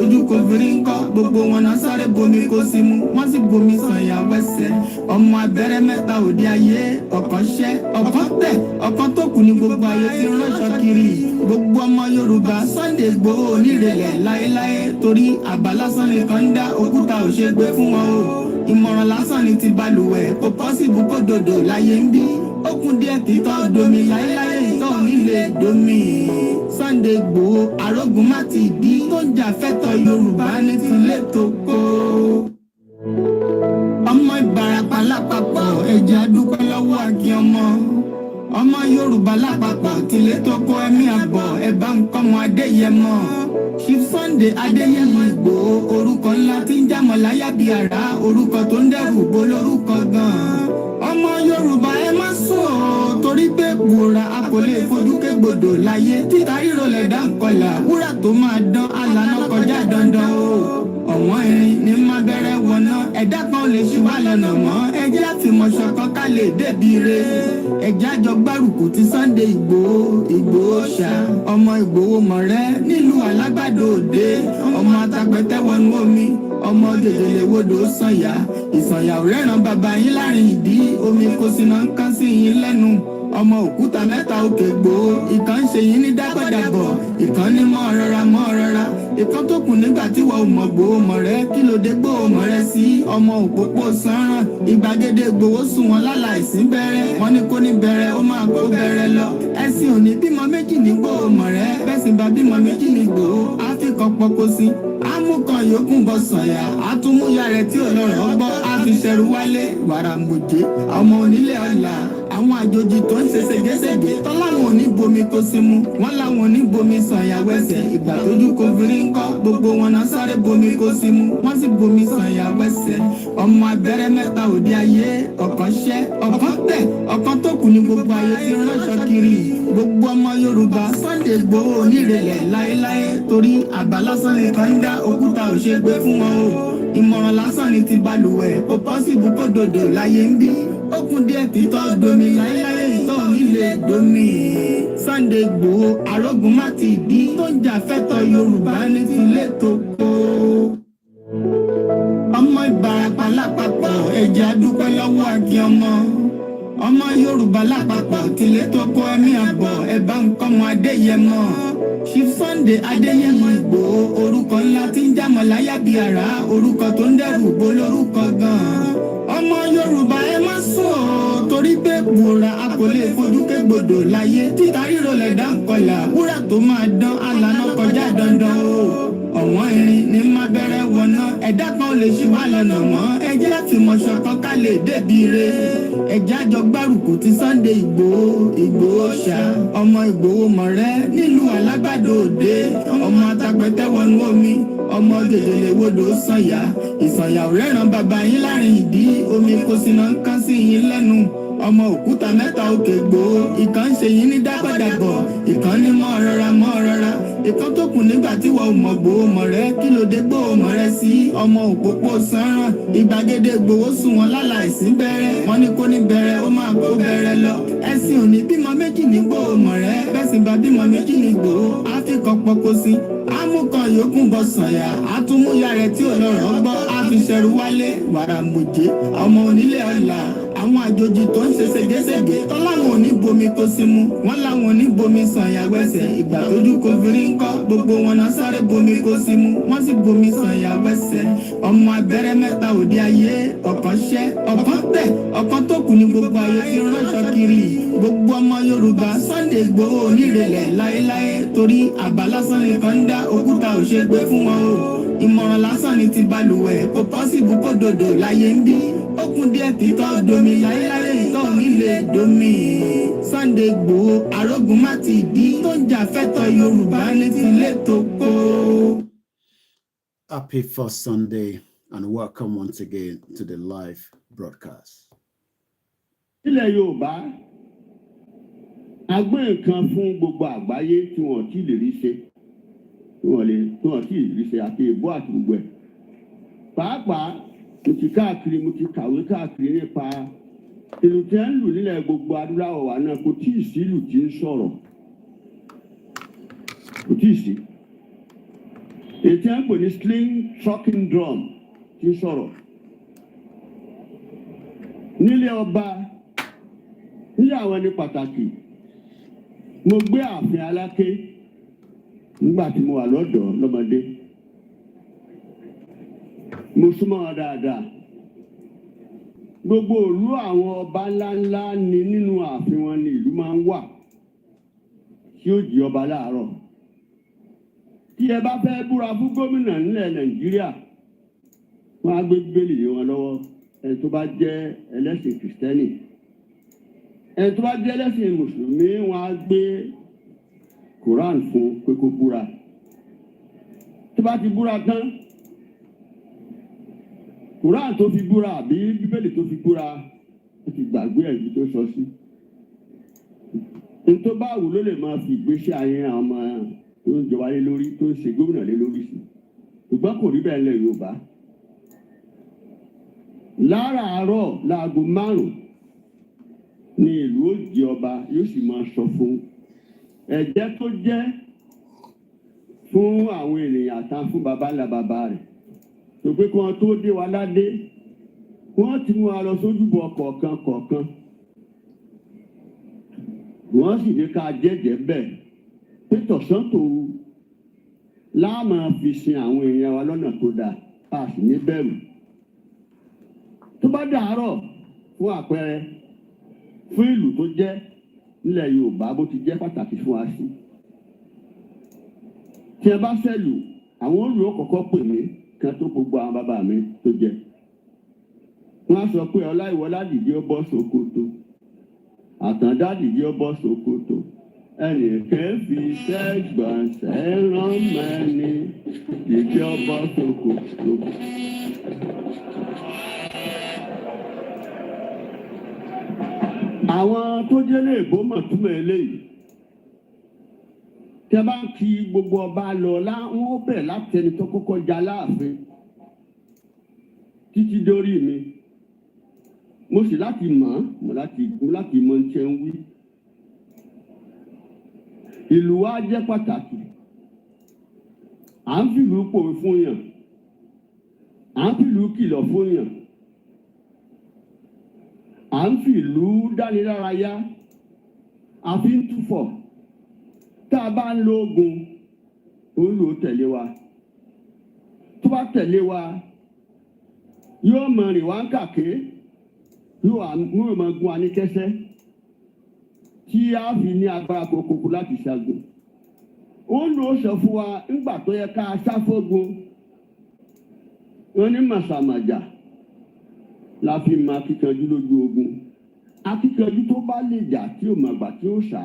tójú kò fi rí ńkọ́ gbogbo wọn náà sáré bomi kó sí mu wọ́n sì bomi sàn ìyàwó ẹsẹ̀ ọmọ abẹ́rẹ́ mẹ́ta òde ayé ọ̀kan ṣẹ́ ọ̀kan tẹ̀ ọ̀kan tó kù ní gbogbo ayé tí ń ránṣọ kiri gbogbo ọmọ Yorùbá Sunday Igboho onírèlẹ̀ láéláé torí àbá lásán nìkan ń dá òkúta ò ṣe gbé fún wọn o ìmọ̀ràn lásán ni ti balùwẹ̀ kò pọ́sibú kó dòdò láyé ń bí ó kún díẹ̀ kí tọ́ domi láéláé ìtọ́ nílé domi Sunday Igboho arógun má ti dí tó ń jà fẹ́tọ̀ Yorùbá ní tilé tó kó ọmọ Ìbàràpá lápapọ̀ ẹ̀jẹ̀ adúpẹ́ lọ́wọ́ àkí ọmọ Yorùbá lápapọ̀ tilé tó kó ẹ̀mí àbọ̀ ẹ̀bá nǹkan mọ Adéyẹmọ Chief Sunday Adéyẹmọ Igboho orúkọ ńlá tí ń jámọ̀ láyà bí àrá orúkọ tó ń dẹ́rù bó lórúkọ gan-an ọmọ Yorùbá ẹ má sùn ọ́ torí pé wòrà a kò lè fojú kégbodò láyé títa ríro lẹ̀dá ńkọlà wúrà tó máa dán àlànà kọjá dandan o ọ̀wọ́n irin ní má bẹ̀rẹ̀ wọ̀nà ẹ̀dá kan lè ṣì wá lọ́nà mọ́ ẹjẹ́ àfìmọ̀ṣọ kan ká lè débi re ẹjẹ́ àjọ gbárùkù ti Sunday Igboho ṣá ọmọ Igboho mọ̀rẹ́ nílùú Alágbàdo Òde ọmọ atapẹ̀tẹ̀ wọnú omi ọmọ gègèlè wodò sànyà ìsànyà ò rẹ́ràn bàbá yín láàrin ìdí omi kò sí náà ń kán sí yín lẹ́nu ọmọ òkúta mẹ́ta òkè Igboho ìkan ń ṣe yín ní dágbàdàbọ̀ ìkan ní mọ́ rọra ìkan tó kù nígbà tí wọ́n mọ̀ Igboho mọ̀rẹ́ kí ló dé Igboho mọ̀rẹ́ sí ọmọ òpópó sanran ìgbàgede Igboho sùn wọn láláìsí bẹ̀rẹ̀ wọn ní kó ní bẹ̀rẹ̀ ó máa kó bẹ̀rẹ̀ lọ ẹ̀sìn òní bímọ méjì ní Igboho mọ̀rẹ́ bẹ́sìn bá bímọ méjì ní Igboho á fi kan pọkó sí amúkan yòókù bọ sànyà àtúmúyà rẹ̀ tí olóró gbọ́ á fi ṣẹrù wálé wàràmùjẹ ọmọ onílé ọ̀la àwọn àjòjì tó ń ṣe ségesège tọ́láwọn ò ní bomi kó sí mu wọ́n láwọn ò ní bomi sàn ìyàwó ẹsẹ̀ ìgbà tójú kò fi rí ńkọ́ gbogbo wọn náà sáré bomi kó sí mu wọ́n sì bomi sàn ìyàwó ẹsẹ̀ ọmọ abẹ́rẹ́ mẹ́ta òde ayé ọ̀kan ṣẹ́ ọ̀kan tẹ̀ ọ̀kan tó kù ní gbogbo ayé tí ń ránṣọ kiri gbogbo ọmọ Yorùbá Sunday Igboho onírèlẹ̀ láéláé torí àbá lásán nìkan ń dá òkúta ò ṣe gbé fún wọn o ìmọ̀ràn lásán ni ti balùwẹ̀ kò pọ́sibú kó dòdò láyé ń bí ó kún díẹ̀ kí tọ́ domi láéláé ìtọ́ nílé domi Sunday Igboho arógun má ti dí tó ń jà fẹ́tọ̀ Yorùbá ní tilé tó kó ọmọ Ìbàràpá lápapọ̀ ẹ̀jẹ̀ adúpẹ́ lọ́wọ́ àkí ọmọ Yorùbá lápapọ̀ tilé tó kó ẹ̀mí àbọ̀ ẹ̀bá nǹkan mọ Adéyẹmọ Chief Sunday Adéyẹmọ Igboho orúkọ ńlá tí ń jámọ̀ láyà bí àrá orúkọ tó ń dẹ́rù bó lórúkọ gan-an ọmọ Yorùbá ẹ má sùn ọ́ torí pé wòrà a kò lè fojú kégbodò láyé títa ríro lẹ̀dá ńkọlà wúrà tó máa dán àlànà kọjá dandan o ọ̀wọ́n irin ní má bẹ̀rẹ̀ wọ̀nà ẹ̀dá kan lè ṣì wá lọ́nà mọ́ ẹjẹ́ àfìmọ̀ṣọ kan ká lè débi re ẹjẹ́ àjọ gbárùkù ti Sunday Igboho ṣá ọmọ Igboho mọ̀rẹ́ nílùú Alágbàdo Òde ọmọ atapẹ̀tẹ̀ wọnú omi ọmọ gègèlè wodò sànyà ìsànyà ò rẹ́ràn bàbá yín láàrin ìdí omi kò sí náà ń kán sí yín lẹ́nu ọmọ òkúta mẹ́ta òkè Igboho ìkan ń ṣe yín ní dágbàdàbọ̀ ìkan ní mọ́ rọra ìkan tó kù nígbà tí wọ́n mọ̀ Igboho mọ̀rẹ́ kí ló dé Igboho mọ̀rẹ́ sí ọmọ òpópó sanran ìgbàgede Igboho sùn wọn láláìsí bẹ̀rẹ̀ wọn ní kó ní bẹ̀rẹ̀ ó máa kó bẹ̀rẹ̀ lọ ẹ̀sìn òní bímọ méjì ní Igboho mọ̀rẹ́ bẹ́sìn bá bímọ méjì ní Igboho á fi kan pọkó sí amúkan yòókù bọ sànyà àtúmúyà rẹ̀ tí olóró gbọ́ á fi ṣẹrù wálé wàràmùjẹ ọmọ onílé ọ̀la àwọn àjòjì tó ń ṣe ségesège tọ́láwọn ò ní bomi kó sí mu wọ́n láwọn ò ní bomi sàn ìyàwó ẹsẹ̀ ìgbà tójú kò fi rí ńkọ́ gbogbo wọn náà sáré bomi kó sí mu wọ́n sì bomi sàn ìyàwó ẹsẹ̀ ọmọ abẹ́rẹ́ mẹ́ta òde ayé ọ̀kan ṣẹ́ ọ̀kan tẹ̀ ọ̀kan tó kù ní gbogbo ayé tí ń ránṣọ kiri gbogbo ọmọ Yorùbá Sunday Igboho onírèlẹ̀ láéláé torí àbá lásán nìkan ń dá òkúta ò ṣe gbé fún wọn o ìmọ̀ràn lásán ni ti balùwẹ̀ kò pọ́sibú kó dòdò láyé ń bí ó kún díẹ̀ kí tọ́ domi láéláé ìtọ́ nílé domi Sunday Igboho arógun má ti dí tó ń jà fẹ́tọ̀ Yorùbá ní tilé tó kó. Happy first Sunday and welcome once again to the live broadcast. Ilẹ̀ Yorùbá a gbé nǹkan fún gbogbo àgbáyé tí wọ́n ti lè rí ṣe tí wọ́n ti lè rí ṣe àti ìbò àti gbogbo ẹ̀ pàápàá mo ti káàkiri mo ti kàwé káàkiri nípa ìlú tí ń lù nílẹ̀ gbogbo adúláwọ̀ wa náà kò tíì sí ìlú tí ń sọ̀rọ̀ kò tíì sí ètí à ń pè ní sling trucking drum ti sọ̀rọ̀ nílé ọba nílé àwọn ẹni pàtàkì mo gbé ààfin Aláké nígbà tí mo wà lọ́dọ̀ lọ́mọdé mo súnmọ́ wọn dáadáa gbogbo ìlú àwọn ọba ńláńlá ni nínú ààfin wọn ni ìlú máa ń wà tí ó jí ọba láàárọ̀ tí ẹ bá fẹ́ búra fún gómìnà nílẹ̀ Nàìjíríà wọ́n á gbé bíbélì lé wọn lọ́wọ́ ẹni tó bá jẹ́ ẹlẹ́sìn kìrìsìtẹ́nì ẹni tó bá jẹ́ ẹlẹ́sìn mùsùlùmí wọ́n á gbé Quran fún pé kó búra tó bá ti búra tán Quran tó fi búra àbí bíbélì tó fi búra ó ti gbàgbé ẹ̀jú tó sọ sí ní tó bá wù ló lè máa fi ìgbésí ayé àwọn ọmọ tó ń jọba lé lórí tó ń ṣe gómìnà lé lórí sí ṣùgbọ́n kò rí bẹ́ẹ̀ lẹ̀ Yorùbá láràárọ̀ láago 5 ní ìlú ó jí ọba yóò sì máa sọ fún ẹ̀jẹ́ tó jẹ́ fún àwọn ènìyàn àtàn fún baba ńlá baba rẹ̀ tó pé kí wọ́n tó dé wa ládé wọ́n ti mú wa lọ sójúbọ kọ̀ọ̀kan wọ́n sì ní ká jẹ́jẹ́ bẹ́ẹ̀ pé tọ̀sán tòru láàmú fi sin àwọn èèyàn wa lọ́nà tó dáa a sì ní bẹ̀rù tó bá dàárọ̀ fún àpẹẹrẹ fún ìlú tó jẹ́ nílẹ̀ Yorùbá bó ti jẹ́ pàtàkì fún wa sí tí ẹ bá ṣẹ̀lù àwọn olùyọ kọ́kọ́ pè mí kan tó gbogbo àwọn bàbá mi tó jẹ wọ́n á sọ pé Ọláìwọlá dìde ó bọ́ ṣòkòtò Àtàndá dìde ó bọ́ ṣòkòtò ẹnìkan fi sẹ́gbọ̀nsẹ̀ rán mẹ́ni dìde ó bọ́ ṣòkòtò. àwọn tó jẹ́ lè bó mọ̀ túmọ̀ eléyìí tí a bá ń kí gbogbo ọba lọ wọ́n bẹ̀rẹ̀ láti ẹni tó kọ́kọ́ já láàfin títí dórí mi mo sì láti mọ̀ láti mọ̀ ń ṣe ń wí ìlú wa jẹ́ pàtàkì à ń fìlú pòwe fún yàn à ń fìlú kìlọ̀ fún yàn à ń fìlú dánilárayá àfi ń túfọ̀ tá a bá ń lo ogun òun ló tẹ̀lé wa tó bá tẹ̀lé wa yóò mọ rìn wá ń kàké yóò mọ gun wa ní kẹsẹ́ tí a fi ní agbára kòkòkò láti ṣàgbọ́n òun ló sọ fún wa nígbà tó yẹ ká ṣàfógun wọn ní màsàmàjà la fi máa akíkanjú lójú ogun akíkanjú tó bá lè jà tí ò màgbà tí ó ṣá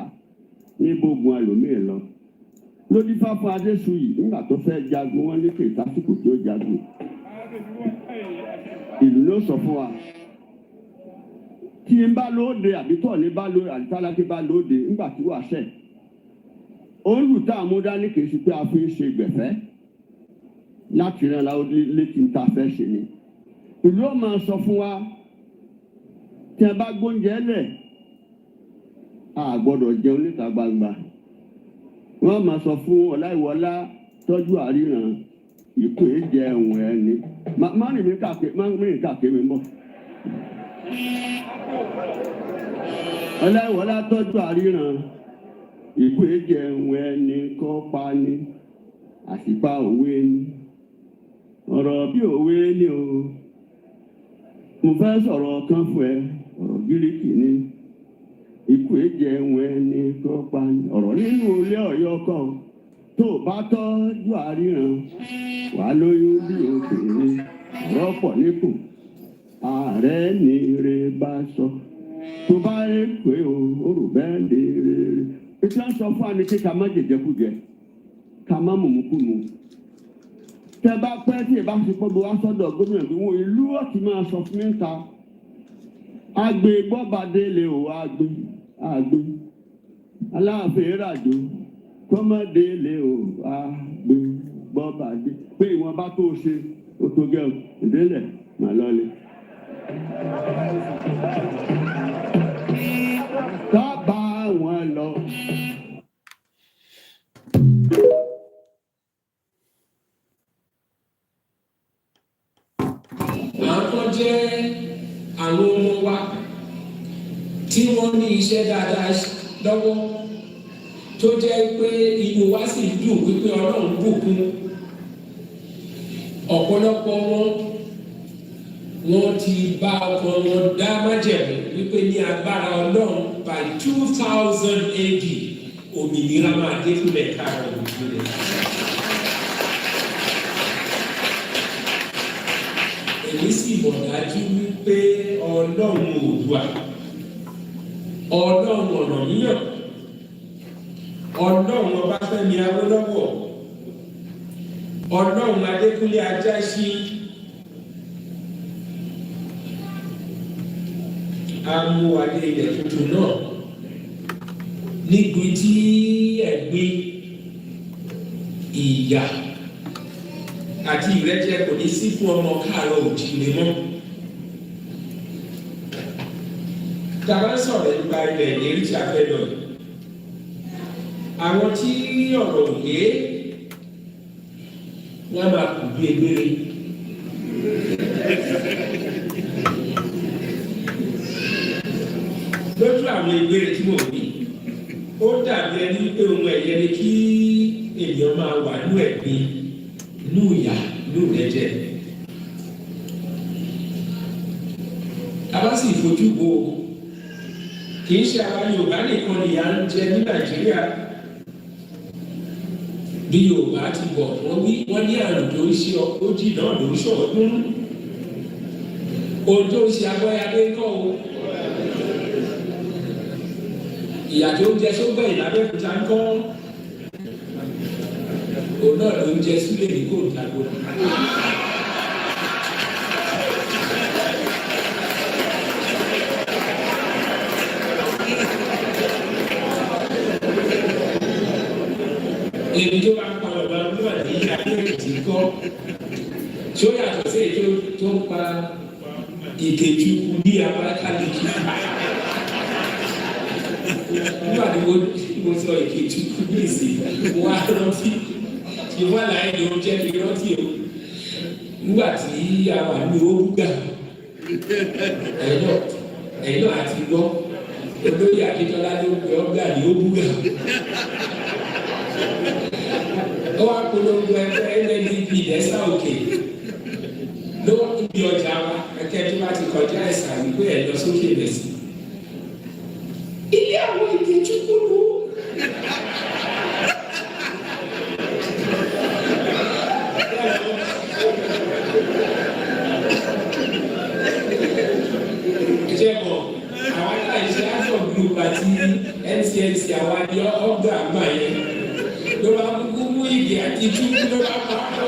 ní gbogbo ẹlòmíì lọ lórí fáfún Adésùyì nígbà tó fẹ́ jagun wọn ní kèéta síkù tí ó jagun ìlú ló sọ fún wa tí n bá lóde àbítọ̀ ní bá lóde àbítálákí bá lóde nígbà tí wàá ṣẹ̀ olùtá àmúdání kìí ṣe pé a fi ń ṣe gbẹ̀fẹ́ láti rán láwọdé létí ń ta fẹ́ ṣe ni ìlú ó máa sọ fún wa tí a bá gbóúnjẹ lẹ̀ a gbọ́dọ̀ jẹun níta gbangba wọ́n máa sọ fún Ọláìwọlá tọ́jú àríran ìkó èjẹ ẹ̀wọ̀n ẹni má rìn káàkiri mi mọ́ Ọláìwọlá tọ́jú àríran ìkó èjẹ ẹ̀wọ̀n ẹni kọ́ pa ni àṣìpa òwe ni ọ̀rọ̀ bí òwe ni o mo fẹ́ sọ̀rọ̀ kan fún ẹ ọ̀rọ̀ gíríkì ni ikú èjẹ ẹ̀wọ̀n ẹni kọ́ pa ni ọ̀rọ̀ nínú ilé Ọ̀yọ́ kọ́ tó bá tọ́jú àríran wà lóyún bí obìnrin rọ́pọ̀ nípò ààrẹ ní ire bá sọ tó bá rí pé o rò bẹ́ẹ̀ lè rere ètò ń sọ fún wa ní kí ká má jẹjẹkújẹ ká má mùmúkùmù tẹ bá pẹ́ tí ìbá fi pọ́ bí wá sọ́dọ̀ gómìnà bí wọ́n ìlú ọ̀tí máa sọ fún mi ta agbe gbọ́badé lè ò agbe aláàfin ìràjò kọ́mọdé lè ò agbe gbọ́badé pé ìwọ̀n bá tó ṣe ó tó gẹ̀ ìdílẹ̀ mà lọ́lẹ̀. ká bá wọn lọ. àwọn kan jẹ́ àwọn ọmọ wa tí wọ́n ní iṣẹ́ dáadáa lọ́wọ́ tó jẹ́ pé inú wa sì dùn wípé Ọlọ́run bùkún ọ̀pọ̀lọpọ̀ wọn ti bá ọkọ wọn dá májẹ̀mú wípé ní agbára Ọlọ́run by 2000 AD òmìnira máa dé fúnlẹ̀ káàrọ̀ òmìnira. Èmi sì mọ̀ dájú wípé Ọlọ́run Oòduà, Ọlọ́run Ọ̀nàmíyàn, Ọlọ́run Ọbáfẹ́mi Awólọ́wọ̀, Ọlọ́run Adékúnlé Ajáṣin amúwadé ilẹ̀ tuntun náà níbi tí ẹ̀gbin ìyà àti ìrẹ́jẹ kò ní sí fún ọmọ káàárọ̀ òjíire mọ́. Tàbá sọ̀rọ̀ nípa ilẹ̀ ìlérí tí a fẹ́ lọ yìí. Àwọn tí ọ̀rọ̀ òye wọ́n máa kù bí egbére. Lójú àwọn egbére tí mo rí, ó dàbí ẹni pé ohun ẹ̀yẹ ni kí èèyàn máa wà nú ẹ̀gbin, nú ìyà, nú ìrẹ́jẹ. A bá sì fojú wo kì í ṣe àwa Yorùbá nìkan ni à ń jẹ ní Nàìjíríà. Bí Yorùbá ti bọ̀ wọ́n ní àrùn tó ń ṣe ogójì náà ló ń ṣọ̀ọ́dún. Ohun tó ń ṣe agbáyadé kọ́ o. Ìyà tó ń jẹ sógbẹ̀yìn lábẹ́kúta ń kọ́. Òun náà ló ń jẹ sílẹ̀ ní kòńtàgbò. Èmi tó bá ń pa bàbá nígbà tí Adéèkìtì kọ́ tó yàtọ̀ sí èyí tó ń pa Ìkejìkù ní Abakaliki. Nígbà tí mo sọ Ìkejìkù ní ìsìn, wá rántí ìwà láyé ni ó jẹ́ kí rántí o. Nígbà tí a wà ní Orúgà, ẹ̀yìn náà àti gbọ́ olóyè Akíntọ́lá ló ń pè ọ́gà ní Orúgà. Ó wá polongo ẹgbẹ́ NNDP lẹ́sà òkè ló ń bí ọjà wa ẹ̀kẹ́ tó bá ti kọjá ẹ̀sà wípé ẹ̀ lọ sókè lẹ́sìn. Ilé àwọn Ìkejìkù ló. Ìjẹ́bọ̀ àwọn aláìsí àjọ group àti NCNC àwọn àjọ ọgbà àgbà yẹn ló bá kúkú mú ìgè àti túkú ló bá pa á lọ.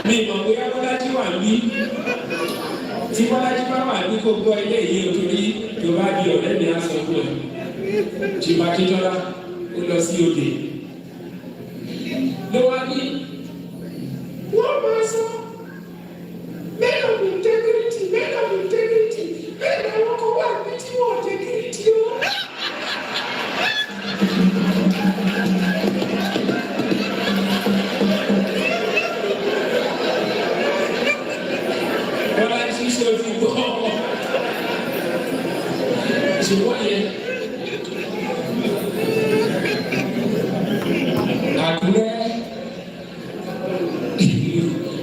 Mi mọ̀ bóyá Bọ́lájí wà ní tí Bọ́lájí bá wà ní kó gbọ́ ilé yìí nítorí Yorùbá di ọ̀rẹ́ mi á sọ fún ẹ. Jìbà Akíntọ́lá ó lọ sí òde. Ló wá ní wọ́n máa sọ men of integrity, men of integrity, bẹ́ẹ̀ ni àwọn kan wà ní tí wọ́n integrity o. Bọ́lá ti ṣe ti gbọ́. Ṣùgbọ́n yẹn Àkúrẹ́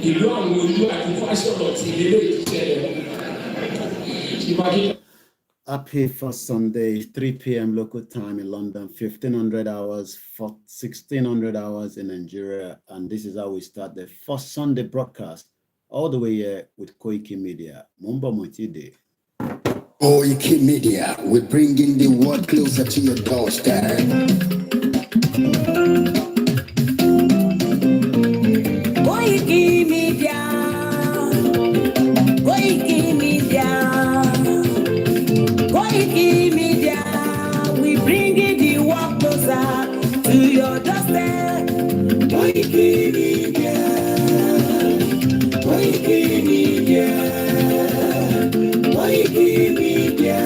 ìlú àwọn olú àti fásọ̀rọ̀ ti lé ìṣẹ̀lẹ̀. Happy first Sunday, 3 p.m. local time in London, 1500 hours, 1600 hours in Nigeria. And this is how we start the first Sunday broadcast all the way here with Koikimedia. Mumba Motide. Koikimedia, we're bringing the world closer to your doorstep. Koikimedia, Koikimedia, Koikimedia, we bringing the world closer to your doorstep. Koikimedia, Koikimedia, Koikimedia,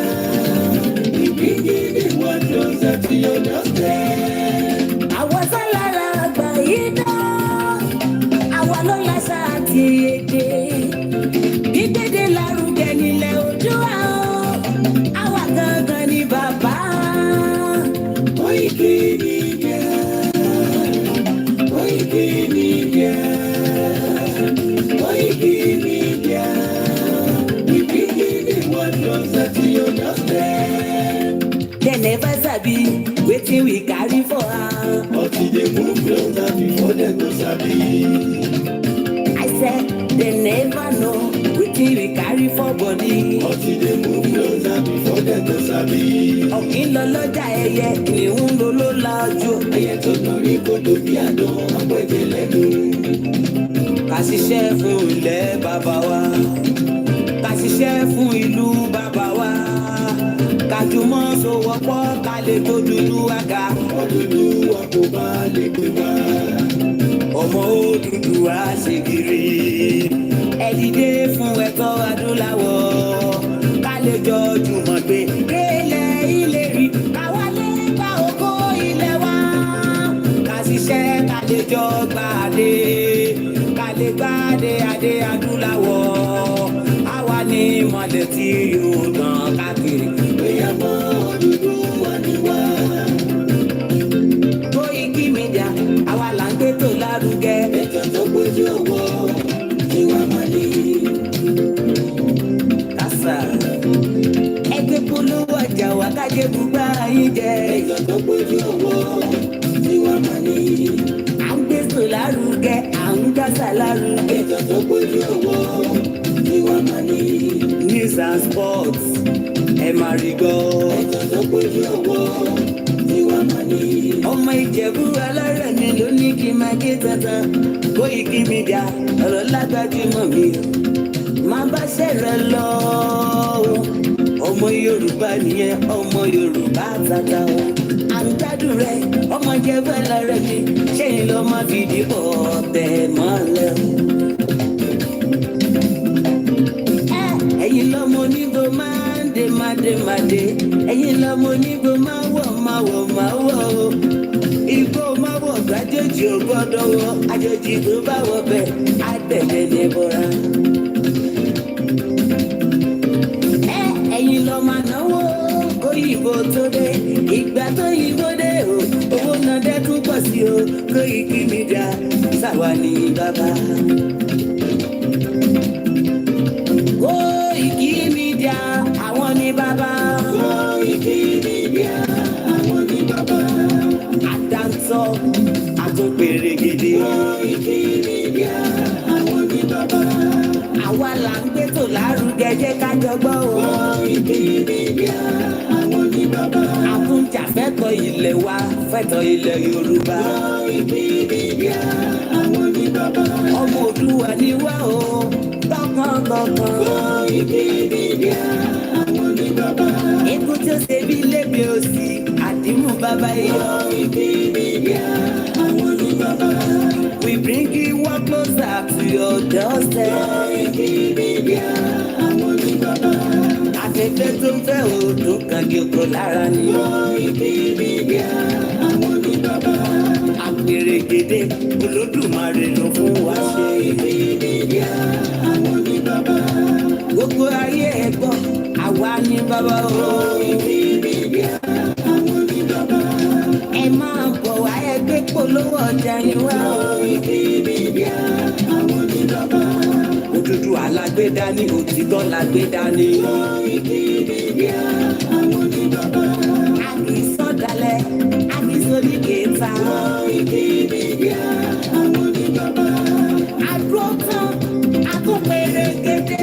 we bringing the world more closer to your doorstep. Àwọn sálára àgbà yìí náà, àwa ló lásà àti èdè. Gbígbédè lárugẹ nílẹ̀ Oòduà o, àwa gangan ni bàbá. Koikimedia, Koikimedia, Koikimedia. We bring the world closer to your doorstep. They never sabi wetin we carry for am. But we dey move closer before they go sabi. I said they never know wetin we carry for body. But we dey move closer before they go sabi. Ọ̀kín lọ lọ́jà ẹyẹ, kìnìún ló ló la ojú. Ẹyẹ tó lórí kodò bí àdán, àpẹjẹ lẹ́nu. Ká ṣiṣẹ́ fún ilẹ̀ bàbá wa, ká ṣiṣẹ́ fún ìlú bàbá wa, ká jùmọ̀ sowọ́pọ̀ ká lè tó dúdú àga. Òdúdú àkóbá lè pè wá. Ọmọ Odùduwà ṣe gírí. Ẹ dìde fún ẹ̀tọ́ adúláwọ̀, ká lè jọ jùmọ̀ gbé délẹ̀ ìlérí. Káwa lè gba ògo ilẹ̀ wa, ká ṣiṣẹ́ ká lè jọ gbàdé, ká lè gbàdé adé adúláwọ̀. Àwa ni ìmọ̀lẹ̀ tí yóò tàn káàkiri. Ìyàwó Odùduwà ni wá. Koikimedia, àwa là ń gbé tó lárugẹ. Ètò tó gbójú owó tí wà máa ní. Kásá, ẹgbẹ́ polówó ọjà wa kájé bùgbà yín jẹ. Ètò tó gbójú owó tí wà máa ní. À ń gbé tó lárugẹ, à ń dásà lárugẹ. Ètò tó gbójú owó tí wà máa ní. News and sports, ẹ máa rí gbọ́. Ètò tó gbójú owó tí wà máa ní. Ọmọ Ìjẹ̀bú alárẹ̀ mi ló ní kí n máa ké tantan. Koikimedia, ọ̀rọ̀ lágbájúmọ̀ mi. Máa bá ṣẹ̀rẹ̀ lọ. Ọmọ Yorùbá nìyẹn, ọmọ Yorùbá tata o. À ń gbádùn rẹ̀, ọmọ Ìjẹ̀bú alárẹ̀ mi. Ṣé ni lọ́ máa fi dìbò tẹ̀ mọ́lẹ̀ o? Ẹ̀yin lọ́mọ onígbò máa ń dé máa dé. Ẹ̀yin lọ́mọ onígbò máa wọ̀ o. Igbó máa wọ̀ gbàjèjì ò gbọ́dọ̀ wọ̀. Àjèjì tó bá wọ̀ bẹ̀ á tẹ̀lé ní bọ́ra. Ẹ̀yin lọ́ máa náwó kóyìnbó tó dé. Ìgbà tó yìnbó dé o, owó náà dẹ́ tún pọ̀ sí o. Koikimedia, sáwa ni bàbá. Koikimedia, àwọn ni bàbá. Koikimedia, àwọn ni bàbá. Àdáńtọ́, àtúnpèrè gidi. Koikimedia, àwọn ni bàbá. Àwa là ń gbé tò lárugẹ, jẹ́ ká jọ gbọ́ o. Koikimedia, àwọn ni bàbá. Àtúnjà fẹ́tọ̀ ilẹ̀ wa, fẹ́tọ̀ ilẹ̀ Yorùbá. Koikimedia, àwọn ni bàbá. Ọmọ Oòduà ni wá o, tọkàntọkàn. Koikimedia, àwọn ni bàbá. Ikú tí ó ṣe bí lébi òsì, àdìmú bàbá yìí. Koikimedia, àwọn ni bàbá. We bring you one closer to your doorstep. Koikimedia, àwọn ni bàbá. Afẹ́fẹ́ tó ń fẹ́ òòdùn kan kí o kò lára ni. Koikimedia, àwọn ni bàbá. Àpèrègèdè Olódùmarè ló fún wa ṣe. Koikimedia, àwọn ni bàbá. Gbogbo ayé ẹ gbọ́, àwa ni bàbá o. Koikimedia, àwọn ni bàbá. Ẹ máa bọ̀ wá ẹgbẹ́ polówó ọjà yín wá o. Koikimedia, àwọn ni bàbá. Òdúdúwà lágbédá ní òtítọ́ lágbédá ní. Koikimedia, àwọn ni bàbá. Àkìsọ̀dálẹ̀, àkìsọ̀díkẹta. Koikimedia, àwọn ni bàbá. Àdúró tán, àtúnpèrègèdè.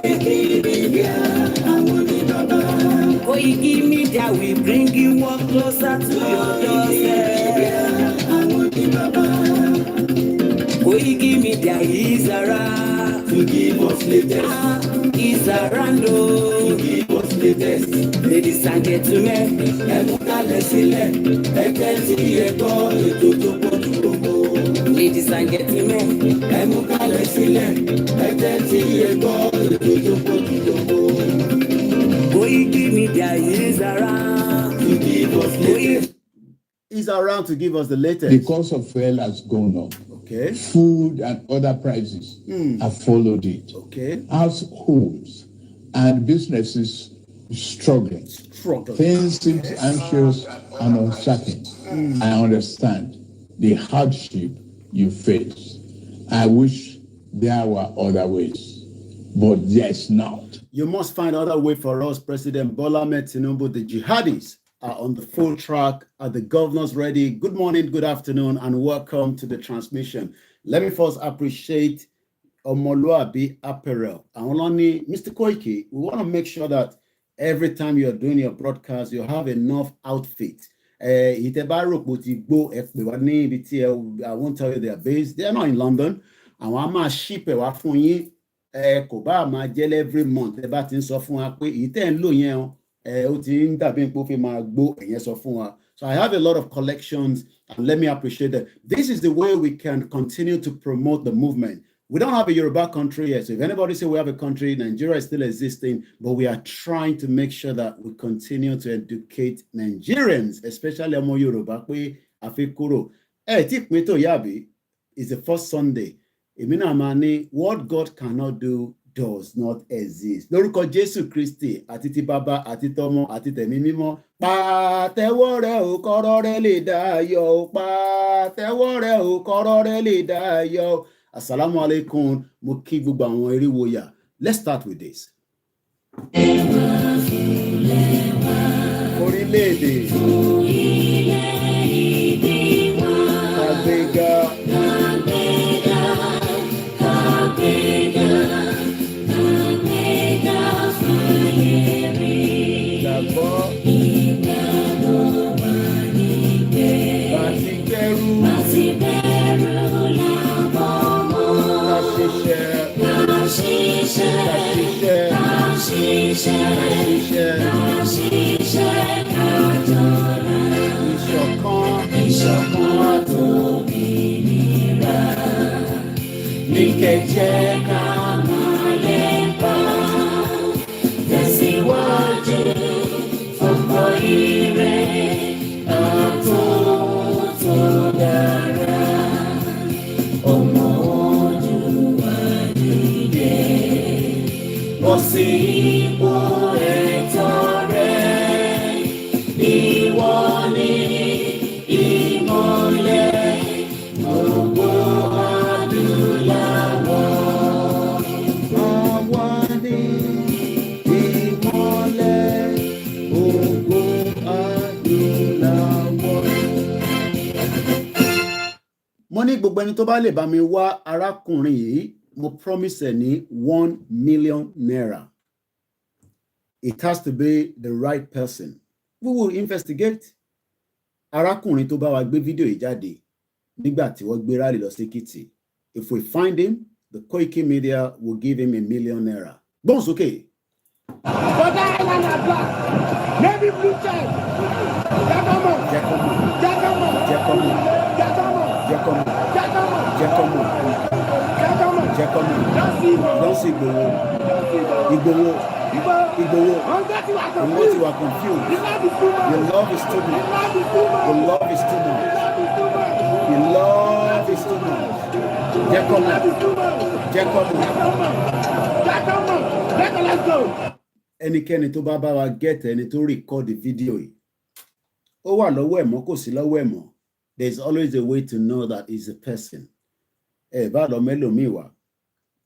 Koikimedia, àwọn ni bàbá. Koikimedia, we bring you one closer to your doorstep. Àwọn ni bàbá. Koikimedia is around. To give us latest. Is around. To give us latest. Ladies and gentlemen, Ẹ mú kalẹ̀ sílẹ̀. Ẹ tẹ́tí ẹ gbọ́ ètò tó pọ̀jù gbogbo. ladies and gentlemen, Ẹ mú kalẹ̀ sílẹ̀. Ẹ tẹ́tí ẹ gbọ́ ètò tó pọ̀jù gbogbo. Koikimedia is around. To give He's around to give us the latest. The cost of fuel has gone up. Okay. Food and other prices have followed it. Okay. Households and businesses struggling. Things seem anxious and uncertain. I understand the hardship you face. I wish there were other ways, but there's not. You must find other way for us, President Bola Ahmed Tinubu. The jihadis are on the full track. Are the governors ready? Good morning, good afternoon, and welcome to the transmission. Let me first appreciate Omoluabi Apparel. Mr. Koiki, we want to make sure that every time you're doing your broadcast, you have enough outfit. I won't tell you their base. They are not in London. And one man ship kò bá máa jẹ́ every month ẹ bá ti ń sọ fún wa pé ìtẹ́ ń lò yẹn ó ti ń dàbí pé ó fi máa gbó ẹ̀yẹn sọ fún wa. So I have a lot of collections and let me appreciate that. This is the way we can continue to promote the movement. We don't have a Yoruba country yet. So if anybody say we have a country, Nigeria is still existing, but we are trying to make sure that we continue to educate Nigerians, especially Omo Yoruba pé àfikúrò. Tí pín tó yàbí is the first Sunday. What God cannot do does not exist. Lórúkọ Jésù Kristi àti ti Bàbá àti tọmọ àti tẹ̀mí mímọ́. Pàtẹ́wọ́ rẹ ò kọ́rọ́ rẹ lè dayọ̀. Pàtẹ́wọ́ rẹ ò kọ́rọ́ rẹ lè dayọ̀. Assalamu alaikum. Mo kí gbogbo àwọn eriwo yà. Let's start with this. Orílẹ̀-èdè. Àgbéga. Mo ní gbogbo ẹni tó bá lè bá mi wá arákùnrin yìí, mo promise ẹ ní 1 million naira. It has to be the right person. We will investigate. Arákùnrin tó bá wa gbé fídíò yìí jáde nígbà tí wọ́n gbé rally lọ sí Èkìtì. If we find him, the Koikimedia will give him 1 million naira. Gbọ́n sókè. Bọ́dá Island are black. Navy blue child. Jẹ́kọ̀mọ̀. Don't see Igboho. Wọ́n ti wà confused. Your love is too much. Your love is too much. Your love is too much. Let's go. Ẹnikẹ́ni tó bá bá wa get ẹni tó record the video yìí. Ó wà lọ́wọ́ ẹ̀ mọ́ kò sí lọ́wọ́ ẹ̀ mọ́. There's always a way to know that is a person. Bá lọ mẹ́lòmíì wá.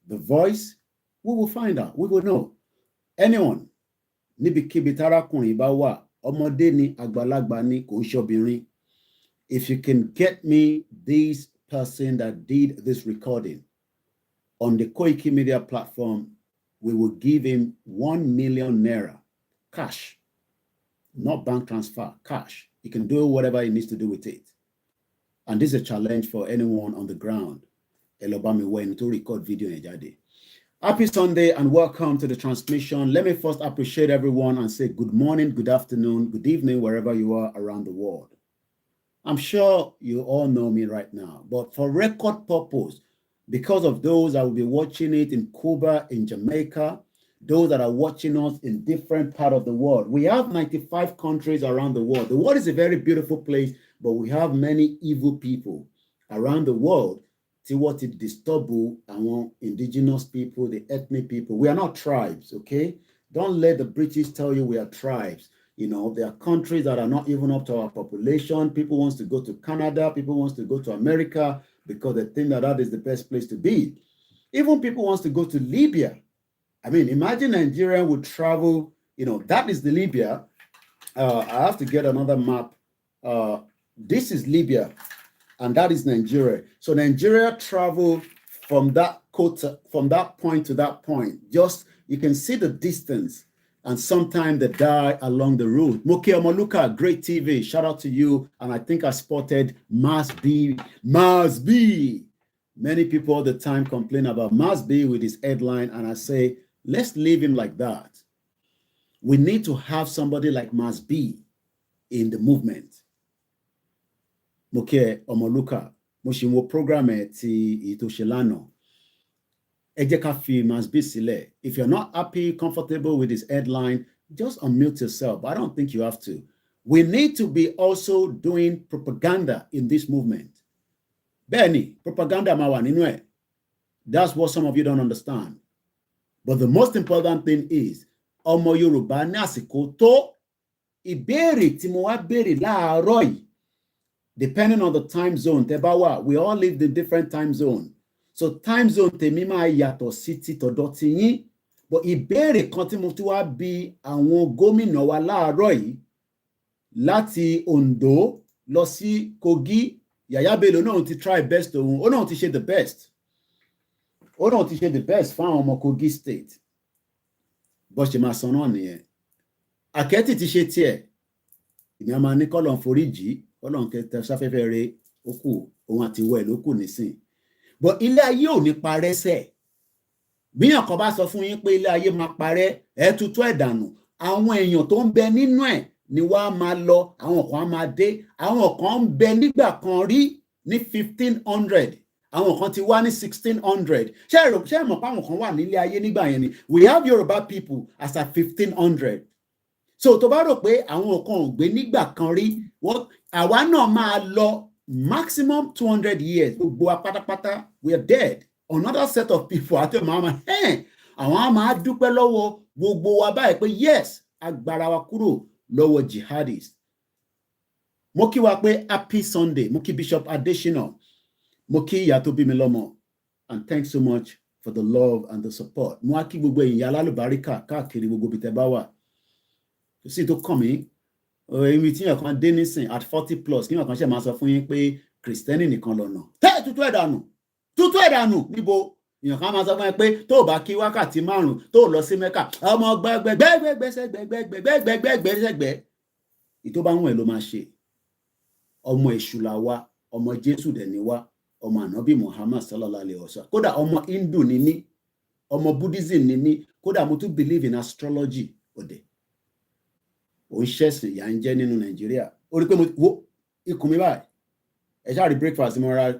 The voice, we will find out. We will know. Anyone, níbikíbi tárákùnrin bá wà, ọmọdé ni, àgbàlagbà ni, kò ń ṣobìnrin. If you can get me this person that did this recording on the Koikimedia platform, we will give him 1 million naira cash, not bank transfer, cash. He can do whatever he needs to do with it. And this is a challenge for anyone on the ground. Elobami went to record video in Jade. Happy Sunday and welcome to the transmission. Let me first appreciate everyone and say good morning, good afternoon, good evening, wherever you are around the world. I'm sure you all know me right now, but for record purpose, because of those that will be watching it in Cuba, in Jamaica, those that are watching us in different parts of the world. We have 95 countries around the world. The world is a very beautiful place, but we have many evil people around the world. See what it disturb our indigenous people, the ethnic people. We are not tribes, okay? Don't let the British tell you we are tribes. You know, there are countries that are not even up to our population. People wants to go to Canada. People wants to go to America because they think that is the best place to be. Even people wants to go to Libya. I mean, imagine Nigeria would travel, you know, that is the Libya. I have to get another map. This is Libya, and that is Nigeria. So Nigeria travel from that quota, from that point to that point. Just, you can see the distance, and sometimes they die along the road. Moke Omoluka, great TV. Shout out to you. And I think I spotted Mars B. Many people all the time complain about Mars B with his headline, and I say, let's leave him like that. We need to have somebody like Mars B in the movement. Moke Omoluka, Moshimo program ti Itoshelano. Ejeka fi Mars B sile. If you're not happy, comfortable with his headline, just unmute yourself. I don't think you have to. We need to be also doing propaganda in this movement. Benny, propaganda mawa ninu e. That's what some of you don't understand. But the most important thing is, ọmọ Yorùbá ní àsìkò tó, ìbéèrè tí mo wá béèrè láàárọ̀ yìí, depending on the time zone, tẹ́ bá wà, we all live in different time zone. So time zone tèmi máa yàtọ̀ sí ti tọ̀dọ̀ ti yín. But ìbéèrè kan tí mo ti wá bi àwọn gómìnà wa láàárọ̀ yìí, láti Ondo lọ sí Kogi, Yaya Bello náà ti try best òun, ó náà ti ṣe the best. Ó náà ti ṣe the best fún àwọn ọmọ Kogi state. Bó ṣe máa sọ náà nìyẹn. Àkẹ́tì ti ṣe tiẹ̀. Ìní a máa ní kọ́lọ̀ foríjì, kọ́lọ̀ kẹtẹ sáfẹ́fẹ́ rẹ̀ ó kù, òun àti wẹ̀ ló kù nísìn. But ilé ayé ò ní parẹ́ sẹ̀. Bí èèyàn kan bá sọ fún yín pé ilé ayé máa parẹ́, ẹ tutù ẹ̀ dànù. Àwọn èèyàn tó ń bẹ nínú ẹ̀ ni wá máa lọ, àwọn kan á máa dé, àwọn kan ń bẹ nígbà kan rí ní 1500. Àwọn kan ti wá ní 1600. Ṣé ẹ mọ̀ pé àwọn kan wà nílé ayé nígbà yẹn ni? We have Yoruba people as at 1500. So tó bá rò pé àwọn kan ò gbé nígbà kan rí, àwa náà máa lọ maximum 200 years. Gbogbo wa pátápátá, we are dead. Another set of people àti ọmọ àwọn á máa dúpẹ́ lọ́wọ́ gbogbo wa báyìí pé yes, agbára wa kúrò lọ́wọ́ jihadist. Mo kí wa pé happy Sunday. Mo kí Bishop Adesina. Mo kí ìyá tó bí mi lọ́mọ. And thanks so much for the love and the support. Mo wá kí gbogbo èèyàn alálùbáríkà káàkiri gbogbo ibi tẹ́ bá wà. Kò sí tó kàn mí. Èmi tí yàn kan dé nísìn at 40 plus kí yàn kan ṣe máa sọ fún yín pé Kristẹni nìkan lọ́nà. Tẹ́ tutù ẹ̀dànù. Tutù ẹ̀dànù níbo? Yàn kan máa sọ fún yín pé tó bá kí wákàtí 5 tó lọ sí Mẹ́kà. Ọmọ gbẹgbẹgbẹgbẹgbẹgbẹgbẹgbẹgbẹgbẹ. Ìtó bá wọn ẹ̀ ló máa ṣe. Ọmọ èṣù la wá, ọmọ Jésù dẹ̀ ni wá, ọmọ Ànábì Muhammad sallallahu alaihi wasallam. Kódà ọmọ Hindu ni mí, ọmọ Buddhism ni mí, kódà mo tún believe in astrology òde. Ó ń ṣẹ̀sìn ìyà ń jẹ nínú Nàìjíríà. Ó rí pé mo wo ikùn mi báyìí. Ẹ ṣáà rí breakfast mo ra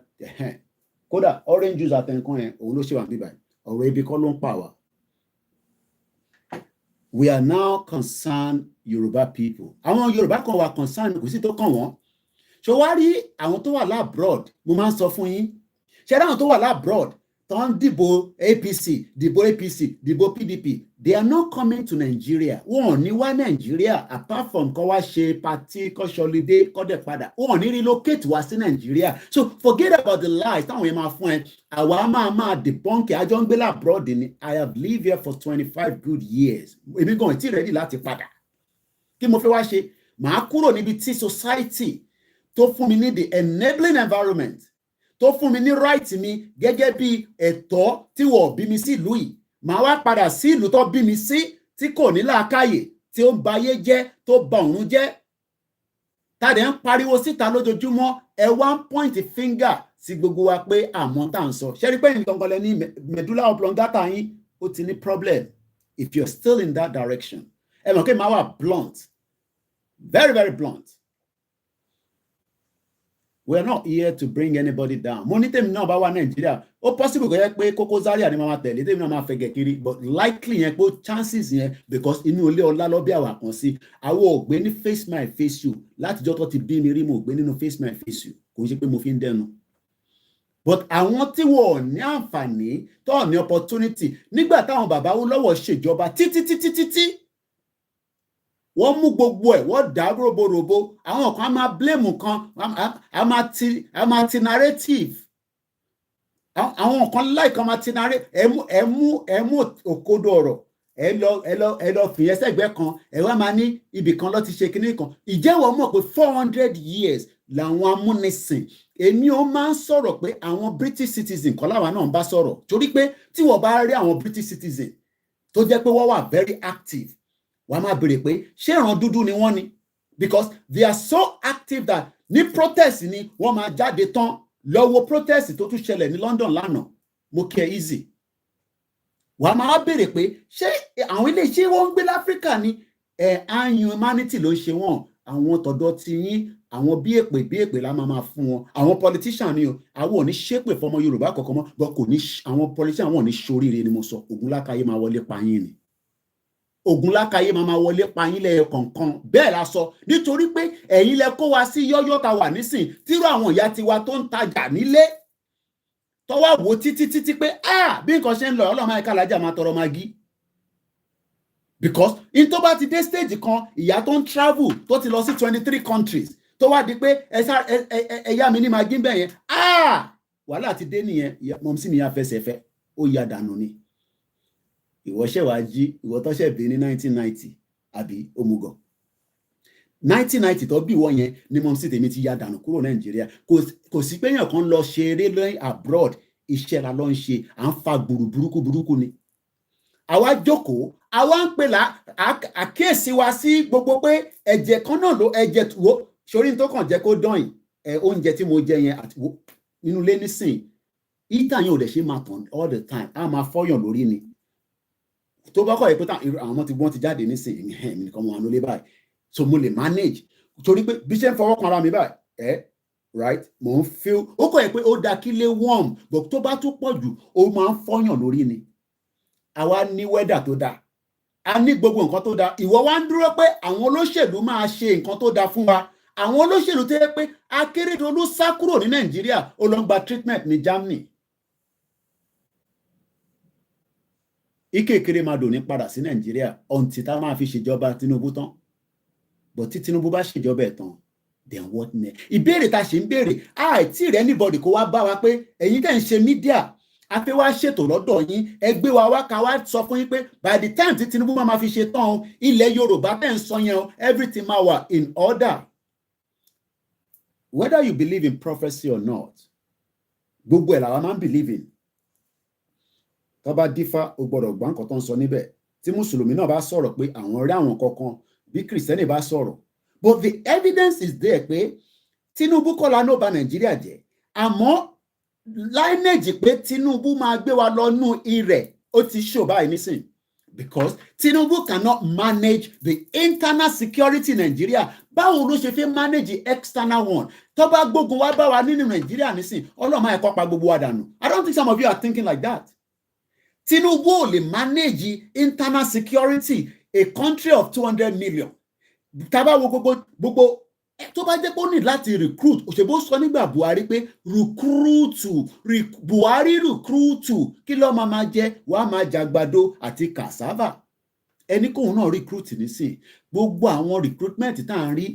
kódà orange juice àtẹnkan yẹn òun ló ṣe wà níbàyìí. Ọ̀rọ̀ ibi kọ́ ló ń pa wá. We are now concerned Yoruba people. Àwọn Yoruba kan wà concerned kò sí tó kàn wọ́n. Ṣé wá rí àwọn tó wà labroad, mo máa ń sọ fún yín. Ṣé àwọn tó wà labroad tó ń dìbò APC, dìbò PDP, they are not coming to Nigeria. Wọ́n ò ní wá Nigeria apart from kó wá ṣe party, kó ṣọlidé, kó dẹ̀ padà. Wọ́n ò ní relocate wá sí Nigeria. So forget about the lies táwọn yẹn máa fún ẹ. Àwa máa debunk àjọ ń gbé labroad ni. I have lived here for 25 good years. Èmi gan ti ready láti padà. Kí mo fẹ́ wá ṣe? Màá kúrò níbi tí society tó fún mi ní the enabling environment, tó fún mi ní right mi gẹ́gẹ́ bí ẹ̀tọ́ tí wọ́n bí mi sí ìlú yìí. Màá wá padà sí ìlú tó bí mi sí tí kò ní làákàyè, tí ó ń ba ayé jẹ́, tó ba ọ̀run jẹ́. Tàdé ń pariwo síta lójoojúmọ́, ẹ wá ń point finger sí gbogbo wa pé àmọ́ tá à ń sọ. Ṣé rí pé nǹkan kan lẹ ní medulla oblongata yín ó ti ní problem if you're still in that direction. Ẹ mọ̀ pé màá wà blunt, very very blunt. We are not here to bring anybody down. Mo ní tèmi náà bá wà Nàìjíríà, ó possible kò yẹ pé Koko Zaria ni màá tẹ̀lé, tèmi náà máa fẹ̀gẹ̀ kiri, but likely yẹn pé chances yẹn because inú ilé ọlá lọ bí àwa kan sí. Àwọn ò gbé ní face my face you látijọ́ tó ti bí mi rí mo gbé nínú face my face you. Kò ṣe pé mo fi ń dẹnu. But àwọn tí wọ́n ní àǹfààní tó ní opportunity nígbà táwọn bàbá wọn lọ́wọ́ ṣèjọba títí wọ́n mú gbogbo ẹ̀ wọ́n dá roborobo àwọn kan á máa blame kan á máa ti narrative àwọn kan like á máa ti narrative ẹ mú òkodo ọ̀rọ̀ ẹ lọ fìyẹn sẹ́gbẹ́ kan ẹ wá máa ní ibì kan ló ti ṣe kinní kan ìjẹ́wọ́ mọ̀ pé 400 years làwọn amúnisìn èmi ó máa ń sọ̀rọ̀ pé àwọn British citizen kan láwa náà ń bá sọ̀rọ̀ torí pé tí wọ́n bá rí àwọn British citizen tó jẹ́ pé wọ́n wà very active wọ́n á máa béèrè pé ṣé ìran dúdú ni wọ́n ni because they are so active that ní protest ni wọ́n máa jáde tán lọ́wọ́ protest tó tún ṣẹlẹ̀ ní London lánàá mo kí ẹ easy wọ́n á máa béèrè pé ṣé àwọn ilé iṣẹ́ wọn ń gbé láfíríkà ni àyùn humanity ló ń ṣe wọ́n àwọn tọ̀dọ̀ ti yín àwọn bí èpè la máa fún wọn àwọn politician ni o àwọn ò ní ṣépè fọmọ Yorùbá kankan mọ́ bọ́ kò ní àwọn politician wọn ò ní ṣoríire ni mo sọ Ògúnlákayé máa wọlé pa yín ni Ògúnlákayé máa wọlé pa yín lẹ́yọ kọ̀ọ̀kan bẹ́ẹ̀ la sọ nítorí pé ẹ̀yin lẹ kó wa sí yọ́yọ́ ta wà nísìn tírú àwọn ìyá tiwa tó ń tajà nílé tọ́wọ́ wò títí pé bí nǹkan ṣe ń lọ ọlọ́mọ ẹ̀ka alájà máa tọrọ magi because in tó bá ti dé stage kan ìyá tó ń travel tó ti lọ sí 23 countries tó wá di pé ẹ̀yà mi ní magi bẹ́ẹ̀ yẹn wàhálà ti dé nìyẹn mọ̀mísí mi yà fẹsẹ̀ fẹ́ ó yà dànù ni ìwọ ṣẹ̀ wá jí ìwọ tó ṣẹ̀ bí ní 1990 àbí òmùgọ̀ 1990 tó bí wọ́n yẹn ni mọ̀mísí tèmi ti yà dànù kúrò Nàìjíríà kò sí pé èèyàn kan lọ ṣeré lẹ́yìn abroad iṣẹ́ la lọ ń ṣe à ń fa gbùrù burúkú ni àwa jókòó àwa ń pè àkíyèsí wa sí gbogbo pé ẹ̀jẹ̀ kan náà ló ẹ̀jẹ̀ wo sórí tó kàn jẹ́ kó dán oúnjẹ tí mo jẹ yẹn nínú ilé nísìn ìtà yẹn ò dẹ̀ ṣe máa tàn all the time á máa fọ́yàn lórí ni tó bá kọ̀ yẹ pé àwọn ọmọ ti gbọ́n ti jáde nísìn mi nìkan mo wà lólé báyìí so mo lè manage torí pé bí ṣe ń fọwọ́ kan ara mi báyìí right mo ń feel ó kọ̀ yẹ pé ó da kí lé warm but tó bá tún pọ̀ jù ó máa ń fọ́yàn lórí ni àwa ní weather tó dáa a ní gbogbo nǹkan tó dáa ìwọ wá ń dúró pé àwọn olóṣèlú máa ṣe nǹkan tó dáa fún wa àwọn olóṣèlú tó yẹ pé Akérédolú sá kúrò ní Nàìjíríà ó lọ ń gba treatment ní Germany Ike Ekéremàdò ní padà sí Nàìjíríà ọ̀ǹtí tá máa fi ṣèjọba Tinubu tán but tí Tinubu bá ṣèjọba ẹ̀ tán then what next ìbéèrè tá a ṣe ń béèrè àìtí rẹ anybody kó wá bá wa pé ẹ̀yin tẹ́ ń ṣe mídíà a fẹ́ wá ṣètò lọ́dọ̀ yín ẹgbẹ́ wa wá ká wá sọ fún yín pé by the time tí Tinubu máa fi ṣe tán ilẹ̀ Yorùbá tẹ́ ń sọ yẹn everything máa wà in order whether you believe in prophecy or not gbogbo ẹ̀ làwa máa ń believe in tó bá dífá o gbọ́dọ̀ gbọ́ nǹkan tó ń sọ níbẹ̀ tí mùsùlùmí náà bá sọ̀rọ̀ pé àwọn rí àwọn kankan bí kìrìsìtẹ́nì bá sọ̀rọ̀ but the evidence is there pé Tinubu kọ́ la ló ba Nàìjíríà jẹ́ àmọ́ lineage pé Tinubu máa gbé wa lọ nú irẹ̀ ó ti show báyìí nísìn because Tinubu cannot manage the internal security Nigeria báwo ló ṣe fẹ́ manage the external one tó bá gbógun wá bá wa nínú Nigeria nísìn ọlọ́mọ ẹ̀kọ́ pa gbogbo wa dànù I don't think some of you are thinking like that Tinubu ò lè manage internal security a country of 200 million tá bá wo gbogbo tó bá jẹ́ pé ó ní láti recruit òṣèbó sọ nígbà Buhari pé Buhari recruit kí ló máa jẹ wàá máa jàgbàdo àti cassava ẹni kóun náà recruit nísìn gbogbo àwọn recruitment tá à ń rí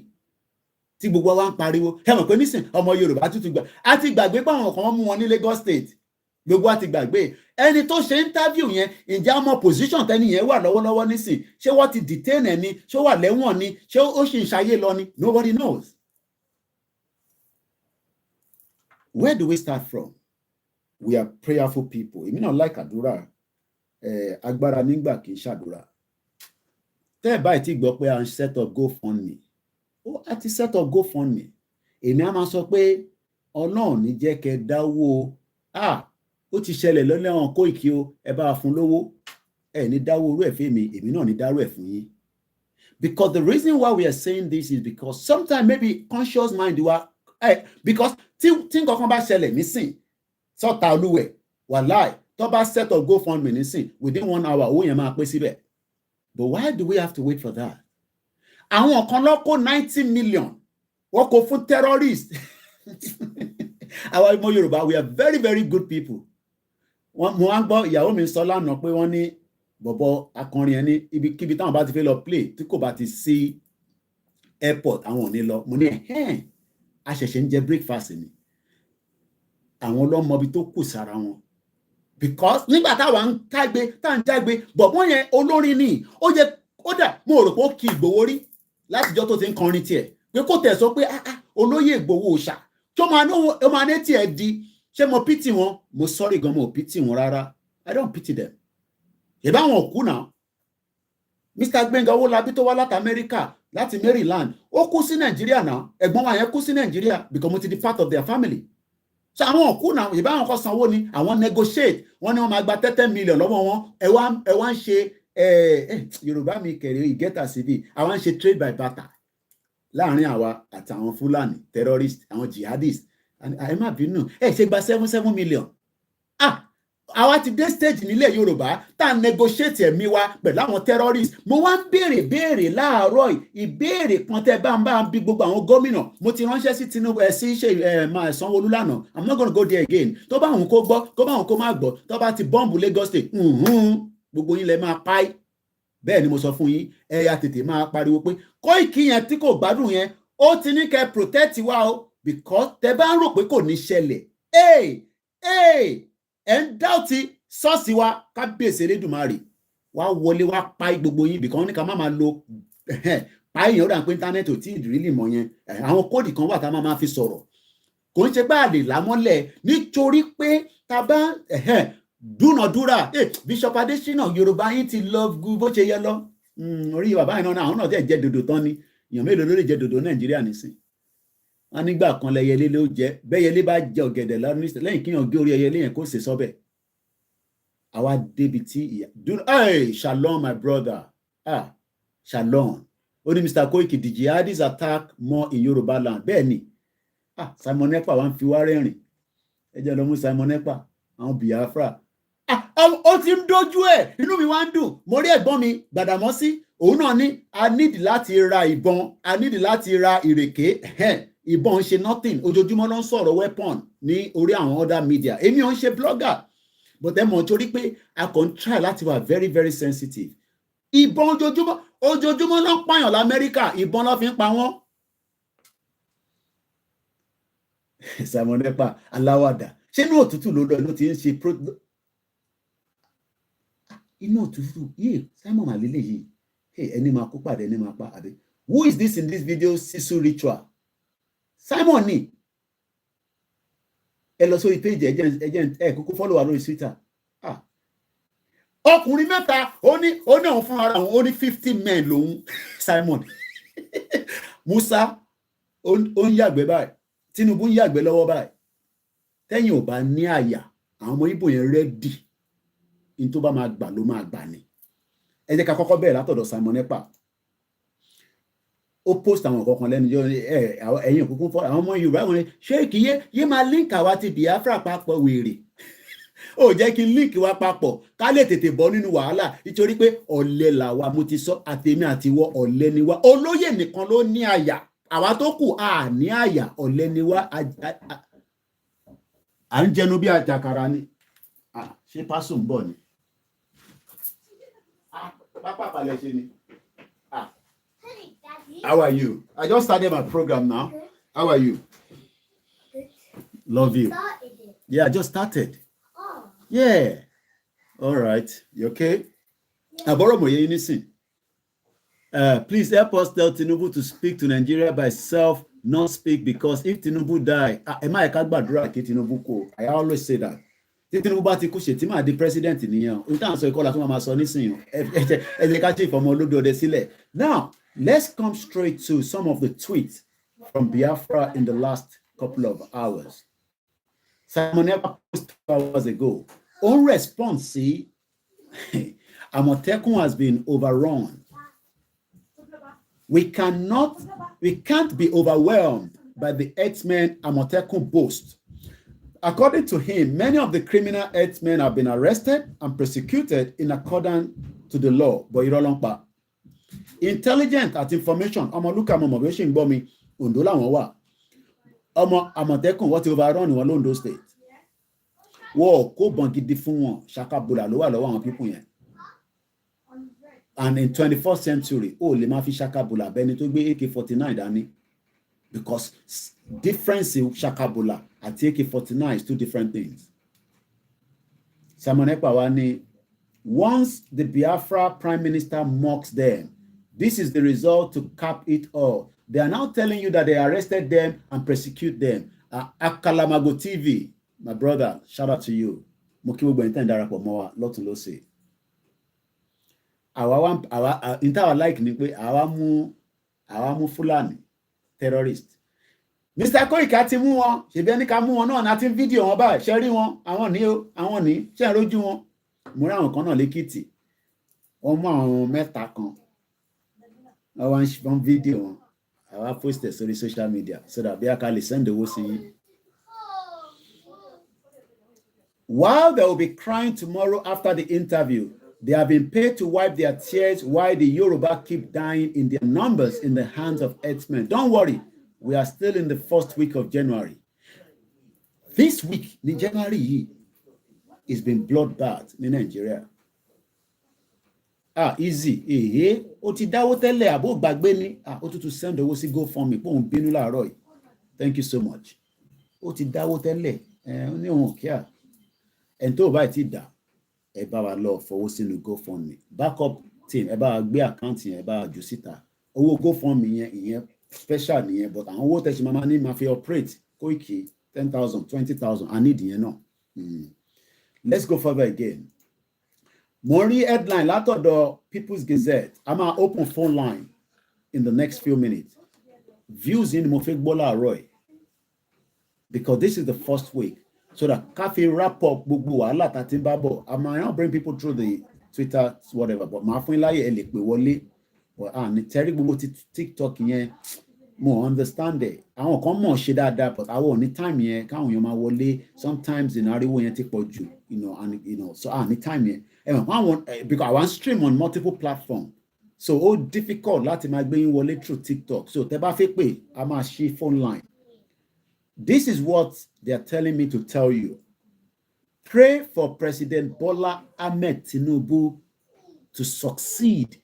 tí gbogbo wa ń pariwo ẹ mọ̀ pé nísìn ọmọ Yorùbá tuntun gbà á ti gbàgbé pé àwọn kan mú wọn ní Lagos State gbogbo wa ti gbàgbé ẹni tó ṣe interview yẹn ǹjẹ́ ọmọ position tẹ́ni yẹn wà lọ́wọ́lọ́wọ́ nísìn ṣé wọ́n ti detain ẹ̀ ni ṣé ó wà lẹ́wọ̀n ni ṣé ó ṣì ń ṣayé lọ ni nobody knows. Where do we start from? We are prayerful people. Èmi náà like àdúrà agbára nígbà kì í ṣàdúrà. Tẹ́ ẹ̀ báyìí ti gbọ́ pé à ń set up GoFundMe. A ti set up GoFundMe. Èmi á máa sọ pé Ọlọ́run ní jẹ́ kẹ́ dáwó ó ti ṣẹlẹ̀ lọ́lẹ́ àwọn Kóìkì o ẹ bá fún lówó ẹ ní dáwó orú ẹ̀ fún mi èmi náà ní dárú ẹ̀ fún yín. Because the reason why we are saying this is because sometimes maybe conscious mind wa because tí nǹkan bá ṣẹlẹ̀ nísìn sọ́ta olúwẹ̀ wàláì tó bá set up GoFundMe nísìn within 1 hour owó yẹn máa pé síbẹ̀. But why do we have to wait for that? Àwọn kan lọ kó 90 million wọ́n kó fún terrorist. Àwọn ọmọ Yorùbá, we are very very good people. Mo wá ń gbọ́ ìyàwó mi sọ lánàá pé wọ́n ní bọ̀bọ̀ akọrin ẹni ibikíbi táwọn bá ti fẹ́ lọ play tí kò bá ti sí airport àwọn ò ní lọ. Mo ní a ṣẹ̀ṣẹ̀ ń jẹ breakfast ni. Àwọn ọlọ́mọbi tó kù sára wọn. Because nígbà táwa ń jágbe bọ̀bọ̀ yẹn olórin ni ó yẹ ó dà mo rò pé ó kí Ìgbòho rí látijọ́ tó ti ń kọrin tiẹ̀ pé kò tẹ̀ sọ pé olóyè Ìgbòho òòṣà tó máa ní tiẹ̀ di ṣé mo pity wọn mo sorry gan mo pity wọn rárá. I don't pity them. Ìbá wọn kú náà. Mr. Gbenga Owólabí tó wá láti Amẹ́ríkà láti Maryland ó kú sí Nàìjíríà náà ẹ̀gbọ́n wa yẹn kú sí Nàìjíríà because mo ti di part of their family. So àwọn kú náà ìbá wọn kọ́ sanwó ni àwọn negotiate wọ́n ní wọ́n máa gba 30 million lọ́wọ́ wọn ẹ wá ń ṣe Yorùbá mi kẹ̀rẹ́ ìgẹ́ta síbi àwọn ń ṣe trade by barter láàrin àwa àtàwọn Fúlàní terrorist àwọn jihadist ẹ má bínú ẹ ṣe gba 7 million. Àwa ti dé stage nílẹ̀ Yorùbá tá à negotiate ẹ̀mí wa pẹ̀lú àwọn terrorist. Mo wá ń béèrè láàárọ̀ ìbéèrè kan tẹ́ bá ń bí gbogbo àwọn gómìnà. Mo ti ránṣẹ́ sí Tinubu sí Sanwó-Olú lánàá. I'm not going to go there again. Tó bá òun kó gbọ́ tó bá òun kó má gbọ́ tó bá ti bọ́ǹbù Lagos State gbogbo yín lẹ máa pa í. Bẹ́ẹ̀ ni mo sọ fún yín ẹ yá tètè máa pariwo pé Koiki yẹn tí kò gbádùn yẹn ó ti ní kẹ́ protect wa o because tẹ́ bá ń rò pé kò ní ṣẹlẹ̀ ẹ̀ ń dáùtì ṣọ́ọ̀ṣì wa kábíyèsí Elédùmarè wá wọlé wá pa gbogbo yín bìkan ní ká má máa lo pa èèyàn ó dà pé íńtánẹ́ẹ̀tì ò tí ì rí lè mọ̀ yẹn àwọn kóòdì kan wà tá a máa fi sọ̀rọ̀ kò ń ṣe pé àlè lámọ́lẹ̀ nítorí pé tá a bá dúnàdúrà Bishop Adesina Yorùbá yín ti lọ bó ṣe yẹ lọ orí bàbá yìí náà àwọn náà tẹ̀ jẹ́ dòdò tán ni èèyàn mélòó ló lè jẹ dòdò Nàìjíríà nísìn wọn nígbà kan lẹyẹlé ló jẹ bẹyẹlé bá jẹ ọ̀gẹ̀dẹ̀ lẹ́yìn kíyàn gé orí ẹyẹlé yẹn kó ṣe sọ́bẹ̀ àwa débi tí ìyá shalom my brother shalom ó ní Mr. Koiki the jihadis attack more in Yoruba land bẹ́ẹ̀ ni Simon Ekpa wa ń fi wá rẹ́rìn ẹ jẹ́ lọ mú Simon Ekpa àwọn Biafra ó ti ń dojú ẹ̀ inú mi wá ń dùn mo rí ẹ̀gbọ́n mi Gbàdàmọ́sí òun náà ní a nídìí láti ra ìbọn a nídìí láti ra ìrèké ìbọn ń ṣe nothing ojoojúmọ́ ló ń sọ̀rọ̀ weapon ní orí àwọn other media èmi ò ń ṣe blogger but ẹ mọ̀ torí pé a kàn ń try láti wà very very sensitive ìbọn ojoojúmọ́ ló ń pààyàn l'Amẹ́ríkà ìbọn ló fi ń pa wọ́n. Simon Ekpa aláwàdà ṣé inú òtútù ló ti ń ṣe inú òtútù yìí Simon àlélẹ́ yìí ẹni máa kó pàdé ẹni máa pa àbí who is this in this video sisu ritual Simon ni ẹ lọ sórí page ẹ kúkú follow wa lórí Twitter ọkùnrin mẹ́ta ó ní òun fún ara òun ó ní 50 men lòun Simon Musa ó ń yàgbẹ́ báyìí Tinubu ń yàgbẹ́ lọ́wọ́ báyìí tẹ́yìn ò bá ní àyà àwọn ọmọ Ìgbò yẹn rẹ́dì ní tó bá máa gbà ló máa gbà ni ẹ jẹ́ ká kọ́kọ́ bẹ̀rẹ̀ látọ̀dọ̀ Simon Ekpa ó post àwọn kankan lẹ́nu jọ ẹ̀yìn òkùnkùn fọ́ àwọn ọmọ Yorùbá wọn ṣé kì yé máa link àwa ti Biafra papọ̀ wèrè ó jẹ́ kí n link wa papọ̀ ká lè tètè bọ́ nínú wàhálà nítorí pé ọ̀lẹ làwa mo ti sọ àtèmi àtiwọ ọ̀lẹ ni wá olóyè nìkan ló ní àyà àwa tó kù à ní àyà ọ̀lẹ ni wá à ń jẹnu bí àjàkàrà ni ṣé pásò ń bọ̀ ni pápá balẹ̀ ṣe ni. How are you? I just started my program now. How are you? Love you. Yeah, I just started. Yeah. All right. You okay? Please help us tell Tinubu to speak to Nigeria by self, not speak, because if Tinubu die, I always say that. Tinubu bá ti kú ṣe tí máa di president nìyẹn. Ohun tá à ń sọ ìkọlà tó máa sọ nísìnyí. Ẹ jẹ́ ká ṣe ìfọmọ olódò ọdẹ sílẹ̀. Now, let's come straight to some of the tweets from Biafra in the last couple of hours. Simon Ekpa posted 2 hours ago. On response, see, Amotekun has been overrun. We can't be overwhelmed by the herdsmen Amotekun boast. According to him, many of the criminal herdsmen have been arrested and prosecuted in accordance to the law. But irolongpa. Intelligence and information. Omoluka motivation bomi Ondo lawon wa. Omo Amotekun what overrun in Ondo State. Wo ko bon gidi fún wọn. Shakabula lo wa lọ́wọ́ àwọn people yẹn. And in 21st century, lè máa fi Shakabula bẹ́ni tó gbé AK-49 dání. Because difference in Shakabula and AK-49 is two different things. Simon Ekpa once the Biafra Prime Minister mocks them, this is the result to cap it all. They are now telling you that they arrested them and persecute them. Akalamago TV, my brother, shout out to you. Mokiwo Benten Darapo Moa, Lotun Lose. Our entire like ni pé àwa mú Fulani terrorist. Mr. Koiki ti mú wọn, ṣebí ẹni ká mú wọn náà na tin video wọn báyìí, ṣé rí wọn, àwọn ní, ṣé rojú wọn. Mo rí àwọn kan náà l'Ékìtì. Wọ́n mú àwọn mẹ́ta kan. Wọ́n video wọn. Àwa post it sórí social media so that bí a ká lè send owó sí yín. While they will be crying tomorrow after the interview, they have been paid to wipe their tears while the Yoruba keep dying in their numbers in the hands of herdsmen. Don't worry, we are still in the first week of January. This week, in January, it's been bloodbath in Nigeria. Easy. Ó ti dáwó tẹ́lẹ̀ àbó gbàgbé ni. Ó tún send owó sí GoFundMe pé òun bínú láàárọ̀ yìí. Thank you so much. Ó ti dáwó tẹ́lẹ̀. Ó ní òun kíá. Ẹni tó bá ti dà. Ẹ bá wa lọ fowó sínú GoFundMe. Backup team ẹ bá wa gbé account yẹn ẹ bá wa jù síta. Owó GoFundMe yẹn ìyẹn special nìyẹn but àwọn owó tẹ̀sí máa ní máa fi operate Koiki 10,000 20,000 I need yẹn náà. Let's go further again. Mo rí headline látọ̀dọ̀ People's Gazette. I'm gonna open phone line in the next few minutes. Views in mo fẹ́ gbọ́ láàárọ̀ yìí because this is the first week. So that cafe wrap up gbogbo wàhálà tá tí ń bá bọ̀. I might not bring people through the Twitter whatever but màá fún láyé ẹ lè pè wọlé. But ní tẹ́rí gbogbo TikTok yẹn mo understand it. Àwọn kan mọ̀ ṣe dáadáa but àwọn ò ní time yẹn káwọn èèyàn máa wọlé. Sometimes ìnáríwó yẹn ti pọ̀ jù so ní time yẹn. Because I want stream on multiple platforms. So all difficult láti máa gbé yín wọlé through TikTok. So tẹ́ bá fẹ́ pè a máa ṣí phone line. This is what they are telling me to tell you. Pray for President Bola Ahmed Tinubu to succeed.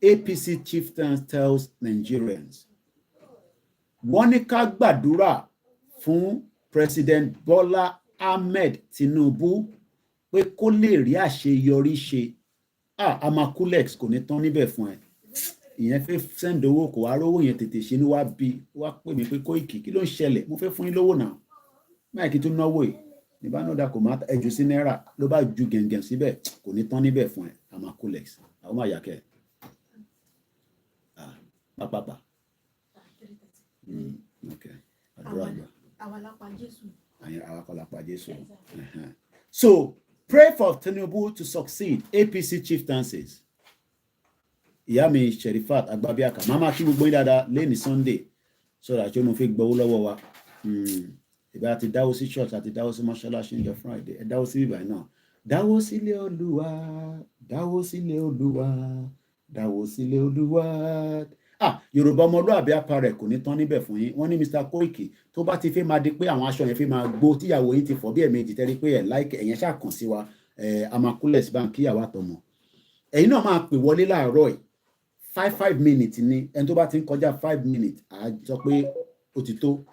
APC chieftain tells Nigerians. Wọ́n ní ká gbàdúrà fún President Bola Ahmed Tinubu pé kó lè rí àṣeyọrí ṣe. Amakulex kò ní tán níbẹ̀ fún ẹ. Ìyẹn fẹ́ send owó kò wá rówó yẹn tètè ṣe ní wá pè mí pé Koiki kí ló ń ṣẹlẹ̀ mo fẹ́ fún yín lówó náà máìkì tó náwó yìí níbà náà dà kò má ẹjù sí náírà ló bá ju gẹ̀ǹgẹ̀ síbẹ̀ kò ní tán níbẹ̀ fún ẹ Amakulex àwọn máa yà kẹ́ pápápá àdúrà àgbà àwa kọ́ lápá Jésù. So pray for Tinubu to succeed. APC chieftaincies. Ìyá mi Sherifat Agbabiaka mama kí gbogbo yín dáadáa lẹ́ni Sunday so that you mo fi gbowó lọ́wọ́ wa ìbá ti dáwó sí church àti dáwó sí mọ́ṣáláṣí ní Friday ẹ dáwó sí bíbá náà dáwó sílé Olúwa dáwó sílé Olúwa dáwó sílé Olúwa. Yorùbá ọmọlúàbí apárẹ̀ kò ní tán níbẹ̀ fún yín wọ́n ní Mr. Koiki tó bá ti fẹ́ máa di pé àwọn aṣọ yẹn fi máa gbó tíyàwó yín ti fọ̀ bí ẹ̀mejì tẹ́rí pé ẹ̀ láìkẹ́ ẹ̀yẹn ṣàkàn sí wa Amakulex bank kíyàwó àtọmọ ẹ̀yin náà máa pè wọlé láàárọ̀ yìí 5 minutes ni ẹni tó bá ti ń kọjá 5 minutes a sọ pé ó ti tó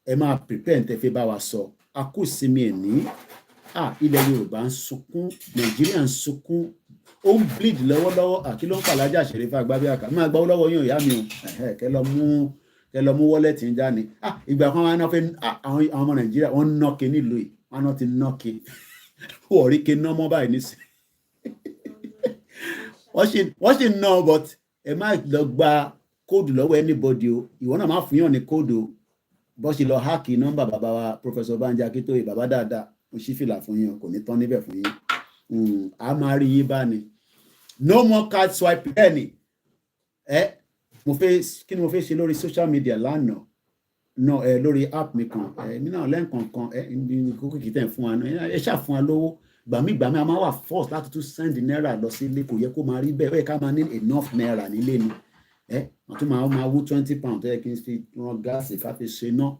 ẹ máa prepare ǹtẹ́ fẹ́ bá wa sọ a kò sinmi ẹ̀ ní ilẹ̀ Yorùbá ń sunkún Nàìjíríà ń sunkún ó ń bleed lọ́wọ́lọ́wọ́ kí ló ń pàlájà Sherifa Agbabiaka máa gbọ́ lọ́wọ́ yín ìyá mi o kẹ́ lọ mú wallet ń já ni ìgbà kan wọn fẹ́ àwọn ọmọ Nàìjíríà wọ́n nọ́ọ̀kì nílùú yìí wọ́n náà ti nọ́ọ̀kì wọ́n rí kí ná mọ́ báyìí nísìn wọ́n ṣì ná but ẹ má lọ gba kóòdù lọ́wọ́ anybody o ìwọ náà má fún yàn ní kóòdù o bó ṣe lọ háàkì nọ́mbà bàbá wa Professor Banji Akintoye bàbá dáadáa ó ṣí fìlà fún yín kò ní tán níbẹ̀ fún yín a máa rí yín bá ni no more card swipe ẹni kí ni mo fẹ́ ṣe lórí social media lánàá no lórí app mi kan mi náà lẹ́ǹkankan Koiki tẹ̀ fún wa náà ẹ ṣáà fún wa lówó gbàmí a máa wà force láti tún send náírà lọ sí ilé kò yẹ kó máa rí bẹ́ẹ̀ ó yẹ ká máa ní enough náírà nílé ni wọ́n tún máa wú 20 pounds tó yẹ kí n fi ran gáàsì ká fi ṣe náà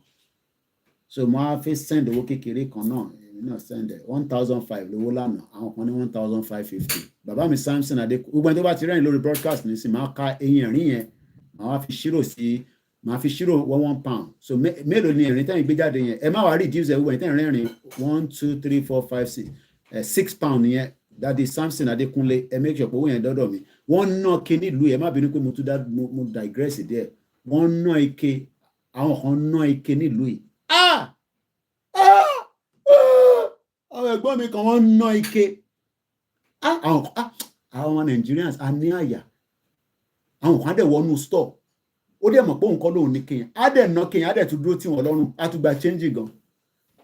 so mo á fi send owó kékeré kan náà èmi náà send 1,500 lówó lánàá àwọn kan ní 1,550 bàbá mi Samson Adé gbogbo ẹni tó bá ti rẹ́rìn lórí broadcast ní sí máa ka eyín ẹ̀rín yẹn máa fi ṣírò 1 pound so mélòó ni ẹ̀rín tẹ́yìn gbé jáde yẹn ẹ má wàá reduce ẹ̀ gbogbo ẹni tẹ́yìn rẹ́rìn 1 2 3 4 5 6 6 pound yẹn Daddy Samson Adékúnlé ẹ make sure pé owó yẹn dọ́dọ̀ mi wọ́n ná ike nílùú ẹ má bínú pé mo digress díẹ̀ wọ́n ná ike àwọn kan ná ike nílùú yìí àwọn ẹ̀gbọ́n mi kan wọ́n ná ike àwọn Nigerians a ní àyà àwọn kan á dẹ̀ wọnú store ó dẹ̀ mọ̀ pé òun kọ́ lóun ní kéèyàn á dẹ̀ ná kéèyàn á dẹ̀ tún dúró tí wọ́n lọ́rùn á tún gba change gan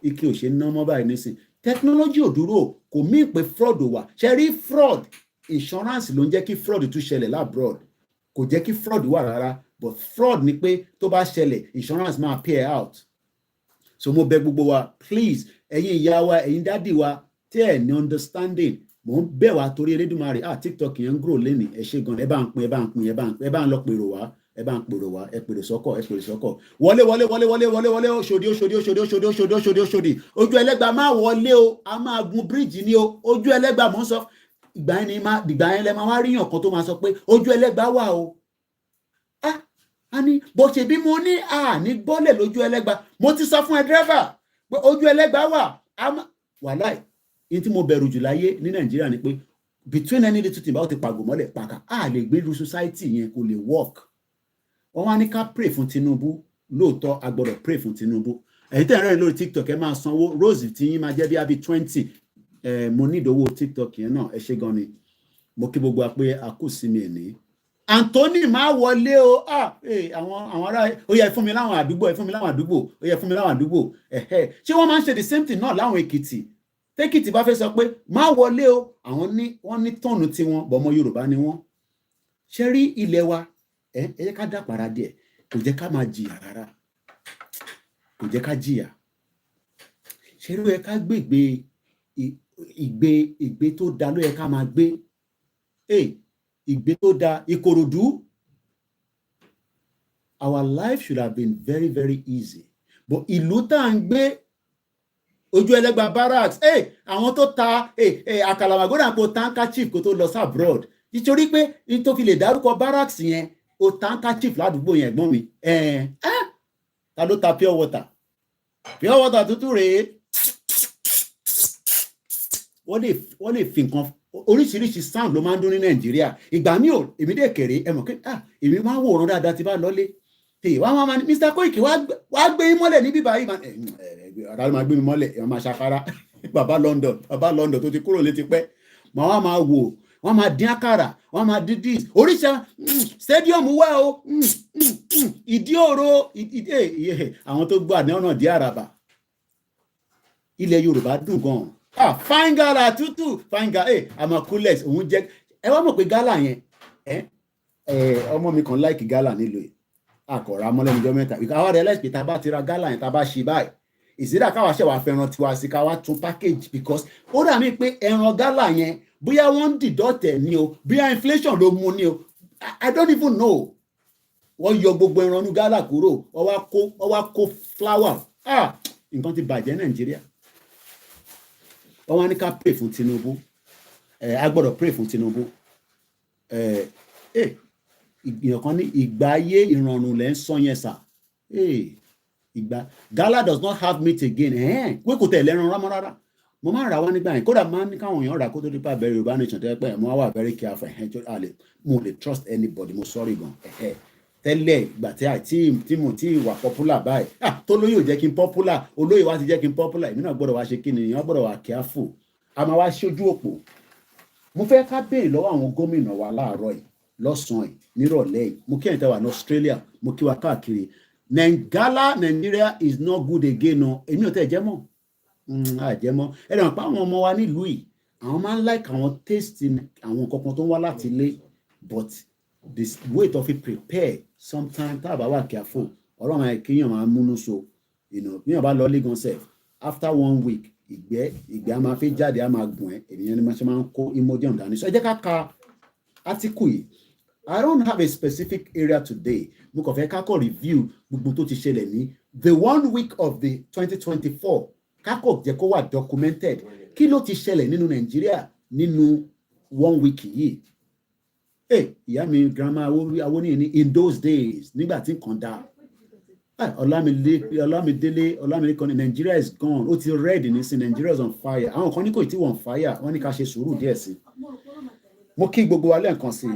ike ò ṣe ná mọ́ báyìí nísìn technology ò dúró kò mí pé fraud wà ṣe rí fraud insurance ló ń jẹ́ kí fraud tún ṣẹlẹ̀ labroad kò jẹ́ kí fraud wà rárá but fraud ni pé tó bá ṣẹlẹ̀ insurance máa pay out so mo bẹ̀ gbogbo wa please ẹ̀yin ìyá wa ẹ̀yin dádì wa tí ẹ̀ ní understanding mo ń bẹ̀ wá torí Elédùmarè TikTok yẹn ń grow lẹ́nìí ẹ ṣé gan ẹ bá ń pín ẹ bá ń lọ pèrò wá ẹ bá ń pèrò wá ẹ pèrò sọ́kọ̀ wọlé Òṣòdì ojú ẹlẹ́gbà má wọlé o a máa gun bíríìjì ni o ojú ẹlẹ́gbà mò ń sọ ìgbà yẹn lẹ máa wá ríyàn kan tó máa sọ pé ojú ẹlẹ́gbà wà o a ní bó ṣe bí mo ní ní bọ́lẹ̀ lójú ẹlẹ́gbà mo ti sọ fún ẹ dírẹ́fà pé ojú ẹlẹ́gbà wà wàláì ní tí mo bẹ̀rù jù láyé ní Nàìjíríà ni pé between any little thing bá ó ti pàgò mọ́lẹ̀ pàkà lè gbé lu society yẹn kò lè work wọ́n wá ní ká pray fún Tinubu lóòótọ́ a gbọ́dọ̀ pray fún Tinubu ẹ̀yin tẹ́ ẹ̀ rẹ́rìn lórí TikTok ẹ máa sanwó rose tí yín máa jẹ́ bí abi 20 mo ní ìdówó TikTok yẹn náà ẹ ṣé gan ni mo kí gbogbo wa pé a kù sí mi ní Anthony máa wọlé o àwọn ará ó yẹ fún mi láwọn àdúgbò ó yẹ fún mi láwọn àdúgbò ṣé wọ́n máa ń ṣe the same thing náà láwọn Èkìtì tẹ́kìtì bá fẹ́ sọ pé máa wọlé o wọ́n ní tọ́ọ̀nù tiwọn bọ́mọ Yorùbá ni wọ́n ṣe rí ilẹ̀ wa ẹ jẹ́ ká dàpàrà díẹ̀ kò jẹ́ ká máa jìyà rárá kò jẹ́ ká jìyà ṣe ló yẹ ká gbé ìgbé tó da ló yẹ ká máa gbé ìgbé tó da Ìkòròdú our life should have been very very easy but ìlú tá à ń gbé ojú ẹlẹ́gbà barracks àwọn tó ta àkàlàmàgòdà kò tanka chief kó tó lọ sí abroad nítorí pé tó fi lè dárúkọ barracks yẹn o tanka chief ládùúgbò yẹn ẹ̀gbọ́n mi ta ló ta pure water tútù rèé wọ́n lè fi nǹkan oríṣiríṣi sound ló máa ń dún ní Nàìjíríà ìgbà mi ò èmi dé kéré ẹ mọ̀ pé èmi máa ń wòran dáadáa tí bá lọ́lé wọ́n máa ní Mr. Koiki wá gbé yín mọ́lẹ̀ níbí báyìí ọ̀rá ló máa gbé mi mọ́lẹ̀ ẹ̀ máa ṣàkárá bàbá London tó ti kúrò létí pẹ́ máa wò wọ́n máa dín àkàrà wọ́n máa dín dis oríṣi stadium wà o ìdí òro àwọn tó gbọ́ àná ọ̀nà dí àràbà ilẹ̀ Yorùbá dùn gan fine gala tútù fine gala amakulex òun jẹ́ ẹ wá mọ̀ pé gala yẹn ọmọ mi kan láìkì gala nílò àkọ̀rọ̀ amọ́lẹ́nijọ́ mẹ́ta ìkáwá rẹ̀ lẹ́sìn pé tá a bá ti ra gala yẹn tá a bá ṣe báyìí ìsídà káwa ṣẹ̀wá fẹ́ràn tiwa sí káwa tún package because ó dà mí pé ẹran gala yẹn bóyá wọ́n ń dìdọ́tẹ̀ ni o bóyá inflation ló mú ni o I don't even know wọ́n yọ gbogbo ẹran ní gala kúrò wọ́n wá kó flour nǹkan ti bàjẹ́ Nàìjíríà wọ́n wá ní ká pray fún Tinubu a gbọ́dọ̀ pray fún Tinubu ìgbìyàn kan ní ìgbà ayé ìrọ̀rùn lẹ́ ń sọ yẹn sà ìgbà gala does not have meat again pé kò tẹ̀lé ẹran rámọ́ rárá mo máa ń ra wá nígbà yẹn kódà máa ń ní káwọn èèyàn rà kó tó dípà bẹ̀rẹ̀ Yorùbá nation tẹ́ pẹ́ mo wá wà very careful mo lè trust anybody mo sorry gan tẹ́lẹ̀ ìgbà tí wà popular báyìí tó lóyè ò jẹ́ kí n popular olóyè wá ti jẹ́ kí n popular èmi náà gbọ́dọ̀ wá ṣe kí ni èèyàn gbọ́dọ̀ wà careful a máa wá ṣojú òpó mo fẹ́ ká béèrè lọ́wọ́ àwọn gómìnà wa láàárọ̀ yìí lọ́sàn-án yìí nírọ̀lẹ́ yìí mo kí ẹ̀yin tẹ́ wà ní Australia mo kí wa káàkiri Gala Nigeria is not good again o èmi ò tẹ́ jẹ́ mọ́ àjẹmọ́ ẹ̀rọ àpá àwọn ọmọ wa nílùú yìí àwọn máa ń like àwọn taste àwọn kankan tó ń wá láti ilé but this way to fi prepare sometimes tá a bá wà careful ọlọ́run ẹ̀ kéèyàn máa múnú so bí wọ́n bá lọ lé gan sef after 1 week ìgbẹ́ a máa fi jáde a máa gùn ẹ́ ènìyàn ni máa ń kó Imodium dání. So ẹ jẹ́ ká ka article yìí. I don't have a specific area today. Mo kàn fẹ́ ká kọ́ review gbogbo tó ti ṣẹlẹ̀ ní the 1 week of the 2024. Ká kọ́ jẹ́ kó wà documented. Kí ló ti ṣẹlẹ̀ nínú Nàìjíríà nínú 1 week yìí? Ìyá mi grandma Awoniyi ní in those days nígbà tí nǹkan dá. Ọlámidélé kan ní Nigeria is gone. Ó ti red nísìn, Nigeria is on fire. Àwọn kan ní kò tí wọ́n fire. Wọ́n ní ká ṣe sùúrù díẹ̀ sí. Mo kí gbogbo wa lẹ́ẹ̀kan sí.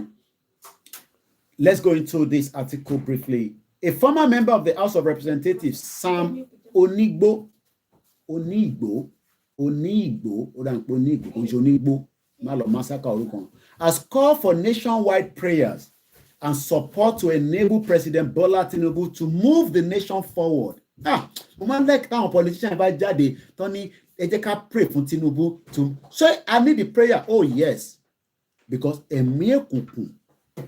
Let's go into this article briefly. A former member of the House of Representatives, Sam Onigbo, has called for nationwide prayers and support to enable President Bola Tinubu to move the nation forward. Like now, politicians by jáde, Tony, ẹ jẹ́ ká pray for Tinubu to. So I need the prayer. Oh yes, because ẹ̀mí òkùnkùn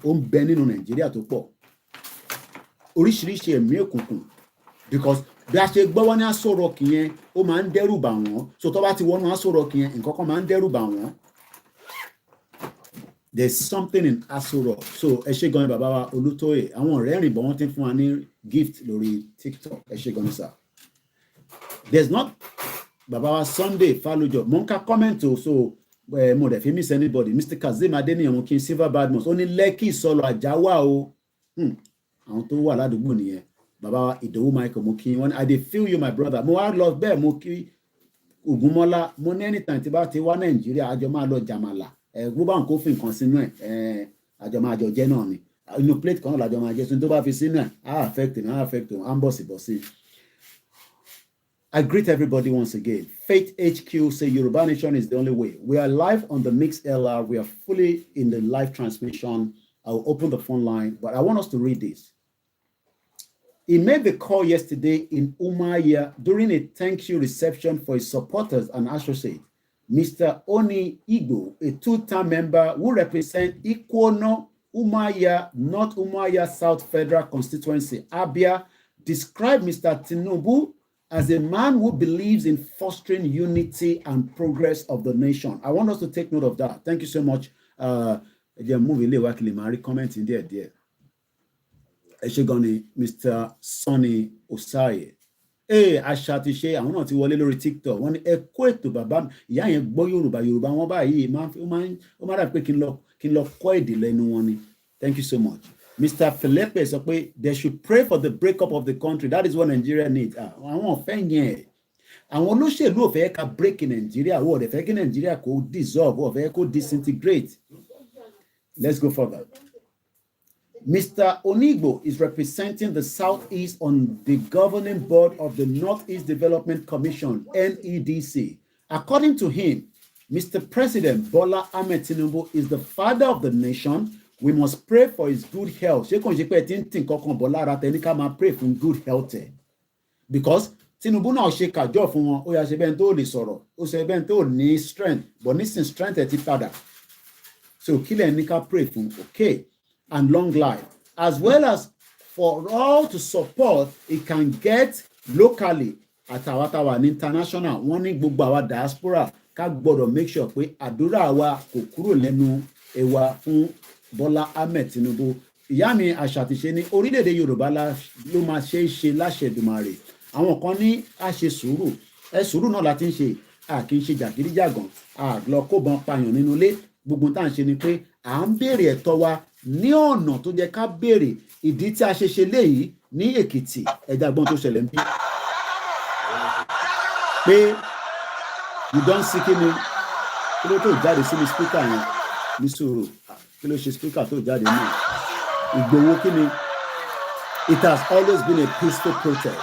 ó ń bẹ nínú Nàìjíríà tó pọ̀. Oríṣiríṣi ẹ̀mí òkùnkùn, because bí a ṣe gbọ́ wọ́n ní Aso Rock yẹn ó máa ń dẹ́rù bà wọ́n. So tó bá ti wọnú Aso Rock yẹn nǹkan kan máa ń dẹ́rù bà wọ́n. There's something in Aso Rock. So ẹ ṣé gan-an bàbá wa Olútóyè, àwọn ọ̀rẹ́ rìn bọ̀ wọ́n ti ń fún wa ní gift lórí TikTok. Ẹ ṣé gan-an sir. There's not bàbá wa Sunday Falojo. Mo ń ka comment o, so mo dẹ̀ fi miss anybody. Mr. Kazeem Adeniyan mo kí n Silver Badmus. Ó ní Lekki Ìsọlọ̀ Àjáwá o. Àwọn tó wà ládùúgbò nìyẹn. Bàbá wa Ìdòwú Michael mo kí wọ́n. I dey feel you my brother. Mo wá lọ bẹ́ẹ̀ mo kí Ògúnmọ́lá. Mo ní anytime tí bá ti wá Nàìjíríà àjọ máa lọ jàmàlà. Gbogbo àwọn kò fi nǹkan sínú ẹ̀. Àjọ máa jọ jẹ́ náà ni. Inú plate kan náà làjọ máa jẹ́. So tó bá fi sínú ẹ̀ á affect him. À ń bọ̀sibọ̀si. I greet everybody once again. Faith HQ say Yoruba Nation is the only way. We are live on the Mix LR. We are fully in the live transmission. I will open the phone line, but I want us to read this. He made the call yesterday in Umuahia during a thank you reception for his supporters and associates. Mr. Oni Igbo, a two-term member who represents Ikwono, Umuahia, North Umuahia South Federal Constituency, Abia, described Mr. Tinubu as a man who believes in fostering unity and progress of the nation. I want us to take note of that. Thank you so much. Comment in there. Mr. Sonny Osaye. Àṣà ti ṣe àwọn náà ti wọlé lórí TikTok. Wọ́n ní ẹ kó ètò bàbá mi. Ìyá yẹn gbọ́ Yorùbá wọn báyìí ó máa dà pé kí n lọ kọ́ èdè lẹ́nu wọn ni. Thank you so much. Mr. Felipe sọ pé they should pray for the breakup of the country. That is what Nigeria needs. Àwọn ọ̀fẹ́ yẹn. Àwọn olóṣèlú ò fẹ́ ká break in Nigeria. Wọ́n ò fẹ́ kí Nigeria kó dissolve. Wọ́n ò fẹ́ kó disintegrate. Let's go further. Mr. Onigbo is representing the Southeast on the governing board of the Northeast Development Commission, NEDC. According to him, Mr. President Bola Ahmed Tinubu is the father of the nation. We must pray for his good health. Pray for good health. Because Tinubu náà ṣe kàjọ fún wọn, ó yá ṣe bẹ́ẹ̀ tó lè sọ̀rọ̀, ó ṣe bẹ́ẹ̀ tó ní strength, but nísìn strength ẹ̀ ti padà. So kílẹ̀ ní ká pray fún, okay, and long life, as well as for all to support it can get locally àtàwátàwà ní international. Wọ́n ní gbogbo àwa diaspora ká gbọ́dọ̀ make sure pé àdúrà wa kò kúrò lẹ́nu ẹwà fún Bọ́lá Ahmed Tinubu. Ìyá mi àṣàtìṣe ní orílẹ̀-èdè Yorùbá ló máa ṣe láṣẹ Èdùmàrè. Àwọn kan ní a ṣe sùúrù. Sùúrù náà láti ń ṣe. A kì í ṣe jàgídíjàgàn. A lọ kóbọn pààyàn nínú ilé. Gbogbo tá à ń ṣe ni pé à ń béèrè ẹ̀tọ́ wa ní ọ̀nà tó jẹ́ ká béèrè. Ìdí tí a ṣe léyìí ní Èkìtì ẹ̀dá gbọ́n tó ṣẹlẹ̀ ń bí. Pé you don see kí ni kí ló tó jáde sí ní speaker yẹn ní sùúrù. Kí ló ṣe speaker tó jáde náà. Ìgbòho kí ni. It has always been a peaceful protest.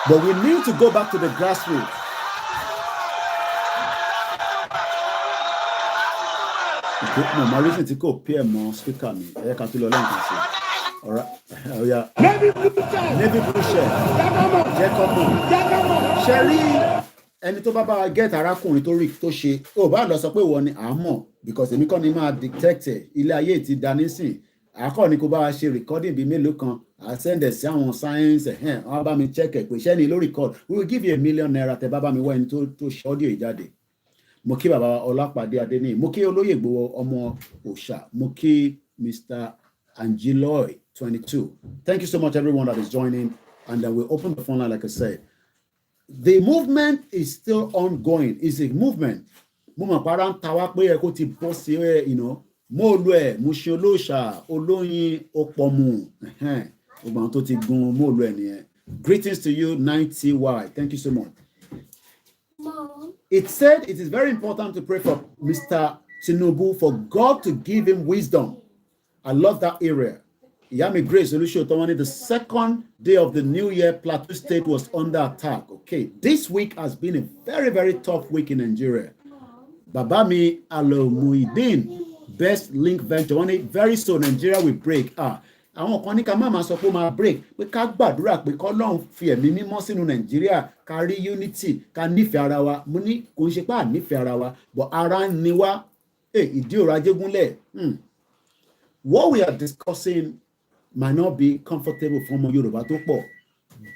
But we need to go back to the grassroots. No, my reason to go PM speaker me. I can't tell you all right. Oh yeah. Navy blue shirt. Sherry. Ẹni tó bá bá get arákùnrin tó rí tó ṣe. Ó bá lọ sọ pé wọ́n ni àmọ́ because èmi kọ́ ni máa detect ilé ayé ti dá nísìn. àkọ́ ni kò bá wa ṣe recording bíi mélòó kan I send it sí àwọn science wọ́n bá mi check ẹ̀ pé ṣẹ́ ni ló record we will give you $1 million tẹ bá mi wá ẹni tó ṣe audio ìjáde. Mo kí bàbá Ọlápàdé Adéníyì, mo kí olóyè Ìgbòho ọmọ òòṣà, mo kí Mr. Angiloy 22. Thank you so much everyone that is joining, and then we'll open the phone line like I said. The movement is still ongoing. It's a movement. Mo mọ̀ para ń ta wá pé ẹ kó ti bọ́ sí ẹ, mo lu ẹ̀, mo ṣe olóòṣà, olóyin, ọ̀pọ̀mù, gbogbo àwọn tó ti gun mo lu ẹ̀ nìyẹn. Greetings to you, 90Y. Thank you so much. Mom. It said it is very important to pray for Mr. Tinubu for God to give him wisdom. I love that area. Yami Grace Olusotomani, the second day of the new year, Plateau State was under attack. Okay, this week has been a very, very tough week in Nigeria. Babami Alomuidin, best link venture. Very soon Nigeria will break. Àwọn kan ní ká má máa sọ pé ó máa break, pé ká gbàdúrà pé k'Ọlọ́run fi ẹ̀mí mímọ́ sínú Nàìjíríà, ká rí unity, ká nífẹ̀ẹ́ ara wa. Mo ní kò ń ṣe pé à nífẹ̀ẹ́ ara wa, but ara ń ni wá. Ìdí ọ̀rọ̀ Ajégúnlẹ̀. What we are discussing might not be comfortable for ọmọ Yorùbá tó pọ̀,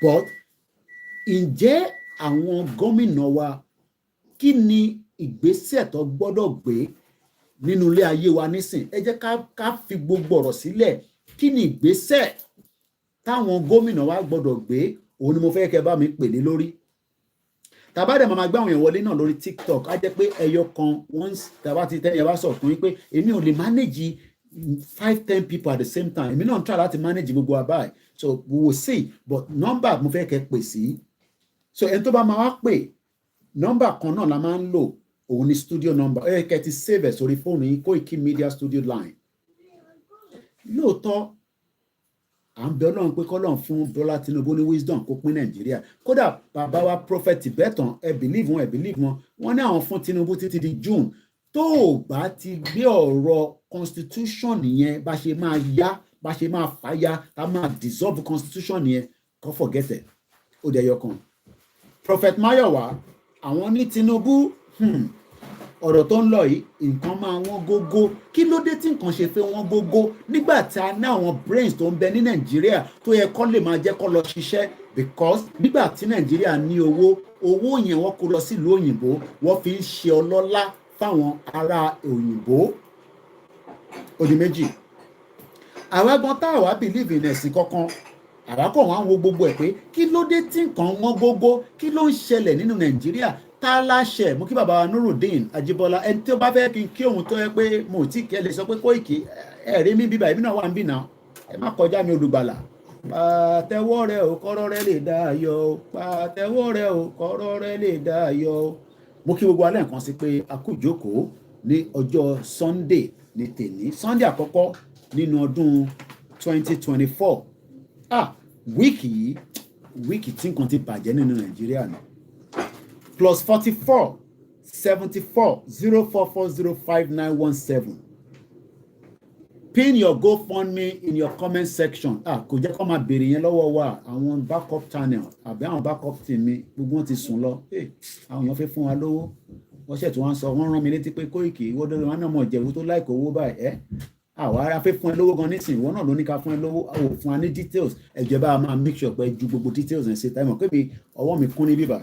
but ǹjẹ́ àwọn gómìnà wa kí ni ìgbésẹ̀ tó gbọ́dọ̀ gbé nínú ilé ayé wa nísìn? Ẹ jẹ́ ká fi gbogbo ọ̀rọ̀ sílẹ̀. Kí ni ìgbésẹ̀ táwọn gómìnà wa gbọ́dọ̀ gbé? Òun ni mo fẹ́ kẹ́ bá mi pè lé lórí. Tàbá dẹ̀ máa gbé àwọn èèyàn wọlé náà lórí TikTok, á jẹ́ pé ẹyọ kan once tàbá ti tẹ́yẹ bá sọ fún yín pé èmi ò lè manage 5-10 people at the same time. Èmi náà ń try láti manage gbogbo àbáyé. So we will see, but number mo fẹ́ kẹ́ pè sí. So ẹni tó bá máa wá pè, number kan náà la máa ń lò, òun ni studio number. Kẹ́ ti save ẹ̀ sórí fóònù yín, Koikimedia studio line. Lóòótọ́ à ń bẹ Ọlọ́run pé k'Ọlọ́run fún Bọ́lá Tinubu ní wisdom kó pín Nàìjíríà. Kódà bàbá wa prophet Tibetan believe wọn wọ́n ní àwọn fún Tinubu títí di June. Tó o bá ti gbé ọ̀rọ̀ constitution nìyẹn bá ṣe máa yá, bá ṣe máa fàyà, ká máa dissolve constitution nìyẹn, kó forget it. Ó dẹ̀ yọkan. Prophet Mayowa àwọn ní Tinubu ọ̀rọ̀ tó ń lọ yìí nǹkan máa wọ́n gógó. Kí ló dé tí nǹkan ṣe fẹ́ wọ́n gógó nígbà tí a ní àwọn brains tó ń bẹ ní Nàìjíríà tó yẹ kó lè máa jẹ́ kó lọ ṣiṣẹ́? Because nígbà tí Nàìjíríà ní owó yẹn wọ́n kó lọ sílùú òyìnbó, wọ́n fi ń ṣe ọlọ́lá fáwọn ará òyìnbó. Ó di méjì. Àwa gan tá àwa believe in ẹ̀sìn kankan, àwa kàn wá ń wo gbogbo ẹ̀ pé kí ló dé tí nǹkan wọ́n gógó, kí ló ń ṣẹlẹ̀ nínú Nàìjíríà? Tá láṣẹ, mo kí bàbá wa Nurudeen Ajibola, ẹni tí ó bá fẹ́ kí n kí òun tó yẹ pé mo tí kí ẹ lè sọ pé Koiki ẹ̀rí mi bíbá èmi náà wà ń bì náà, ẹ má kọjá mi olùgbàlà. Pàtẹ́wọ́ rẹ ò kọ́rọ́ rẹ lè dá ayọ̀, pàtẹ́wọ́ rẹ ò kọ́rọ́ rẹ lè dá ayọ̀. Mo kí gbogbo alẹ́ nǹkan sí pé a kú ìjókòó ní ọjọ́ Sunday ní tèmi, Sunday àkọ́kọ́ nínú ọdún 2024. Wíìkì tí nǹkan ti bàjẹ́ nínú Nàìjíríà ni. +44 74 04405917. Pin your GoFundMe in your comment section. Kò jẹ́ kó máa béèrè yẹn lọ́wọ́ wa àwọn backup channel àbí àwọn backup team mi gbogbo wọn ti sùn lọ. Àwọn èèyàn fẹ́ fún wa lówó. Wọ́n ṣẹ̀ tí wọ́n sọ wọ́n rán mi létí pé Koiki ìwọ dọ́dọ̀ wọn náà mọ̀ jẹ̀wú tó láìkó owó báyìí. Àwa ara fẹ́ fún ẹ lówó gan nísìnyí, ìwọ náà ló ní ká fún ẹ lówó, àwọn fún wa ní details. Ẹ̀jẹ̀ bá a máa make sure pé ju gbogbo details ẹ̀ ṣe táìmọ̀ pé mi ọwọ́ mi kún ní bíbá.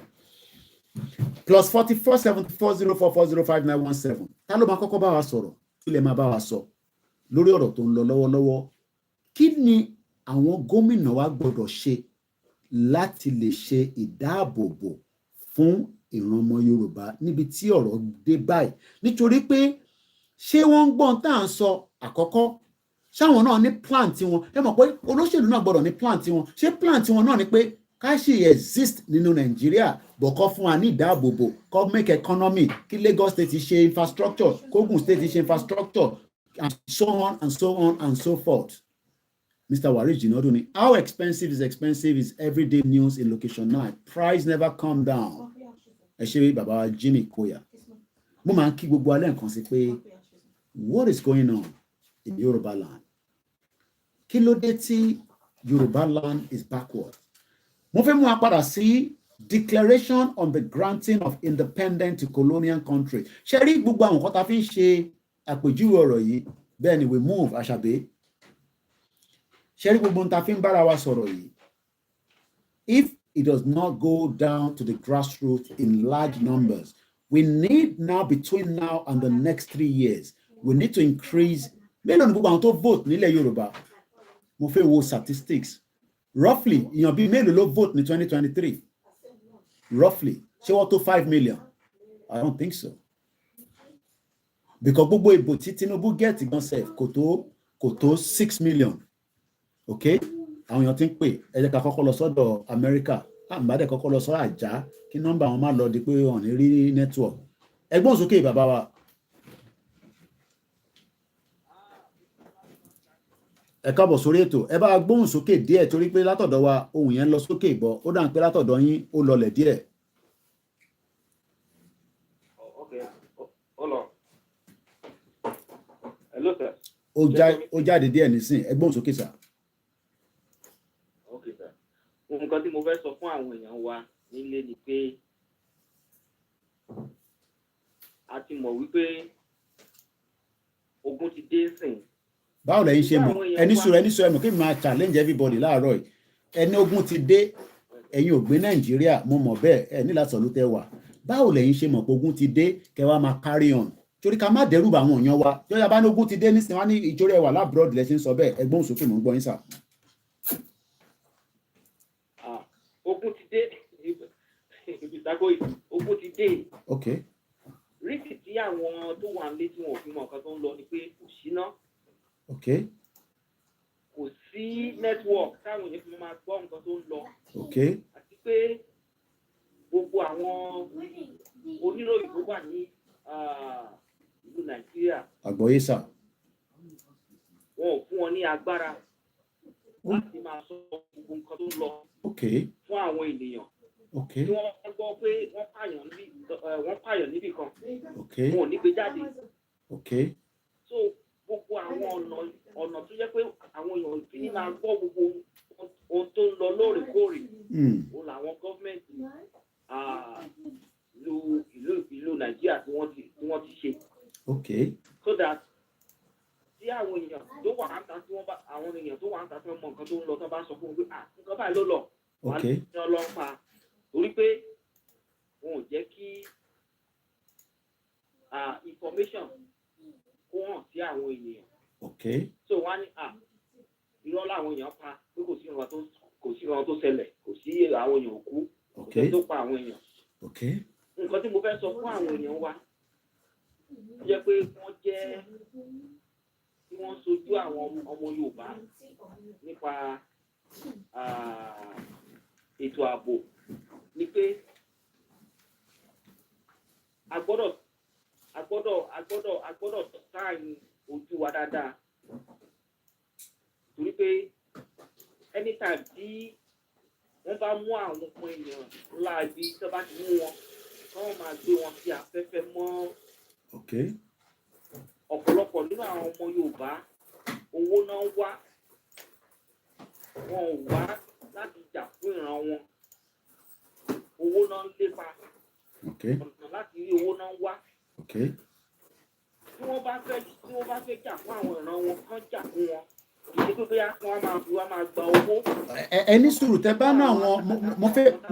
+44 74 04405917. Ta ló máa kọ́kọ́ bá wa sọ̀rọ̀? Kí lẹ máa bá wa sọ lórí ọ̀rọ̀ tó ń lọ lọ́wọ́lọ́wọ́? Kí ni àwọn gómìnà wa gbọ́dọ̀ ṣe láti lè ṣe ìdáàbòbò fún ìran ọmọ Yorùbá níbi tí ọ̀rọ̀ dé báyìí? Nítorí pé ṣé wọ́n ń gbọ́n tá à ń sọ àkọ́kọ́? Ṣáwọn náà ní plan tiwọn? Ẹ mọ̀ pé olóṣèlú náà gbọ́dọ̀ ní plan tiwọn. Ṣé plan tiwọn náà ni pé ká ṣe exist nínú Nàìjíríà bọ̀ kọ́ fún wa ní ìdáàbòbò, kọ́ make economy, kí Lagos State ṣe infrastructure, k'Ogun State ṣe infrastructure, and so on and so on and so forth. Mr. Waris Jinoduni, how expensive is everyday news in location 9? Price never come down. Ẹ ṣe bàbá Jimmy Koya. Mo máa ń kí gbogbo alẹ́ nǹkan sí pé what is going on in Yoruba land? Kí ló dé tí Yoruba land is backward? Mo fẹ́ mú wa padà sí Declaration on the Granting of Independence to Colonial Country. Ṣé rí gbogbo àwọn nǹkan tá a fi ń ṣe àpèjúwe ọ̀rọ̀ yìí? Bẹ́ẹ̀ ni we move Àṣàbí. Sherry gbogbo ta fi ń bára wa sọ̀rọ̀ yìí. If it does not go down to the grassroots in large numbers, we need now, between now and the next 3 years, we need to increase. Mélòó ni gbogbo àwọn tó vote nílẹ̀ Yorùbá? Mo fẹ́ wo statistics. Roughly, èèyàn bíi mélòó ló vote ní 2023? Roughly, ṣé wọ́n tó 5 million? I don't think so. Because gbogbo ìbò tí Tinubu get gan sef kò tó 6 million. Okay? Àwọn èèyàn ti ń pè, ẹ jẹ́ ká kọ́kọ́ lọ sọ́dọ̀ Amẹ́ríkà, àmàdé kọ́kọ́ lọ sọ́dọ̀ Àjá, kí nọ́mbà wọn má lọ di pé wọ́n ní rí network. Ẹgbọ́n sókè bàbá wa. Ẹ káàbọ̀ sórí ètò, ẹ bá gbóhùn sókè díẹ̀ torí pé látọ̀dọ̀ wa ohùn yẹn lọ sókè bọ̀, ó dà pé látọ̀dọ̀ yín ó lọlẹ̀ díẹ̀. Okay, hold on. Hello, sir. Ó jáde díẹ̀ nísìn, ẹ gbóhùn sókè sà. Okay, sir. Nǹkan tí mo fẹ́ sọ fún àwọn èèyàn wa nílé ni pé a ti mọ̀ wípé ogun ti dé sìn. Báwo lẹ́yìn ṣe mọ̀? Ẹni sọ̀rọ̀ ẹ̀mọ̀ kí n máa challenge everybody láàárọ̀ yìí. Ẹni ogun ti dé, ẹ̀yin ò gbé Nàìjíríà, mo mọ̀ bẹ́ẹ̀, ẹ ní láti sọ ló tẹ́ wà. Báwo lẹ́yìn ṣe mọ̀ pé ogun ti dé, kẹ́ wá máa carry on? Torí ká má dẹ́rù bá àwọn èèyàn wa. Jọ́yà bá ní ogun ti dé nísìnyí, wọ́n ní ìjọ́rẹ́ ẹ̀wà lábúrọ̀dì lẹ́sìn sọ bẹ́ẹ̀, ẹgbọ́n sókè mò ń gbọ́ yín sà. Ogun ti dé, ogun ti dé. Okay. Rísì tí àwọn tó wà nílé tí wọn ò fi mọ nǹkan tó ń lọ ni pé kò síná. Okay. Kò sí network táwọn èèyàn fi máa gbọ́ nǹkan tó ń lọ. Okay. Àti pé gbogbo àwọn oníròyìn tó wà ní ìlú Nàìjíríà. Àgbọ̀yé sà. Wọn ò fún wọn ní agbára láti máa sọ gbogbo nǹkan tó ń lọ. Okay. Fún àwọn ènìyàn. Okay. Tí wọ́n gbọ́ pé wọ́n pààyàn níbì kan. Okay. Wọn ò ní gbé jáde. Okay. So gbogbo àwọn ọ̀nà tó jẹ́ pé àwọn èèyàn fi ní máa gbọ́ gbogbo ohun tó ń lọ lóòrèkóòrè. Ó làwọn gọ́ọ̀mẹ̀ntì ìlú Nàìjíríà tí wọ́n ti ṣe. Okay. So that tí àwọn èèyàn tó wà á ta tí wọ́n bá àwọn èèyàn tó wà á ta tí wọ́n mọ nǹkan tó ń lọ tó bá sọ fún un pé nǹkan báyìí ló lọ. Okay. Wọ́n á ní ọlọ́pàá torí pé wọn ò jẹ́ kí information kó hàn sí àwọn ènìyàn. Okay. So wọ́n á ní irọ́ làwọn èèyàn pa pé kò sí ìran tó ṣẹlẹ̀, kò sí àwọn èèyàn kú, kò sí tó pa àwọn èèyàn. Okay. Nǹkan tí mo fẹ́ sọ fún àwọn èèyàn wa jẹ́ pé wọ́n jẹ́ tí wọ́n sojú àwọn ọmọ Yorùbá nípa ètò ààbò ni pé a gbọ́dọ̀ sáàyìn ojú wa dáadáa torí pé anytime tí wọ́n bá mú àwọn ọmọ èèyàn láàbí tó bá ti mú wọn kí wọ́n máa gbé wọn sí afẹ́fẹ́ mọ́. Okay. Ọ̀pọ̀lọpọ̀ nínú àwọn ọmọ Yorùbá owó náà wá wọn ò wá láti jà fún ìran wọn, owó náà ń lépa. Okay. Ọ̀nà láti rí owó náà wá. Okay. Tí wọ́n bá fẹ́ jà fún àwọn ìran wọn kán jà fún wọn kì í ṣe pé bóyá wọ́n máa gba owó. Ẹni sùúrù tẹ bá náà wọn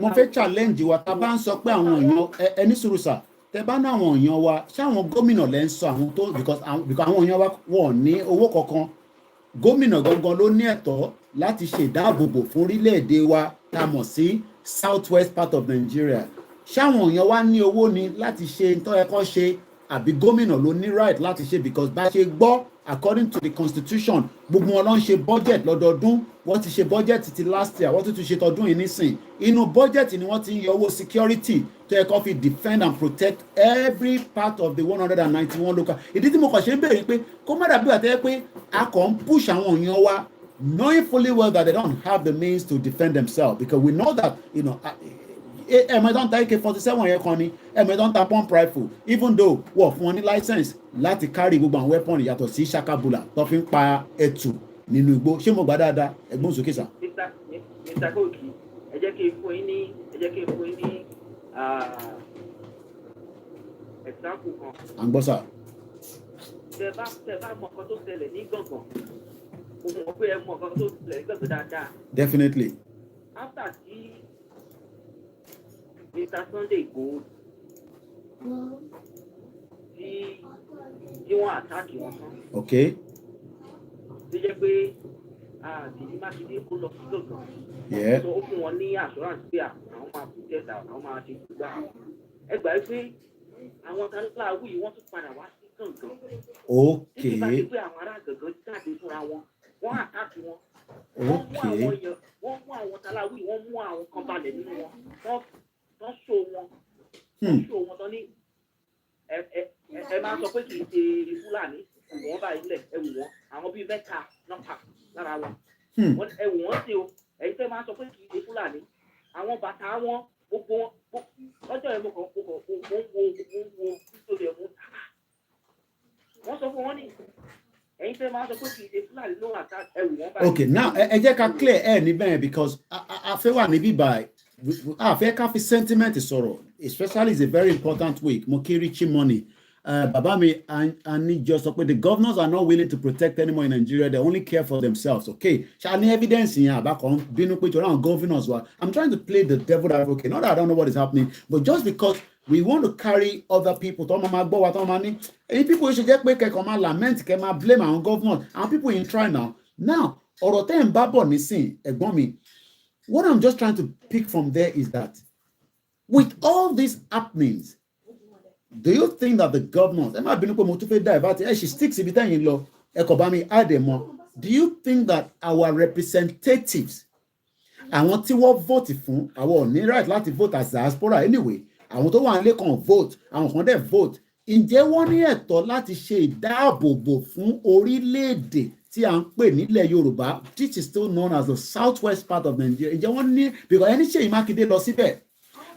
mo fẹ́ challenge wa tá bá ń sọ pé àwọn èèyàn ẹni sùúrù sà tẹ bá náà àwọn èèyàn wa ṣé àwọn gómìnà lẹ́ ń sọ àwọn tó because àwọn èèyàn wa wọ́n ní owó kankan. Gómìnà gangan ló ní ẹ̀tọ́ láti ṣe ìdáàbòbò fún orílẹ̀-èdè wa tá a mọ̀ sí southwest part of Nigeria. Ṣé àwọn èèyàn wa ní owó ni láti ṣe tó yẹ kó ṣe àbí gómìnà ló ní right láti ṣe because bá ṣe gbọ́ according to the constitution gbogbo wọn ló ń ṣe budget lọ́dọọdún wọ́n ti ṣe budget ti last year wọ́n tún ṣe tọdún yìí nísìn inú budget ni wọ́n ti ń yọ owó security tó yẹ kó fi defend and protect every part of the 191 local. Ìdí tí mo kàn ṣe ń béèrè pé kó má dàbí àtẹ́yẹ pé a kàn ń push àwọn èèyàn wa knowing fully well that they don't have the means to defend themselves because we know that ẹ̀mọ̀ ìdán ta AK-47 yẹn kan ni ẹ̀mọ̀ ìdán ta pump rifle even though wọ́n fún wọn ní license láti carry gbogbo àwọn weapon yàtọ̀ sí ṣakabula tó fi ń pa ẹ̀tù nínú igbó ṣé mo gbà dáadáa ẹ̀gbọ́n sókè sà. Mr. Koiki ẹ jẹ́ kí n fún yín ní example kan. À ń gbọ́ sà. Tẹ bá mọ nǹkan tó ṣẹlẹ̀ ní Gàngàn Definitely. After Mr. Sunday go, tí wọ́n attack wọn tán. Okay. Tó jẹ́ pé Tìjí Mákindé kó lọ sí gbọ̀ngàn. Yeah. So ó fún wọn ní assurance pé àwọn máa protect àwọn máa ṣe gbogbo àwọn. Ẹ gbà pé àwọn Aláwí yìí wọ́n tún padà wá sí gbọ̀ngàn. Okay. Títí bá ti pé àwọn ará gbọ̀ngàn jáde fúnra wọn, wọ́n attack wọn. Okay. Wọ́n mú àwọn Aláwí, wọ́n mú àwọn kan balẹ̀ nínú wọn. Wọ́n ṣó wọn. Wọ́n ṣó wọn tán ní ẹ máa sọ pé kì í ṣe Fúlàní wọ́n bá ilẹ̀ ẹ wù wọ́n àwọn bíi mẹ́ta nọ́pà lára wọn ẹ wù wọ́n sí o ẹ̀yin tẹ́ máa sọ pé kì í ṣe Fúlàní àwọn bàtà wọn gbogbo lọ́jọ́ yẹn mo wo nítorí ẹ̀mú wọ́n sọ fún wọn ní ẹ̀yin tẹ́ máa sọ pé kì í ṣe Fúlàní ló wà ká ẹ wù wọ́n báyìí. Okay, now ẹ jẹ́ ká clear ẹ̀ níbẹ̀ because a fẹ́ wà níbí báyìí a fẹ́ ká fi sentiment sọ̀rọ̀ especially it's a very important week mo kí Richie Money. Baba mi and just the governors are not willing to protect anymore in Nigeria. They only care for themselves. Okay, shall any evidence in back on being around governors? I'm trying to play the devil advocate. Not that I don't know what is happening, but just because we want to carry other people, any people should just make a command lament, blame our government, and people in try now. Now, what I'm just trying to pick from there is that with all these happenings, do you think that the governors, she sticks in between law, do you think that our representatives, I want to vote fún, àwọn ní right láti vote as diaspora anyway, àwọn tó wà nílé kan vote, àwọn kan dẹ̀ vote, ǹjẹ́ wọ́n ní ẹ̀tọ́ láti ṣe ìdáàbòbò fún orílẹ̀-èdè tí à ń pè nílẹ̀ Yorùbá, which is still known as the southwest part of Nigeria? Ǹjẹ́ wọ́n ní, because ẹni Ṣèyí Mákindé lọ síbẹ̀,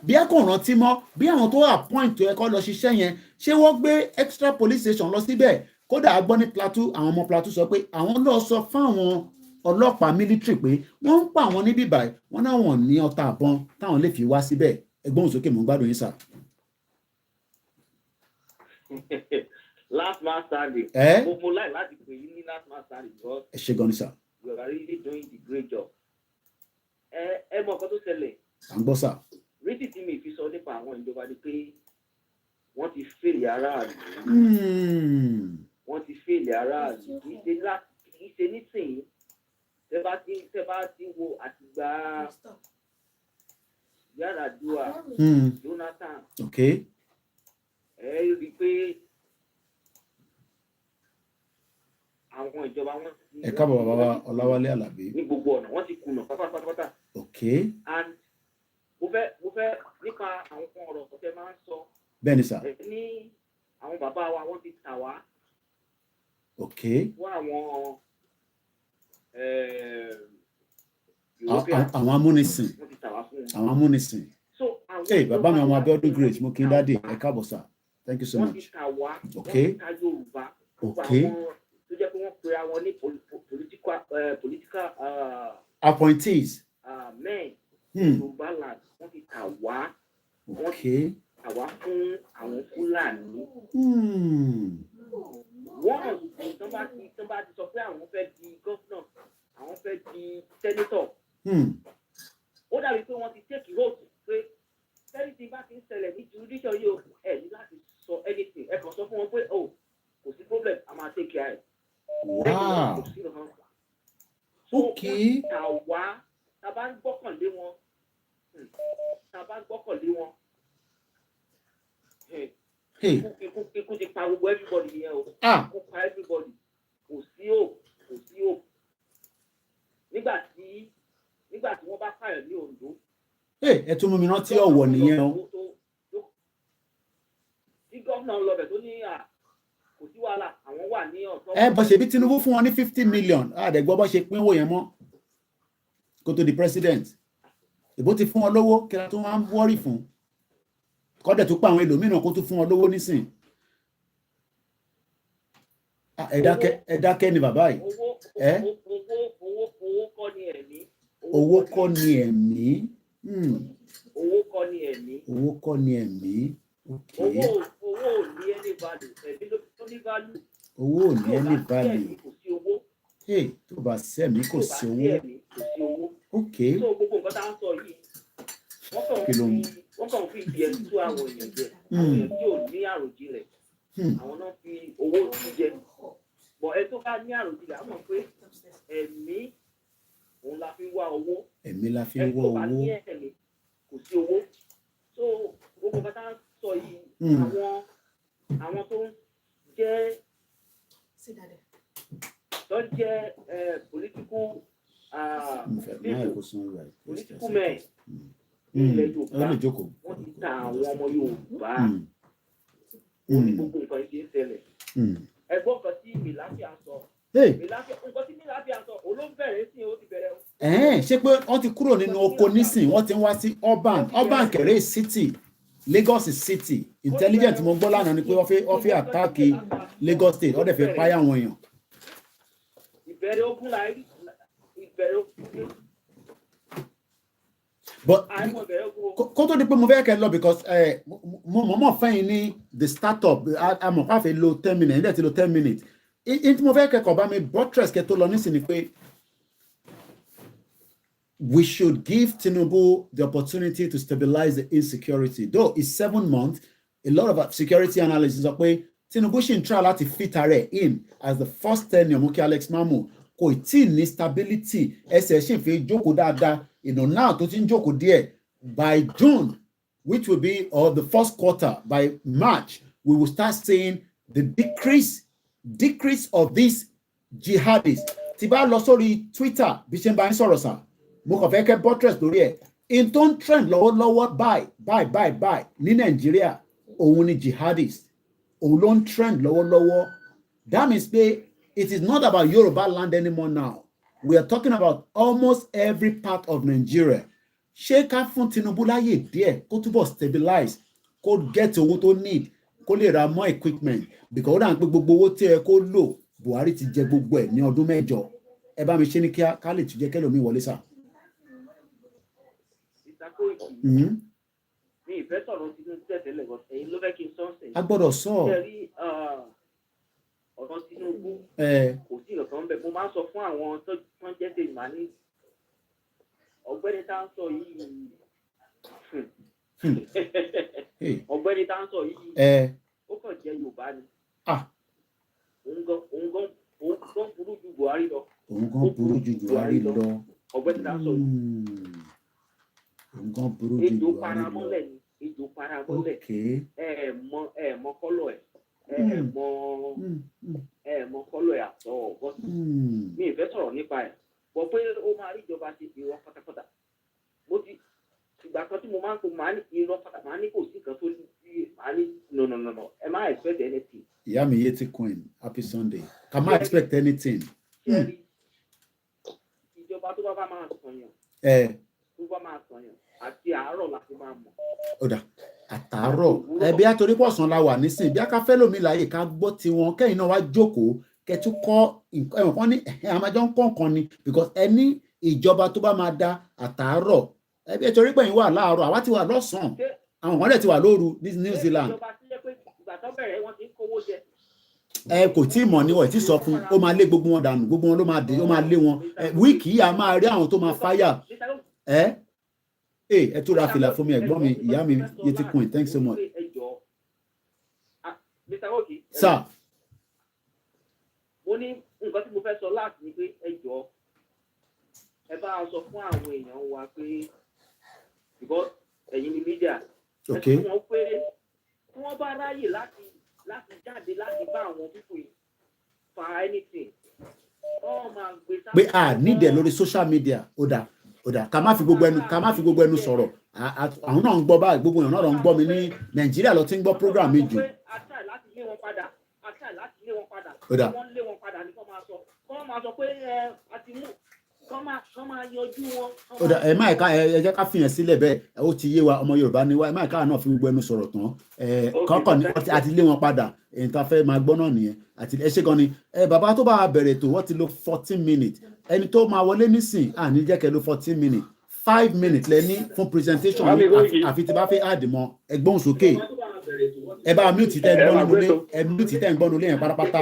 bí ẹ kò rántí mọ́ bí àwọn tó appoint tó ẹ̀kọ́ lọ ṣiṣẹ́ yẹn ṣé wọ́n gbé extra police station lọ síbẹ̀ kódà a gbọ́ ní Plateau àwọn ọmọ Plateau sọ pé àwọn lọ sọ fáwọn ọlọ́pàá military pé wọ́n ń pa àwọn níbí báyìí wọ́n náwọn ní ọta àbọn táwọn lè fi wá síbẹ̀ ẹgbọ́n sókè mò ń gbádùn yín sà. Last man standing. Mo láì láti pè yín ní last man standing because ẹ ṣe gan ni sà. You are really doing the great job. Ẹ mọ nǹkan tó ṣẹlẹ̀. À ń gbọ́ sà. Rédí tí mi fi sọ nípa àwọn ìjọba ni pé wọ́n ti fèlè aráàlú. Wọ́n ti fèlè aráàlú. Kì í ṣe nísìnyí. Tẹ́ bá ti wo àtìgbà Yar'Adua, Jonathan. Okay. Ẹ rí i pé àwọn ìjọba wọn ti. Ẹ káàbọ̀ bàbá Ọláwálé Àlàbí. Ní gbogbo ọ̀nà wọ́n ti kùnà pátápátá. Okay. And mo fẹ́ nípa àwọn ọ̀rọ̀ tó fẹ́ máa ń sọ. Bẹ́ẹ̀ni sà. Ní àwọn bàbá wa wọ́n ti tà wá. Okay. Fún àwọn àwọn amúnisìn. Wọ́n ti tà wá fún wọn. Àwọn amúnisìn. Bàbá mi ọmọ Abíọ́dún Grace mo kí n dáde ẹ káàbọ̀ sà. Thank you so much. Wọ́n ti tà wá. Okay. Wọ́n ti tà Yorùbá. Okay. Tó jẹ́ pé wọ́n pera wọn ní political appointees. Men. Yorùbá land wọ́n ti tà wá. Wọ́n ti tà wá fún àwọn Fúlàní. Wọ́n tó bá ti sọ pé àwọn fẹ́ di gọ́fúnà, àwọn fẹ́ di sẹ́nétọ̀. Ó dàbí pé wọ́n ti take vote pé anything bá ti ń ṣẹlẹ̀ ní jurisdiction yìí o ẹ̀ ní láti sọ anything ẹ kàn sọ fún wọn pé kò sí problem a máa take care ẹ̀. Wow. Okay. Tà wá tá bá ń gbọ́kànlé wọn. Ikú ti pa gbogbo everybody yẹn o. Ikú pa everybody. Kò sí hope. Nígbà tí wọ́n bá pààyàn ní Oǹdó. Ẹ tún mú mi rántí Ọ̀wọ̀ nìyẹn o. Tí gómìnà ń lọ bẹ̀ tó ní kò sí wàhálà àwọn wà ní ọ̀tọ̀. Bó ṣe bí Tinubu fún wọn ní 50 million àdẹ̀gbọ́ bó ṣe pínwó yẹn mọ́ kó tó di president. Ìbò ti fún wọn lówó kí la tó máa ń wọ́rì fún kọ́dẹ̀ tó pa àwọn ẹlòmíràn kó tó fún wọn lówó nísìn. Ẹ dákẹ́ ni bàbá yìí. Owó kọ́ ni ẹ̀mí. Owó kọ́ ni ẹ̀mí. Owó kọ́ ni ẹ̀mí. Okay. Owó ò ní any value. Ẹ̀mí ló ní value. Owó ò ní any value. Kò sí owó. Hey, tó bá sẹ́mi kò sí owó. Okay. So gbogbo nǹkan tá à ń sọ yìí wọ́n kàn fi ìdí ẹni tó àwọn èèyàn jẹ àwọn èèyàn tí ò ní àròjinlẹ̀ àwọn náà fi owó tún jẹ bọ̀ ẹ tó bá ní àròjinlẹ̀ á mọ̀ pé ẹ̀mí òun la fi wá owó ẹ̀mí la fi wá ẹ tó bá owó. ní ẹ̀mí kò sí owó so gbogbo nǹkan tá à ń sọ yìí àwọn tó ń jẹ́ political political men ilẹ̀ Yorùbá wọ́n ti ta àwọn ọmọ Yorùbá ní gbogbo nǹkan ìṣe ń ṣẹlẹ̀ ẹgbọ́n kan tí Mìláfíà sọ nǹkan tí Mìláfíà sọ olóńbẹ̀rẹ̀ sí ó ti bẹ̀rẹ̀ o. Ṣé pé wọ́n ti kúrò nínú oko nísìn wọ́n ti ń wá sí urban kẹrẹ city Lagos city intelligent mo gbọ́ lánàá ni pé wọ́n fẹ́ àtàkì Lagos state wọ́n dẹ̀ fẹ́ páyà àwọn èèyàn. ìbẹ̀rẹ̀ ogun la rí ìbẹ̀rẹ̀ ogun. But kó tó di pé mo fẹ́ kẹ́ lọ because mo mọ̀ fẹ́yìn ní the startup àmọ̀ káfẹ́ lo 10 minutes ẹ̀ńdẹ̀ ti lo 10 minutes tí mo fẹ́ kẹ́kọ̀ọ́ bá mi buttress kẹ́ tó lọ nísìnyí pé we should give Tinubu the opportunity to stabilize the insecurity. Though it's 7 months, a lot of security analysts are saying Tinubu should try láti fit her in as the first tenure Muki Alex Mamu. Kò tí ní stability, ẹsẹ̀ ṣì fi jókòó dáadáa. Now tó ti ń jókòó díẹ̀. By June, which will be or the first quarter, by March, we will start seeing the decrease of these jihadists. Tí bá lọ sórí Twitter, bí ṣe ń bá ń sọ̀rọ̀ sà. Mo kàn fẹ́ kẹ́ buttress lórí ẹ̀ in tó ń trend lọ́wọ́lọ́wọ́ báyìí ní Nàìjíríà òun ni jihadist òun ló ń trend lọ́wọ́lọ́wọ́. That means pé it is not about Yoruba land anymore now. We are talking about almost every part of Nigeria. Ṣé ká fún Tinubu láyè díẹ̀ kó túbọ̀ stabilize kó get owó tó need kó lè ra more equipment because ó dà ń pé gbogbo owó tí ẹ kó lò Buhari ti jẹ gbogbo ẹ̀ ní ọdún 8. Ẹ bá mi ṣe ní kíá ká lè tún jẹ́ kẹ́lòmíì wọlé sà. Mi ìfẹ́ sọ̀rọ̀ Tinubu tẹ̀tẹ̀lẹ̀ bọ̀ ẹ̀yin ló fẹ́ kí n sọ́ọ̀sẹ̀. A gbọ́dọ̀ sọ. Ṣé rí ọ̀rọ̀ Tinubu kò sí ìrọ̀kan bẹ́ẹ̀ mo máa ń sọ fún àwọn tó ń jẹ́ tèmi máa ní ọ̀gbẹ́ni tá ń sọ yìí ọ̀gbẹ́ni tá ń sọ yìí ó kàn jẹ́ Yorùbá ni òun gan burú ju Buhari lọ. Òun gan burú ju Buhari lọ. Ọ̀gbẹ́ni tá ń sọ yìí. Nǹkan burú ju ejò paramọ́lẹ̀ ni ejò paramọ́lẹ̀ ẹ mọ kọ́lọ̀ ẹ̀ ẹ mọ kọ́lọ̀ ẹ̀ àtọ̀ ọ̀gọ́ mi ì fẹ́ sọ̀rọ̀ nípa ẹ̀ bọ̀ pé ó máa rí ìjọba ṣe irọ́ pátápátá mo ti ìgbà kan tí mo máa ń kó máa ní irọ́ pátápátá máa ní kò sí nǹkan tó ní máa ní no ẹ má expect anything. Ìyá mi yé ti coin happy Sunday can má expect anything. Ìjọba tó bá máa sọ̀yàn tó bá máa sọ̀yàn àti àárọ̀ láti máa mọ̀. Ọ̀dà àtàárọ̀ ẹbí àtòrí pọ̀sán la wà nísìnyí bí akáfẹ́ lómi láàyè ká gbọ́ tiwọn kẹ́yìn náà wá jókòó kẹtù kọ́ ẹ̀wọ̀n kan ní àmàjọ ń kọ́ nǹkan ni because ẹni ìjọba tó bá máa da àtàárọ̀ ẹbí àtòrí pẹ̀yìn wà láàárọ̀ àwa ti wà lọ́sàn-án àwọn kan dẹ̀ ti wà lóru ní New Zealand. Ìjọba ti jẹ́ pé ìgbà tó bẹ̀rẹ̀ wọ́n ti ń kówó jẹ. Kò tí ì mọ̀ níwọ̀ tí sọ fún ó máa lé gbogbo wọn dànù gbogbo wọn ló máa dé ó máa lé wọn wíìkì yìí a máa rí àwọn tó máa fáyà ẹ tó ra fìlà fún mi ẹ̀gbọ́n mi ìyá mi yé ti kún it thanks so much. Sir. Mo ní nǹkan tí mo fẹ́ sọ láti ni pé ẹ jọ ẹ bá a sọ fún àwọn èèyàn wa pé because ẹ̀yin ni media ẹ sọ fún wọn pé tí wọ́n bá ráyè láti jáde láti bá àwọn pípò fa anything wọ́n máa gbé sáà. Pé a nídẹ̀ lórí social media ó dáa ká má fi gbogbo ẹnu sọ̀rọ̀ àwọn náà ń gbọ́ báyìí gbogbo èèyàn náà ń gbọ́ mi ní Nàìjíríà lọ tí ń gbọ́ program mi jù. àtàì láti lé wọn padà wọ́n lé wọn padà ní kọ́ máa sọ pé àti mú kọ́ máa yanjú wọn. ẹ má ẹ jẹ́ ká fìyàn sílẹ̀ bẹ́ẹ̀ ó ti yé wa ọmọ Yorùbá ni wá ẹ má ká náà fi gbogbo ẹnu sọ̀rọ̀ tán kọ́kọ́ ní àti lé wọn padà èyí tá a fẹ́ máa gbọ́ náà nìyẹn àti ẹ ṣe gan ni bàbá tó bá bẹ̀rẹ̀ tó wọ́n ti lo 14 minutes ẹni tó máa wọlé nísìn àní jẹ́ kẹ́ lo 14 minutes 5 minutes lẹ́ní fún presentation àfi tí bá fẹ́ add mọ́ ẹgbọ́n sókè ẹ bá mute tẹ́ ń gbọ́nu lé yẹn pátápátá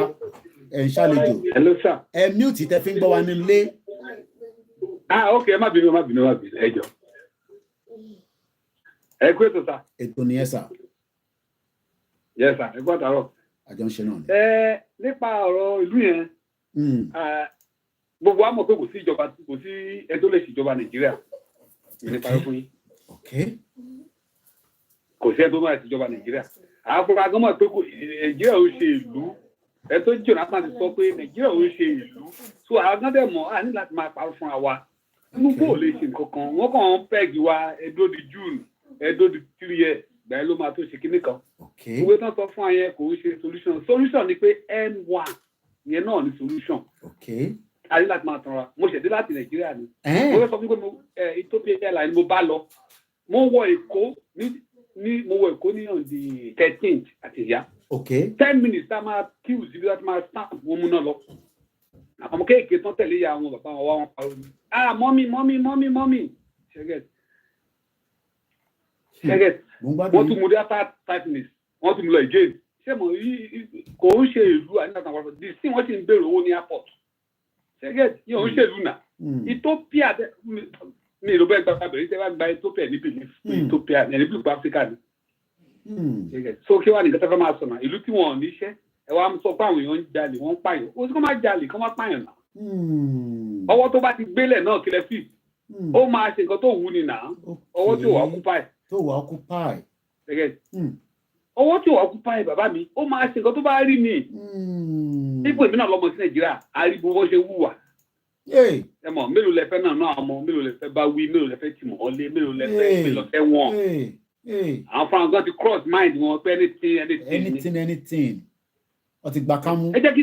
ẹ̀ ń ṣàlejò. Hello sir. Mute tẹ́ fi ń gbọ́ wa nílé. Okay, ẹ má bínú ẹ jọ̀ọ́. Ẹ kú ètò sà. Ètò nìyẹn sà. Yes sir, ẹ kú àtàrọ̀. Àjọ ń ṣe náà ni. Nípa ọ̀rọ̀ ìlú yẹn, gbogbo wa mọ̀ pé kò sí ẹ tó lè ṣèjọba Nàìjíríà. Nípa ẹ̀kún yín. Kò sí ẹ tó máa ṣèjọba Nàìjíríà. Àwọn afọwọ́ agbọ́n mọ̀ pé Nàìjíríà ò ṣe ìlú. Ẹ tó Jonathan ti sọ pé Nàìjíríà ò ṣe ìlú. So àwọn kan dẹ̀ mọ̀ á ní láti máa parọ́ fún wa. Inú kò lè ṣe nǹkan kan. Wọ́n kàn ń pẹ́ẹ̀gì wa ẹ̀dọ́ di June, ẹ̀dọ́ di 3 years. Gbà ló máa tó ṣe kinní kan. Ìwé tán sọ fún wa yẹn kò ń ṣe solution ni pé N1 yẹn náà ni solution. A ní láti máa tanra. Mo ṣẹ̀dé láti Nàìjíríà ni. Mo fẹ́ sọ fún pé Ethiopia Airlines mo bá lọ. Mo wọ Èkó ní on the 13th àti ìyá. 10 minutes tá máa queue síbi láti máa stamp wọn mú náà lọ. Àwọn ọmọ kéèké tán tẹ̀lé ìyá wọn bàbá wọn wá wọn parọ́ mi. Mọ́mí. Ṣẹ́gẹ̀t. Wọ́n tún mú dé after 5 minutes. Wọ́n tún mú lọ again. Ṣé mo kò ń ṣe ìlú àníkàtà wọn fún sí wọ́n sì ń béèrè owó ní airport. Ṣẹ́gẹ̀t yóò ń ṣe ìlú náà. Ethiopia mi ìlú bẹ́ẹ̀ gbàgbà bẹ̀rẹ̀ tẹ́ bá gba Ethiopia níbi Ethiopia ẹni bí Africa ni. So kí wàá nìkan tẹ́ fẹ́ máa sọ̀nà ìlú tí wọ́n ní iṣẹ́ ẹ wá sọ pé àwọn èèyàn ń jalè wọ́n ń pààyàn ó sì kọ́ máa jalè kọ́ máa pààyàn náà. Ọwọ́ tó bá ti gbélẹ̀ náà kílẹ̀ fì ó máa ṣe nǹkan tó wù ní náà ọwọ́ tí ò wá occupy. Owó tí ò wá occupy bàbá mi ó máa ṣe nǹkan tó bá rí ni. Dípò èmi náà lọ́mọ sí Nàìjíríà àríbo wọ́n ṣe wùwà. Ẹ mọ̀ mélòó lẹ fẹ́ náà ọmọ mélòó lẹ fẹ́ bá wí mélòó lẹ fẹ́ tì mọ́ ọ́lé mélòó lẹ fẹ́ wọ́n. Àwọn fúnra gan ti cross mind wọn pé anything. Ó ti gbà kámú. Ẹ jẹ́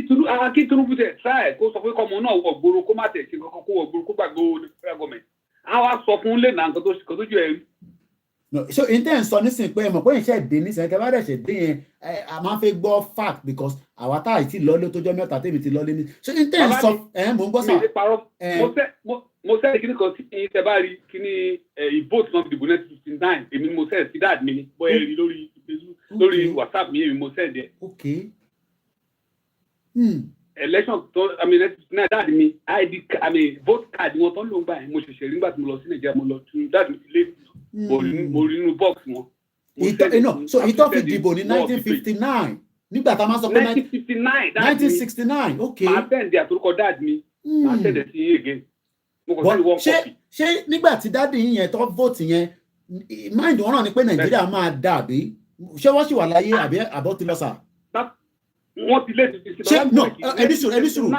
kí Tinubu tẹ̀ try kó sọ pé kọ́mọ náà wọ̀ gbòòrò kó má tẹ̀ ṣe kankan kó wọ̀ gbòòrò kó gbàgbé owó ní federal government. Àwọn á sọ fún lè nà nǹkan tó jù ẹ̀ rí. So intense sọ nísìnyí pé ẹ mọ̀ pé ìṣe ìdè nísìnyí tẹ́ bá dẹ̀ ṣe dé yẹn a máa ń fẹ́ gbọ́ fact because àwa tá àìtí lọ́lé tó jọ́ mẹ́ta tèmi ti lọ́lé ní. So intense sọ mò ń gbọ́ sà. Mo sẹ́ni kíní kan tí ẹ bá rí kíní ìbò tí wọ́n fi dìbò 1959 èmi ni mo sẹ́ni sí dáàdì mi ni bọ́ ẹ rí lórí WhatsApp mi èmi mo sẹ́ni ẹ̀. Election tó dáàdì mi vote card wọn tó ń lò ń gbà yẹn mo ṣẹ̀ṣẹ̀ rí nígbà tí mo lọ sí Nàìjíríà mo lọ tún dáàdì mi ti lé mo rí nínú box wọn. So ìtọ́ fi dìbò ní 1959 nígbà tá a máa sọ pé 1969 okay. Màá tẹ̀lé àtòrúkọ dáàdì mi màá tẹ̀lé sí yín again. Ṣé nígbà tí dáàdì yín yẹn tó vote yẹn mind wọn náà ni pé Nàìjíríà máa dà bí ṣé wọ́n sì wà láyé àbí àbọ̀ ti lọ sà. Wọ́n ti lé ẹni sùúrù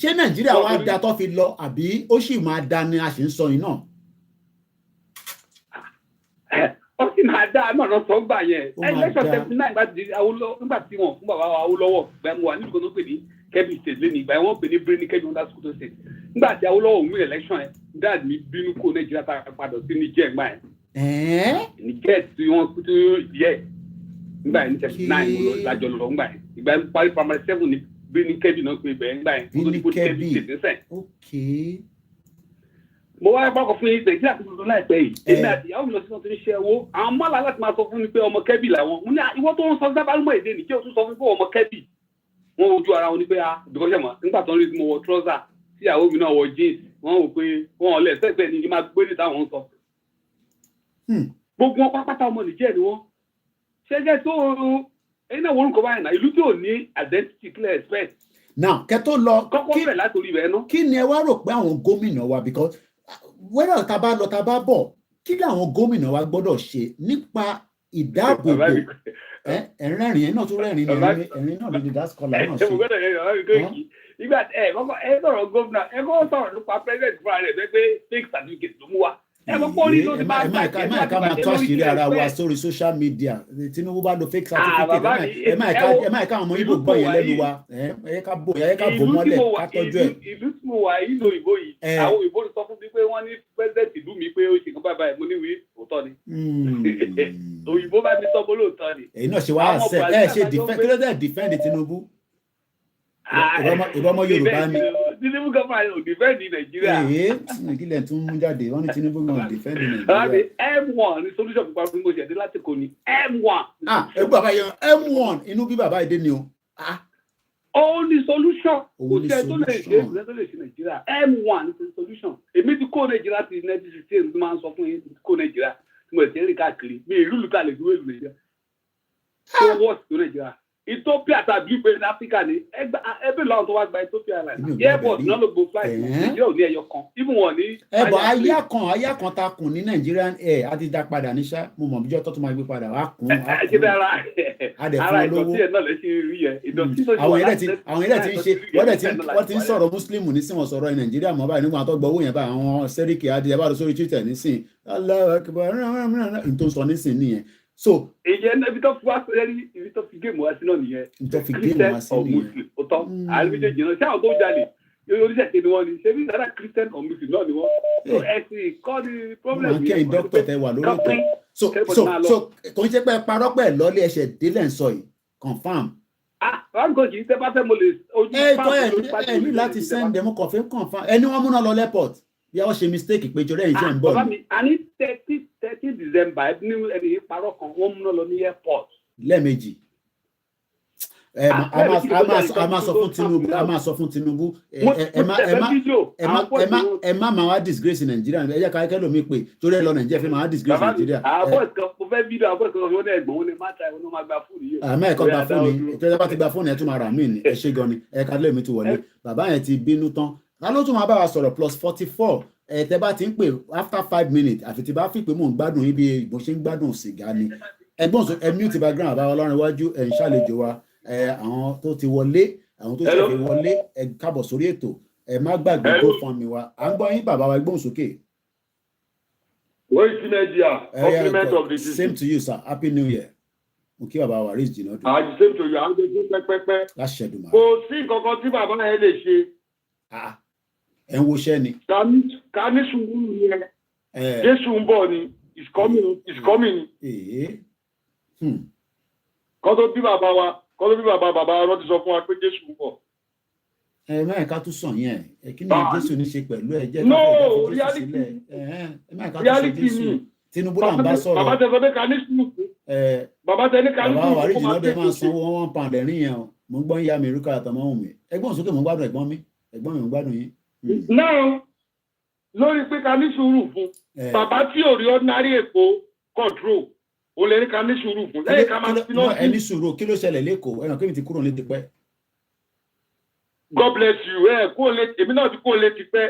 ṣé Nàìjíríà wá da tó fi lọ àbí ó sì máa da ni a sì ń sọ yìí náà. Ó sì máa dá náà lọ sọ gbà yẹn election 79 nígbà tí wọ́n fún bàbá Awólọ́wọ̀ gbẹmú wa níbi kan tó pè ní Kebbi state lẹ́nu ìgbà wọ́n pè ní Birni Kebbi under school state nígbà tí Awólọ́wọ̀ win election yẹn dad mi bínú kó Nàìjíríà tá a padà sí Niger gbà yẹn. Niger tí wọ́n kú tó yẹ nígbà yẹn ní 79 mo lọ lájọ lọ nígbà yẹn ìgbà yẹn parí primary 7 ní Birni Kebbi náà pé ibẹ̀ nígbà yẹn kó tó kó Kebbi state nísẹ̀. Mo wá bá ọkọ̀ fún yín Nàìjíríà tó tuntun láìpẹ́ yìí èmi àti ìyàwó mi lọ sí wọn tó ń ṣe ẹwọ́ àwọn mọ́lá láti máa sọ fún mi pé ọmọ Kebbi làwọn mo ní ìwọ tó ń sọ dábàlúmọ̀ èdè nìjẹ́ o tún sọ fún mi pé ọmọ Kebbi wọn ojú ara wọn ní pé bíkọ́sẹ̀ mọ̀ nígbà tó ń rí tí mo wọ trọ́sà tí ìyàwó mi náà wọ jeans wọn wò pé wọn ò lẹ̀ sẹ́gbẹ̀ẹ́ ní kí máa gbé níta wọn sọ. Gbogbo wọn pápátá ọmọ Nìjẹ́ ni wọn ṣẹ́gẹ́ tó ẹ̀yin náà wọ́n ń kọ́ báyìí náà ìlú tí ò ní identity clear expect. Now kẹ́tọ́ lọ kí ni ẹ wá rò pé àwọn gómìnà wa because wẹ́rẹ́ tá a bá lọ tá a bá bọ̀ kí làwọn gómìnà wa gbọ́dọ̀ ṣe nípa ìdáàbòbò ẹ̀rẹ́rìn ẹ̀ náà tún rẹ́rìn ẹ̀rín náà ló di that scholar náà ṣe. Nígbà ẹ sọ̀rọ̀ gómìnà ẹ kọ́ sọ̀rọ̀ nípa president fúnra rẹ̀ pé fake certificate ló mú wa. Ẹ máa ká máa tó àṣírí ara wa sórí social media Tinubu bá lo fake certificate ẹ máa ká àwọn ọmọ Ìgbò gbọ́ yẹn lẹ́nu wa ẹ ká bò mọ́lẹ̀ ká tọ́jú ẹ̀. Ìlú tí mo wà yìí lo ìbò yìí àwọn ìbò sọ fún mi pé wọ́n ní president ìlú mi pé ó ṣe nǹkan báyìí mo ní wí òótọ́ ni òyìnbó bá mi sọ bó lóòótọ́ ni. èyí náà ṣe wá àṣẹ ẹ ṣe kí ló dé defend Tinubu ìbọn ọmọ Yorùbá ni. Tinubu gọ́fà yóò defend Nàìjíríà. Kílẹ̀ tún mú jáde wọ́n ní Tinubu náà defend Nàìjíríà. M1 ní solution pípa fún mo ṣẹ̀dé láti kò ní M1. Ẹ gbọ́ bàbá yẹn M1 inú bí bàbá ìdè ni o. only solution Only kò sí ẹ tó lè ṣe kò sí ẹ tó lè ṣe Nàìjíríà M1 is the solution èmi ti kó Nàìjíríà ti 1916 tí máa ń sọ fún yín kó Nàìjíríà tí mo ti ń rìn káàkiri mi ìlú lùtà lè dúró ìlú Nàìjíríà tó wọ́ọ̀sì tó Nàìjíríà Ethiopia tàbí ìpè ní Áfíríkà ní ẹbí lọ́wọ́ tó wá gba Ethiopia line airport náà ló gbó flight Nàìjíríà ò ní ẹyọ kan even wọn ní. ẹbọ ayá kan ta kùn ní Nigerian Air á ti dá padà ní ṣá mo mọ̀ bíjọ́ tó tún máa gbé padà wá kún ara ìdọ̀tí ẹ̀ náà lè ṣe rí ẹ ìdọ̀tí tó ṣe àwọn ilẹ̀ tí ń ṣe wọ́n ti ń sọ̀rọ̀ Muslim nísìn wọ́n sọ̀rọ̀ Nàìjíríà mọ́ báyìí nígbà tó gbọ́ owó yẹn báyìí àwọn sẹ́ríkì adìyẹ bá lọ sórí Twitter nísìn Allahu Akbar n tó ń sọ nísìn nìyẹn so ìyẹn ibi tó fi wá sẹ́rí ibi tó fi géèmù wá sí náà nìyẹn Christian or Muslim ó tọ́ àárín méjèèjì náà ṣé àwọn tó jalè oríṣiríṣi ni wọ́n ní ṣé bí sára Christian or Muslim náà ni wọ́n so ẹ̀sìn kọ́ ni problem yẹn. kẹ́hìn dókítà tẹ wà lórí ìtọ́ so kò ń ṣe pé parọ́ pẹ̀ lọ́lé ẹ̀ṣẹ̀ délẹ̀ ń sọ yìí confam. ránkò kì í tẹ́ bá fẹ́ mo lè ojú pàṣẹ ẹ ní láti send them confam ẹni wọ́n múná lọ airport bí wọ́n ṣe mistake pé jọrọ ẹ̀yìn jẹ́ ń bọ̀ ni. bàbá mi a ní 30 December ẹni yìí parọ́ kan wọ́n múná lọ ní airport. lẹ́ẹ̀mejì a máa sọ fún Tinubu ẹ má máa wá disgrace Nàìjíríà ẹ jẹ́ ká kẹ́lò mi pé torí ẹ lọ Nàìjíríà fi máa wá disgrace Nàìjíríà. àbọ̀ ìkan mo fẹ́ fídíò àbọ̀ ìkan wọn náà ẹ̀gbọ́n wọn ni má ta ẹ̀wọ̀n náà máa gba fóònù yìí. àmọ́ ẹ̀kọ́ gba fóònù yìí tó yẹ bá ti gba fóònù ẹ̀ tún máa rà mí ni ẹ ṣe gan ni ẹ ká lè mi ti wọlé bàbá yẹn ti bínú tán ká ló tún máa bá wa sọ̀rọ̀ +44 tẹ bá ti ń pè after 5 minutes àfi tí bá fi pé mò ń gbádùn yín bí bó ṣe ń gbádùn sìgá ni ẹgbọ́n ẹ mute background àbá Ọlọ́run iwájú ẹ̀ ń ṣàlejò wa àwọn tó ti wọlé àwọn tó ṣẹ̀fẹ̀ wọlé ẹ kábọ̀ sórí ètò ẹ má gbàgbé GoFundMe wa à ń gbọ́ yín bàbá wa gbóhùn sókè. Koikimedia compliment of the same to you sir happy new year mo kí bàbá wa rí jìnnà dùn. same to you àwọn tó pẹ́pẹ́pẹ́. láṣẹ dùn máa. kò sí nǹkan kan tí bàbá yẹn lè ṣe. ẹ ń woṣẹ́ ni. ká ní sùúrù yẹn Jésù ń bọ̀ ni is coming. kọ́ tó bí bàbá wọn ti sọ fún wa pé Jésù ń bọ̀. ẹ má ẹ̀ka tún sàn yẹn ẹ kí ni Jésù ní ṣe pẹ̀lú ẹ jẹ́ reality ni Tinubu là ń bá sọ̀rọ̀ bàbá tẹ sọ pé ká ní sùúrù. bàbá tẹ ní ká ní sùúrù. bàbá àwárí jìnnà dé máa sanwó £1 ẹ̀rín yẹn o mo ń gbọ́ yín ya mi rúkà àtọmọ́ ohun mi ẹgbọ́n sókè mo ń gbádùn ẹ̀gbọ́n mi mo ń gbádùn yín. náà lórí pé ká ní sùúrù fún bàbá tí ò rí ordinary èkó control o lè ní ká ní sùúrù fún lẹ́yìn ká máa fi náà sí. ẹni sùúrù kí ló ṣẹlẹ̀ lẹ́kọ̀ọ́ ẹ̀ràn kí mi ti kúrò ní tipẹ́. God bless you èmi náà ti kó lé tipẹ́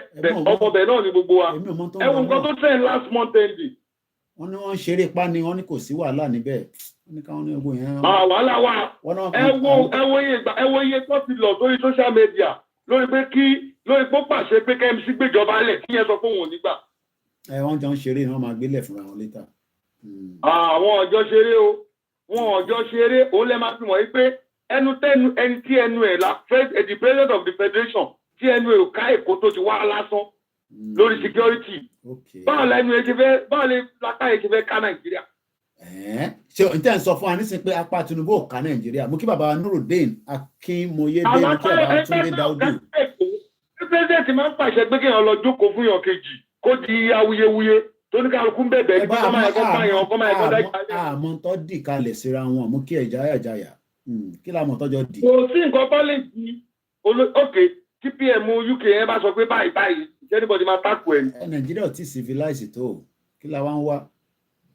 ọmọ bẹ̀ náà ni gbogbo wa ẹ wo nǹkan tó tẹ̀ last month ending. wọ́n ní wọ́n ń ṣeré pa ni wọ́n ní kò sí wàhálà níbẹ̀ wọ́n ní káwọn ní ogun yẹn. wàhálà wà ẹ wo iye tó ti lọ sórí social media lórí pé ó pàṣẹ pé KMC gbéjọba lẹ̀ kí yẹn sọ pé òun ò ní gbà. wọ́n jọ ń ṣeré ni wọ́n máa gbélé fúnra wọn létà. àwọn ọjọ́ ṣeré òun lè máa fi mọ̀ wípé ẹni tí ẹnu ẹ̀ the president of the federation tí ẹnu ẹ̀ ò ká èkó tó ti wá lásán lórí security báwo lẹ́nu ẹ̀ ṣe fẹ́ báwo lè lápá ẹ̀ ṣe fẹ́ ká Nàìjíríà. ṣé n tẹ́ ń sọ fún wa nísìnyí pé apá Tinubu ò ká Nàìjíríà mo kí bàbá Nurudeen Akínmóyédé mo kí bàbá Túndé Dáúdù. president máa ń pàṣẹ pé kéèyàn lọ jókòó fún yàn kejì kó di awuyewuye tóníkàlùkù ń bẹ̀bẹ̀ ní kọ́má ẹ̀kọ́ pààyàn kọ́má ẹ̀kọ́ dájà. àmọ́ tó dì kalẹ̀ síra wọn mú kí ẹ̀jáyà kí làmọ́ tọ́jọ́ dì. kò sí nǹkan tó lè di òkè tí PM UK yẹn bá sọ pé báyìí anybody máa tako ẹ̀. Nàìjíríà ò tí civilize tó kí la wá ń wá.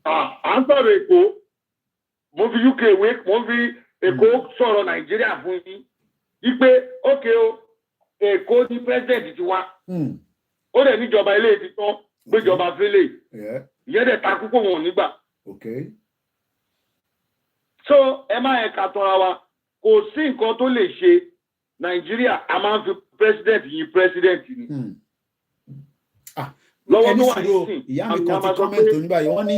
à ń sọ̀rọ̀ Èkó mo fi UK mo fi Èkó sọ̀rọ̀ Nàìjíríà fún yín wípé òkè o Èkó ní president ti wá ó dẹ̀ níjọba ilé ti tán gbéjọba fẹ́lẹ̀ ìyẹn dẹ̀ takú kó wọn nígbà. so ẹ má ẹ̀ka tọ́ra wa kò sí nǹkan tó lè ṣe Nàìjíríà a máa ń fi president yìn president ni. lọ́wọ́ tó wà nísìn ìyá mi kan ti comment oníbàyẹ̀ wọ́n ní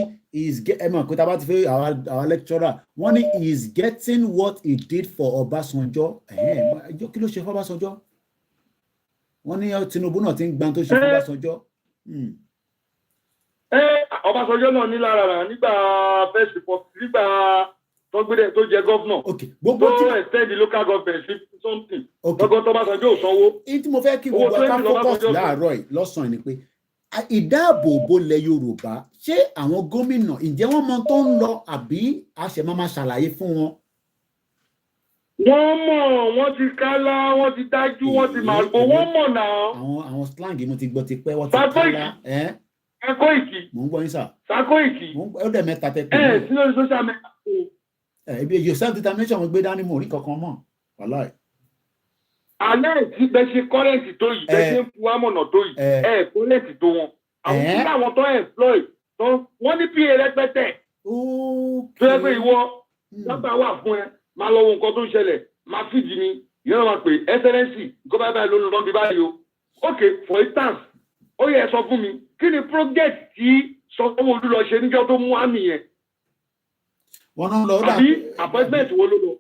ẹ̀mọ̀ pé tá a bá ti fẹ́ our lecturer wọ́n ní he is getting what he did for Ọbásanjọ́ kí ló ṣe fún Ọbásanjọ́ wọ́n ní Tinubu náà ti ń gbọ́n tó ṣe fún Ọbásanjọ́. Ọbásanjọ́ náà ní lára rà nígbà first report nígbà tó jẹ gọ́vnọ̀ tó extend the local government sí something lọ́gọ́ tó Ọbásanjọ́ ò sanwó. èyí tí mo fẹ́ kí gbogbo aká focus láàárọ̀ yìí lọ́sàn-án ni pé ìdáàbòbò lẹ Yorùbá ṣé àwọn gómìnà ǹjẹ́ wọ́n mọ tó ń lọ àbí àṣẹ máa ṣàlàyé fún wọn. wọ́n mọ̀ wọ́n ti kálá wọ́n ti dájú wọ́n ti máa gbó wọ́n mọ̀ náà. àwọn slang mo ti gbọ́ ti pẹ́ wọ́n ti kálá. Koiki. Mo ń gbọ́ yín sà. Koiki. Ó dẹ̀ mẹ́ta tẹ pé. Sí lórí social media. Ibi èyí self determination mo gbé dání mo rí kankan mọ́ wàláì. Alẹ́ tí bẹ́ẹ̀ ṣe kọ́rẹ́ǹtì tó yìí bẹ́ẹ̀ ṣe ń fu amọ̀nà tó yìí kọ́rẹ́ǹtì tó wọn. Àwọn tí àwọn tó employ tó wọ́n ní PA rẹpẹtẹ. Tó yẹ pé ìwọ lábà wà fún ẹ máa lọ wo nǹkan tó ń ṣẹlẹ̀ máa fìdí mi ìyẹn náà máa pè excellency nǹkan báyìí ló ń lọ bí báyìí o. Okay, for instance ó yẹ sọ fún mi kí ni project tí Sanwó-Olú lọ ṣe níjọ́ tó mú àmì yẹn. Wọ́n náà lọ dà àbí appointment wo ló lọ.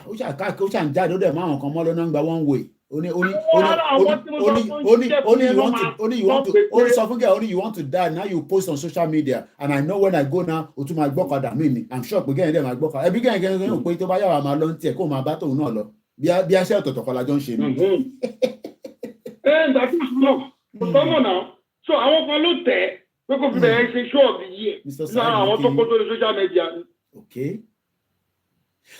Ó ṣàkáàkiri ó ṣàǹjáde ó dẹ̀ máa wọn kan mọ́ lọ́nà ń gba one way. Only you want to die now. You post on social media, and I know when I go now, to my gbọ́kadà mi ni. I'm sure pé gẹ́gẹ́ my gbọ́kadà. Ẹbí gẹ́gẹ́ ó pé tó bá yàrá máa lọ ní tiẹ̀ kó máa bá tòun náà lọ. Bí aṣẹ́ ọ̀tọ̀ọ̀tọ̀ kọ́ la jọ ń ṣe ni. That is no. Sọmọ náà. So àwọn kan ló tẹ̀ pé kò fi bẹ̀rẹ̀ ṣe show of the year. Náà àwọn tó kó tó ní social media. Okay.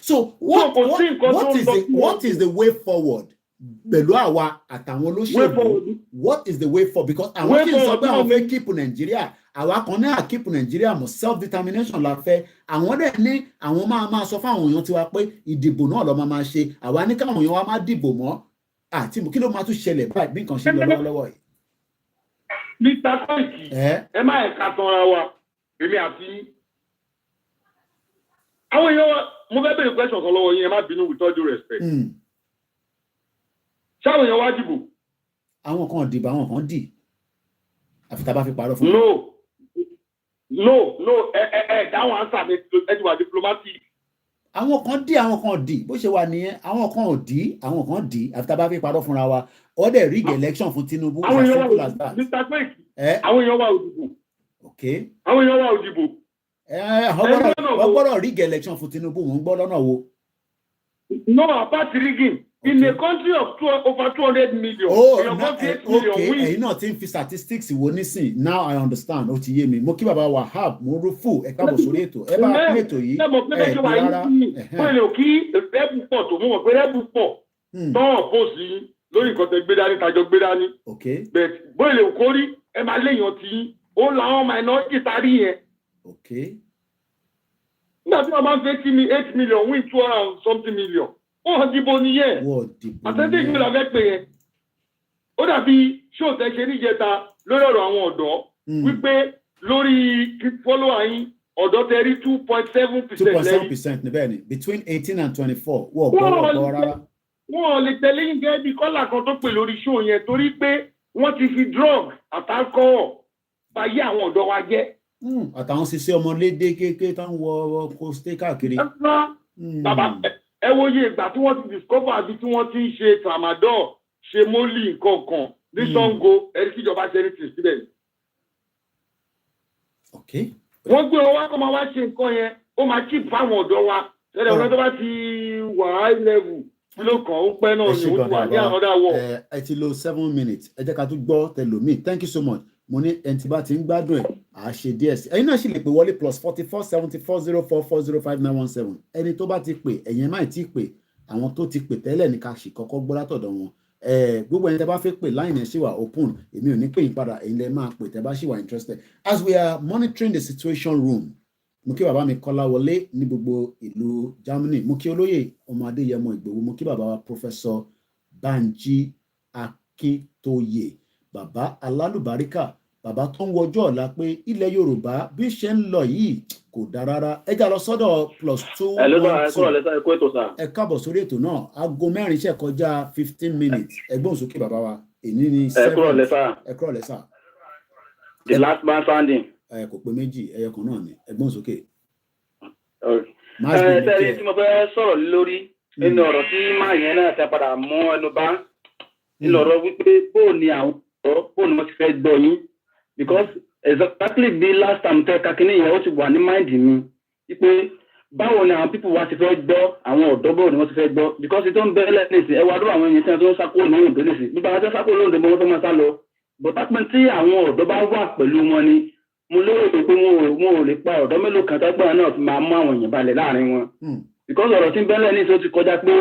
So what is the way forward? Pẹ̀lú àwa àtàwọn olóṣèlú, what is the way forward? Because àwọn tí ń sọ pé àwọn fẹ́ keep Nigeria, àwa kan náà keep Nigeria mọ̀ self determination la fẹ́. Àwọn dẹ̀ ní àwọn máa sọ fáwọn èèyàn tiwa pé ìdìbò náà lọ́ máa ṣe. Àwa ní káwọn èèyàn wa máa dìbò mọ́. Àti kí ló máa tún ṣẹlẹ̀ báyìí bí nǹkan ṣe ń lọ lọ́wọ́lọ́wọ́ yìí. Mr. Koiki, ẹ má ẹ̀ka tanra wa, èmi àti àwọn èèyàn wa, mo fẹ́ bèrè question kan lọ́wọ́ yín, ẹ má bínú with all due respect. Ṣáwọn èèyàn wá dìbò? Àwọn kan dìbò, àwọn kan dì. Àfi tá a bá fi parọ́ fún mi. No, dáhùn ánsà mi, ẹ ti wà diplomatic. Àwọn kan dì, àwọn kan dì. Bó ṣe wà nìyẹn, àwọn kan ò dì, àwọn kan dì. Àfi tá a bá fi parọ́ fúnra wa. Ó dẹ̀ rig election fún Tinubu. Àwọn èèyàn wà Mr. Koiki, àwọn èèyàn wà òdìbò. Okay. Àwọn èèyàn wà òdìbò. Wọ́n gbọ́dọ̀ rig election fún Tinubu, wọ́n gbọ́ lọ́nà wo? No, apart rigging. In a country of over 200 million. Okay. Ẹ̀yin náà ti ń fi statistics wo nísìn. Now I understand. Ó ti yé mi. Mo kí bàbá Wahab Morufu ẹ káàbọ̀ sórí ètò. Ẹ bá pín ètò yìí. Ẹ mọ̀ pé bẹ́ẹ̀ ṣe wà yín sí. Wọ́n lè kí rẹ́bù pọ̀ tó mú wọn pé rẹ́bù pọ̀. Tọ́wọ̀n pò sí lórí nǹkan tẹ gbé dání tajọ gbé dání. Bẹ́ẹ̀ bóyá lè kórí ẹ máa léèyàn tí ó làwọn minority tarí yẹn. Nígbà tí wọ́n máa ń fẹ́ kí mi 8 million win 200 something million. Wọ́n dìbò nìyẹn. Àtẹ́tẹ́ ìgbìmọ̀ la fẹ́ pè yẹn. Ó dàbí ṣóòtẹ́ ṣe níjẹta lórí ọ̀rọ̀ àwọn ọ̀dọ́ wípé lórí fọ́lọ́wà yín ọ̀dọ́ tẹ rí 2.7% lẹ́yìn. 2.7% ní bẹ́ẹ̀ ni between 18 and 24. Wọ́n gbọ́ rárá. Wọ́n lè tẹ̀lé yín gẹ́gẹ́ bí kọ́là kan tó pè lórí ṣóò yẹn torí pé wọ́n ti fi drug àtàkọ́ báyé àwọn ọ̀dọ́ wa jẹ́. Àtàwọn ṣiṣẹ́ ọmọlédè kéékèèké tó ń wọ kóṣté káàkiri. Bàbá ẹ wo iye ìgbà tí wọ́n ti discover àbí tí wọ́n ti ń ṣe tramadol ṣe mólì nǹkan kan ní Ṣàngó ẹni tíjọba ṣe ní tì síbẹ̀. Wọ́n gbé wọn wá kó máa wá ṣe nǹkan yẹn ó máa cheap fáwọn ọ̀dọ́ wa ṣẹlẹ̀ ọ̀dọ́ tó bá ti wà high level ló kàn ó pẹ́ náà ni ó ti wà ní another world. Ẹ ti lo 7 minutes ẹ jẹ́ ká tún gbọ́ tẹlòmíì. Thank you so much. Mo ní ẹni tí bá ti ń gbádùn ẹ̀ à ṣe díẹ̀ sí. Ẹ̀yin náà sì lè pè wọlé +44 74 04 405 917. Ẹni tó bá ti pè ẹ̀yin máì tí pè àwọn tó ti pè tẹ́lẹ̀ ní ká sì kọ́kọ́ gbọ́ látọ̀dọ̀ wọn. Gbogbo ẹni tẹ́ bá fẹ́ pè line ẹ̀ sì wà open. Èmi ò ní pè yín padà ẹ̀yin lẹ máa pè tẹ́ bá sì wà interested. As we are monitoring the situation room, mo kí bàbá mi Kọ́lá wọlé ní gbogbo ìlú Germany. Mo kí olóyè ọmọ Adéyẹmọ Ìgbòho. Mo kí bàbá wa Professor Banji Akintoye. Bàbá alálùbáríkà, bàbá tó ń wọjọ́ ọ̀la pé ilẹ̀ Yorùbá bí ṣe ń lọ yìí kò dáa rárá. Ẹ já lọ sọ́dọ̀ +2. Ẹ káàbọ̀ sórí ètò náà. Aago 4 ṣe kọjá 15 minutes. Ẹgbọ́n sókè bàbá wa. Èní ni 7. Ẹ kúrò lẹ́sà. The last man standing. Kò pé méjì, ẹyọ kan náà ni. Ẹgbọ́n sókè. Tẹ́lẹ̀ tí mo fẹ́ sọ̀rọ̀ lórí nínú ọ̀rọ̀ tí máa yẹn náà tẹ padà mú ẹnu bá nínú ọ̀rọ̀ wípé bóò ni àwọn ọ̀rọ̀ bóò ni wọ́n ti fẹ́ gbọ́ yín. Because exactly the last time tẹ kakínní yẹn ó ti wà ní mind mi wípé báwo ni àwọn people wa ti fẹ́ gbọ́ àwọn ọ̀dọ́ bóò ni wọ́n ti fẹ́ gbọ́ because tó ń bẹ́ẹ̀ lẹ́sìn ẹwà dúró àwọn èèyàn tí wọ́n tó ń sákó ní òǹdó lẹ́sìn nígbà wọn tó ń sákó lóǹdó mọ́ wọ́n tó máa sá lọ but tápẹ́ tí àwọn ọ̀dọ́ bá wà pẹ̀lú wọn ni mo lérò pé wọn ò lè pa ọ̀dọ́ mélòó kan tágbọ́n náà fi máa mú àwọn èèyàn balẹ̀ láàrin wọn because ọ̀rọ̀ tí ń bẹ́lẹ̀ ní ìṣó ti kọjá pé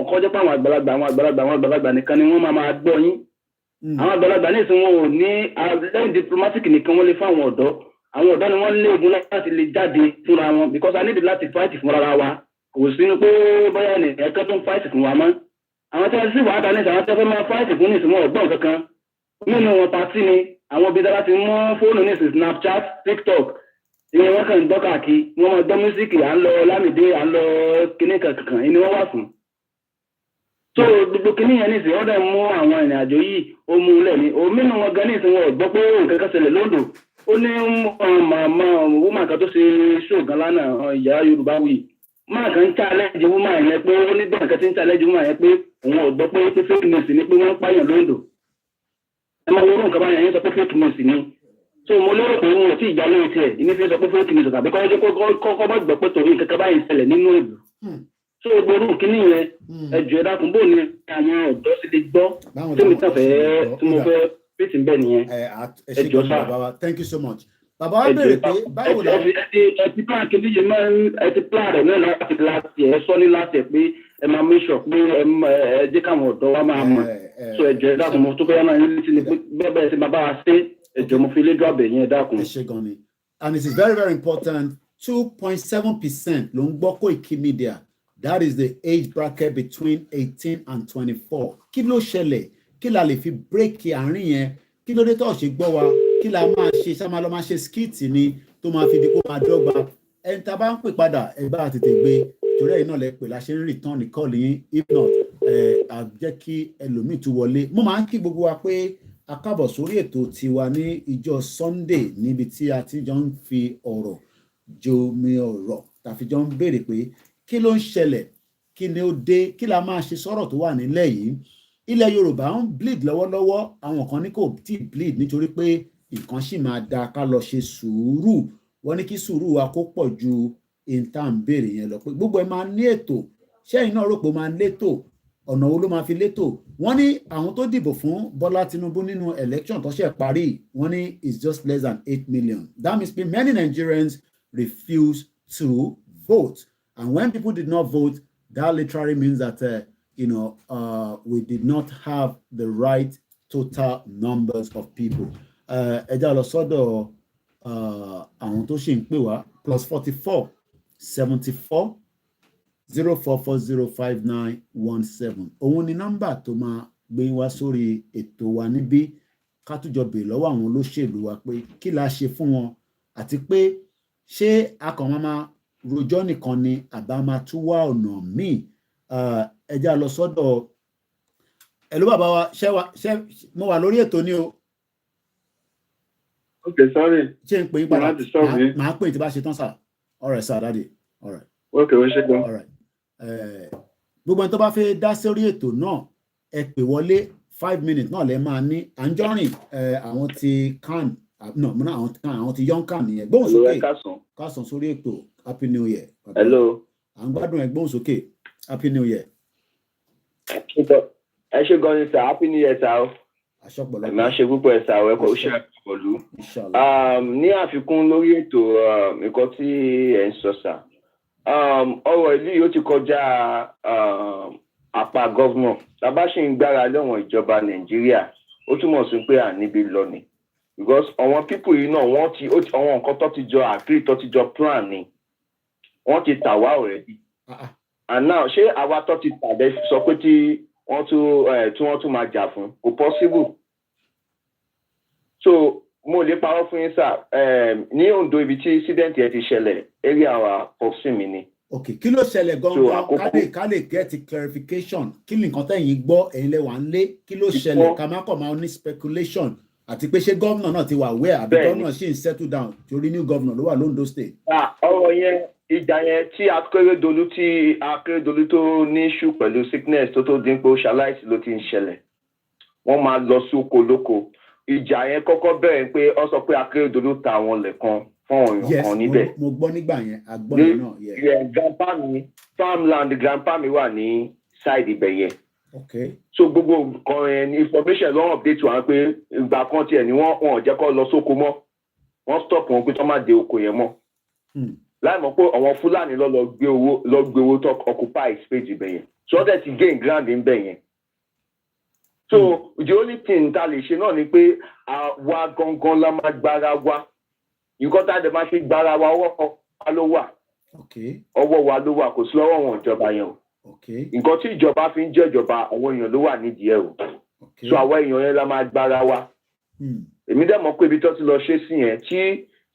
kọjá pé àwọn àgbàlagbà nìkan ni wọ́n máa gbọ́ yín. Àwọn àgbàlagbà ní ìsìn wọn ò ní lẹ́yìn diplomatic nìkan wọ́n lè fún àwọn ọ̀dọ́ ni wọ́n lé ogun láti lè jáde fúnra wọn because I need láti fight fúnra wa kò sínú pé bóyá ní ẹ̀kọ́ tó ń fight fún wa mọ́. Àwọn tí wọ́n sì wà á ta ní àwọn tí wọ́n fẹ́ máa fight fún ní ìsìn wọn ọ̀gbọ́n kankan nínú wọn pàtí ni àwọn obìnrin láti mọ́ fóònù ní ìsìn Snapchat, TikTok ìyẹn wọ́n kàn ń gbọ́ káàkiri wọ́n máa gbọ́ mísíkì à ń lọ Lámìdé à ń lọ kíní kankan ìní wọ́n wà fún. So gbogbo kíní yẹn ní ìsìn wọ́n dẹ̀ mú àwọn ìrìn àjò yìí ó mú lẹ̀ ní òmínú wọn gan ní ìsìn wọn gbọ́ pé nǹkan kan ṣẹlẹ̀ lóńdò ó ní màmá wúmà kan tó ṣe ṣóògùn lánàá ìyá Yorùbá wì máa kan ń challenge wúmà yẹn pé ó ní bẹ́ẹ̀ kan ti ń challenge wúmà yẹn pé òun ò gbọ́ pé fake news ni pé wọ́n ń pààyàn lóńdò ẹ máa wọ́n nǹkan báyẹn yẹn sọ pé fake news ni so mo lérò pé wọn ò tí ì já lórí tiẹ̀ ìní fi sọ pé fake news tàbí kọ́kọ́ bá gbọ́ pé torí nǹkan kan báyìí ṣẹlẹ̀ nínú ìlú so gbogbo kíní yẹn ẹjọ́ ẹ̀dá kún bó ni àwọn ọ̀dọ́ sì lè gbọ́ tí mi tàn fẹ́ tí mo fẹ́ fèsì bẹ́ẹ̀ nìyẹn ẹjọ́ sá. Thank you so much. Bàbá wa béèrè pé báwo la ẹ ti plan kìíní yìí máa ń ẹ ti plan rẹ̀ náà láti ẹ sọ ní láti ẹ pé ẹ máa make sure pé ẹ jẹ́ káwọn ọ̀dọ́ wa máa mọ̀ so ẹjọ́ ẹ̀dá kún mo tó fẹ́ máa ń létí ni pé bẹ́ẹ̀ sì máa bá wa ṣe ẹjọ́ mo fi lé dúró àbẹ̀ yẹn ẹ̀dá kún. ẹ ṣe gan ni and it is very very important 2.7% ló ń gbọ́ Koikimedia. That is the age bracket between 18 and 24. Kí ló ṣẹlẹ̀? Kí la lè fi bírèkì àárín yẹn? Kí ló dé tó ṣe gbọ́ wa? Kí la máa ṣe? Ṣá máa lọ máa ṣe skit ni tó máa fi di kó máa dọ́gba? Ẹni tá a bá ń pè padà ẹ bá tètè gbé. Torí ẹ̀yin náà lẹ pè la ṣe ń return ní call yín. If not, à jẹ́ kí ẹlòmíì tún wọlé. Mo máa ń kí gbogbo wa pé a kábọ̀ sórí ètò tiwa ní ìjọ Sunday níbi tí a ti jọ ń fi ọ̀rọ̀ jomi ọ̀rọ̀ tàfi jọ ń béèrè pé kí ló ń ṣẹlẹ̀ kí ni ó dé kí la máa ṣe sọ̀rọ̀ tó wà nílẹ̀ yìí ilẹ̀ Yorùbá ń bleed lọ́wọ́lọ́wọ́ àwọn kan ní kò tí bleed nítorí pé nǹkan sì máa da ká lọ ṣe sùúrù wọ́n ní kí sùúrù wa kó pọ̀ ju intan béèrè yẹn lọ pé gbogbo ẹ máa ní ètò ṣẹ́yìn náà rò pé ó máa létò ọ̀nà wo ló máa fi létò wọ́n ní àwọn tó dìbò fún Bọ́lá Tinubu nínú election tó ṣe parí wọ́n ní it's just less than 8 million. That means many Nigerians refuse to vote. And when people did not vote, that literally means that, we did not have the right total numbers of people. Ẹja lọ sọ́dọ̀ àwọn tó ṣì ń pè wá +44 74 04405917. Òun ni nọ́mbà tó máa gbé wá sórí ètò wa níbí ká tún jọ bèèrè lọ́wọ́ àwọn olóṣèlú wa pé kí la ṣe fún wọn àti pé ṣé a kàn máa rojọ́ nìkan ni àbá máa tún wá ọ̀nà míì ẹja lọ sọ́dọ̀ ẹ̀lú bàbá wa ṣé mo wà lórí ètò ni o. Okay, sorry. ṣé n pè yín padà màá pè tí bá ṣe tán sà. All right sir daddy. All right. Okay, we ṣe gan. All right. Gbogbo ẹni tó bá fẹ́ dá sórí ètò náà ẹ pè wọlé 5 minutes náà lẹ máa ní Anjorin àwọn ti can no mo náà àwọn ti young can nìyẹn gbóhùn sókè kásán sórí ètò happy new year. Hello. À ń gbádùn ẹ gbóhùn sókè happy new year. Ẹ ṣe gan ni sir happy new year sir. Àṣọpọ̀lọpọ̀. Ẹ̀mí àṣẹ púpọ̀ ẹ̀ sà ẹ̀kọ́ ó ṣe àpọ̀lú. Ní àfikún lórí ètò nǹkan tí ẹ̀ ń sọ sà. Ọ̀rọ̀ ìlú yìí ó ti kọjá apá gọ́vnọ̀. Tàbá ṣì ń gbára lọ́wọ́n ìjọba Nàìjíríà ó túmọ̀ sí pé à níbi lọ ni. Because àwọn pípù yìí náà àwọn nǹkan tó ti jọ agree tó ti jọ plan ni. Wọ́n ti tà wá already. And now ṣé àwa tó ti tà bẹ́ẹ̀ sọ pé tí wọ́n tún máa jà fún kò possible. So mo lè parọ́ fún yín sà ní Ondo ibi tí incident yẹn ti ṣẹlẹ̀ area wa popsi mi ni. Ok kí ló ṣẹlẹ̀ gan-an ká lè get clarification kí ni nǹkan tẹ̀yìn gbọ́ ẹ̀yin lẹ́wà ń lé kí ló ṣẹlẹ̀ ká má kàn máa ní speculation àti pé ṣé gómìnà náà ti wà where àbí gómìnà ṣì ń settle down torí new governor ló wà l'Ondo state. Ọ̀rọ̀ yẹn ìjà yẹn tí Akérédolú tó ní issue pẹ̀lú sickness tó dín pé ó ṣaláìsí ló ti ń ṣẹlẹ̀ wọ́n máa lọ sí oko lóko ìjà yẹn kọ́kọ́ bẹ̀rẹ̀ pé ó sọ pé Akérédolú ta àwọn lẹ̀kan fún ọ̀yàn kan níbẹ̀. mo gbọ́ nígbà yẹn agbọ́n yẹn náà. grandpa mi farmland grandpa mi wà ní side ibẹ̀ yẹn. Okay. So gbogbo nǹkan yẹn ní information lọ́wọ́ update wọn pé ìgbà kan tiẹ̀ ni wọ́n jẹ́ kó lọ sóko mọ́ wọ́n stop wọn pé tó má dé oko yẹn mọ́. láì mọ̀ pé àwọn Fúlàní lọ gbé owó tó occupy space ibẹ̀ yẹn so that ti gain ground ń bẹ̀ yẹn. So the only thing ta lè ṣe náà ni pé àwa gangan la máa gbára wa nǹkan tá a dẹ̀ máa fi gbára wa ọwọ́ wa ló wà ọwọ́ wa ló wà kò sí lọ́wọ́ wọn ìjọba yẹn o nǹkan tí ìjọba fi ń jẹ́ ìjọba àwọn èèyàn ló wà nídìí ẹ̀ o so àwọn èèyàn yẹn la máa gbára wa èmi dẹ̀ mọ̀ pé ibi tó ti lọ ṣe sí yẹn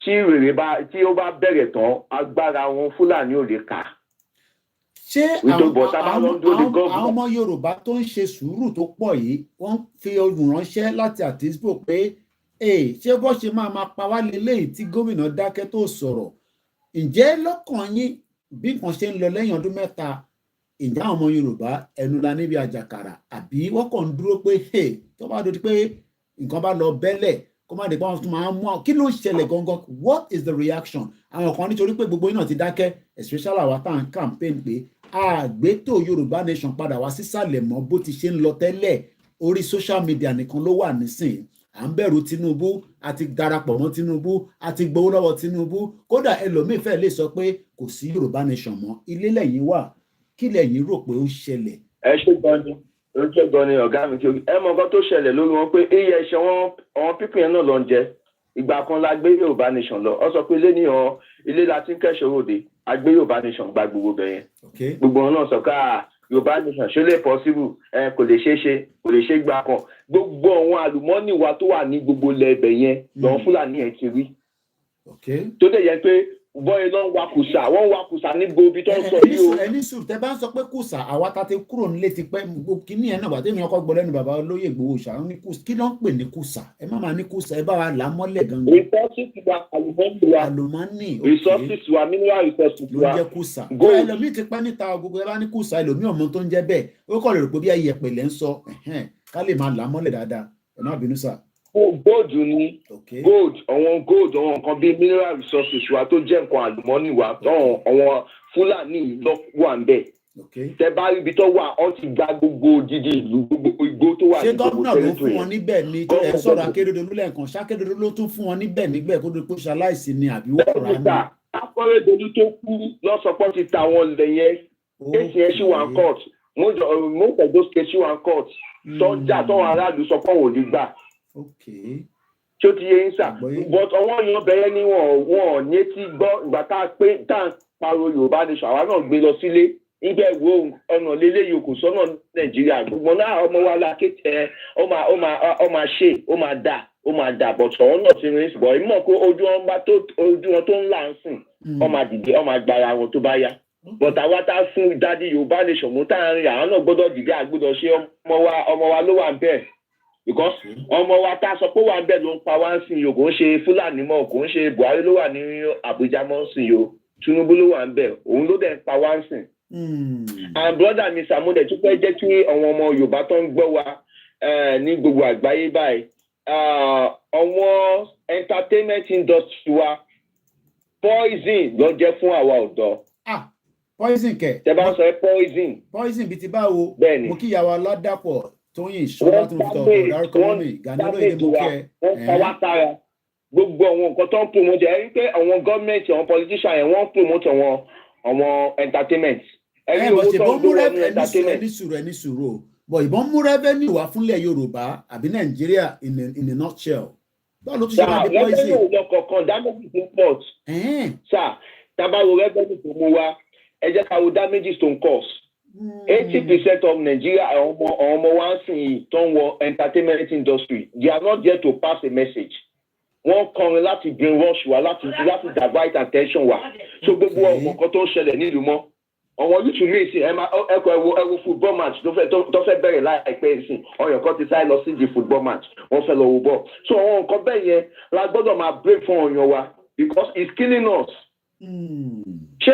tí ó bá bẹ̀rẹ̀ tán agbára wọn Fúlàní ò lè kà. ṣé àwọn ọmọ Yorùbá tó ń ṣe sùúrù tó pọ̀ yìí wọ́n fi ohùn ránṣẹ́ láti àtìsbò pé ṣé bó ṣe máa pa wá lélẹ́yìí tí gómìnà dákẹ́ tó sọ̀rọ̀ ǹjẹ́ lọ́kàn yín bí nǹkan ṣe ń lọ lẹ́yìn ọdún mẹ́ta ǹjẹ́ àwọn ọmọ Yorùbá ẹnu la níbi àjàkàrà àbí wọ́n kàn ń dúró pé tó bá dodi pé nǹkan bá lọ bẹ́lẹ̀ kó má dé pé wọ́n tún máa ń mú kí ló ń ṣẹlẹ̀ gangan what is the reaction àwọn kan nítorí pé gbogbo iná ti dákẹ́ especially àwa tá à ń campaign pé àgbétò Yorùbá nation padà wá sísàlẹ̀ mọ́ bó ti ṣe ń lọ tẹ́lẹ̀ orí social media nìkan ló wà nísìnyí à ń bẹ̀rù Tinubu àti darapọ̀ mọ́ Tinubu àti gbowó lọ́wọ́ Tinubu kódà ẹlòmíì fẹ́ lè sọ pé kò sí Yorùbá nation mọ́ ilé lẹ́yìn wà kí lẹ́yìn rò pé ó ṣẹlẹ̀. ẹ ṣe gan ni ọ̀gá mi kí ẹ mọ nǹkan tó ṣẹlẹ̀ lórí wọn pé iye ẹ̀ṣẹ̀ wọn àwọn pípín yẹn náà lọ ń jẹ ìgbà kan la gbé Yorùbá nation lọ ọ sọ pé ilé la ti ń kẹ́sọ̀ òde a gbé Yorùbá nation gba gbogbo bẹ̀ yẹn gbogbo wọn náà sọ ká Yorùbá nation ṣó lè possible kò lè ṣeé ṣe kò lè ṣe gbà kan gbogbo àwọn àlùmọ́ọ́nì wa tó wà ní gbogbo lẹ́ẹ̀bẹ̀ yẹn lọ́wọ́ Fúlàní yẹn ti rí tó dẹ̀ yẹ pé bọ́ọ̀ ló ń wa kùsà wọ́n ń wa kùsà ní gbòòbí tó ń sọ yìí o. ẹni sùn tẹ bá ń sọ pé kùsà àwa ta ti kúrò nílé ti pẹ́ kíní ẹ̀ náà wà tẹ́mi ọkọ̀ gbọ́ lẹ́nu bàbá olóyè Ìgbòho ṣàwọn ní kùsà kí ló ń pè ní kùsà ẹ má máa ní kùsà ẹ bá wa là á mọ́lẹ̀ gangan. resources wa àlùmọ́nì resources wa mineral resources wa ló ń jẹ́ kùsà. ẹlòmíì ti pẹ́ níta gbogbo ẹ bá ní kùsà ẹlòmíì ọmọ tó ń jẹ́ bẹ́ẹ̀ ó kọ̀ lè rò pé bí ayé ẹ̀pẹ̀lẹ̀ ń sọ ká lè máa là á mọ́lẹ̀ dáadáa ẹ má bínú sà. gold ni gold àwọn nǹkan bíi mineral resources wa tó jẹ́ nǹkan àlùmọ́nì wa àwọn Fúlàní lọ wà ń bẹ̀. tẹ bá rí ibi tó wà ọ ti gba gbogbo odidi ìlú gbogbo igbó tó wà ní gbogbo tẹ́lifíṣàn. ṣé gómìnà ló fún wọn níbẹ̀ ni tó ẹ sọ̀rọ̀ Akérédolú lẹ́ẹ̀kan ṣàkérédolú ló tún fún wọn níbẹ̀ nígbẹ̀ kó tó ṣaláìsí ni àbí wọ́n rà ní. Akérédolú tó kú lọ́sọ̀pọ̀ ti ta àwọn ilẹ̀ yẹn kéèsì yẹn ṣì wà ń court most of those cases ṣì wà ń court tó ń jà tó wọn aráàlú sọ pé òun ò ní gbà. tí ó ti yé ń sà but ọwọ́ yan bẹ̀rẹ̀ ni wọn ò ní etí gbọ́ ìgbà tá à ń pariwo Yorùbá nation àwa náà gbé lọ sílé nígbà ìwé ọ̀nà lélẹ́yìí kò sọ́nà Nàìjíríà gbogbo náà ọmọ wa la kéde ó máa ṣe ó máa dà but ọ̀hún náà ti rìn ṣùgbọ́n ìmọ̀ pé ojú wọn tó ń là ń sìn ó máa dìde ó máa gbára wọn tó bá yá but àwa tá a fún dádì Yorùbá nation mú tá à ń rìn àwọn náà gbọ́dọ̀ dìde àgbọ́dọ̀ ṣe ọmọ wa ló wà ń bẹ̀ because ọmọ wa tá a sọ pé wà ń bẹ̀ ló ń pa wá ń sìn yìí kò ń ṣe Fúlàní mọ́ kò ń ṣe Buhari ló wà ní Àbújá mọ́ ń sìn yìí Tinubu ló wà ń bẹ̀ òun ló dẹ̀ ń pa wá ń sìn. And brother mi Samuel tún fẹ́ jẹ́ kí àwọn ọmọ Yorùbá tó ń gbọ́ wa ní gbogbo àgbáyé báyìí àwọn entertainment industry wa poison ló jẹ́ fún àwa ọ̀dọ́. Poison kẹ̀. tẹ bá ń sọ poison. Poison bíi ti báwo. bẹ́ẹ̀ni mo kí ìyàwó aládàpọ̀ Tóyìn Ṣọlá tó ń fi tọ̀tọ̀ dárúkọ mọ́mì Gani lóye mo kí ẹ. wọ́n pa wá sára gbogbo àwọn nǹkan tó ń promote ẹ rí pé àwọn gọ́ọ̀mẹ̀ntì àwọn politician yẹn wọ́n ń promote àwọn entertainment. bọ̀ ṣèbọn mú ẹni sùúrù o bọ̀ ìbọn mú revenue wá fúnlẹ̀ Yorùbá àbí Nàìjíríà in a nutshell. báwo ló tún ṣe máa di poison. revenue lọ kọ̀ọ̀kan damages in port. sà tábàwò revenue tó mú wa ẹ jẹ́ ká wo damages tó ń cause. 80% of Nigeria àwọn ọmọ wa ń sìn tó ń wọ entertainment industry they are not there to pass a message. wọ́n kọrin láti brainwash wa láti divert attention wa so gbogbo ọmọ kan tó ń ṣẹlẹ̀ nílùú mọ́ àwọn YouTube mi sí ẹwọ football match tó fẹ́ bẹ̀rẹ̀ láìpẹ́ ìsìn ọyàn kan ti sáré lọ sí di football match wọ́n fẹ́ lọ wo ball so àwọn nǹkan bẹ́ẹ̀ yẹn la gbọ́dọ̀ máa break fún ọyàn wa because it's killing us. ṣé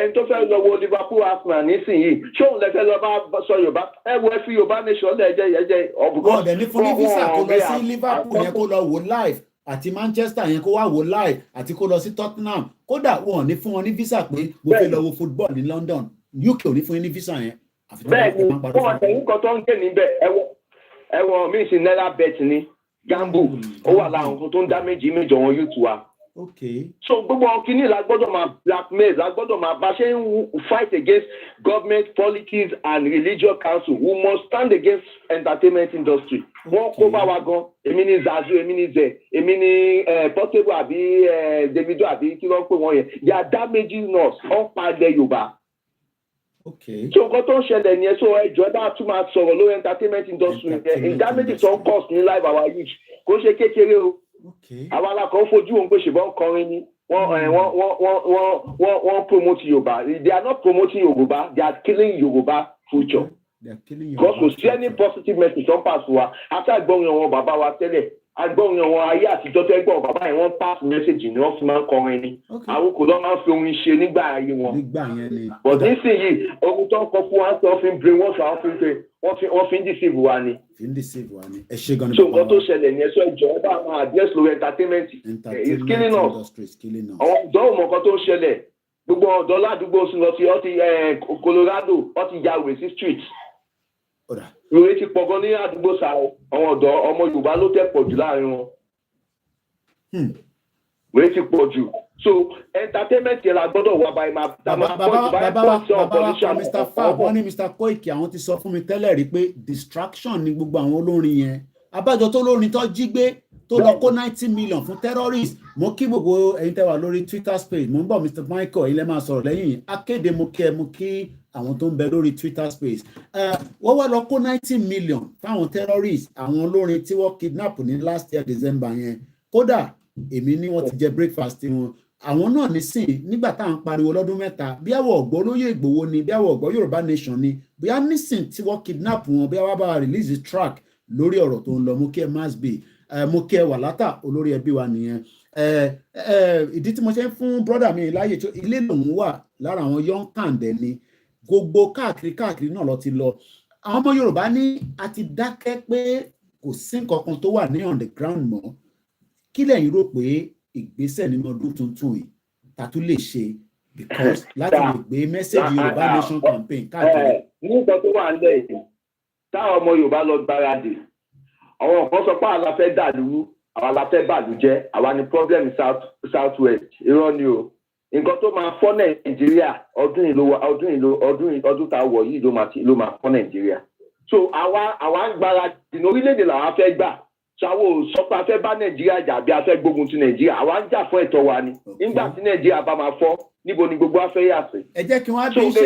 ẹni tó fẹ́ lọ wo Liverpool Arsenal nísìnyìí ṣé òun lè fẹ́ lọ bá sọ Yorùbá ẹ fi Yorùbá nation lẹ́jẹ̀ ọ̀bùkọ́. ọ̀dẹ̀ ní fún ní visa kó lọ sí Liverpool yẹn kó lọ wò live àti Manchester yẹn kó wá wò live àti kó lọ sí Tottenham kódà wọn ò ní fún wọn ní visa pé mo fẹ́ lọ wo football ní London UK ò ní fún yín ní visa yẹn. bẹ́ẹ̀ni wọn àtẹ̀yìn kan tó ń gbé níbẹ̀ ẹ̀wọ̀n míì sí náírà bet ní gamble ó wà láwọn tó ń dá méjì wọn youth wa Okay. So gbogbo ọkìnrin la gbọ́dọ̀ máa blackmail, la gbọ́dọ̀ máa bá ṣe ń fight against government, politics and religious council. We must stand against entertainment industry. Wọ́n kó bá wa gan, èmi ni Zazu, èmi ni Zẹ, èmi ni Portable àbí Davido àbí kí ló ń pè wọ́n yẹn. They are damaging us, wọ́n pa ilẹ̀ Yorùbá. Okay. So nǹkan tó ń ṣẹlẹ̀ nìyẹn, so ẹjọ́ bá tún máa sọ̀rọ̀ lórí entertainment industry in damage tó ń cost ní life our youth. Kò ṣe kékeré o. Àwọn alákọ̀ọ́ fojú wọn pé ṣùgbọ́n kọrin ni wọ́n promote Yorùbá. They are not promoting Yorùbá, they are killing Yorùbá future. Because kò sí any positive message tó ń pass wa. After agbóhùn wọn bàbá wa tẹ́lẹ̀, agbóhùn wọn ayé àtijọ́ tó ẹgbọ́n bàbá yẹn wọ́n pass message ni wọ́n fi máa ń kọrin ni. Àwọn kò lọ́ máa ń fi orin ṣe nígbà ayé wọn. But nísìnyí, ohun tó ń kọ fún wa tó fi ń brain wash àwọn fi ń pè wọ́n fi ń deceive wa ni. So nǹkan tó ṣẹlẹ̀ ní ẹ̀ṣọ́ ìjọba máa address lórí entertainment is killing us. Àwọn ọ̀dọ́ ò mọ̀ nǹkan tó ń ṣẹlẹ̀. Gbogbo ọ̀dọ́ ládùúgbò sí lọ sí ọtí Colorado ọtí ya òwe sí street. Ìwé ti pọ̀ gan ní àdúgbò sáà àwọn ọ̀dọ́ ọmọ Yorùbá ló tẹ̀ pọ̀ jù láàrin wọn. Ìwé ti pọ̀ jù. So entertainment yẹn la gbọ́dọ̀ wà báyìí máa Mr. Fab wọ́n ní Mr. Koiki àwọn ti sọ fún mi tẹ́lẹ̀ rí pé distraction ni gbogbo àwọn olórin yẹn abájọ tó lórin tó jí gbé tó lọ kó 90 million fún terrorist. Mo kí gbogbo ẹ̀yin tẹ́ wà lórí Twitter space mo ń bọ̀ Mr. Michael ilẹ̀ máa sọ̀rọ̀ lẹ́yìn akéde mo kí àwọn tó ń bẹ lórí Twitter space wọ́n wá lọ kó 90 million fáwọn terrorist àwọn olórin tí wọ́n kidnap ní last year December yẹn kódà èmi ní wọ́n ti jẹ breakfast wọn àwọn náà nísìn nígbà tá à ń pariwo lọ́dún mẹ́ta bí àwọ̀ ọ̀gbọ́ olóyè Ìgbòho ni bí àwọ̀ ọ̀gbọ́ Yorùbá nation ni bí a nísìn tí wọ́n kidnap wọn bí a wá bá wa release the track lórí ọ̀rọ̀ tó ń lọ mo kí ẹ Masbi mo kí ẹ Wàlátà olórí ẹbí wa nìyẹn ìdí tí mo ṣe ń fún brọ́dà mi láàyè tí ilé lòun wà lára àwọn young kàndẹ̀ ni gbogbo káàkiri náà lọ ti lọ àwọn ọmọ Yorùbá ní a ti dákẹ́ pé kò sí nǹkan kan tó wà ní on the ground mọ́ kí lẹ́yìn rò pé ìgbésẹ̀ nínú ọdún tuntun yìí ta tún lè ṣe because láti lè gbé message Yorùbá nation campaign káàkiri. Nígbà tó wà nílẹ̀ yìí táwọn ọmọ Yorùbá lọ gbáradì àwọn kan sọ pé àwa la fẹ́ dàlú àwa la fẹ́ bàlújẹ́ àwa ni problem south west irọ́ ni o nǹkan tó máa fọ́ Nàìjíríà ọdún tá a wọ̀ yìí ló máa fọ́ Nàìjíríà so àwa ń gbáradì ní orílẹ̀-èdè làwa fẹ́ gbà ṣàwọ sọ pé a fẹ́ bá Nàìjíríà jà bí a fẹ́ gbógun ti Nàìjíríà àwa ń jà fún ẹ̀tọ́ wa ni nígbà tí Nàìjíríà bá máa fọ́ níbo ni gbogbo afẹ́ yà sí. ẹ jẹ́ kí wọ́n á bí ṣe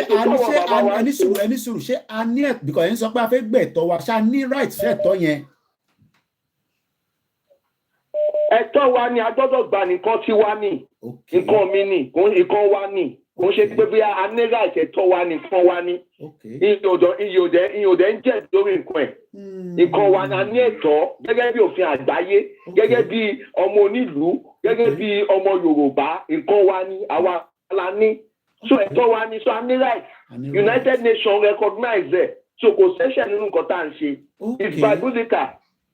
ẹni sùúrù ṣé a ní ẹ̀ because ẹni sọ pé a fẹ́ gbẹ̀tọ́ wa ṣá ní right fẹ́ẹ̀tọ́ yẹn. ẹ̀tọ́ wa ni a gbọ́dọ̀ gbà nìkan tí wa ní nǹkan mi ní nǹkan wa ní kò ń ṣe pé bí a ní right ẹ̀tọ́ wa nìkan wa ní ìyòdẹ ń jẹ́ lórí nǹkan ẹ̀ nǹkan wa ni a ní ẹ̀tọ́ gẹ́gẹ́ bí òfin àgbáyé gẹ́gẹ́ bí ọmọ onílùú gẹ́gẹ́ bí ọmọ Yorùbá nǹkan wa ni àwa la ní so ẹ̀tọ́ wa ni so a ní right United Nations recognize ẹ̀ so kò ṣẹ̀ṣẹ̀ nínú nǹkan tá à ń ṣe it's biblical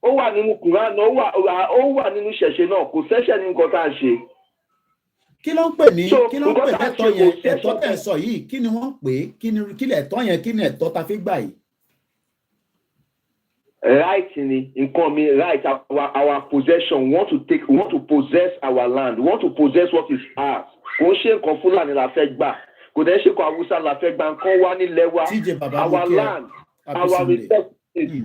ó wà nínú Quran ó wà nínú ṣẹ̀ṣẹ̀ náà kò ṣẹ̀ṣẹ̀ nínú nǹkan tá à ń ṣe. Kí ló ń pè lẹ́tọ́ yẹn ẹ̀tọ́ tẹ̀ sọ yìí kí ni wọ́n ń pè kí lẹ̀ ẹ̀tọ́ yẹn kí ni ẹ̀tọ́ ta fi gbà yìí. Right ni nǹkan mi right our possession we want to possess our land we want to possess what is ours kò ń ṣe nǹkan Fúlàní la fẹ́ gbà kò dẹ̀ ṣe nǹkan Haúsá la fẹ́ gbà nǹkan wá nílẹ̀ wa our land our resources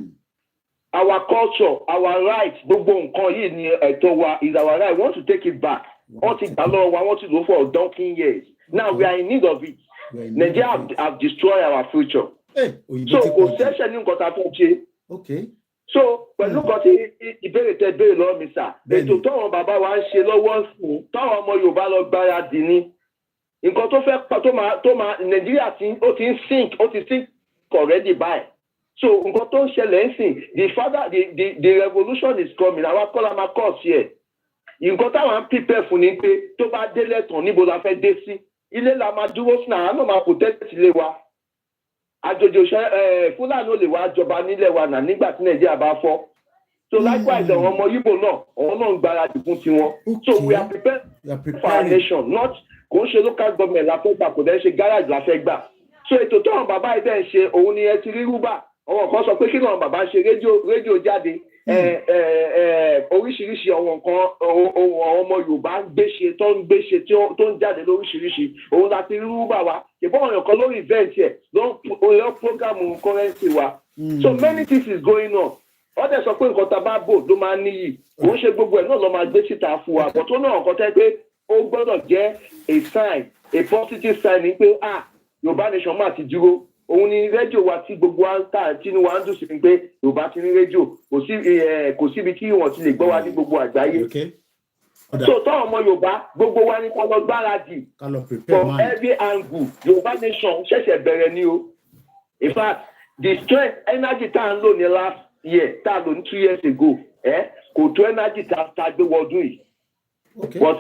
our culture our right gbogbo nǹkan yìí ni ẹ̀tọ́ wa is our right we want to take it back wọ́n ti gbà lọ́wọ́ wa wọ́n ti lò for donkey years now we are in need of it Nigeria have destroyed our future so kò ṣẹ̀ṣẹ̀ ní nǹkan tá a fẹ́ ṣe. So pẹ̀lú kan tí ìbéèrè tẹ béèrè lọ́wọ́ mi sà ètò táwọn bàbá wa ń ṣe lọ́wọ́ sùn táwọn ọmọ Yorùbá lọ gbáradì ní nǹkan tó fẹ́ tó máa Nàìjíríà ó ti ń sink already by so nǹkan tó ń ṣẹlẹ̀ ń sìn the revolution is coming àwa kọ́ la máa kọ́ sí ẹ̀ nǹkan táwọn ń prepare fún ni pé tó bá délẹ̀ tán níbo la fẹ́ dé sí ilé la máa dúró sí náà àánú máa protect ilé wa àjòjò Fúlàní ò lè wá jọba nílẹ̀ wa náà nígbà tí Nàìjíríà bá fọ́ so likewise àwọn ọmọ Yíbò náà àwọn náà ń gbáradì fún tiwọn so we are prepared for our nation not kò ń ṣe local government la fẹ́ gbà kò dẹ́ ṣe garage la fẹ́ gbà so ètò táwọn bàbá yìí bẹ́ẹ̀ ń ṣe òun ni ẹ ti rí rúbà àwọn kan sọ pé kí làwọn bàbá ń ṣe rédíò jáde oríṣiríṣi àwọn nǹkan ọmọ Yorùbá ń gbéṣe tó ń jáde lóríṣiríṣi òun láti rú bàbá ìbọn ọ̀yàn kan lórí event ẹ̀ ló ń programu currency wa so many things is going on ọ̀dẹ̀ sọ pé nǹkan tá a bá bò ló máa níyì òun ṣe gbogbo ẹ̀ náà ló máa gbé síta fún wa bọ̀ tó náà nǹkan tẹ́ pé ó gbọ́dọ̀ jẹ́ a sign a positive sign ni pé Yorùbá nation máa ti dúró òun ni rédíò wa tí gbogbo wa ń tà tínú wa ń dùn sí pé Yorùbá ti ní rédíò kò síbi tí wọ́n ti lè gbọ́ wa ní gbogbo àgbáyé so táwọn ọmọ Yorùbá gbogbo wa ní ká lọ gbáradì from every angle Yorùbá nation ṣẹ̀ṣẹ̀ bẹ̀rẹ̀ ni o in fact the strength energy tá à ń lò ní last year tá a lò ní 2 years ago kò tó energy tá a gbé wọdún yìí but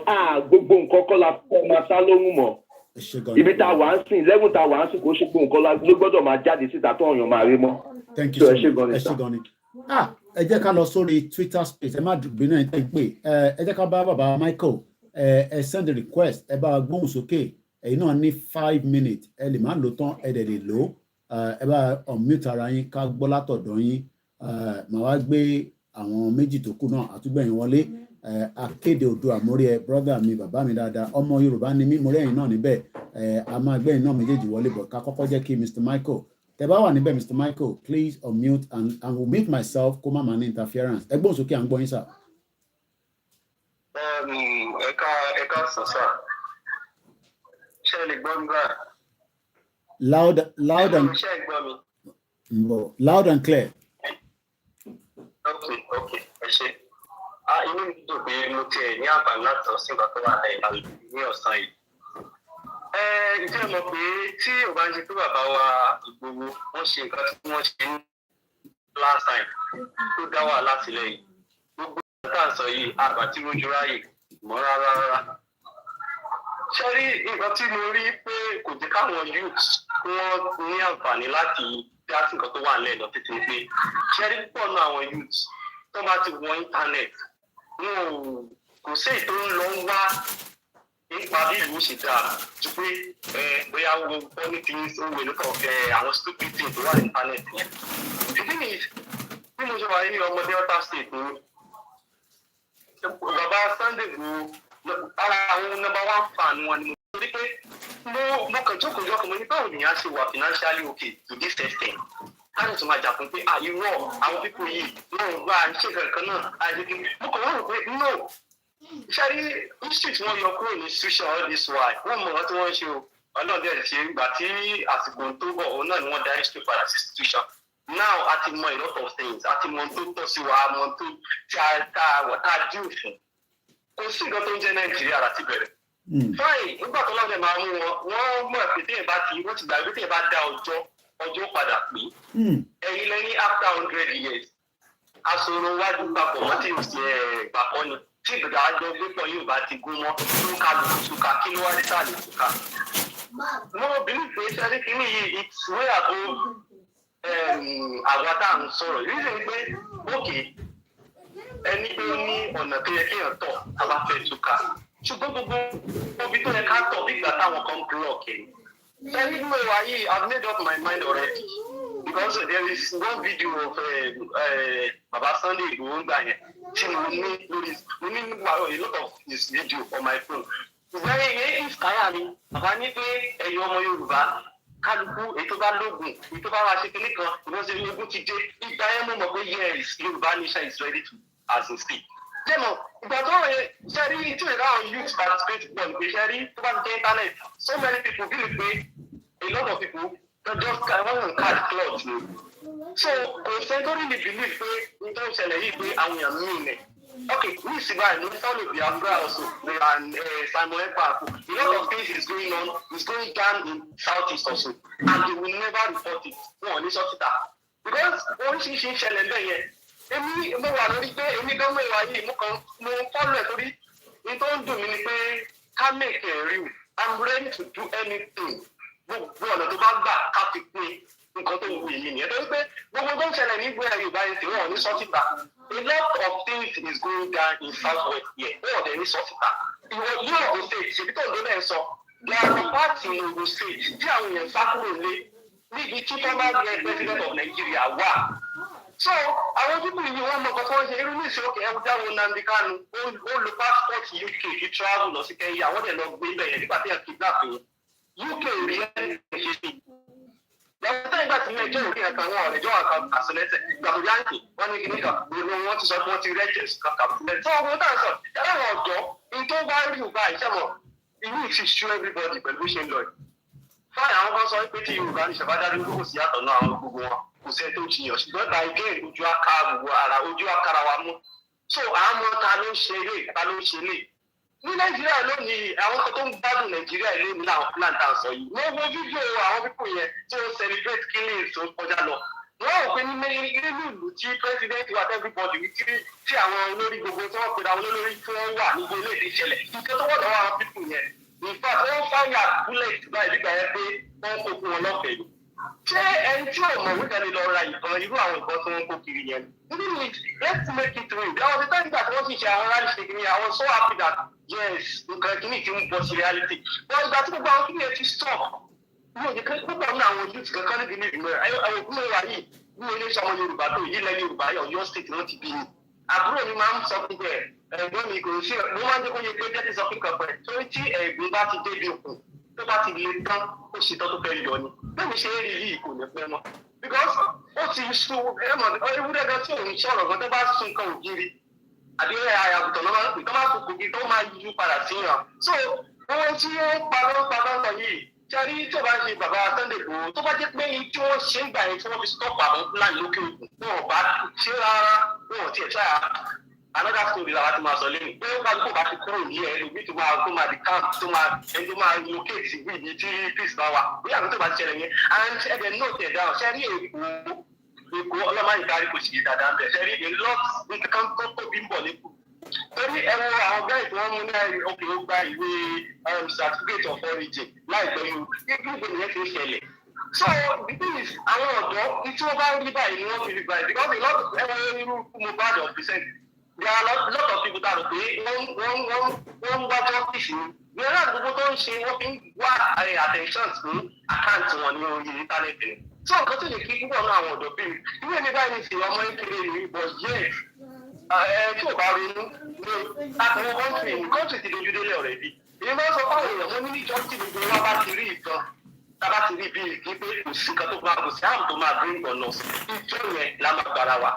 gbogbo nǹkan kọ́ la fọ́ máa sá lóhùn mọ́ ibi tá a wà ń sìn lẹ́gùn tá a wà ń sìn kò ṣe gbogbo nǹkan ló gbọ́dọ̀ máa jáde síta tó ọ̀yàn máa rí mọ́. Thank you so much. Ẹ ṣé gan ni. Ẹ jẹ́ ká lọ sórí Twitter space ẹ má bínú ẹ̀ tẹ́ ń pè ẹ jẹ́ ká bá bàbá Michael ẹ send a request ẹ bá gbóhùn sókè ẹ̀yin náà ní 5 minutes ẹ lè má lò tán ẹ dẹ̀ lè lò ẹ bá unmute ara yín ká gbọ́ látọ̀dọ̀ yín màá wá gbé àwọn méjì tó kù náà àtúgbẹ̀yìn wọlé akéde odò àmórí ẹ brother mi bàbá mi dáadáa ọmọ Yorùbá ni mí mo rí ẹ̀yin náà níbẹ̀ a máa gbẹ̀yìn náà méjèèjì wọlé bọ̀ ká kọ́kọ́ jẹ́ kí Mr. Michael tẹ́ bá wà níbẹ̀ Mr. Michael please unmute and will mute myself kó má máa ní interference ẹ gbóhùn sókè à ń gbọ́ yín sà. ẹ̀ka sọ̀sà ṣe lè gbọ́ mi báyìí. loud and clear. Okay ẹ ṣé. Inú mi dùn pé mo tiẹ̀ ní àǹfààní láti sọ sí nǹkan tó wà lẹ́yìn ní ọ̀sán yìí. Ǹjẹ́ mọ̀ pé tí ò bá ń ṣe pé bàbá wa Ìgbòho wọ́n ṣe nǹkan tí wọ́n ṣe ní last time tó dá wà látìlẹ́yìn. Gbogbo nǹkan tá à ń sọ yìí àgbà tí mo jura yìí mọ́ rárá. Ṣé rí nǹkan tí mo rí pé kò jẹ́ káwọn youths kí wọ́n ní àǹfààní láti dá sí nǹkan tó wà lẹ́yìn lọ títí pé ṣé rí púpọ̀ náà àwọn youths tó bá ti wọ internet kò sí ètò ń lọ wá nípa bí ìlú ṣe dáa ju pé bóyá wo politics ó wèlé kan àwọn stupid things tó wà ní internet yẹn. ìdí nìyí bí mo ṣe wà ní ọmọ Delta State ní bàbá Sunday Igboho ara àwọn number 1 fan wọn ni mo rí pé mo kàn jókòó jọkàn mo ní báwo nìyẹn ṣe wà financially okay to this extent káyọ̀ tó máa jà fún pé irọ́ àwọn pípọ̀ yìí náà wá ṣe kankan náà àìsèké mo kàn wọ́n rò pé no ṣáàrí history tí wọ́n yọ kúrò ní institution all this while wọ́n mọ̀ wọ́n tí wọ́n ń ṣe o ọlọ́dẹ ṣe ìgbà tí àsìkò tó bọ̀ òun náà ni wọ́n dá history padà sí institution now a ti mọ a lot of things a ti mọ tó tọ́ sí wa mọ tó tí a dùn fún kò sí nǹkan tó ń jẹ́ Nàìjíríà láti bẹ̀rẹ̀ fine nígbà tó lọ́dẹ máa mú wọ́n mọ̀ pé téèyàn bá ti wọ́n ti gbà pé téèyàn bá dá ọjọ́ padà pé ẹ̀yin lẹ́ni after 100 years aṣòro wájú papọ̀ wọ́n ti gbàpọ̀ ni tí ìgbà àjọ gbépọ̀ yóò bá ti gún mọ́ tó ń ká lóko túká kí ló wá ní sáà lè túká. mo believe pé sẹ́rí kìíní yìí it's way ago àwa tá à ń sọ̀rọ̀ yìí ṣe pé òkè ẹni pé ó ní ọ̀nà tó yẹ kéèyàn tọ̀ tá a bá fẹ́ túká ṣùgbọ́n gbogbo ibi tó yẹ ká tọ̀ bí ìgbà táwọn kan block ẹ̀. sẹ́rí bí mo wà yìí I've made up my mind already because there is one video of Baba Sunday Igboho gbà yẹn tí mo ní lórí mo ní nípa a lot of his video on my phone. ìgbàyẹ yẹn inspire mi bàbá ní pé ẹ̀yin ọmọ Yorùbá kálukú ètò bá lóògùn ètò bá wá ṣe kíní kan ìwọ́nsẹ̀ ogun ti dé ìgbà yẹn mo mọ̀ pé yes Yorùbá nation is ready to as in speak. jẹ́mọ̀ ìgbà tó rẹ̀ ṣẹ́rí tí ìrẹ́ àwọn youth participate pọ̀ nípa ṣẹ́rí tó bá ti dé internet so many people believe pé a lot of people just wọ́n card cloth ni. so kò sẹ́ńtọ́rì ní believe pé nítorí ìṣẹ̀lẹ̀ yìí pé àwọn èèyàn mí nẹ̀. okay ní ìsìnbá ẹ̀ ló ń follow Biafra also and Simon Ekpa a lot of things is going on is going down in southeast also and they will never report it wọn ò ní sọ síta because oríṣiríṣi ìṣẹ̀lẹ̀ bẹ́ẹ̀ yẹn èmi mo wà lórí pé èmi gan mọ̀ ìwà yìí mo follow ẹ̀ torí ní tó ń dùn mí ni pé ká make a real I'm ready to do anything gbogbo ọ̀nà tó bá gbà ká fi pín nǹkan tó wù yìí nìyẹn torí pé gbogbo tó ń ṣẹlẹ̀ ní ìgbéyàwó Yorùbá yẹn tí wọn ò ní sọ síta a lot of things is going down in southwest here wọn ò dẹ̀ ní sọ síta ìwọ yóò Ogun State ṣèbí tó ń dún náà sọ there are parts in Ogun State tí àwọn èèyàn sá kúrò lé níbi tí former president of Nigeria wà So àwọn pípọ̀ yìí wọ́n mọ̀ kọ́kọ́ ṣe irú ní ìṣòkè ẹ̀wù jáwọ́ Nnamdi Kanu ó lo passport UK fi travel lọ sí Kenya wọ́n dẹ̀ lọ gbé bẹ̀yẹ̀ nígbà tí ẹ̀ kidnap yẹn UK rí ẹ̀ ṣe sí. lọ́wọ́ tẹ́yìn gbà tí ẹjọ́ òkè ẹ̀ka wọn ọ̀rẹ́jọ́ àkàsọ̀lẹ́sẹ̀ gbàgbọ́ yáǹkì wọ́n ní kíní kan gbogbo wọn ti sọ pé wọ́n ti rẹ́jẹ̀sì kankan fúnlẹ̀. tó ogun táà sọ yàrá àwọn ọ̀dọ́ ní tó bá rí ìgbà ìṣẹ́mọ̀ inú ìfi ṣú everybody pẹ̀lú ṣe ń lọ yìí. fáyà àwọn kan sọ pé tí Yorùbá ní ṣẹ̀fádàrí kò sí yàtọ̀ náà àwọn gbogbo wọn kò sẹ́ tó jiyàn ṣùgbọ́n ta igé ojú akara wa mú. so àwọn ta ló ń ṣe eré ta ló ń ṣe lè. ní Nàìjíríà lónìí àwọn kan tó ń gbádùn Nàìjíríà ilé ní àwọn plan tá à ń sọ yìí. mo wo fídíò àwọn pípò yẹn tí ó celebrate killings tó kọjá lọ. wọ́n rò pé nínú ìlú tí president wa everybody tí àwọn olórí gbogbo tí wọ́n pèrè àwọn olórí tí wọ́n wà ní gbogbo ilé ìṣẹ̀lẹ̀. nǹkan tó wọ̀ lọ́wọ́ àwọn pípò yẹn in fact wọ́n fáyà bullet báyìí nígbà yẹn pé wọ́n kó fún wọn lọ́fẹ̀ẹ́ yìí. ṣé ẹni tí ò mọ̀ wípé lè lọ ra ìbọn irú àwọn ìbọn tí wọ́n kó kiri yẹn ni. let's make it real. there was a time that wọ́n ti ṣe àwọn rally ṣe kìíní àwọn so happy that yes nǹkan kìíní ti ń bọ̀ sí reality. wọ́n ìgbà tí gbogbo àwọn kìíní yẹn ti stop. mi ò ní kí púpọ̀ nínú àwọn youth kankan níbi ní ìgbìmọ̀ àwọn òkúmọ̀ wà yìí ní ilé iṣẹ́ ọmọ Yorùbá tó yìí lẹ́yìn Yorùbá Ọ̀yọ́ state wọ́n ti bí i. àbúrò mi máa ń sọ fún bẹ́ẹ̀ ẹ̀gbọ́n mi kò sí mo máa ń jẹ́ kó yẹ pé jẹ́ ti sọ fún kankan torí tí ẹ̀gbọ́n bá ti débi òkun tó bá ti lè tán ó ṣe tán tó fẹ́ yọ ni bẹ́ẹ̀ ṣe é rí yìí kò ní pẹ́ mọ́ because ó ti sun ewúrẹ́ gan tí òun sọ̀rọ̀ gan tó bá sun nǹkan ògiri àbí àyàgùtàn ló máa ń pè tó máa sun kòkì tó máa yíjú padà sí yàn so ohun tí ó padà lọ yìí sẹ́rí tí o bá ṣe bàbá Sunday Igboho tó bá jẹ́ pé tí wọ́n ṣe ń gbà yẹn tí wọ́n fi stop àwọn fúlàní lókè òkun wọn ò bá ṣe rárá wọn ò tiẹ̀ ṣáà another story làwọn ti máa sọ lẹ́nu pé ó bá tó bá ti kúrò ní ẹ̀ lóbi tó máa di camp tó máa locate sí ibi tí peace bá wà bí àwọn tó bá ṣẹlẹ̀ yẹn and ẹ̀dẹ̀ náà tẹ̀ dáhùn sẹ́rí Èkó ọlọ́mọ ìdarí kò sì yé dáadáa bẹ̀ sẹ́rí a lot nǹkan tó tóbi ń bọ̀ lẹ́kọ̀ọ́ torí ẹwọ àwọn gáì tí wọ́n mú ní òkè ó gba ìwé certificate of origin láìpẹ́ yìí gbogbo ìyẹn ti ṣẹlẹ̀ so the thing is àwọn ọ̀dọ́ tí wọ́n bá rí báyìí ni wọ́n fi rí báyìí because a lot of ẹwọ irú Mohbad of percent there are a lot of people that are pé wọ́n wá justice ni ìrẹ́lá gbogbo tó ń ṣe wọ́n fi ń wá attention fún àkáǹtì wọn ní orí íńtánẹ́ẹ̀tì ni so nǹkan tó lè kí púpọ̀ náà àwọn ọ̀dọ́ bíi ìwé mi báyìí ti ọmọ ìkéré ni but yes tí ò bá ronú àtàwọn kọ́ńtì ti dojú délé ọ̀rẹ́ bí èyí máa ń sọ fáwọn èèyàn wọn ní níjọ́ tí gbogbo wa bá ti rí ìtàn tábà ti rí bí ìdí pé kò sí kan tó máa kò sí àrùn tó máa bring on us ìjọ yẹn la máa gbára wa.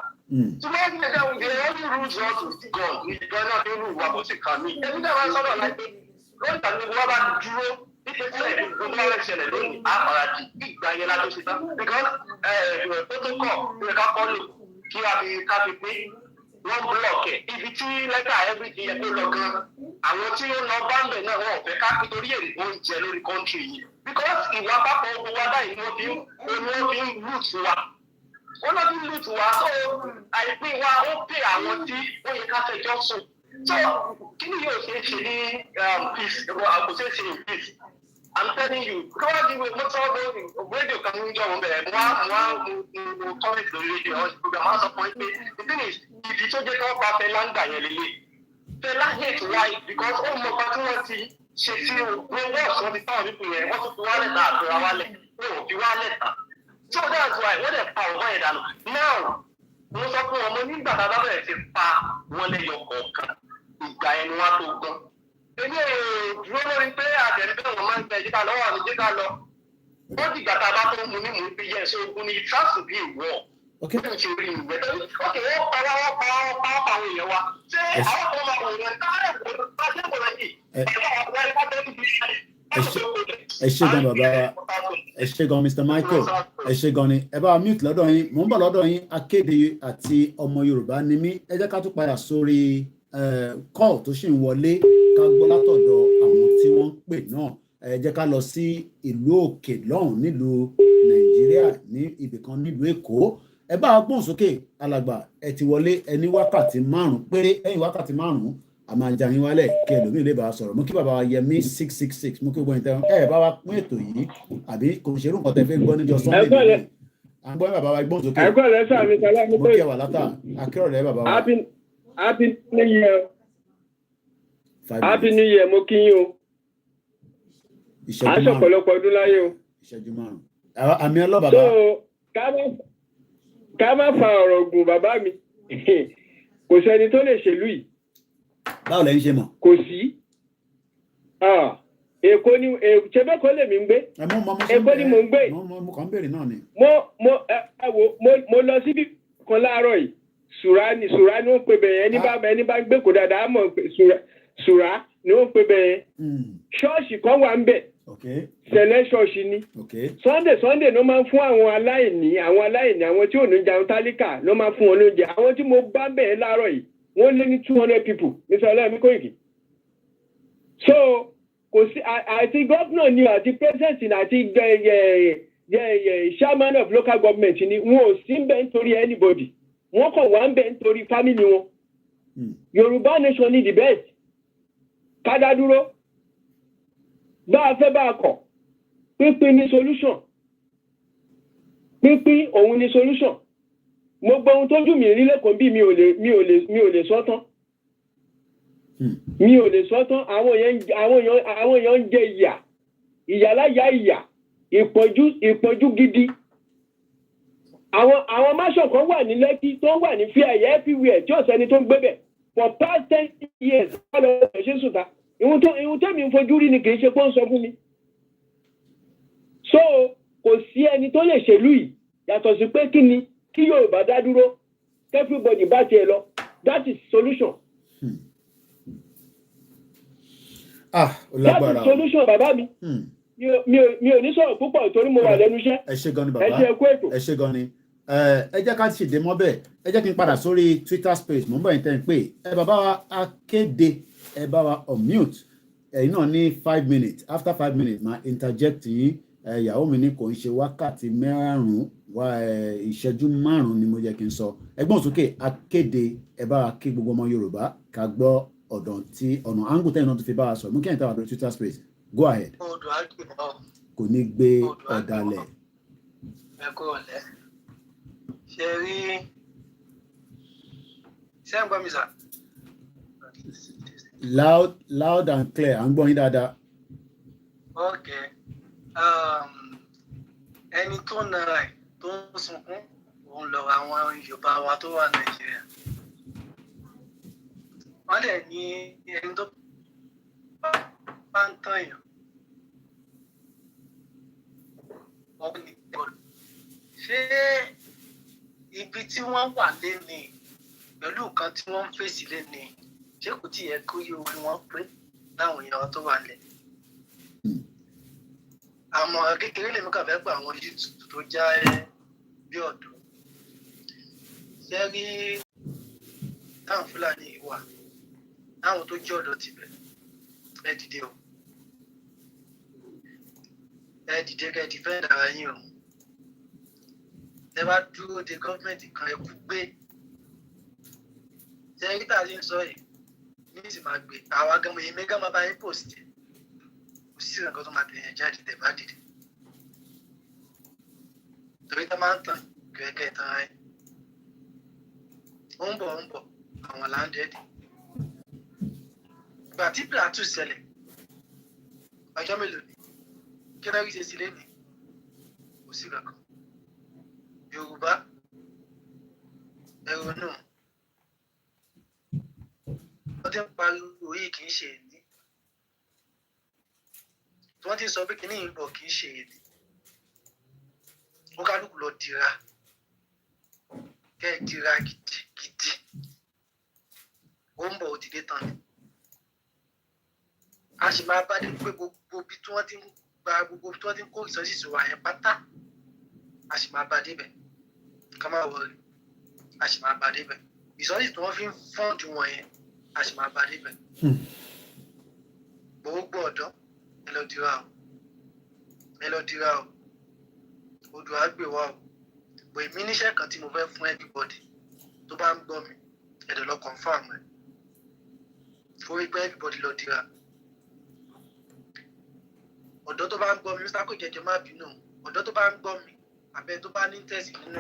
ṣùgbọ́n ẹgbẹ́ ẹgbẹ́ òun ìdílé wọn ní rules not with God ní ìjọ náà tó rú ìwà kó sì kàn mí ẹbí náà máa ń sọ̀rọ̀ láìpẹ́ lórí ìtàn gbogbo wa bá dúró nípasẹ̀ gbogbo wa ṣẹlẹ̀ lónìí àpàràdì ìgbà yẹn la tó ṣe tán because protocol ìrẹ̀ ká kọ́ lò kí a fi pé wọ́n block ẹ̀ ibi tí lẹ́tà everything yẹ kó lọ gan àwọn tí ó lọ bá ń bẹ̀ náà wọ́n fẹ́ ká nítorí èrè oúnjẹ lórí country yìí because ìwà pápọ̀ ogun wa báyìí wọ́n fi ń loot wa wọ́n lọ fi ń loot wa so àìpé wa ó pè àwọn tí ó yẹ ká fẹjọ́ sùn so kí ni yóò ṣe é ṣe ní peace kò ṣe é ṣe in peace I'm telling you kí wọ́n di mo sọ rédíò kan ń jọ wọn bẹ̀rẹ̀ mo comment lórí rédíò àwọn program máa sọ fún ẹ pé the thing is ìdí tó jẹ́ kí wọ́n pa Fẹlá ń gbà yẹn lélẹ̀ Fẹlá hate white because ó mọ ọba tí wọ́n ti ṣe sí wọ́ọ̀sì wọn ti táwọn nípò yẹn wọ́n tún fi wálẹ̀ tà àtúrà wálẹ̀ wọ́n ò fi wálẹ̀ tà so that's why wọ́n dẹ̀ pa ọ̀gbọ́n yẹn dànù now mo sọ fún wọn mo nígbà tá a bá bẹ̀rẹ̀ sí pa wọn lẹ́yọ kọ̀ọ̀kan ìgbà yẹn ni wọ́n á tó gbọ́n èmi ò dúró lórí pé àtẹ̀rí bẹ́ẹ̀ wọ́n máa ń gbẹ jíkà lọ́wọ́ àmì jíkà lọ wọ́n dìgbà tá a bá tó mú ní mò ń fi yẹn so ogun ni it has to be a war. Okay. Okay, wọ́n pa àwọn èèyàn wa ṣé àwọn kan máa wò wọ́n káyọ̀ bá ṣe kò lẹ́yìn ẹ̀ka àwọn ẹ̀ka tó ti di ẹ ṣé gan bàbá ẹ ṣé gan Mr. Michael ẹ ṣé gan ni ẹ bá mute lọ́dọ̀ yín mò ń bọ̀ lọ́dọ̀ yín akéde àti ọmọ Yorùbá ni mí ẹ jẹ́ ká tún padà sórí call tó ṣì ń wọlé ká gbọ́ látọ̀dọ̀ àwọn tí wọ́n ń pè náà ẹ jẹ́ ká lọ sí ìlú òkè lọ́hùn nílùú Nàìjíríà ní ibìkan nílùú Èkó ẹ bá gbọ́n sókè alàgbà ẹ ti wọlé ẹni wákàtí 5 péré ẹ̀yìn wákàtí 5 a máa jà yín wálẹ̀ kí ẹlòmíì lè bá a sọ̀rọ̀ mú kí bàbá wa Yẹmí 666 mú kí gbọ́n ìtẹ́wọ̀n ẹ bá wa pín ètò yìí àbí kò ṣe irú nǹkan tẹ́ fẹ́ gbọ́ níjọ Sunday nìyí àgbọ̀n bàbá wa gbọ́n sókè mú kí ẹwà látà akérò rẹ̀ bàbá wa. Happy New Year. Happy New Year mo kí yín o. Aṣọ ọ̀pọ̀lọpọ̀ ọdún láyé o. Ìṣẹ́jú 5 àmì ọlọ́bàbà. ká má fa ọ̀rọ̀ gùn bàbá mi kò sẹ́ni tó lè ṣèlú yìí. Báwo lẹ́yìn ṣe mọ̀? Kò sí. Èkó ni ṣebí kò lè mi ń gbé. Èkó ni mò ń gbé. Mo kàn ń béèrè náà ni. Mo lọ síbi kan láàárọ̀ yìí. Sùrá ni ó ń pè bẹ̀yẹn ẹni bá gbé kó dáadáa mọ̀ pé Sùrá ni ó ń pè bẹ̀yẹn. Ṣọ́ọ̀ṣì kan wà ń bẹ̀. Sẹ̀lẹ̀ ṣọ́ọ̀ṣì ni. Sunday ló máa ń fún àwọn aláìní àwọn tí ò ní jẹun tálíkà ló máa ń fún wọn lóúnjẹ. Àwọn tí mo bá bẹ̀yẹn láàárọ̀ yìí wọ́n lé ní 200 people ní Ọláyọmí Kóìkì. So kò sí àti gómìnà ni àti president ni àti chairman of local government ni wọn ò sí ń bẹ̀ nítorí anybody wọ́n kàn wá ń bẹ̀ nítorí family wọn. Yorùbá nation ni the best. Kádá dúró bá a fẹ́ bá a kọ̀ pínpín ní solution pínpín òun ní solution. Mo gbọ́ ohun tójú mi rí lẹ́kọ̀ọ́ bí mi ò lè sọ tán. Mi ò lè sọ tán àwọn èèyàn ń jẹ ìyàláyà ìyà ìpọ́njú gidi. Àwọn máṣọ̀ kan wà ní Lẹ́kí tó wà ní fíàyà everywhere tí ò sẹ́ni tó ń gbé bẹ̀ for past 10 years wọ́n lọ ṣe sùtà. Ìhun tẹ́mi ń fojú rí ni kì í ṣe pé ó ń sọ fún mi. So kò sí ẹni tó lè ṣèlú yìí yàtọ̀ sí pé kí Yorùbá dá dúró everybody bá tiẹ̀ lọ that is solution. That is solution bàbá mi. Mi ò ní sọ̀rọ̀ púpọ̀ torí mo wà lẹ́nu iṣẹ́. Ẹ ṣé gan ni bàbá. Ẹ ṣé ẹ kú ètò. Ẹ ṣé gan ni. Ẹ jẹ́ ká ṣèdè mọ́ bẹ́ẹ̀. Ẹ jẹ́ kí n padà sórí Twitter space. Mo ń bọ̀ yín tẹ́ ń pè. Ẹ bàbá wa akéde. Ẹ bá wa unmute. Ẹ̀yin náà ní 5 minutes. After 5 minutes, máa interject yín. Ìyàwó mi ní kò ń ṣe wákàtí márùn-ún ìṣẹ́jú márùn-ún ni mo yẹ kí n sọ. Ẹgbọ́n sókè akéde. Ẹ bá wa kí gbogbo ọmọ Yorùbá ká gbọ́ ọ̀nà áńgù tẹ́yìn náà tó fi bá wa sọ. Mú kí ẹ̀yin tẹ́wà lórí Twitter space. Go ahead. Kò ní gbé ọ̀dàlẹ̀. Ẹ kú ọ̀lẹ́. Ṣé rí ṣé ń gbọ́ mi sà? Loud and clear. À ń gbọ́ yín dáadáa. Okay. Ẹni tó nara ẹ̀ tó ń sunkún òun lọ àwọn Yorùbá wa tó wà Nàìjíríà. Wọ́n dẹ̀ ní ẹni tó bá ń tàn yàn. Ṣé ibi tí wọ́n wà léni pẹ̀lú nǹkan tí wọ́n ń fèsì léni ṣé kò tí yẹ kó yé orí wọn pé láwọn èèyàn tó wà lẹ̀? Àmọ́ kékeré lèmi kàn fẹ́ gbà àwọn YouTube tó já bí ọ̀dọ́. Ṣé rí táwọn Fúlàní wà táwọn tó jẹ́ ọ̀dọ́ tibẹ̀ ẹ dìde o. Ẹ dìde kẹ́ defend ara yín o. Ẹ bá dúró de gọ́ọ̀mẹ̀ntì kan ẹ kú gbé. Ṣé rí tá a ti ń sọ yìí ní ìsìn máa gbé àwa gan èmi gan máa bá yín post ẹ̀. Kò sí nǹkan tó máa tẹ̀yìn jáde tẹ̀ bá dìde. Torí tá máa ń tàn kẹ̀kẹ́ tán ẹ̀. Ó ń bọ̀ àwọn láńdẹ́ẹ̀dì. Ìgbà tí Plateau ṣẹlẹ̀ ọjọ́ mélòó ni kí náà rí ṣe sílé ni kò sí kankan. Yorùbá ẹ̀rọ náà wọ́n ti ń pariwo yìí kì í ṣe èdè tí wọ́n ti sọ pé kìíní ìbọ̀ kì í ṣe èdè ó kálukú lọ dira kẹ́ ẹ̀ dira gidigidi ó ń bọ̀ òdìdé tán ni a sì máa bá dé pé gbogbo bí tí wọ́n ti ń gba gbogbo tí wọ́n ti ń kó ìsọ́sísì wà yẹn pátá a sì máa bá débẹ̀ ká má wọlé a sì máa bá débẹ̀ ìsọ́sísì tí wọ́n fi ń fọ́ǹdì wọn yẹn a sì máa bá débẹ̀ gbogbo ọ̀dọ́ ẹ lọ dira o odò àgbè wa o bò èmi níṣẹ́ kan tí mo fẹ́ fún everybody tó bá ń gbọ́ mi ẹ̀dọ̀ lọ confirm ẹ̀ forí pé everybody lọ dira ọ̀dọ́ tó bá ń gbọ́ mi Mr. Koikije má bínú ọ̀dọ́ tó bá ń gbọ́ mi abẹ́ tó bá ní tẹ̀sí nínú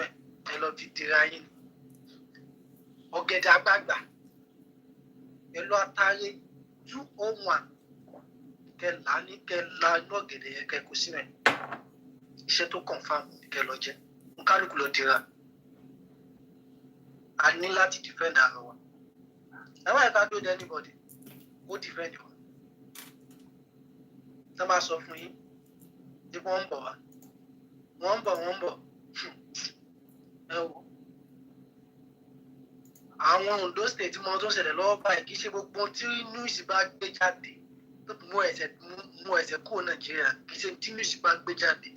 ẹ lọ fi dira yín ọ̀gẹ̀dẹ̀ àgbààgbà ẹ lọ atare 201 kẹlà ní kẹlà inú ọ̀gẹ̀dẹ̀ yẹn kẹkọ sílẹ̀ iṣẹ́ tó confam kẹ lọ jẹ nkálukú lọ dira a ní láti defend ara wa. Ẹ má yẹ ká dúró de anybody kó defend wa. Tá bá sọ fún yín tí wọ́n ń bọ̀ wá wọ́n ń bọ̀ ẹ wò àwọn Ondo state mọ tó ṣẹlẹ̀ lọ́wọ́ báyìí kì í ṣe gbogbo tí news bá gbé jáde mú ẹsẹ̀ kúrò Nàìjíríà kì í ṣe tí news bá gbé jáde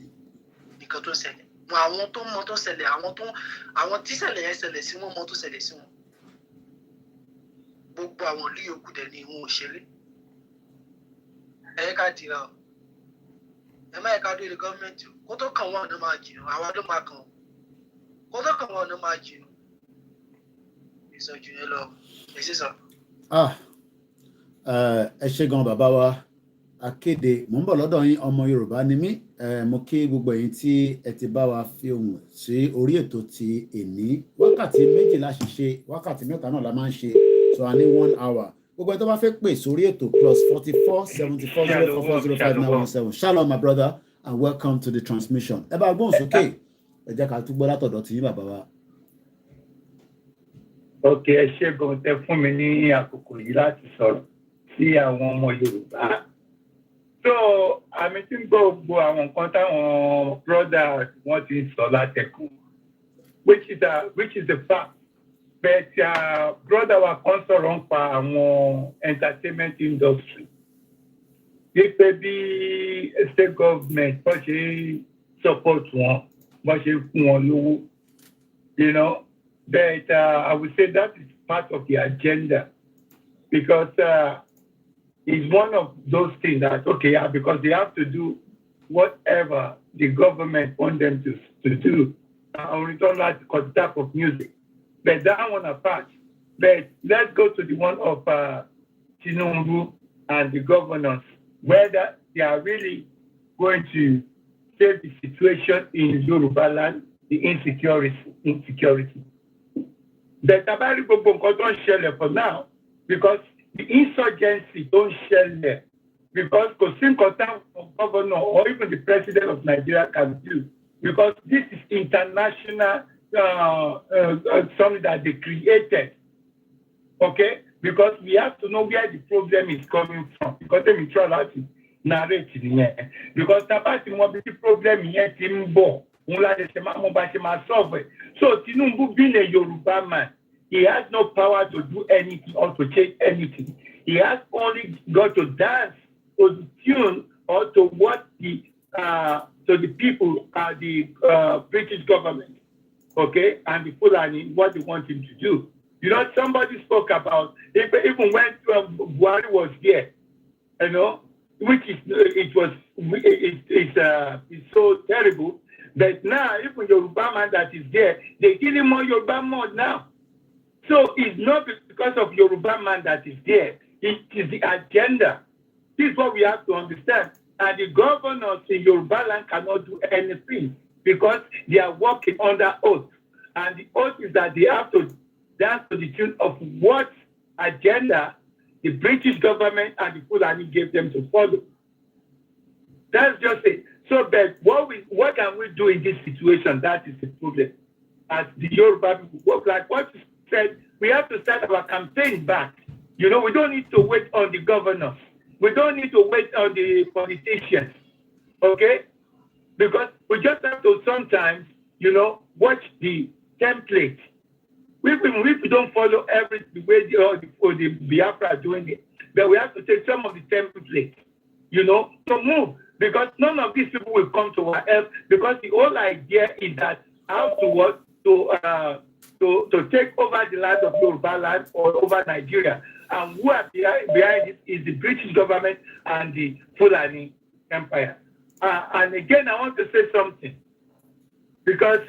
nǹkan tó ṣẹlẹ̀ mọ àwọn tó mọ tó ṣẹlẹ̀ àwọn tí ṣẹlẹ̀ yẹn ṣẹlẹ̀ sí wọn mọ tó ṣẹlẹ̀ sí wọn gbogbo àwọn ìlú yòókù dẹ̀ ni wọn ò ṣeré ẹ ká dira o ẹ má yẹ ká dúró de gọ́ọ̀mẹ̀ntì kó tó kàn wọ́n ọ̀nà máa jìnnà àwọn ló máa kàn kó tó kàn wọ́n ọ̀nà máa jìnnà ìsọjú yẹn lọ èsì sọ. Ẹ ṣé gan bàbá wa akéde mò ń bọ̀ lọ́dọ̀ yín ọmọ Yorùbá ni mí mo kí gbogbo ẹ̀yin tí ẹ ti bá wa fi ohùn sí orí ètò ti èní wákàtí méjìlá ṣiṣẹ́ wákàtí mẹ́ta náà la máa ń ṣe so a ní 1 hour gbogbo ẹ tó bá fẹ́ pè sórí ètò +44 74 044 05 917 shalom my brother and welcome to the transmission. Ẹ bá gbóhùn sókè ẹ jẹ́ ká túbọ̀ látọ̀dọ̀ tí yín bàbá wa. Ok, ẹ ṣé gan tẹ́ fún mi ní àkókò yìí láti sọ̀rọ̀ sí àwọn ọmọ Yorùbá. So àmì tí ń gbọ́ gbogbo àwọn nǹkan táwọn brother wọ́n ti sọ látẹ̀kùn which is the fact. But brother wa kan sọ̀rọ̀ ń pa àwọn entertainment industry. Wípé bí state government bọ́ ṣe support wọn, bọ́ ṣe fún wọn lówó. You know, but I would say that is part of the agenda because it's one of those things that, okay, yeah, because they have to do whatever the government want them to do. I return that type of music. But that one apart. But let's go to the one of Tinubu and the governors, whether they are really going to save the situation in Yoruba land, the insecurity. But about don't share for now, because the insurgency don't share because governor or even the president of Nigeria can do, because this is international something that they created, okay? Because we have to know where the problem is coming from. Because they will try to narrate it here. Because the problem here is solve it. So Tinubu being a Yoruba man, he has no power to do anything or to change anything. He has only got to dance to the tune or to what the people, the British government, okay, and the Fulani, what they want him to do. You know, somebody spoke about, even when Buhari was there, you know, which is, it's so terrible, but now, even Yoruba man that is there, they kill him more Yoruba more now. So it's not because of Yoruba man that is there, it is the agenda. This is what we have to understand. And the governors in Yoruba land cannot do anything because they are working under oath. And the oath is that they have to dance to the tune of what agenda the British government and the Fulani gave them to follow. That's just it. So, but what can we do in this situation? That is the problem. As the Yoruba people, like what you said, we have to start our campaign back. You know, we don't need to wait on the governors. We don't need to wait on the politicians, okay? Because we just have to sometimes, you know, watch the template. If we don't follow every way the Biafra are doing it, but we have to take some of the templates, you know, to move. Because none of these people will come to our help. Because the whole idea is that how to work to take over the land of Yoruba land or over Nigeria. And who are behind it is the British government and the Fulani Empire. And again, I want to say something. Because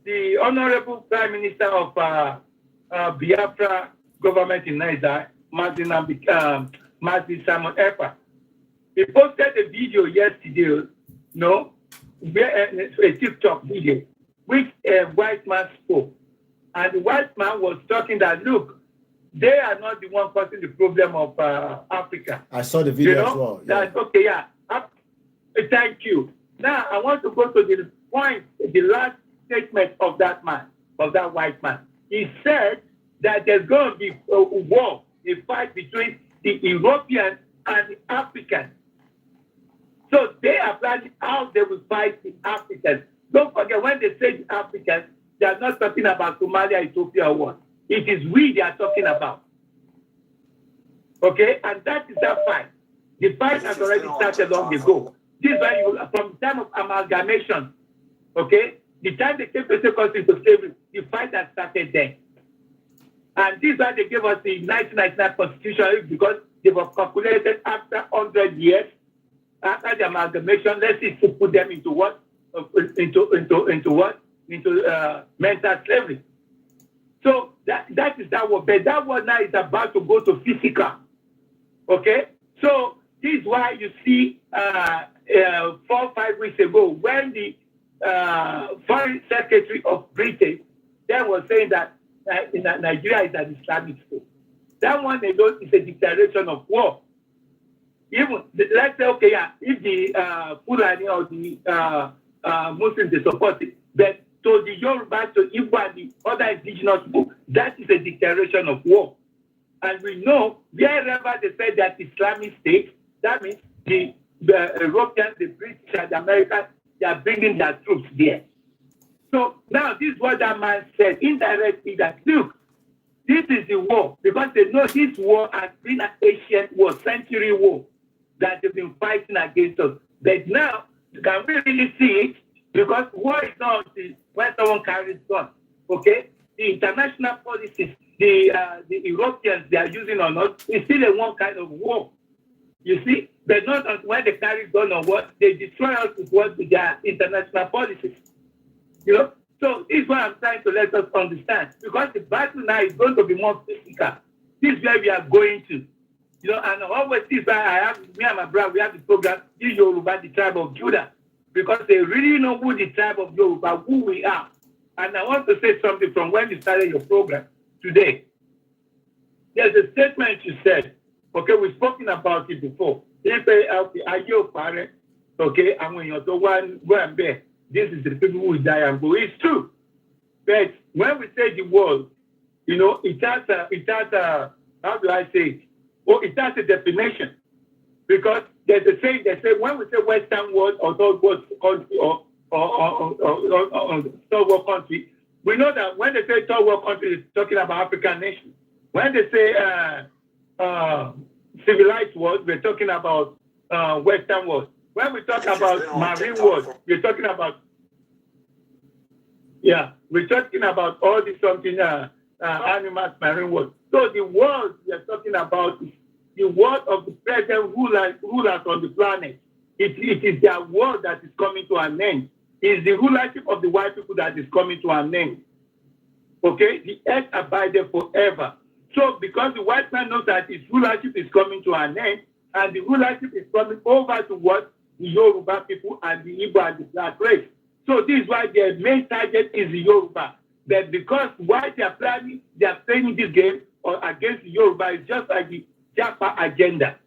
the Honorable Prime Minister of Biafra government in Nigeria, Martin Simon Epa, he posted a video yesterday, a TikTok video, which a white man spoke. And the white man was talking that, look, they are not the one causing the problem of Africa. I saw the video as well. Yeah. That's okay, yeah. Thank you. Now, I want to go to the point, the last statement of that man, of that white man. he said that there's going to be a war, a fight between the Europeans and the Africans. So they are planning how they will fight the Africans. Don't forget, when they say the Africans, they are not talking about Somalia, Ethiopia, or what. It is we they are talking about. Okay? And that is that fight. The fight has already started long ago. This is why from the time of amalgamation, okay, the time they came to take us into slavery, the fight has started then. And this is why they gave us the 1999 Constitution, because they were calculated after 100 years, after the amalgamation, let's see to put them into what? Into what? Into mental slavery. So that is that war. But that war now is about to go to physical. Okay? So this is why you see 4 or 5 weeks ago, when the Foreign Secretary of Britain then was saying that Nigeria is an Islamic state. That one alone is a declaration of war. Even let's say, okay, yeah, if the Fulani or the Muslims they support it, but to the Yoruba, to Igbo and the other indigenous people, that is a declaration of war. And we know wherever they say that Islamic state, that means the Europeans, the British, and the Americans, they are bringing their troops there. So now this is what that man said indirectly, that look, this is the war, because they know this war has been an ancient war, century war that they've been fighting against us. But now, can we really see it? Because war is not when someone carries gun, okay? The international policies, the Europeans they are using on us, is still a one kind of war. You see, but not when they carry gun or what, they destroy us with what with their international policies. You know? So this is what I'm trying to let us understand. Because the battle now is going to be more physical. This is where we are going to. You know, and always this why I have me and my brother, we have the program, this Yoruba, the tribe of Judah. Because they really know who the tribe of Yoruba, who we are. And I want to say something from when you started your program today. There's a statement you said, okay, we've spoken about it before. If are you a parent? Okay, and when you're the one going there, this is the people who die and go. It's true. But when we say the world, you know, it has a how do I say it? Oh, it has a definition. Because there's a saying, they say when we say Western world or third world country or third world country, we know that when they say third world country, it's talking about African nations. When they say civilized world, we're talking about Western world. When we talk about marine world, we're talking about we're talking about all this something animals, marine world. So the world we are talking about is the world of the present rulers on the planet. It is their world that is coming to an end. It's the rulership of the white people that is coming to an end. Okay? The earth abided forever. So because the white man knows that his rulership is coming to an end, and the rulership is coming over to what? The Yoruba people and the Igbo and the black race. So this is why their main target is the Yoruba. But because why they are playing this game or against the Yoruba is just like the Japa agenda.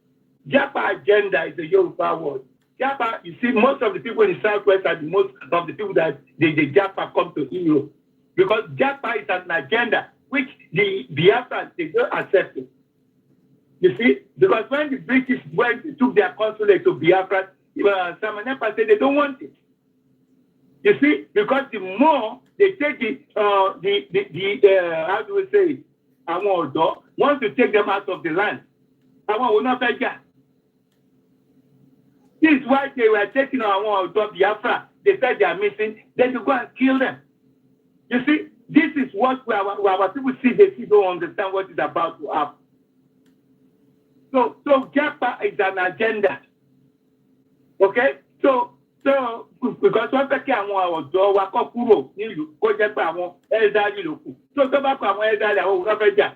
Japa agenda is the Yoruba word. Japa, you see, most of the people in the Southwest are the most of the people that the Japa come to Europe. Because Japa is an agenda which the Biafrans, they don't accept it. You see, because when the British took their consulate to Biafra, Samanepa said they don't want it. You see, because the more they take how do we say it? Want to take them out of the land. Will not take that. This is why they were taking our Biafra. They said they are missing. Then you go and kill them. You see, this is what our people see. They don't understand what is about to happen. So Japa is an agenda. Okay? So because one person àwọn ọ̀dọ́ wa kọ́ kúrò nílùú kó jẹ́ pé àwọn elderly ló kù. So tó bá kọ àwọn elderly àwọn òun fẹ́ jà.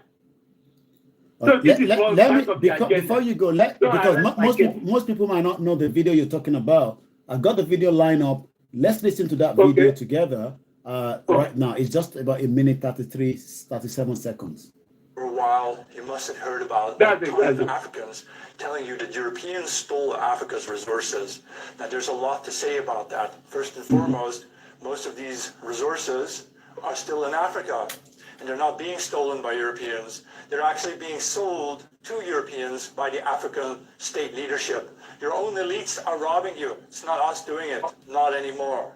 So this is one part of the agenda. Before you go, because most people might not know the video you're talking about. I got the video line up. Let's listen to that video together right now. It's just about 1 minute 37 seconds. For a while, you must have heard about Africans telling you that Europeans stole Africa's resources. Now, there's a lot to say about that. First and foremost, most of these resources are still in Africa. and they're not being stolen by Europeans. They're actually being sold to Europeans by the African state leadership. Your own elites are robbing you. It's not us doing it, not anymore.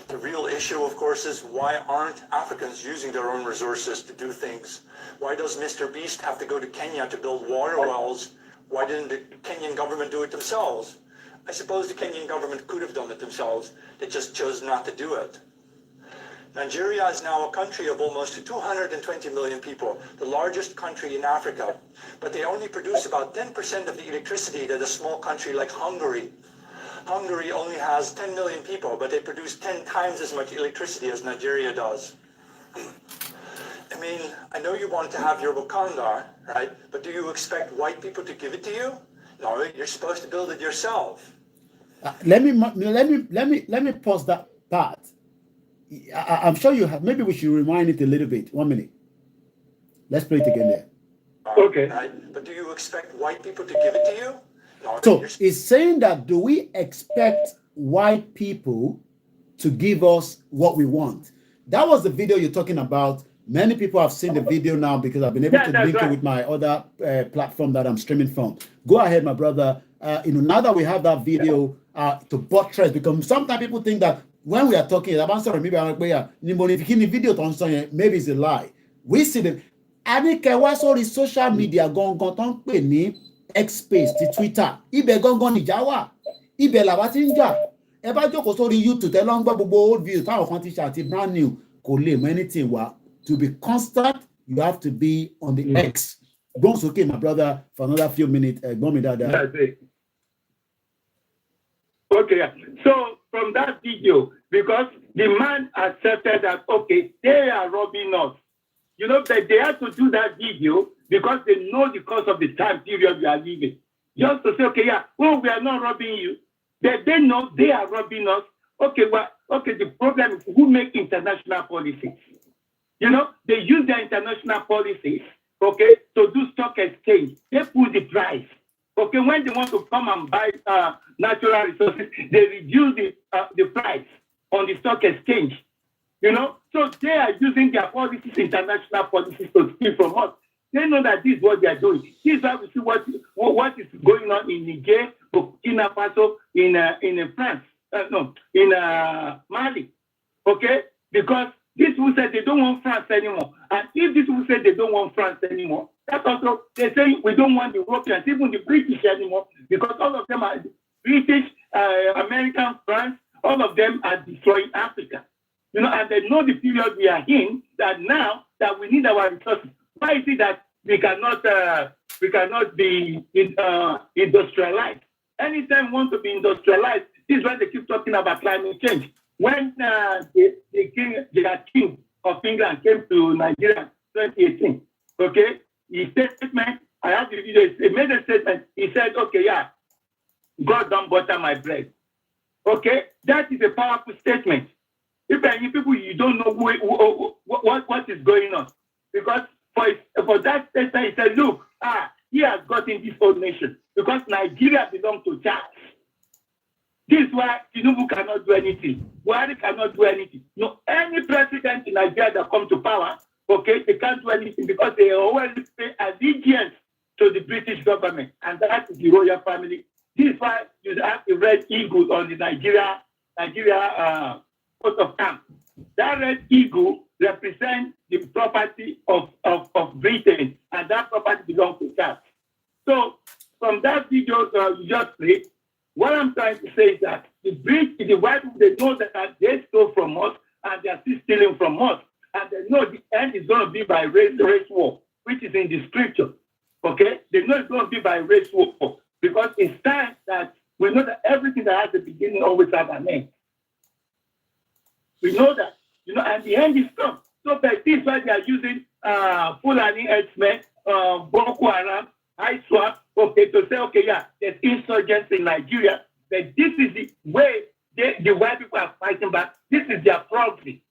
The real issue, of course, is why aren't Africans using their own resources to do things? Why does Mr. Beast have to go to Kenya to build water wells? Why didn't the Kenyan government do it themselves? I suppose the Kenyan government could have done it themselves. They just chose not to do it. Nigeria is now a country of almost 220 million people, the largest country in Africa. But they only produce about 10% of the electricity that a small country like Hungary. Hungary only has 10 million people, but they produce 10 times as much electricity as Nigeria does. I mean, I know you want to have your Wakanda, right? But do you expect white people to give it to you? No, you're supposed to build it yourself. Let me pause that part. I'm sure you have. Maybe we should rewind it a little bit. 1 minute. Let's play it again there. Okay. Right? But do you expect white people to give it to you? No, so it's saying that do we expect white people to give us what we want? That was the video you're talking about. Many people have seen the video now because I've been able to link it with my other platform that I'm streaming from. Go ahead, my brother. Now that we have that video to buttress, because sometimes people think that when we are talking about maybe it's a lie. We see the social media gone X space ti Twitter. Ibẹ̀ gangan nìjà wà. Ibẹ̀ làwa ti ń jà. Ẹ bá jókòó sórí YouTube tẹ́ lọ ń gbọ́ gbogbo old views táwọn kan ti ṣe àti brand new kò lè mọ anything wá. To be constant, you have to be on the X. Bones okay, my brother, for another few minutes. That's it. Okay, so from that video, because the man accepted that, okay, they are robbing us. You know, that they had to do that video because they know the cost of the time period we are living. Just to say, okay, yeah, well, we are not robbing you. They know they are robbing us. Okay, well, okay, the problem is who make international policies. You know, they use their international policies, okay, to do stock exchange. They put the price. Okay, when they want to come and buy natural resources, they reduce the price on the stock exchange. You know, so they are using their policies, international policies, to steal from us. They know that this is what they are doing. This is why we see what is going on in Niger, Burkina Faso, in France, in Mali. Okay, because these who said they don't want France anymore, and if these who said they don't want France anymore, that's also they say we don't want the Europeans, even the British anymore, because all of them are British, American, France. All of them are destroying Africa. You know, and they know the period we are in, that now that we need our resources. Why is it that we cannot be industrialized? Anytime we want to be industrialized, this is when they keep talking about climate change. When the king of England came to Nigeria in 2018, okay, his statement, I have the video, he made a statement, he said, okay, yeah, God don't butter my bread. Okay, that is a powerful statement. If any people, you don't know what is going on. Because for that statement, he said, look, he has gotten this whole nation. Because Nigeria belongs to Charles. This is why Tinubu cannot do anything. Buhari cannot do anything. No, any president in Nigeria that comes to power, okay, they can't do anything because they always pay allegiance to the British government. And that is the royal family. This is why you have the red eagle on the Nigeria coat of arms. That red eagle represents the property of Britain, and that property belongs to Charles. So, from that video you just played, what I'm trying to say is that the white people, they know that they stole from us, and they are still stealing from us. And they know the end is going to be by race war, which is in the scripture. Okay? They know it's going to be by race war. Because it's time that we know that everything that has a beginning always has an end. We know that, you know, and the end is come. So that this is why they are using Fulani herdsmen, Boko Haram, ISWAP, okay, to say, okay, yeah, there's insurgents in Nigeria, but this is the way the white people are fighting back. This is their proxy.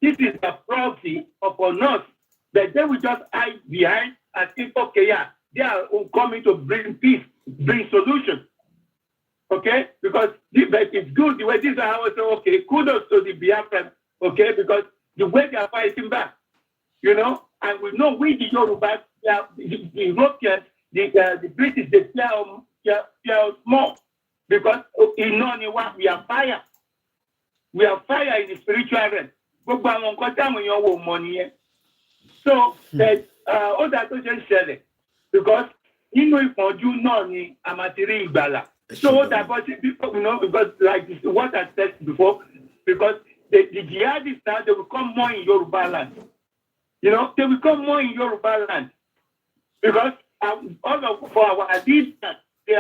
This is their proxy upon us. But they will just hide behind and think, okay, yeah, they are coming to bring peace, bring solution. Okay? Because it's good the way this is how I say, okay, kudos to the Biafran, okay, because the way they are fighting back. you know, and we know we the Yoruba, the Europeans, the British, they fear us more because in Noniwa we are fire. We are fire in the spiritual realm. So that all that to just share because you know ni amatiri igbala. So that people, you know, because like this, what I said before, because the jihadists now they will come more in Yoruba land. You know, they will come more in Yoruba land because for our leaders, they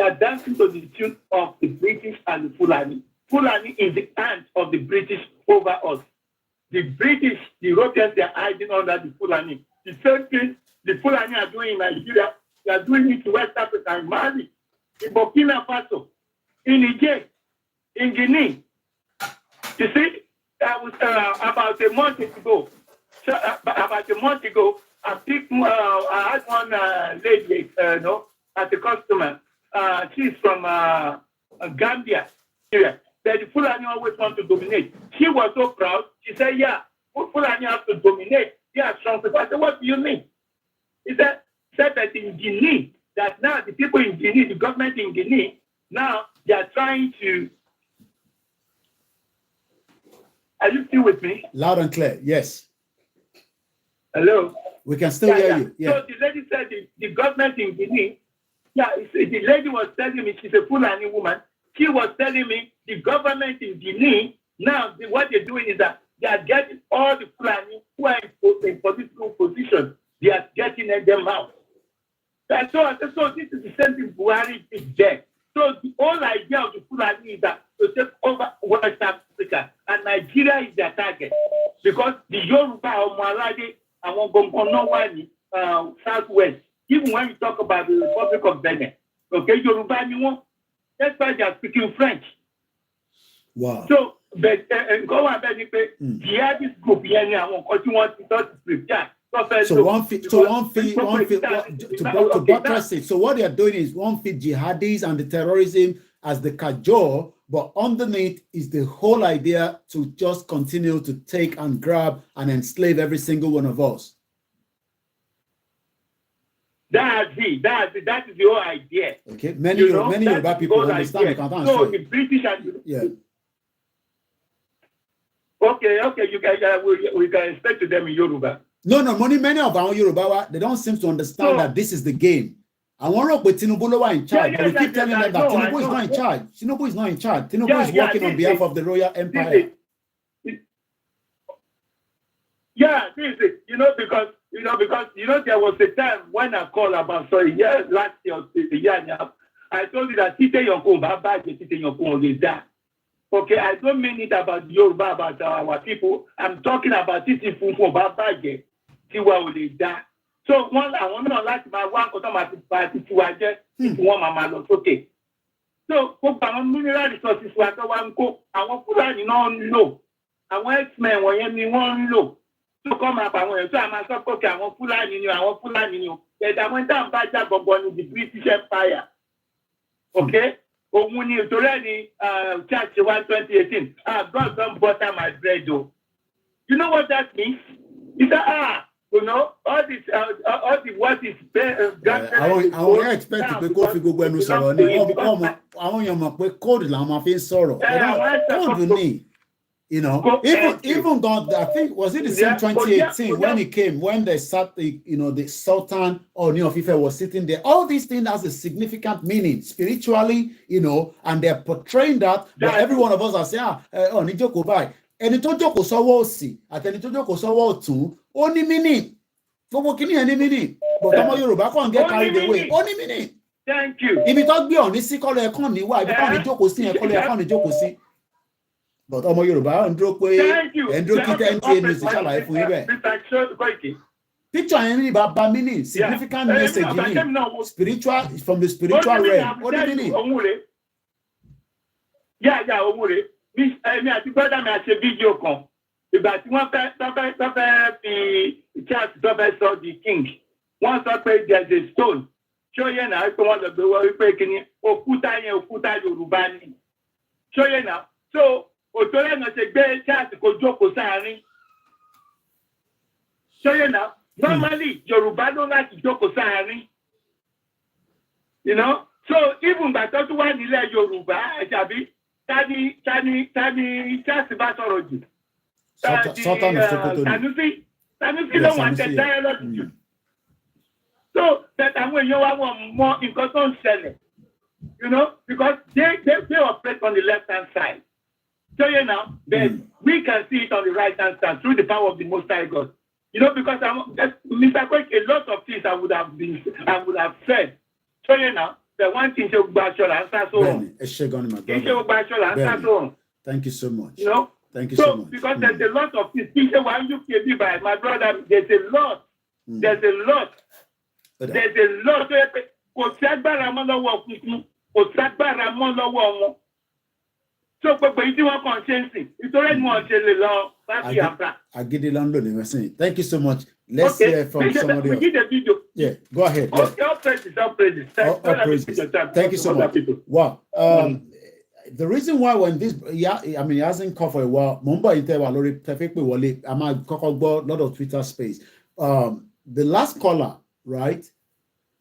are dancing to the tune of the British and the Fulani. Fulani is the aunt of the British over us. The British, the Europeans, they are hiding under the Fulani. The same thing the Fulani are doing in Nigeria, they are doing it in West Africa, in Mali, in Burkina Faso, in Niger, in Guinea. You see, that was about a month ago. So, about a month ago, I had one lady, as a customer. She's from Gambia. That the Fulani always want to dominate. She was so proud. She said, yeah, Fulani have to dominate. They are strong people. I said, what do you mean? He said that in Guinea, that now the people in Guinea, the government in Guinea, now they are trying to. Are you still with me? Loud and clear, yes. Hello? We can still hear you. Yeah. So the lady said the government in Guinea, the lady was telling me, she's a Fulani woman, she was telling me the government in Guinea, now what they're doing is that they are getting all the Fulani who are in political position, they are getting them out. So this is the same thing Buhari is there. So the whole idea of the Fulani is that to take over West Africa, and Nigeria is their target. Because the Yoruba or Malade, and Gongonowani, Southwest, even when you talk about the Republic of Benin, okay, Yoruba, that's why they are speaking French. Wow. So, but go on, jihadist group, So to buttress it. So what they are doing is one fit jihadis and the terrorism as the cajole, but underneath is the whole idea to just continue to take and grab and enslave every single one of us. That's it. That is the whole idea. Okay, many Yoruba people understand. You can't so the British and yeah. Okay, you guys, we can expect to them in Yoruba. No, many of our Yoruba, they don't seem to understand that this is the game. I want to put Tinubu in charge, but we keep telling them that Tinubu is not in charge. Tinubu is not in charge. Tinubu is working on behalf of the Royal Empire. Because there was a time when I called about last year, I told you that Tite Yonko Baba, Tite Yonko is that. Okay, I don't mean it about Yoruba, about our people. I'm talking about Titi Funfun Baba, Tiwa Oleda. So one, I want to like my one automatic party to one mama okay. So our mineral resources were the one go. I want to learn no. I want X-Men when you want low. So come up, I want to I'm a okay, I want Fulani. But I went down by that in the British Empire. Okay? Omuni Toreni Church 2018. God don't butter my bread though. You know what that means? It's all this what is I won't expect to be coffee go when I want your map code lama face sorrow. Code you need. You know, even God, I think, was it the same 2018 when he came, when they sat, the Sultan or New of Ife was sitting there. All these things has a significant meaning spiritually, and they're portraying that. But every one of us are saying, ni joko bai. Eni to joko sowo osi, ateni to joko sowo otun, only meaning. Gbogbo kini any meaning. But Omo Yoruba can't get carried away. Only meaning. Thank you. If you talk beyond this, call it a ni why? If you can't joko si, call it a joko si. But Omo Yoruba ndro kita NTA news ṣàlàyé fún yín. Picture yẹn ní bàbá meaning, significant message meaning, spiritual from the spiritual realm. What do you mean? Omure. Mi àti brother mi àṣẹ fídíò kan. Ìgbà tí wọ́n fẹ́ fi church tó fẹ́ sọ the king. Wọ́n sọ pé there is a stone. Ṣó yẹn náà pé wọ́n lọ gbé wọ́n wípé kíní òkúta yẹn òkúta Yorùbá ni. Ṣó yẹn náà. So òtòrẹ́ náà ṣe gbé church kó jókòó sáárín. So you know, normally Yoruba don't like to joke sáàrin. You know, so even by that one nílẹ̀ Yorùbá àjàbí tani Charles bá sọ̀rọ̀ jù. Sanusi ló wà tẹ dialogue jù. So that àwọn èèyàn wa wọ́n mọ nǹkan tó ń ṣẹlẹ̀. You know, because they operate on the left-hand side. So you know, then we can see it on the right-hand side through the power of the Most High God. You know, because Mr. Koiki, a lot of things I would have said. So you know, the one thing to answer so. Thank you so much. You know, thank you so much. Because there's a lot of things. Why you can by my brother? There's a lot. There's a lot. There's a lot. So, but you want conscience. It's already more Thank you so much. Let's hear from somebody else. We need a video. Yeah, go ahead. Okay, all praises. Thank you so much. Wow. The reason why when this, he hasn't come for a while. Mumba Intewa Lori Perfect Wale. I'm a lot of Twitter space. The last caller, right?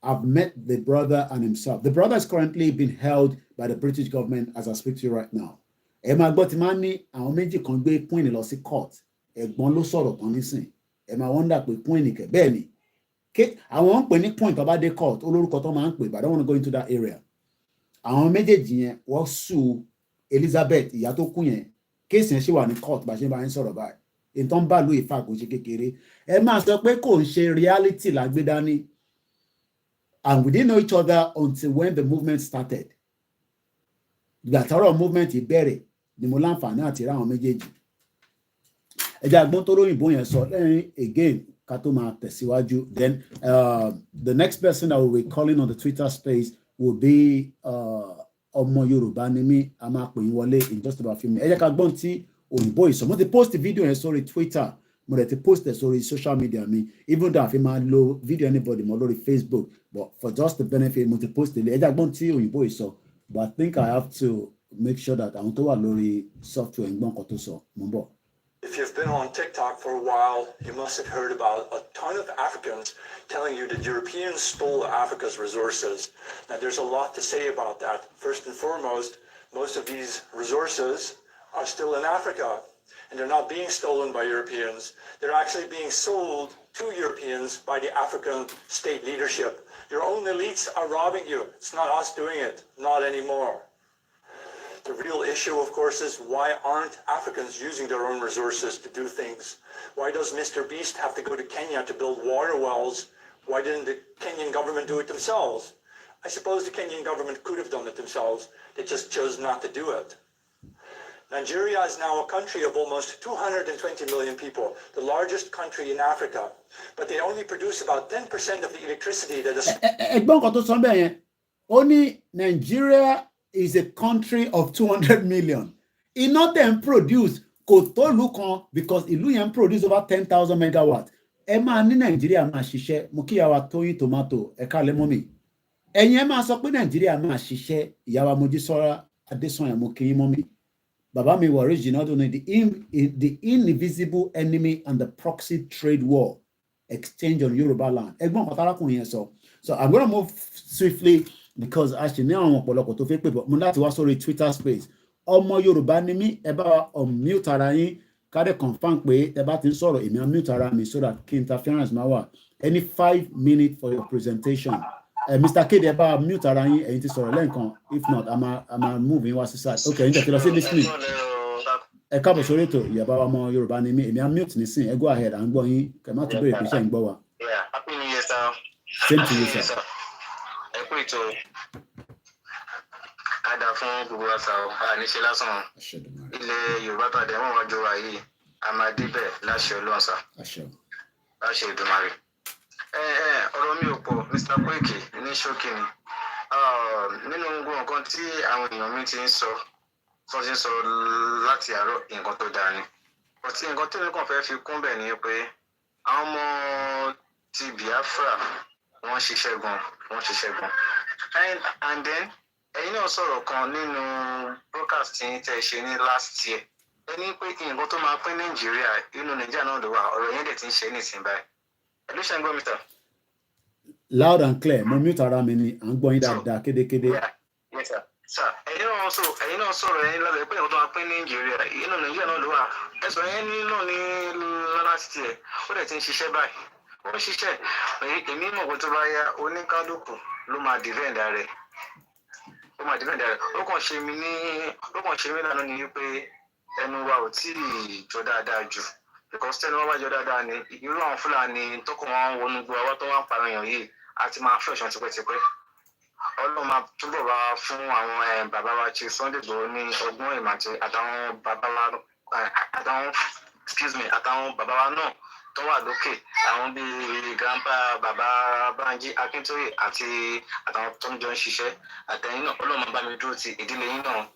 I've met the brother and himself. The brother is currently being held by the British government as I speak to you right now. Emma Gbotimani, àwọn méjì kan gbé Queen lọ sí court. Ẹ̀gbọ́n ló sọ̀rọ̀ kan nísìn. Emma wonder pé Queen nìkẹ́ bẹ́ẹ̀ ni. Àwọn ń pè ní point tó bá dé court olórúkọ tó máa ń pè, but I don't want to go into that area. Àwọn méjèèjì yẹn wọ́n sue Elizabeth ìyá tó kú yẹn. Kéèsì yẹn ṣì wà ní court bá ṣe bá ń sọ̀rọ̀ báyìí. Ìtàn bá lu ìfà kò ṣe kékeré. Ẹ máa sọ pé kò ń ṣe reality lágbé dání. And we didn't know each other until when the movement started. The Taro movement ìbẹ̀rẹ̀ ni mo láǹfààní àti ra àwọn méjèèjì. Ẹja àgbọn tó lóyìnbó yẹn sọ lẹ́yìn again ká tó máa tẹ̀síwájú. Then the next person that will be calling on the Twitter space will be ọmọ Yorùbá ni mí, a máa pè yín wọlé in just about a few minutes. Ẹja ká gbọ́n tí òyìnbó ìsọ. Mo ti post video yẹn sórí Twitter. Mo dẹ̀ ti post it sórí social media mi. Even though I fi máa lo video anybody mo lórí Facebook, but for just the benefit mo ti post it. Ẹja gbọ́n tí òyìnbó ìsọ. But I think I have to make sure that àwọn tó wà lórí software ń gbọ́n kan tó sọ. Mo ń bọ̀. If you've been on TikTok for a while, you must have heard about a ton of Africans telling you that Europeans stole Africa's resources. Now, there's a lot to say about that. First and foremost, most of these resources are still in Africa, and they're not being stolen by Europeans. They're actually being sold to Europeans by the African state leadership. Your own elites are robbing you. It's not us doing it, not anymore. The real issue, of course, is why aren't Africans using their own resources to do things? Why does Mr. Beast have to go to Kenya to build water wells? Why didn't the Kenyan government do it themselves? I suppose the Kenyan government could have done it themselves. They just chose not to do it. Nigeria is now a country of almost 220 million people, the largest country in Africa, but they only produce about 10% of the electricity that is... Ẹ̀gbọ́n kan tó sọ bẹ́ẹ̀ yẹn, ó ní Nigeria is a country of 200 million. Iná tẹ̀ ń produce kò tó ìlú kan because ìlú yẹn ń produce over 10,000 megawatts. Ẹ máa ní Nàìjíríà máa ṣiṣẹ́, mo kí ìyàwó Tóyìn Tomato ẹ̀ka lẹ́mọ́ mi. Ẹ̀yin ẹ máa sọ pé Nàìjíríà máa ṣiṣẹ́, ìyàwó Mojísọ́lá Adésànyà mo kí yín mọ́ mi. Bàbá mi wà original don't know the invisible enemy and the proxy trade war exchange on Yoruba land. Ẹ̀gbọ́n kan tarakùnrin yẹn sọ. So I'm going to move swiftly because actually ní àwọn ọ̀pọ̀lọpọ̀ tó fẹ́ pè bọ̀ mo láti wá sórí Twitter space. Ọmọ Yorùbá ni mí, ẹ bá unmute ara yín ká dẹ̀ confirm pé ẹ bá ti ń sọ̀rọ̀ èmi unmute ara mi so that kí interference máa wà. Any 5 minutes for your presentation. Mr. Kede ẹ bá mute ara yín ẹ̀yin ti sọ̀rọ̀ lẹ́ǹkan. If not, I'm a move yín wá sí side. Okay, ẹ̀yin tẹ̀sí lọ sí listening. Ẹ káàbọ̀ sórí ètò ìyàbá ọmọ Yorùbá ni mí, èmi unmute nísìn, ẹ go ahead, à ń gbọ́ yín, kẹ̀ má tún bèrè pé iṣẹ́ ń gbọ́ wa. Happy New Year, sir. Same to you, sir. Ẹ kú ètò àdá fún gbogbo àṣà àníṣe lásán ilẹ̀ Yorùbá tàdé wọn wájú wa yìí a máa débẹ̀ láṣẹ Ọlọ́run sà láṣẹ Èdùmàrè. Ọ̀rọ̀ mi ò pọ̀ Mr. Koiki ní ṣókí ni nínú gbogbo nǹkan tí àwọn èèyàn mi ti ń sọ láti àárọ̀ nǹkan tó dáa ni ọtí nǹkan tí nǹkan fẹ́ fi kún bẹ̀ ni pé àwọn ọmọ ti Biafra wọ́n ṣiṣẹ́ gan and then ẹ̀yin náà sọ̀rọ̀ kan nínú broadcast tí tẹ́ ṣe ní last year ẹni pé nǹkan tó máa pín Nàìjíríà inú Nàìjíríà náà ló wà ọ̀rọ̀ yẹn dẹ̀ ti ń ṣe nísìnyí báyìí Hello, Shango, Mr. Loud and clear. Mo mute ara mi ni. À ń gbọ́ yín dáadáa kédékédé. Yes, sir. Sir, ẹ̀yin náà sọ̀rọ̀ ẹ̀yin lọ́dọ̀ pé ìwọ́n tó máa pín ní Nàìjíríà. Inú Nàìjíríà náà ló wà. Ẹ̀sọ̀ yẹn náà ní lára títí ẹ̀. Ó dẹ̀ ti ń ṣiṣẹ́ báyìí. Ó ń ṣiṣẹ́. Èmi mọ̀ pé tó bá yá oníkálukú ló máa defend rẹ̀. Ó máa defend rẹ̀. Ó kàn ṣe mí lánàá ni wípé ẹnu wa ò tí ì jọ dáadáa jù. Because tẹ́nu wa bá jọ dáadáa ni irú àwọn Fúlàní tó kàn wọ́n wọnú gbọ́ àwọn tó wá ń parayàn yìí a ti máa fẹ́ ọ̀ṣun tipẹ́tipẹ́. Ọlọ́run máa túbọ̀ wá fún àwọn bàbá wa Chief Sunday Igboho ní ọgbọ́n ìmọ̀ àti àtàwọn bàbá wa náà tó wà lókè àwọn bíi grandpa bàbá Banji Akintoye àti àtàwọn tó ń jọ ń ṣiṣẹ́ àtẹ̀yìn náà Ọlọ́run máa bá mi dúró ti ìdílé yín náà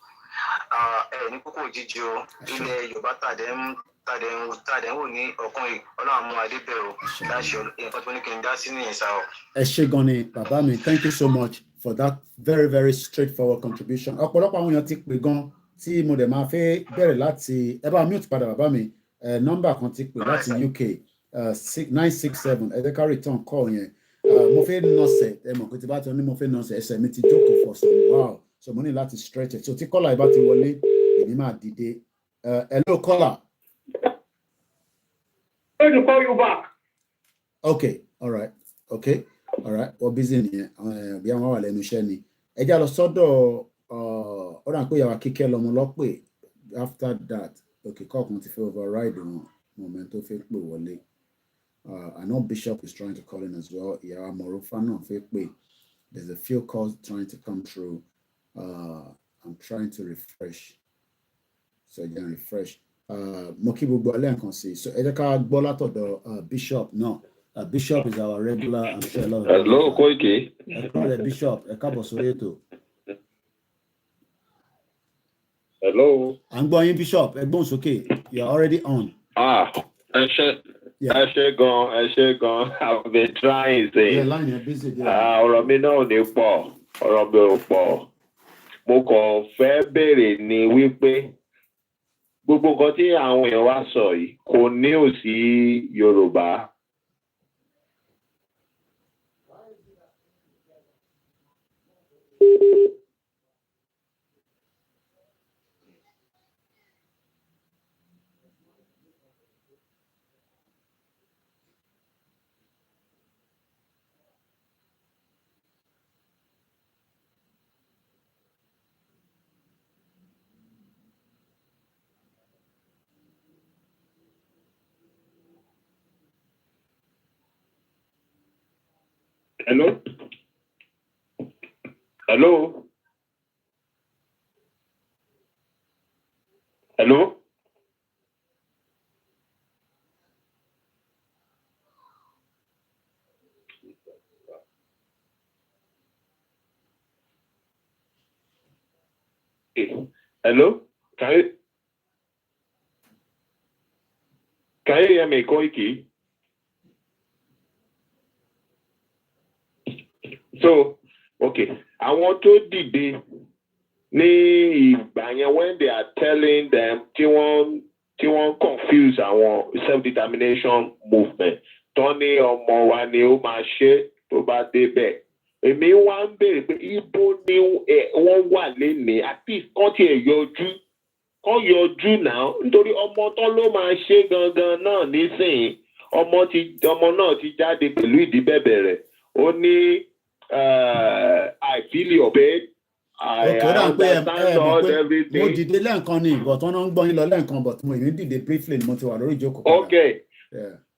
ní kókó òjijì o ilẹ̀ Yorùbá tàdé ń wò ní ọkàn yìí Ọlọ́run mú adé bẹ̀rù láṣẹ nǹkan tó ní kí n dá sí nìyẹn sá o. Ẹ ṣé gan ni bàbá mi, thank you so much for that very very straightforward contribution. Ọ̀pọ̀lọpọ̀ àwọn èèyàn ti pè gan tí mo dẹ̀ máa fẹ́ bẹ̀rẹ̀ láti ẹ bá mute padà bàbá mi nọ́mbà kan ti pè láti UK 967 ẹ jẹ́ ká return call yẹn. Mo fẹ́ nọ̀sẹ̀ ẹ mọ̀ pé tí bá ti ní mo fẹ́ nọ̀sẹ̀ ẹsẹ̀ mi ti jókòó for some while so mo ní láti stretch it so tí kọ́là ìbá ti wọlé èmi máa dìde. Hello caller. I'm going to call you back. Okay, all right. We're busy nìyẹn. Bí àwọn wà lẹ́nu iṣẹ́ ni. Ẹ já lọ sọ́dọ̀ ọ̀rọ̀ àpò ìyàwó kíkẹ́ lọ́mọ lọ́pẹ́ after that. Okay, kọ́ọ̀kan ti fẹ́ override wọn moment tó fẹ́ pè wọlé. I know Bishop is trying to call in as well. Ìyàwó Mọ̀rúfà náà fẹ́ pè. There's a few calls trying to come through. I'm trying to refresh. So again, refresh. Mo kí gbogbo alẹ́ nǹkan sí. So ẹ jẹ́ ká gbọ́ látọ̀dọ̀ Bishop náà. Bishop is our regular and fellow. Hello, Koiki. Ẹ kúrò Bishop, ẹ káàbọ̀ sórí ètò. Hello. À ń gbọ́ yín Bishop, ẹ gbóhùn sókè. You are already on. Ẹ ṣé gan. I've been trying to. Yeah, line yẹn busy there. Ọ̀rọ̀ mi náà ò ní pọ̀. Ọ̀rọ̀ mi ò pọ̀. Mo kàn fẹ́ béèrè ni wípé gbogbo nǹkan tí àwọn èèyàn wá sọ yìí kò ní òsì Yorùbá. Hello? Hello? Hello? Hello? Can you hear me, Koiki? So, okay. Àwọn tó dìde ní ìgbà yẹn when they are telling them tí wọ́n confuse àwọn self-determination movement tó ní ọmọ wa ni ó máa ṣe tó bá débẹ̀. Èmi wá ń béèrè pé ibo ni wọ́n wà lénìí at least kán tiẹ̀ yọjú náà nítorí ọmọ tán ló máa ṣe gangan náà nísìnyí ọmọ náà ti jáde pẹ̀lú ìdíbẹ̀bẹ̀ rẹ̀ ó ní I feel your pain. I understand all everything. Mo dìde lẹ́ẹ̀kan ni but wọ́n náà ń gbọ́ yín lọ lẹ́ẹ̀kan but mo ìní dìde briefly ni mo ti wà lórí ìjókòó.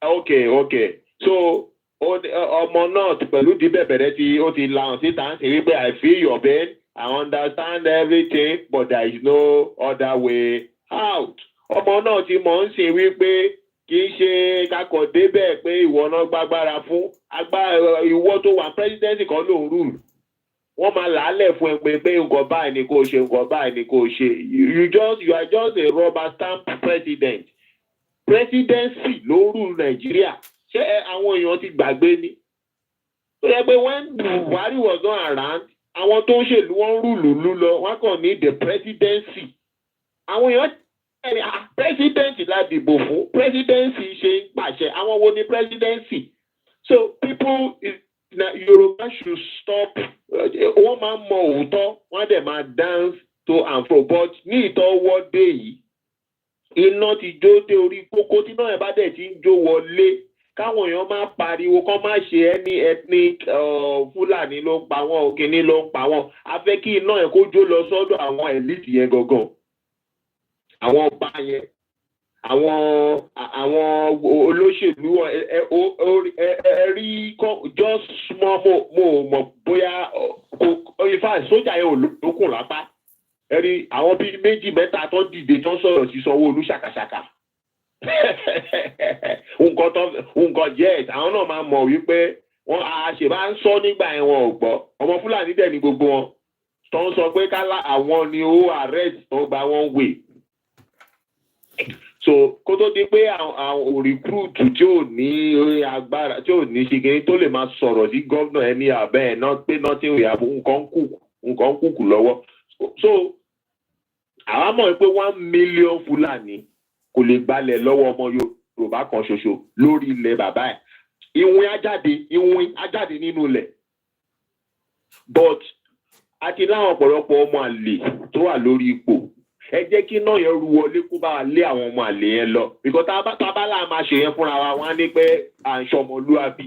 Okay. So ọmọ náà pẹ̀lú ìdíbẹ̀bẹ̀ rẹ̀ ó ti lahàn síta ń ṣe wípé I feel your pain. I understand everything but there is no other way out. Ọmọ náà ti mọ̀ ń ṣe wípé kì í ṣe kakọ̀ débẹ̀ pé ìwọ náà gbàgbára fún agbára ìwọ tó wà presidency kan ló ń rule. Wọ́n máa làálẹ̀ fún ẹ pé nǹkan báyìí ni kò ṣe nǹkan báyìí ni kò ṣe. You are just a rubber stamp president. Presidency ló rule Nàìjíríà. Ṣé àwọn èèyàn ti gbàgbé ni? Ó yẹ pé when Buhari was not around, àwọn tó ń ṣèlú wọn rúlù lọ, wọ́n kàn ní the presidency. Àwọn èèyàn presidency la dìbò fún, presidency ṣe ń pàṣẹ, àwọn wo ni presidency? So people Yoruba should stop. One man more one dem a dance to and fro, but ní ìtọ́wọ́ dé yìí iná ti jó dé orí kókó tí náà ẹ̀ bá dẹ̀ ti ń jó wọlé káwọn èèyàn máa pariwo kán má ṣe ẹni ethnic Fúlàní ló ń pa wọ́n Kínní ló ń pa wọ́n a fẹ́ kí iná ẹ̀ kó jó lọ sọ́dọ̀ àwọn elite yẹn gangan àwọn ọba yẹn àwọn olóṣèlú rí just small mo mọ̀ bóyá ifá sójà yẹn ò lókun lápá rí àwọn bíi méjì mẹ́ta tó dìde tó sọ̀rọ̀ sí Sanwó-Olú ṣàkàṣàkà nǹkan jẹ́ àwọn náà máa mọ̀ wípé wọ́n àṣebá ń sọ nígbà yẹn wọn ò gbọ́ ọmọ Fúlàní dẹ̀ ní gbogbo wọn tó ń sọ pé kálá àwọn ni ó arrest tó gba wọn wè so kó tó di pé àwọn recruit tí ò ní agbára tí ò ní ṣìkìní tó lè máa sọ̀rọ̀ sí gómìnà ẹni àbẹ́ ẹ̀ náà pé náà tí ò yà fún nǹkan kùkù lọ́wọ́ so àwa mọ̀ pé 1 million Fúlàní kò lè gbalẹ̀ lọ́wọ́ ọmọ Yorùbá kan ṣoṣo lórí ilẹ̀ bàbá ẹ̀ ìwìn ajáde nínú ilẹ̀ but àti láwọn ọ̀pọ̀lọpọ̀ ọmọ àlè tó wà lórí ipò ẹ jẹ́ kí náà yẹn ru wọlé kó bá lé àwọn ọmọ àlè yẹn lọ because tábàlà máa ṣe yẹn fúnra wa wọ́n á ní pé à ń ṣọmọlúwàbí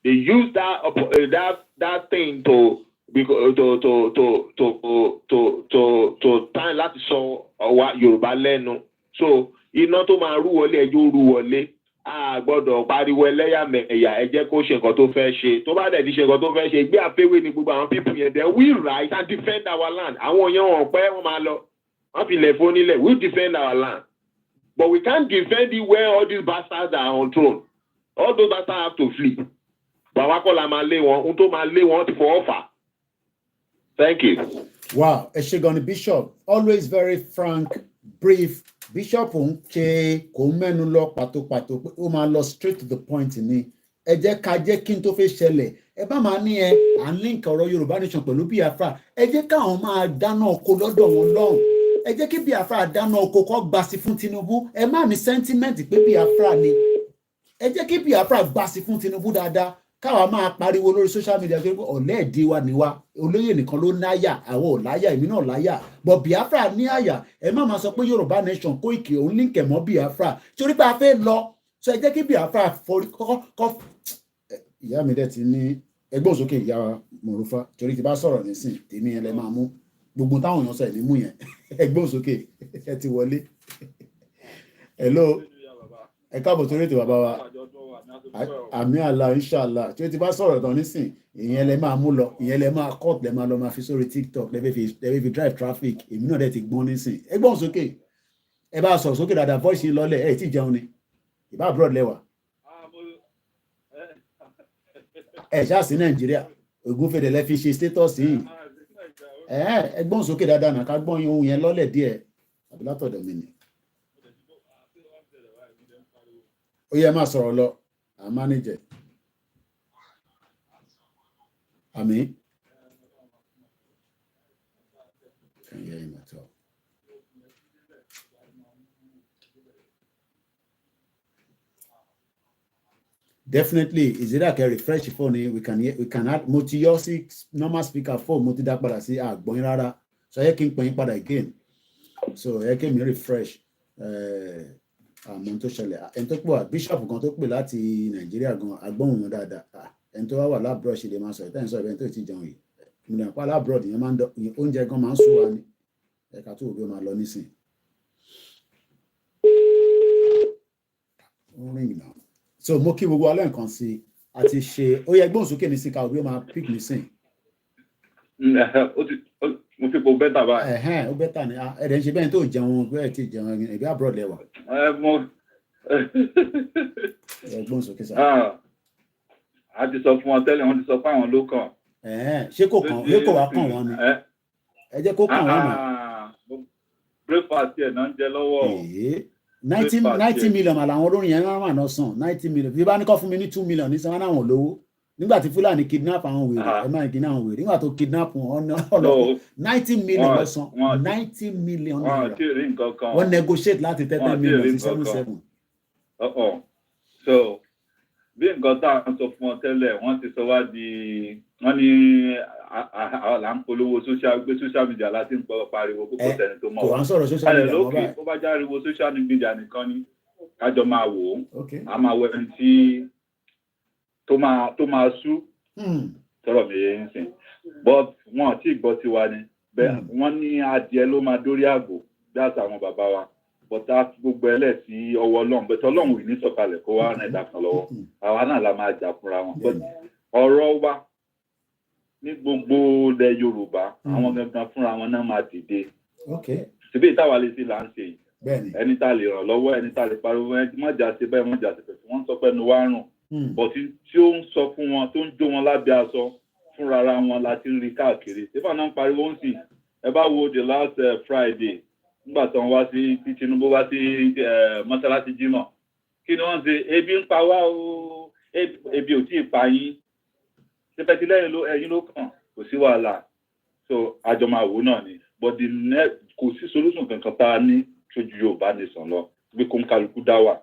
they use that thing to tán láti sọ ọwá Yorùbá lẹ́nu so iná tó máa rú wọlé ẹjọ́ rú wọlé a gbọ́dọ̀ pariwo ẹlẹ́yàmẹ̀yà ẹ jẹ́ kó ṣe nǹkan tó fẹ́ ṣe tó bá dẹ̀ ti ṣe nǹkan tó fẹ́ ṣe gbé àpéwé ni gbogbo àwọn people yẹn then we rise and defend our land àwọn yẹn wọn pẹ́ wọ́n máa lọ wọ́n fi lẹ̀ fún nílẹ̀ we defend our land but we can't defend it where all these bastards are on throne all those bastards have to flee bàbá kọ́ la máa lé wọn ohun tó máa lé wọn ti fọwọ́ fà. Thank you. Wow, Eshegoni Bishop, always very frank, brief. Bishop ń ṣe kò mẹ́nu lọ pàtó pé ó máa lọ straight to the point ni. Ẹ jẹ́ ká jẹ́ kí n tó fẹ́ ṣẹlẹ̀. Ẹ bá máa ní à ń link ọ̀rọ̀ Yorùbá nation pẹ̀lú Biafra. Ẹ jẹ́ káwọn máa dáná oko lọ́dọ̀ wọn lọ́hùn. Ẹ jẹ́ kí Biafra dáná oko kó gbasi fún Tinubu. Ẹ má ní sentiment pé Biafra ni. Ẹ jẹ́ kí Biafra gbasi fún Tinubu dáadáa. Káwa máa pariwo lórí social media pé ọ̀lẹ́ẹ̀dí wa ni wa olóyè nìkan ló náyà àwọn ò láyà èmi náà láyà but Biafra ní àyà ẹ má máa sọ pé Yorùbá nation Koiki òun líǹkẹ̀ mọ́ Biafra torí pé a fẹ́ lọ so ẹ jẹ́ kí Biafra forí kọ́kọ́ ìyá mi dẹ̀ ti ní ẹgbẹ́ òsókè ìyá Mọ̀rúfá torí ti bá sọ̀rọ̀ nísìn tèmi yẹn lẹ máa mú gbogbo táwọn èèyàn sọ ẹ̀ ní mú yẹn ẹgbẹ́ òsókè ẹ ti wọlé hello ẹ káàbọ̀ torí ètò bàbá wa àmì àlà inshallah tí ó ti bá sọ̀rọ̀ tán nísìn ìyẹn lẹ máa mú lọ ìyẹn lẹ máa cut lẹ máa lọ máa fi sórí TikTok lẹ fi drive traffic èmi náà dẹ̀ ti gbọ́n nísìn ẹ gbọ́n sókè ẹ bá sọ̀rọ̀ sókè dáadáa voice yín lọ́lẹ̀ ẹ tí jẹun ni ìbá abroad lẹ́wà ẹ ṣáà sí Nàìjíríà Ògúnfẹ̀dẹ̀ lẹ fi ṣe status yìí ẹ gbọ́n sókè dáadáa nà ká gbọ́n ohun yẹn lọ́lẹ̀ díẹ̀ àbí látọ̀dọ̀ mi ni ó yẹ máa sọ̀rọ̀ lọ à manager àmì can hear him at all. Definitely is it like a refresh phone we can add multi normal speaker phone multi dá padà sí àgbọ̀n rárá so ẹ kí n pè yín padà again so ẹ kí mi refresh àmọ́ tó ṣẹlẹ̀ ẹni tó pè bishop kan tó pè láti Nàìjíríà gan agbóhùn wọn dáadáa ẹni tó wá wà lábúrò ṣe lè máa sọ ìtẹ́yìn sọ ìbẹ́ni tó ti jẹun yìí mo lè pa lábúrò yẹn máa ń dọ oúnjẹ gan máa ń sún wa ní ẹ̀ka tó òbí ó máa lọ nísìn. So mo kí gbogbo alẹ́ nǹkan sí àti ṣe ó yẹ gbóhùn sókè ní síka òbí ó máa pick nísìn. Mo fi kò bẹ́tà báyìí. Ó bẹ́tà ni ẹ̀rẹ̀ ń ṣe bẹ́ẹ̀ tó jẹun bẹ́ẹ̀ tí jẹun ẹ̀bí abroad lẹ́wà. Ẹ̀gbọ́n sókè sá. A ti sọ fún wọn tẹ́lẹ̀ wọ́n ti sọ fún àwọn ló kàn. Ṣé kò wá kàn wọ́n ni? Ẹ jẹ́ kó kàn wọ́n nà. Breakfast yẹn náà ń jẹ lọ́wọ́. 90 million àlàwọn olórin yẹn máa náà sàn 90 million bí bá ní kọ́ fún mi ní 2 million ní sanwó àwọn olówó nígbà tí Fúlàní kidnap àwọn wèrè ẹ máa kidnap àwọn wèrè nígbà tó kidnap wọn ọ̀nà 90 million lọ́sàn 90 million naira wọ́n negotiate láti 30 million sí 77. So bí nǹkan tá à ń sọ fún ọ tẹ́lẹ̀ wọ́n ti sọ wá di wọ́n ní là ń polówó social media láti ń pariwo kókó sẹ́ni tó mọ̀ wá. kò wá ń sọ̀rọ̀ social media mọ́ báyìí. ó bá járiwo social media nìkan ni kájọ máa wò ó a máa wọ ẹni tí tó máa sú tọrọ mi yé ń sìn but wọn ò tí ì gbọ́ tiwa ni bẹ́ẹ̀ wọ́n ní adìẹ ló máa dórí àgbò bí àṣà àwọn bàbá wa bọ́tà gbogbo ẹlẹ́ sí ọwọ́ ọlọ́run bẹ́tẹ̀ ọlọ́run ìní sọ̀kalẹ̀ kó wá rìn ìdàkan lọ́wọ́ àwa náà la máa jà fúnra wọn ọ̀rọ̀ wa ní gbogbo ilẹ̀ Yorùbá àwọn gangan fúnra wọn náà máa dìde síbí ìtawà lè ṣe là ń ṣe yìí ẹni tá a lè ràn lọ́wọ́ ẹni tá a lè pariwo ẹni mọ̀jà ṣe bẹ́ẹ̀ mọ̀jà ṣe pẹ̀sì wọ́n sọ pé ẹnu wa rùn bọ̀tí tí ó ń sọ fún wọn tó ń jó wọn lábẹ́ aṣọ fúnra ara wọn láti rí káàkiri síbà náà ń pariwo ń sì ẹ bá wo the last Friday nígbà tí wọ́n wá sí tí Tinubu wá sí mọ́sálásí Jímọ̀ kí ni wọ́n ṣe ebi ń pa wá o ebi ò tí ì pa yín ṣẹpẹtì lẹ́yìn ẹ̀yin ló kàn kò sí wàhálà so àjọ máa wò náà ni but the next kò sí solution kankan tá a ní tójú Yorùbá nation lọ gbé kó ń kálukú dá wà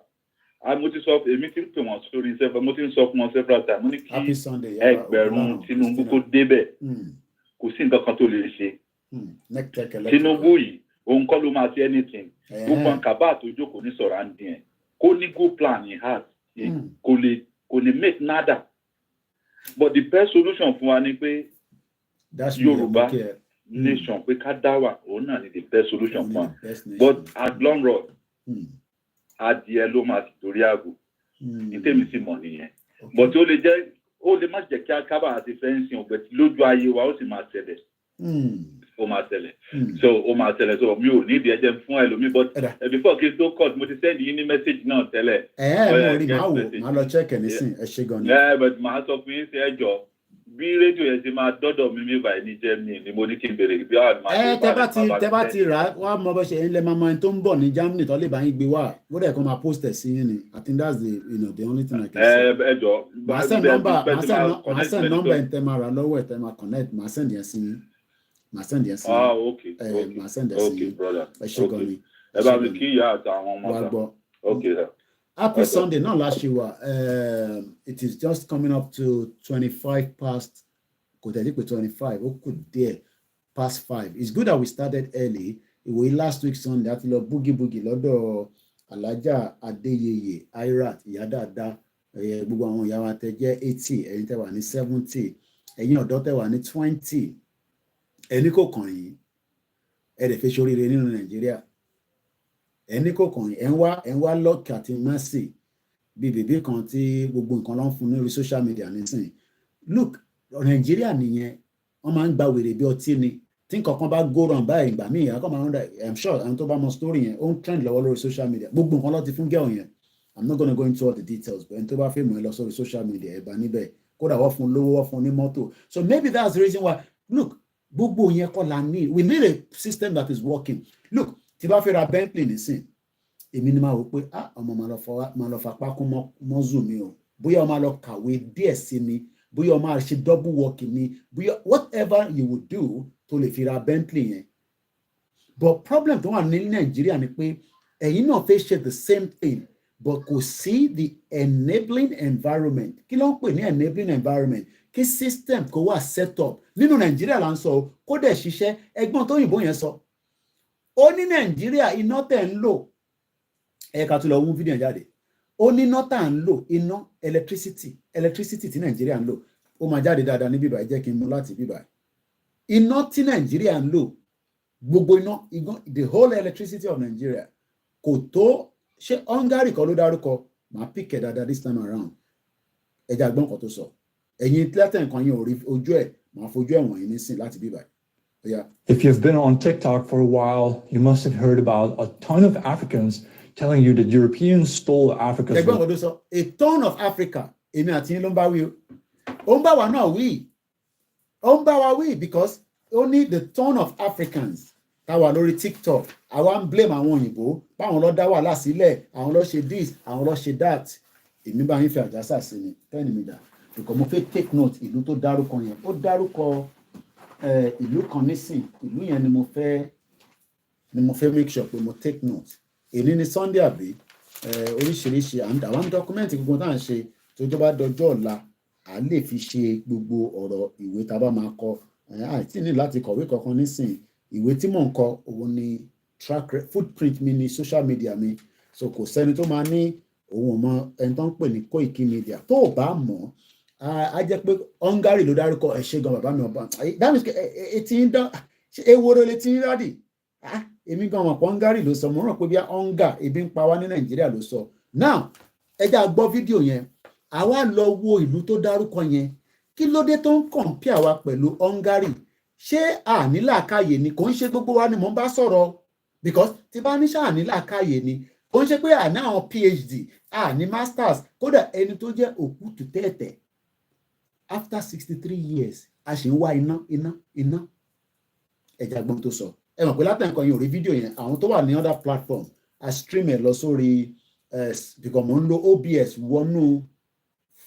mo ti sọ èmi ti ń pè wọ́n sórí several mo ti ń sọ fún wọn several times mo ní kí ẹgbẹ̀rún Tinubu kó débẹ̀ kò sí nǹkan kan tó lè ṣe Tinubu yìí òun kọ́ ló máa ṣe anything gbogbo àǹkàbá àtòjókòó ní sọ̀rọ̀ àǹdí ẹ̀ kó ní go plan in heart kò lè make nada but the best solution fún wa ni pé Yorùbá nation pé ká dá wà òun náà ni the best solution fún wa but at long run adìẹ ló máa ti torí àgò ní tèmi sì mọ̀ nìyẹn but ó lè má jẹ́ kí akábà àti fẹ́ǹsì ọ̀gbẹ́ lójú ayé wa ó sì máa ṣẹlẹ̀ ó máa ṣẹlẹ̀ so mi ò ní ìdí ẹjẹ fún ẹlòmíì but before kí n tó cut mo ti send yín ní message náà tẹ́lẹ̀. mo rí màá wò máa lọ check ẹ̀ nísìn ẹ ṣe gan ni. but màá sọ fún yín sí ẹjọ́ bí rédíò yẹn ti máa dọ́dọ̀ mi mi báyìí ní Germany ni mo ní kí n béèrè bí àwọn máa tẹ́ bá ti rà á wá mọ bó ṣe ń lẹ máa mọ ẹni tó ń bọ̀ ní Germany tó lè bá yín gbé wá ó dẹ̀ kó máa post ẹ̀ sí yín ni I think that's the only thing I can say. ẹjọ́ màá send number ẹ̀ tẹ́ máa rà lọ́wọ́ ẹ̀ tẹ́ máa connect màá send yẹn sí yín. Màá send yẹn sí okay màá send yẹn sí brother ẹ ṣe gan ni. ẹ bá mi kí ìyá àtàwọn ọmọ sá. okay sir. Happy Sunday náà láṣẹ wa it is just coming up to 25 past kò tẹ̀lé pé 25 ó kù díẹ̀ past 5 it's good that we started early ìwòye last week Sunday àti lọ boogie lọ́dọ̀ Alhaja Adéyẹyẹ Irat ìyá dáadáa gbogbo àwọn ìyá wa tẹ jẹ́ 80 ẹ̀yin tẹ wà ní 70 ẹ̀yin ọ̀dọ́ tẹ wà ní 20 ẹni kò kàn yín ẹ lè fi ṣoríire nínú Nàìjíríà ẹni kò kàn yín ẹ ń wá luck àti mercy bí bèbí kan tí gbogbo nǹkan ló ń fún lórí social media nísìnyí look Nàìjíríà nìyẹn wọ́n máa ń gba wèrè bí ọtí ni tí nǹkan kan bá go wrong báyìí ìgbà míì àkọ́ máa ń dà I'm sure àwọn tó bá mọ story yẹn ó ń trend lọ́wọ́ lórí social media gbogbo nǹkan ló ti fún girl yẹn I'm not gonna go into all the details but ẹni tó bá fẹ́ mọ̀ ẹ́ lọ sórí social media ẹ̀ bá níbẹ̀ kódà wọ́n fún lówó wọ́n fún ní mọ́tò so maybe that's the reason why look gbogbo yẹn kọ́ la ní we need a system that is working look tí bá fẹ́ ra Bentley nísìn èmi ni máa wò pé ọmọ máa lọ fapá kún mọ́zù mi o bóyá ọmọ máa lọ kàwé díẹ̀ sí ni bóyá ọmọ máa ṣe double working ni bóyá whatever you would do tó lè fi ra Bentley yẹn but problem tó wà ní Nàìjíríà ni pé ẹ̀yin náà fẹ́ ṣe the same thing but kò sí the enabling environment kí ló ń pè ní enabling environment kí system kó wà set up nínú Nàìjíríà là ń sọ kó dẹ̀ ṣiṣẹ́ ẹgbọ́n tó yìnbó yẹn sọ ó ní Nàìjíríà iná tẹ̀ ń lò ẹ̀ka tó lọ wú fídíò jáde ó ní iná tà ń lò iná electricity tí Nàìjíríà ń lò ó máa jáde dáadáa ní bíbá jẹ́ kí n mú láti bíbá iná tí Nàìjíríà ń lò gbogbo iná the whole electricity of Nigeria kò tó ṣé Hungary kan ló dárúkọ màá pìkẹ́ dáadáa this time around ẹja gbọ́n kan tó sọ ẹ̀yin tẹ́tẹ̀ nǹkan yẹn ò rí ojú ẹ̀ máa fojú ẹ̀wọ̀n yìí nísìn láti bíbá. Yeah. If you've been on TikTok for a while, you must have heard about a ton of Africans telling you that Europeans stole Africa's. Ẹgbẹ́ ọ̀dọ́ sọ a ton of Africa èmi àti yín ló ń bá wí o ó ń bá wa náà wí ó ń bá wa wí because only the ton of Africans táwa lórí TikTok àwa ń blame àwọn òyìnbó báwọn lọ dá wàhálà sílẹ̀ àwọn lọ ṣe this àwọn lọ ṣe that èmi bá yín fi àjàsà sí ni tẹ́ni mi dà because mo fẹ́ take note ìlú tó dárúkọ yẹn ó dárúkọ ìlú kan nísìn ìlú yẹn ni mo fẹ́ make sure pé mo take note èyí ni Sunday àbí oríṣiríṣi àwọn dọ́kúmẹ́ǹtì gbogbo tá à ń ṣe tó tó bá dọjọ́ ọ̀la à lè fi ṣe gbogbo ọ̀rọ̀ ìwé tá a bá máa kọ àìtí ní láti kọ̀wé kankan nísìn ìwé tí mò ń kọ òun ni footprint mi ní social media mi so kò sẹ́ni tó máa ní òun mọ ẹni tó ń pè ní Koikimedia tó o bá mọ̀ á jẹ́ pé Hungary ló dárúkọ ẹ̀ ṣe gan bàbá mi ọba dáàmì etí ń dán ewúro létí ń rádì èmi gan wọn pọ̀ Hungary ló sọ mo rò pé bí hunger ebi ń pa wá ní Nàìjíríà ló sọ now ẹ já gbọ́ fídíò yẹn àwa lọ wo ìlú tó dárúkọ yẹn kí ló dé tó ń compare wa pẹ̀lú Hungary ṣé ànílàákàyè ni kò ń ṣe gbogbo wa ni mò ń bá sọ̀rọ̀ because tí bá ní ṣànílàákàyè ni kò ń ṣe pé àní àwọn PhD àní masters kódà ẹni tó jẹ́ òkútù tẹ́ẹ̀tẹ̀ after 63 years a ṣì ń wá iná ẹ̀já gbọ́n tó sọ ẹ mọ̀ pé látẹ̀kọ́ yẹn ò rí fídíò yẹn àwọn tó wà ní other platform a stream ẹ̀ lọ sórí because mo ń lo OBS wọnú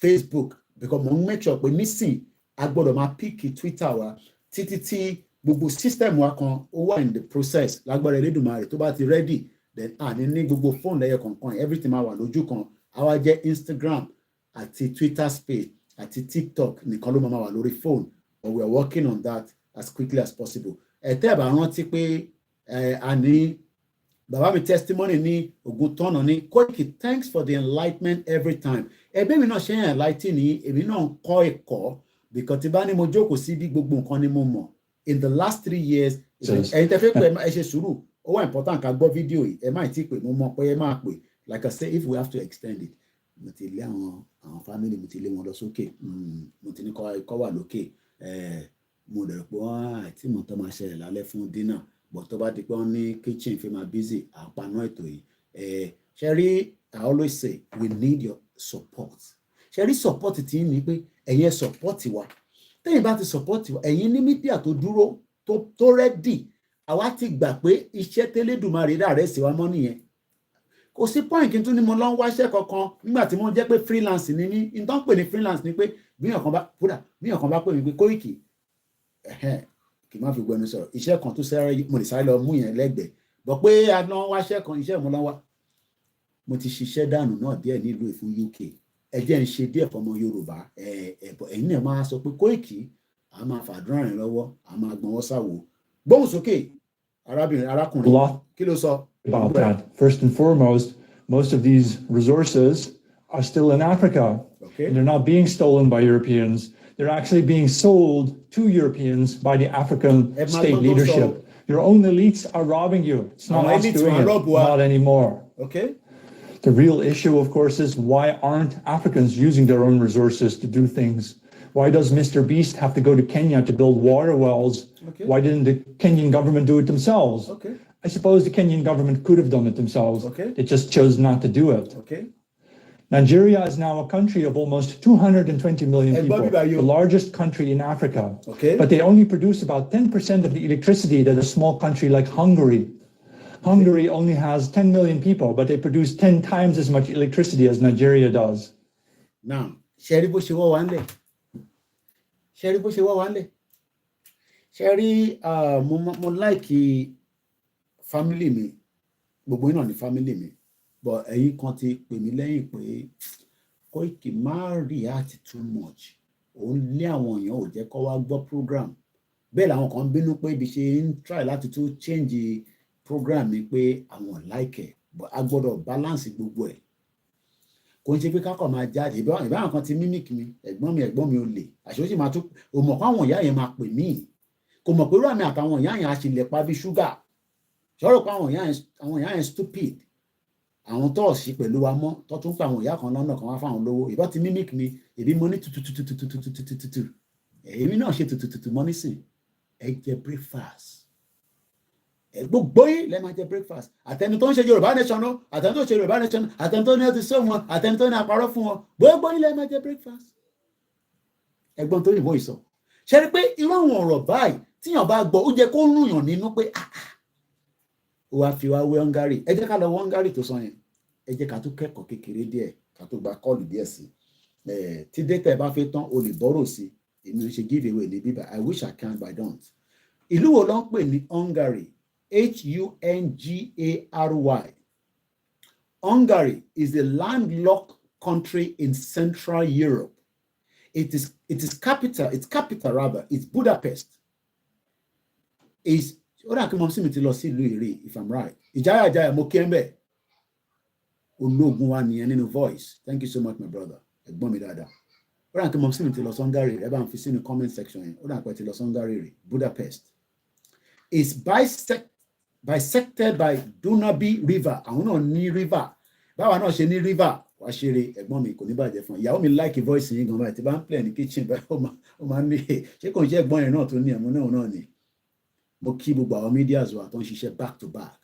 Facebook because mo ń make sure pé nísìn a gbọ́dọ̀ máa pick Twitter wa títí tí gbogbo system wa kan ó wà in the process lágbára Elédùmarè tó bá ti ready then àní ní gbogbo phone lẹ́yọ kọ̀ọ̀kan everything máa wà lójú kan àwa jẹ́ Instagram àti Twitter space àti TikTok nìkan ló máa wà lórí phone but we are working on that as quickly as possible ẹ̀tẹ́ bá rántí pé àní bàbá mi testimony ní Ògúntọ́nà ní Koiki thanks for the enlightenment every time ẹbí mi náà ṣe ń enlighten ní èmi náà ń kọ́ ẹ̀kọ́ because tí bá ní mo jókòó sí bí gbogbo nǹkan ni mo mọ̀ in the last 3 years ẹ̀yin tẹ́ fẹ́ pé ẹ ṣe sùúrù ó wà important ká gbọ́ fídíò yìí ẹ má tí pè mo mọ̀ pé ẹ máa pè like I say if we have to extend it mo ti lé àwọn family mo ti lé wọn lọ sókè mo ti ní kọ́ wà lókè mo dẹ̀ pé wọ́n àti mo tọ́ máa ṣẹlẹ̀ lálẹ́ fún dinner but tó bá di pé wọ́n ní kitchen fẹ́ máa busy àpaná ètò yìí ṣe I always say we need your support ṣe rí support tí ní pé ẹ̀yin support wa tẹ́yìn bá ti support wa ẹ̀yin ní media tó dúró tó ready àwa ti gbà pé iṣẹ́ tẹ́lẹ̀dùmarè dà rẹ̀ sí wa mọ́ nìyẹn kò sí point kí n tún ní mo lọ ń wáṣẹ́ kankan nígbà tí mo jẹ́ pé freelance ni mí n tó ń pè ní freelance ni pé bíyàn kan bá pè mí pé Koiki kì í má fi gbẹnu sọ̀rọ̀ iṣẹ́ kan tó sáré mo lè sáré lọ mú yẹn lẹ́gbẹ̀ẹ́ bọ̀ pé a lọ wáṣẹ́ kan iṣẹ́ mo lọ wá mo ti ṣiṣẹ́ dànù náà díẹ̀ nílùú fún UK ẹ jẹ́ ń ṣe díẹ̀ fọmọ Yorùbá ẹ̀yin náà máa sọ pé Koiki a máa fàdúrà rìn lọ́wọ́ a máa gbọ́n wọ́n sáwò gbóhùn sókè arákùnrin kí ló sọ. About that. First and foremost, most of these resources are still in Africa. Okay. And they're not being stolen by Europeans. They're actually being sold to Europeans by the African state leadership. Your own elites are robbing you. It's not us doing it, not anymore. Okay. The real issue, of course, is why aren't Africans using their own resources to do things? Why does Mr. Beast have to go to Kenya to build water wells? Okay. Why didn't the Kenyan government do it themselves? Okay. I suppose the Kenyan government could have done it themselves. Okay. They just chose not to do it. Okay. Nigeria is now a country of almost 220 million people, the largest country in Africa. Okay. But they only produce about 10% of the electricity that a small country like Hungary. Hungary only has 10 million people, but they produce 10 times as much electricity as Nigeria does. Now, Sherry bó ṣe wọ́ wá ńlẹ̀. Sherry bó ṣe wọ́ wá ńlẹ̀. Sherry, mo like family mi, gbogbo iná ni family mi, but ẹ̀yin kan ti pè mí lẹ́yìn pé Koiki má react too much. Òun lé àwọn èèyàn ò jẹ́ kó wá gbọ́ program. Bẹ́ẹ̀ làwọn kan bínú pé ibi ṣe ń try láti tún change program mi pé àwọn like ẹ̀, but a gbọ́dọ̀ balance gbogbo ẹ̀. Kò ń ṣe pé kákọ̀ máa jáde ìbáwọn kan ti mimic mi ẹ̀gbọ́n mi ò lè àṣé ó sì máa tún ò mọ̀ pé àwọn ìyá yẹn máa pè mí kò mọ̀ pé irú àmì àtàwọn ìyá yẹn á ṣe lè pa bí ṣúgà ṣọ́rọ̀ pé àwọn ìyá yẹn stupid àwọn tó ṣì pẹ̀lú wa mọ́ tó tún pa àwọn ìyá kan lọ́nà kan wá fáwọn lówó ìbá ti mimic mi èbí mo ní tutututututututututu èmi náà ṣe tutututu mọ́ nísìn ẹ jẹ breakfast gbogbo yìí lẹ́ máa jẹ breakfast àtẹni tó ń ṣe Yorùbá nation náà àtẹni tó ń ṣe Yorùbá nation àtẹni tó ní ẹ ti sọ wọn àtẹni tó ní àparọ́ fún wọn gbogbo yìí lẹ́ máa jẹ breakfast ẹ̀gbọ́n tó yìnbó ìsọ ṣe rí pé irú àwọn ọ̀rọ̀ báyìí tíyàn bá gbọ́ ó jẹ́ kó rùyàn nínú pé ó wá fi wá wé Hungary ẹ jẹ́ ká lọ wọ Hungary tó sọ yẹn ẹ jẹ́ ká tún kẹ́kọ̀ọ́ kékeré díẹ̀ ká tó gba kọ́ọ̀lù díẹ̀ sí tí data ẹ bá fẹ́ tán o lè bọ́rọ̀ sí èmi ò ṣe give away ní bíbá I wish I can but I don't. Ìlú wo ló ń pè ní Hungary? Hungary. Hungary is a landlocked country in Central Europe. Its capital rather, it's Budapest. Is if I'm right. Ijaya Mokembe. Voice. Thank you so much, my brother. In the comment section. Budapest. Is bisected by Dunabi River. I want to river. But I know she river. Washiri ẹ̀gbọ́n mi kò ní bàjẹ́ fún ìyàwó mi like voice yín gan báyìí tí bá ń play ní kitchen báyìí ó máa ń ní ṣé kò ń jẹ́ ẹ̀gbọ́n yẹn náà tó ní ẹ̀mú náà ni mo kí gbogbo àwọn medias wa tó ń ṣiṣẹ́ back to back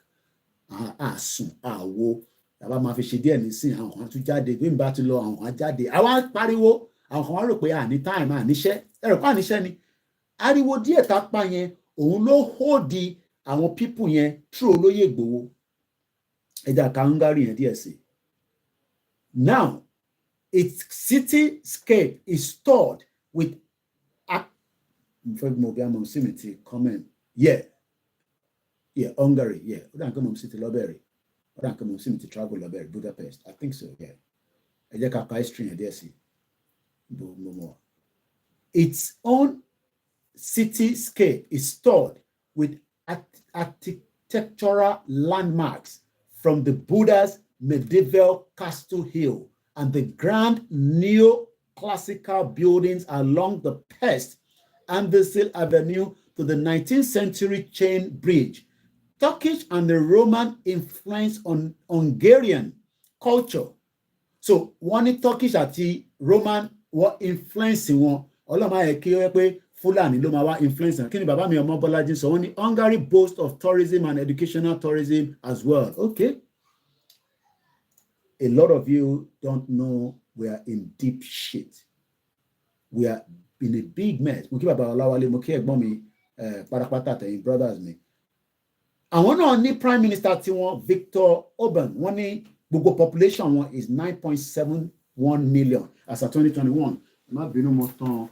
àsùn àwo tàbá máa fi ṣe díẹ̀ nísìn àwọn kan tún jáde bí n bá ti lọ àwọn kan jáde àwa pariwo àwọn kan wá rò pé àní time àníṣẹ́ ẹ̀rọ pa àníṣẹ́ ni ariwo díẹ̀ tá pa yẹn òun ló hóòdì àwọn people yẹn true olóyè Ìgbòho ẹja ká Hungary yẹn díẹ̀ sí. Now, its cityscape is stored with comment. Yeah, Hungary. Yeah, city Loberi. Travel Loberi, Budapest. I think so. Yeah. Its own cityscape is stored with architectural landmarks from the Buddha's medieval Castle Hill and the grand neoclassical buildings along the Pest Andesil Avenue to the 19th century chain bridge. Turkish and the Roman influence on Hungarian culture. So one Turkish àti Roman were influencing wọn. Ọlọ́mọ ayẹ kí ó yẹ pé Fúlàní ló máa wá influence. Kí ni bàbá mi ọmọ Bọ́lájí sọ wọ́n ní Hungary boasts of tourism and educational tourism as well. Okay. A lot of you don't know we are in deep shit. We are in a big mess. Mo kí bàbá Ọláwálé, mo kí ẹ̀gbọ́n mi pátápátá tẹ̀yìn brothers mi. Àwọn náà ní prime minister tiwọn Victor Orban wọ́n ní gbogbo population wọn is 9.71 million as of 2021. Má bínú mo tán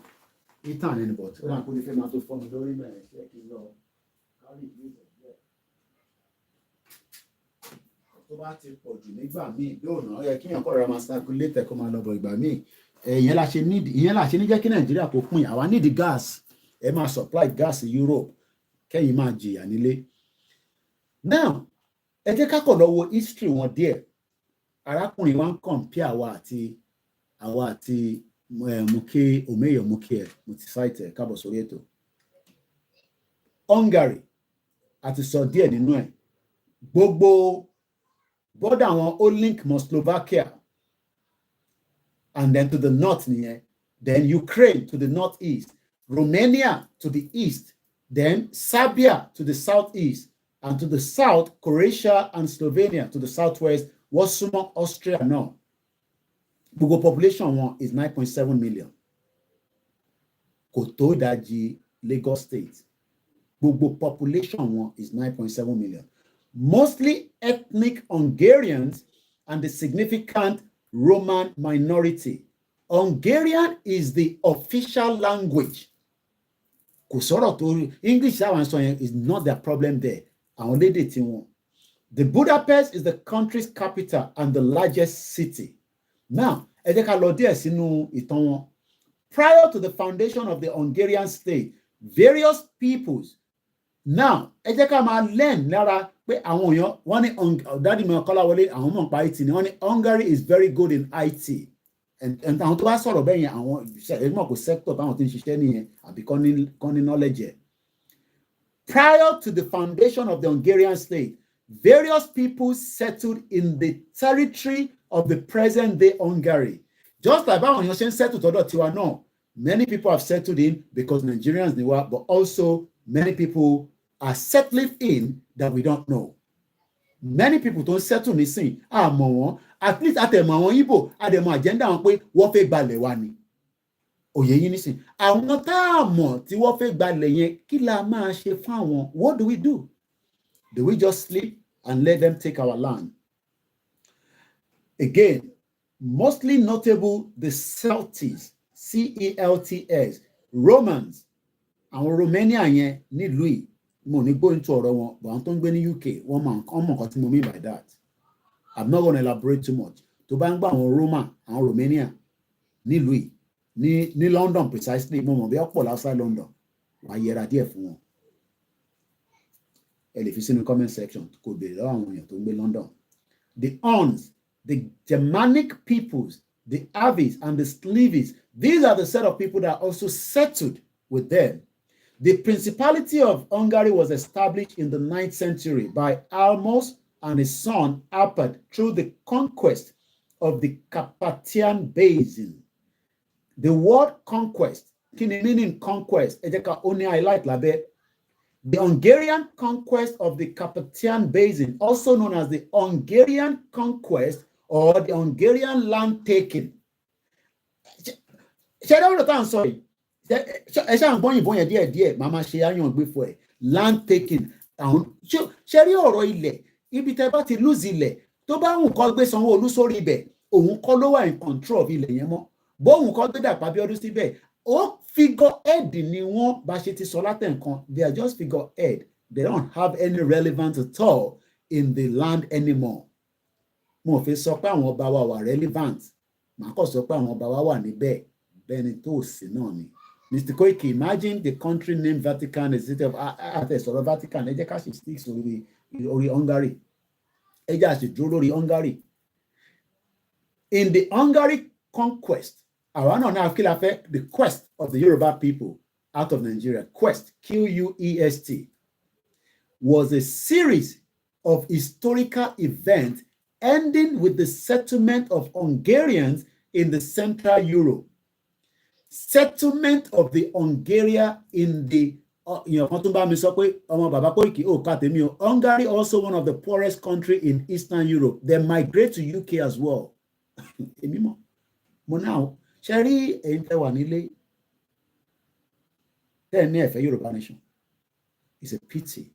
ìtàn ẹni but ó dà kó ní fẹ́ máa tó fọ́ mi lórí mẹ́rin ṣe kí n lọ kárí ìgbésẹ̀ díẹ̀. Tó bá ti pọ̀ jù nígbà míì lóòrùn ó yẹ kí èèyàn kọ́ ra máa circulate kó máa lọ bọ̀ ìgbà míì ìyẹn la ṣe ní jẹ́ kí Nàìjíríà kó pín àwa need gas ẹ máa supply gas Europe kẹ́yìn máa jìyà nílé. Now ẹ jẹ́ ká kọ̀ lọ wo history wọn díẹ̀ arákùnrin wa ń compare àwa àti Muke Omeyo Muke mo ti cite kábọ̀ sórí ètò. Hungary àti sọ díẹ̀ nínú ẹ̀ gbogbo border wọn ó link mọ́ Slovakia and then to the north nìyẹn then Ukraine to the northeast Romania to the east then Serbia to the southeast and to the south Croatia and Slovenia to the southwest wọ́n súnmọ́ Austria náà gbogbo population wọn is 9.7 million kò tó ìdajì Lagos state gbogbo population wọn is 9.7 million. Mostly ethnic Hungarians and the significant Roman minority. Hungarian is the official language. English is not their problem there. The Budapest is the country's capital and the largest city. Now, prior to the foundation of the Hungarian state, various peoples. Now, learn pé àwọn èèyàn wọ́n ní dádì mi Kọ́láwọlé àwọn mọ̀ pa IT ni wọ́n ní Hungary is very good in IT and àwọn tó bá sọ̀rọ̀ bẹ́ẹ̀ yẹn àwọn ẹ̀gbọ́n kò sector táwọn tí ń ṣiṣẹ́ nìyẹn àbí kọ́ ní knowledge ẹ̀. Prior to the foundation of the Hungarian state, various people settled in the territory of the present-day Hungary. Just like báwọn èèyàn ṣe ń settle tọ́dọ̀ tiwa náà, many people have settled in because Nigerians ni wá, but also many people are settling in that we don't know. Many people don't settle nísìn àmọ́ wọn at least àtẹ̀mọ̀ àwọn Igbo àdẹ̀mọ̀ agenda wọn pé wọ́n fẹ́ gbalẹ̀ wa ni. Òye yín nísìn àwọn tá a mọ̀ tí wọ́n fẹ́ gbalẹ̀ yẹn kí la máa ṣe fún àwọn? What do we do? Do we just sleep and let them take our land? Again, mostly notable the Celts, C-E-L-T-S, Romans, àwọn Romania yẹn nílùú yìí. Mo ní go into ọ̀rọ̀ wọn but àwọn tó ń gbé ní UK wọ́n mọ̀ nǹkan tí mo mean by that. I'm not going to elaborate too much. tó bá ń gbà àwọn Roma àwọn Romania nílùú yìí ní London precisely mo mọ̀ bí ọ̀pọ̀ outside London wàá yẹra díẹ̀ fún wọn ẹ lè fi sínú comment section kò béèrè lọ́wọ́ àwọn èèyàn tó ń gbé London. The Huns, the Germanic peoples, the Avis and the Slivis, these are the set of people that also settled with them. The Principality of Hungary was established in the 9th century by Almos and his son Alpert through the conquest of the Carpathian Basin. The word conquest, kini meaning conquest, only highlight labe. The Hungarian conquest of the Carpathian Basin, also known as the Hungarian conquest or the Hungarian land taking. Sorry. Land taking. Ṣẹ́rí ọ̀rọ̀ ilẹ̀ ibi tẹ́ bá ti lose ilẹ̀ tó bá wùn kó gbé Sanwó-Olú sórí ibẹ̀ òun kọ́ ló wà in control of ilẹ̀ yẹn mọ́ bóun kọ́ gbé Dàpọ̀ Abíọ́dún síbẹ̀ ó figure head ni wọ́n bá ṣe ti sọ látẹ̀ǹkan they are just figure head they don't have any relevance at all in the land anymore. Mo fi sọ pé àwọn ọba wa wà relevant màá kọ́ sọ pé àwọn ọba wa wà níbẹ̀ bẹ́ẹ̀ ni tó sì náà ni. Mr. Koiki, imagine the country named Vatican, the city of sọ̀rọ̀ Vatican, ẹ jẹ́ ká ṣe sticks orí Hungary. Ẹ jẹ́ àṣẹ dúró lórí Hungary. In the Hungary conquest, àwa náà náà kí la fẹ́ the quest of the Yoruba people out of Nigeria, quest, Q-U-E-S-T, was a series of historical events ending with the settlement of Hungarians in the Central Europe. Settlement of the Hungaria in the Hungary also one of the poorest country in Eastern Europe. They migrate to UK as well. Now, Sherry Yoruba nation. It's a pity.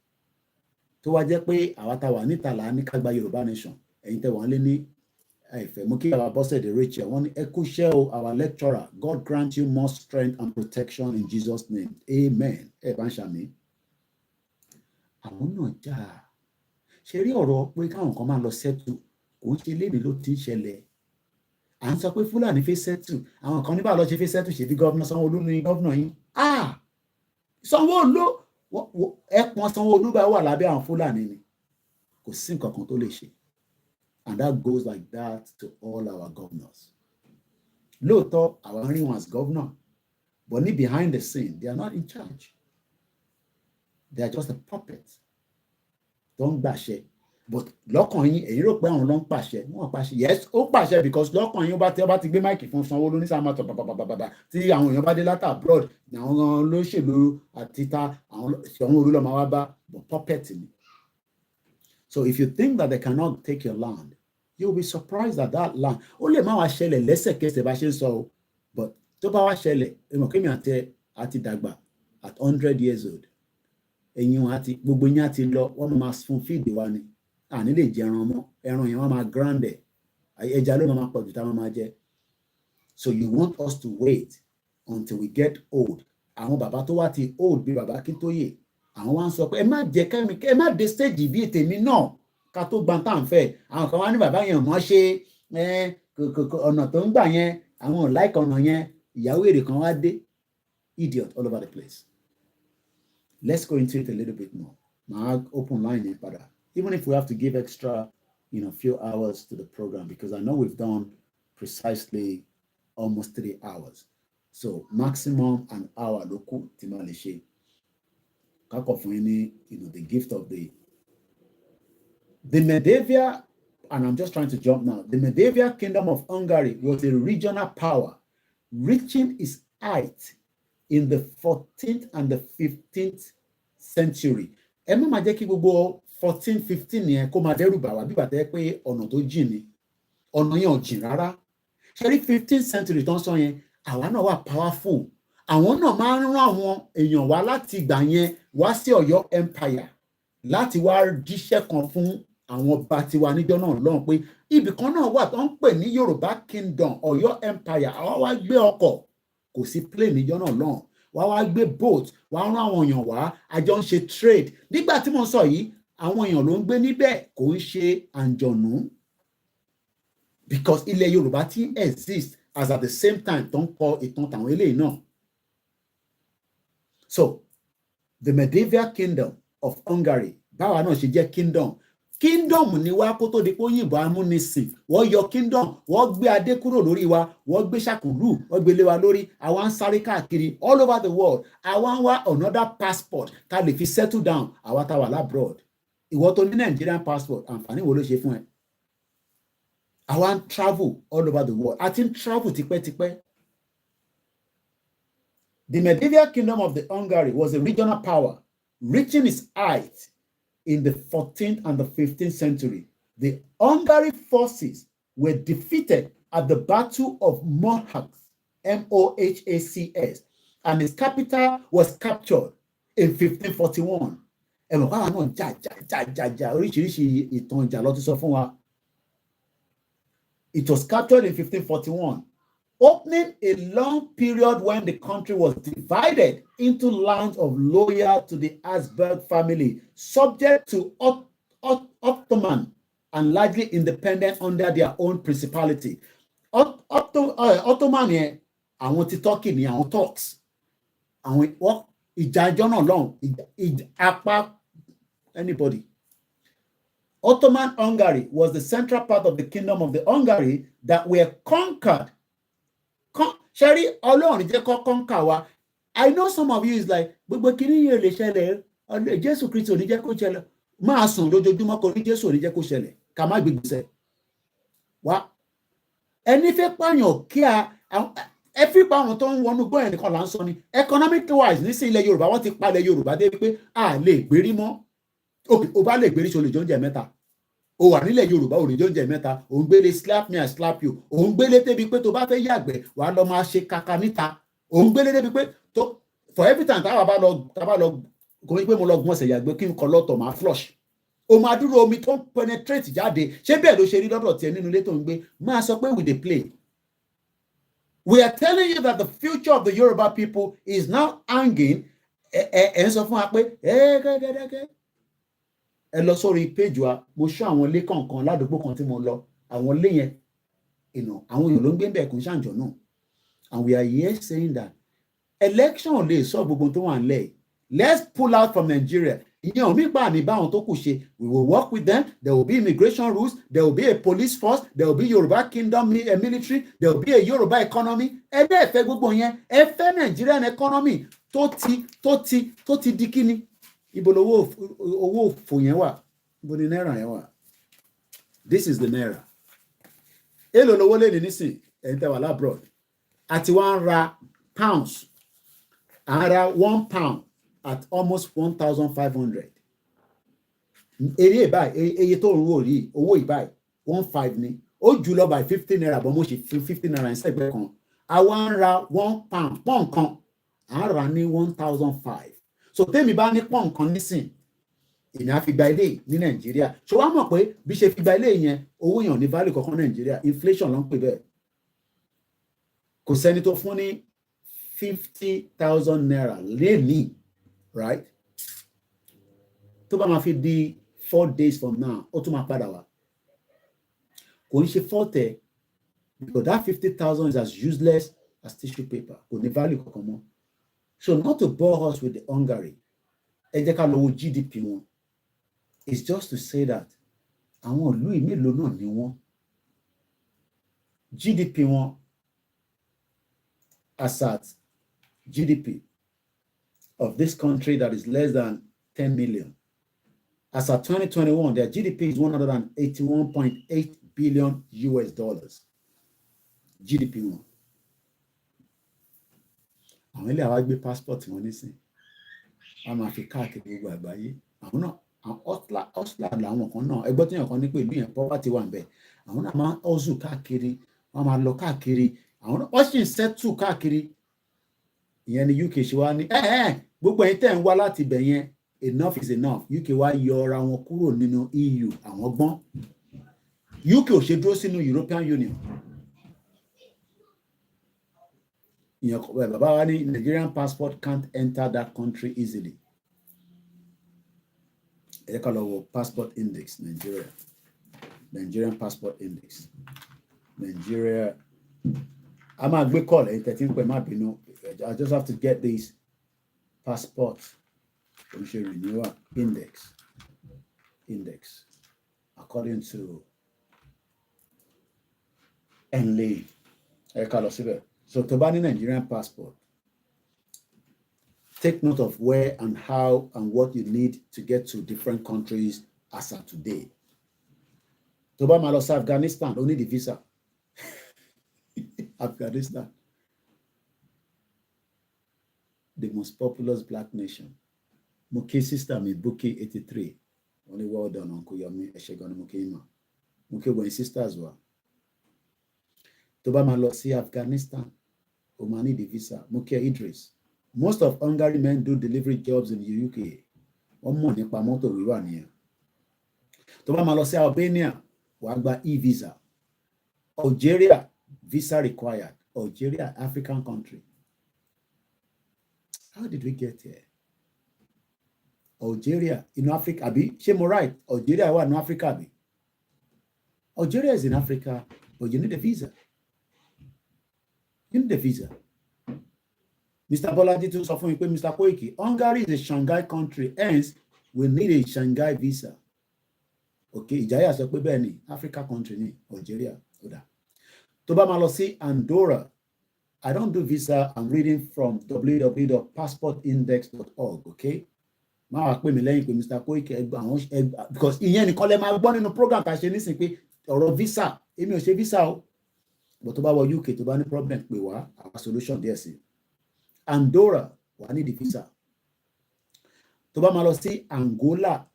To wá pé àwa tá wà níta là ní ká gba Yoruba nation. Ẹ̀yin tẹ́ wà nílé ní mo kí our boss the Rachel wọ́n ní ẹ kú iṣẹ́ o our lecturer God grant you more strength and protection in Jesus name amen ẹ bá ń ṣàmì. Àwọn náà já ṣe rí ọ̀rọ̀ pé káwọn kan máa lọ settle kò ń ṣe lébi ló ti ń ṣẹlẹ̀ à ń sọ pé Fúlàní fẹ́ settle àwọn kan níbà lọ ṣe fẹ́ settle ṣe bí gọ́vnà Sanwó-Olú ní gọ́vnà yín Sanwó-Olú ẹ̀pọ̀n Sanwó-Olú bá wà lábẹ́ àwọn Fúlàní ni kò sí nǹkan kan tó lè ṣe. And that goes like that to all our governors. Lóòótọ́, àwọn rí wọn as governor, but behind the scene, they are not in charge. They are just a puppet. Don't gbàṣẹ. But lọ́kàn yín, èyí rò pé àwọn ló ń pàṣẹ. Wọ́n pàṣẹ. Yes, ó pàṣẹ because lọ́kàn yín bá ti gbé máìkì fún Sanwó-Olú ní sàmà tọ̀pọ̀pọ̀pọ̀pọ̀ tí àwọn èèyàn bá dé láti abroad ní àwọn olóṣèlú àti ta àwọn Sanwó-Olú lọ́ọ́ máa wá bá but puppet ni. So if you think that they cannot take your land, you'll be surprised at that land. Ó lè má wá ṣẹlẹ̀ lẹ́sẹ̀kẹsẹ̀ bá ṣe ń sọ o, but tó bá wá ṣẹlẹ̀, èmọ̀ kémi àti dàgbà at 100 years old. Ẹ̀yin wọn àti gbogbo yín àti lọ, wọ́n máa fún fíìdì wa ni. Àní lè jẹ ẹran mọ́, ẹran yẹn wọ́n máa grand ẹ̀. Ẹja ló máa pọ̀ jù táwọn máa jẹ. So you want us to wait until we get old. Àwọn bàbá tó wá ti old bí bàbá Akíntóyè. Àwọn wá ń sọ pé ẹ má jẹ kẹ́mi, ẹ má dé stage bí tèmi náà. Ká tó gba tá à ń fẹ́ àwọn kan wá ní bàbá yẹn mọ́ ṣe ọ̀nà tó ń gbà yẹn àwọn ò láìka ọ̀nà yẹn ìyàwó èrè kan wá dé idiot all over the place. Let's go into it a little bit more. Màá open line yẹn padà even if we have to give extra few hours to the program because I know we've done precisely almost 3 hours. So maximum an hour ló kù tí màá lè ṣe. Kákọ̀ fún yín ní the gift of the Medieval, and I'm just trying to jump now. The medieval kingdom of Hungary was a regional power, reaching its height in the 14th and the 15th century. Ẹ má máa jẹ́ kí gbogbo 14, 15 yẹn kó máa dẹ́rù bà wá bí bàtẹ́ pé ọ̀nà tó jìn ni. Ọ̀nà yẹn ò jìn rárá. Ṣé rí 15th century tó ń sọ yẹn, àwa náà wà powerful. Àwọn náà máa ń rán àwọn èèyàn wá láti ìgbà yẹn wá sí Ọ̀yọ́ empire láti wá jíṣẹ́ kan fún àwọn ọba tiwa níjọ́ náà lọ́hùn pé ibì kan náà wà tó ń pè ní Yorùbá kingdom Ọ̀yọ́ empire àwa wá gbé ọkọ̀ kò sí plane níjọ́ náà lọ́hùn wá gbé boat wá rán àwọn èèyàn wá àjọ ń ṣe trade nígbà tí mo sọ yìí àwọn èèyàn ló ń gbé níbẹ̀ kò ń ṣe àǹjọ̀nú because ilẹ̀ Yorùbá ti exist as at the same time tó ń kọ ìtàn tàwọn eléyìí náà. So the medieval kingdom of Hungary báwa náà ṣe jẹ́ kingdom ni wá kó tó di pé òyìnbó amúnisìn wọ́n yọ kingdom wọ́n gbé adé kúrò lórí wa wọ́n gbé ṣàkùlù wọ́n gbé lé wa lórí àwa ń sáré káàkiri all over the world àwa ń wá another passport ká lè fi settle down àwa tá wà labroad ìwọ tó ní Nigerian passport àǹfààní wo ló ṣe fún ẹ àwa ń travel all over the world àti ń travel tipẹ́tipẹ́. The medieval kingdom of the Hungary was a regional power reaching its height in the 14th and the 15th century. The Hungary forces were defeated at the Battle of Mohacs, M-O-H-A-C-S, and its capital was captured in 1541. It was captured in 1541, opening a long period when the country was divided into lands of loyal to the Habsburg family, subject to Ottoman and largely independent under their own principality. Ottoman yẹn àwọn ti Turkey ni àwọn Turks àwọn ìjà ìjọ náà lọ́hùn apá anybody. Ottoman Hungary was the central part of the kingdom of the Hungary that were conquered. Sherry, Ọlọ́run jẹ́ kó conquer wa. I know some of you is like, gbogbo kìíní yẹn lè ṣẹlẹ̀, Jésù Kristi ò ní jẹ́ kó ṣẹlẹ̀. Máa sùn lójoojúmọ́ kò ní Jésù ò ní jẹ́ kó ṣẹlẹ̀. Ká má gbégbèsè. Wá. Ẹni fẹ́ pààyàn kí ẹ fi pa àwọn tó ń wọnú gbọ́ ẹnìkan là ń sọ ni. Economic wise ní sí ilẹ̀ Yorùbá, wọ́n ti palẹ̀ Yorùbá débi pé a lè gbérí mọ́. Okay, o bá lè gbérí ṣo lè jọ oúnjẹ mẹ́ta. O wà nílẹ̀ Yorùbá ò lè jọ oúnjẹ mẹ́ta. O ń gbélé slap me I slap you. O ń gbélé débi pé tó bá fẹ́ yàgbẹ́ wàá lọ máa ṣe kaka níta. O ń gbélé débi pé for every time táwa bá lọ kò ní pé mo lọ gbọ́n ọ̀sẹ̀ yàgbẹ́ kí n kọ lọ́tọ̀ máa flush. O máa dúró omi tó ń penetrate jáde. Ṣé bẹ́ẹ̀ ló ṣe rí lọ́dọ̀ tiẹ̀ nínú ilé tó ń gbé? Máa sọ pé we dey play. We are telling you that the future of the Yoruba people is now hanging. Ẹ ń sọ fún wa pé kẹ́kẹ́kẹ́. Ẹ lọ sórí page wa, mo ṣọ́ àwọn ilé kọ̀ọ̀kan ládùúgbò kan tí mo lọ. Àwọn ilé yẹn, àwọn èèyàn ló ń gbé bẹ́ẹ̀ kò ń ṣàǹjọ náà. And we are here saying that election lè sọ gbogbo tó wà nílẹ̀. Let's pull out from Nigeria. Ìyẹn ò mí pa àmì báwọn tó kù ṣe. We will work with them. There will be immigration rules. There will be a police force. There will be Yoruba kingdom military. There will be a Yoruba economy. Ẹ bẹ́ẹ̀ fẹ́ gbogbo yẹn. Ẹ fẹ́ Nigerian economy tó ti di kíni. Ibo owó òfò yẹn wà. Ibo ni náírà yẹn wà. This is the naira. Èló lówó lè ní nísìn ẹ̀yin tẹ́ wà labroad. Àti wọ́n ra pounds. Ara 1 pound at almost 1,500. Èrè báyìí, eye tó ń wò rí, owó ìbáyìí, 1.5 ni. Ó jù lọ by 15 naira, bọ́ mo ṣe 15 naira ní sẹ́gbẹ̀ẹ́ kan. Àwa ń ra 1 pound, pọ́n kan, à ń rà ní 1,005. So tèmi bá ní pọ́n kan nísìn, èmi á fi gba ilé ní Nàìjíríà. Ṣé wàá mọ̀ pé bí ṣe fi gba ilé yẹn, owó yẹn ò ní value kankan Nàìjíríà, inflation ló ń pè bẹ́ẹ̀. Kò sẹ́ni tó fún ní 50,000 naira lénìí. Right? Tó bá máa fi di 4 days from now, ó tún máa padà wá. Kò ní ṣe fọ́tẹ̀ because that 50,000 is as useless as tissue paper. Kò ní value kankan mọ́. So not to bore us with the Hungary, ẹ jẹ́ ká lọ wo GDP wọn. It's just to say that àwọn ìlú ìmélòó náà ni wọ́n. GDP wọn as at GDP of this country that is less than 10 million. As of 2021, their GDP is 181.8 billion US dollars. GDP one. Àwọn ilé àwa gbé passport wọn nísìn. Wọ́n máa fi káàkiri gbogbo àgbáyé. Àwọn náà, àwọn Osla làwọn kan náà. Ẹgbẹ́ tí yàn kan ní pé ìlú yẹn poverty wà ń bẹ̀. Àwọn náà máa hustle káàkiri. Wọ́n máa lọ káàkiri. Àwọn náà, wọ́n sì ń settle káàkiri. Ìyẹn ni UK ṣe wá ní gbogbo ẹ̀yin tẹ́ ń wá láti ibẹ̀ yẹn enough is enough. UK wá yọra wọn kúrò nínú EU àwọn gbọ́n. UK ò ṣe dúró sínú European Union. Ìyẹn bàbá wa ní Nigerian passport can't enter that country easily. Ẹ ká lọ wo passport index Nigeria. Nigerian passport index. Nigeria. I'm a good call. I just have to get this passport renewal index according to Enley. So to buy a Nigerian passport, take note of where and how and what you need to get to different countries as of today. To buy Malos Afghanistan, only the visa. Afghanistan, the most populous black nation. Muki sister mi Buki 83. Only well done, Uncle Yomi Eshegoni Mukima. Muki when sisters were. Toba Malosi Afghanistan. Omani the visa. Muki Idris. Most of Hungary men do delivery jobs in the UK. One money pa moto we one here. Toba Malosi Albania. Wagba e-visa. Algeria. Visa required. Algeria, African country. How did we get here? Algeria in Africa, Abi. Shemo right. Algeria was in Africa, Abi. Algeria is in Africa, but you need a visa. You need a visa. Mr. Boladi to suffer with Mr. Koiki. Hungary is a Shanghai country, hence we need a Shanghai visa. Okay, Ijaya sọ pé bẹ́ẹ̀ ni Africa country ni Algeria. Toba Malosi Andorra. I don't do visa. I'm reading from www.passportindex.org. Okay. Mr. Koiki because ìyẹn nìkan lè máa gbọ́ nínú program tá a ṣe nísìnyí pé ọ̀rọ̀ visa èmi ò ṣe visa o but tó bá wọ UK tó bá ní problem pé wá our solution díẹ̀ sí. Andorra wà ní di visa. Tó bá máa lọ sí Angola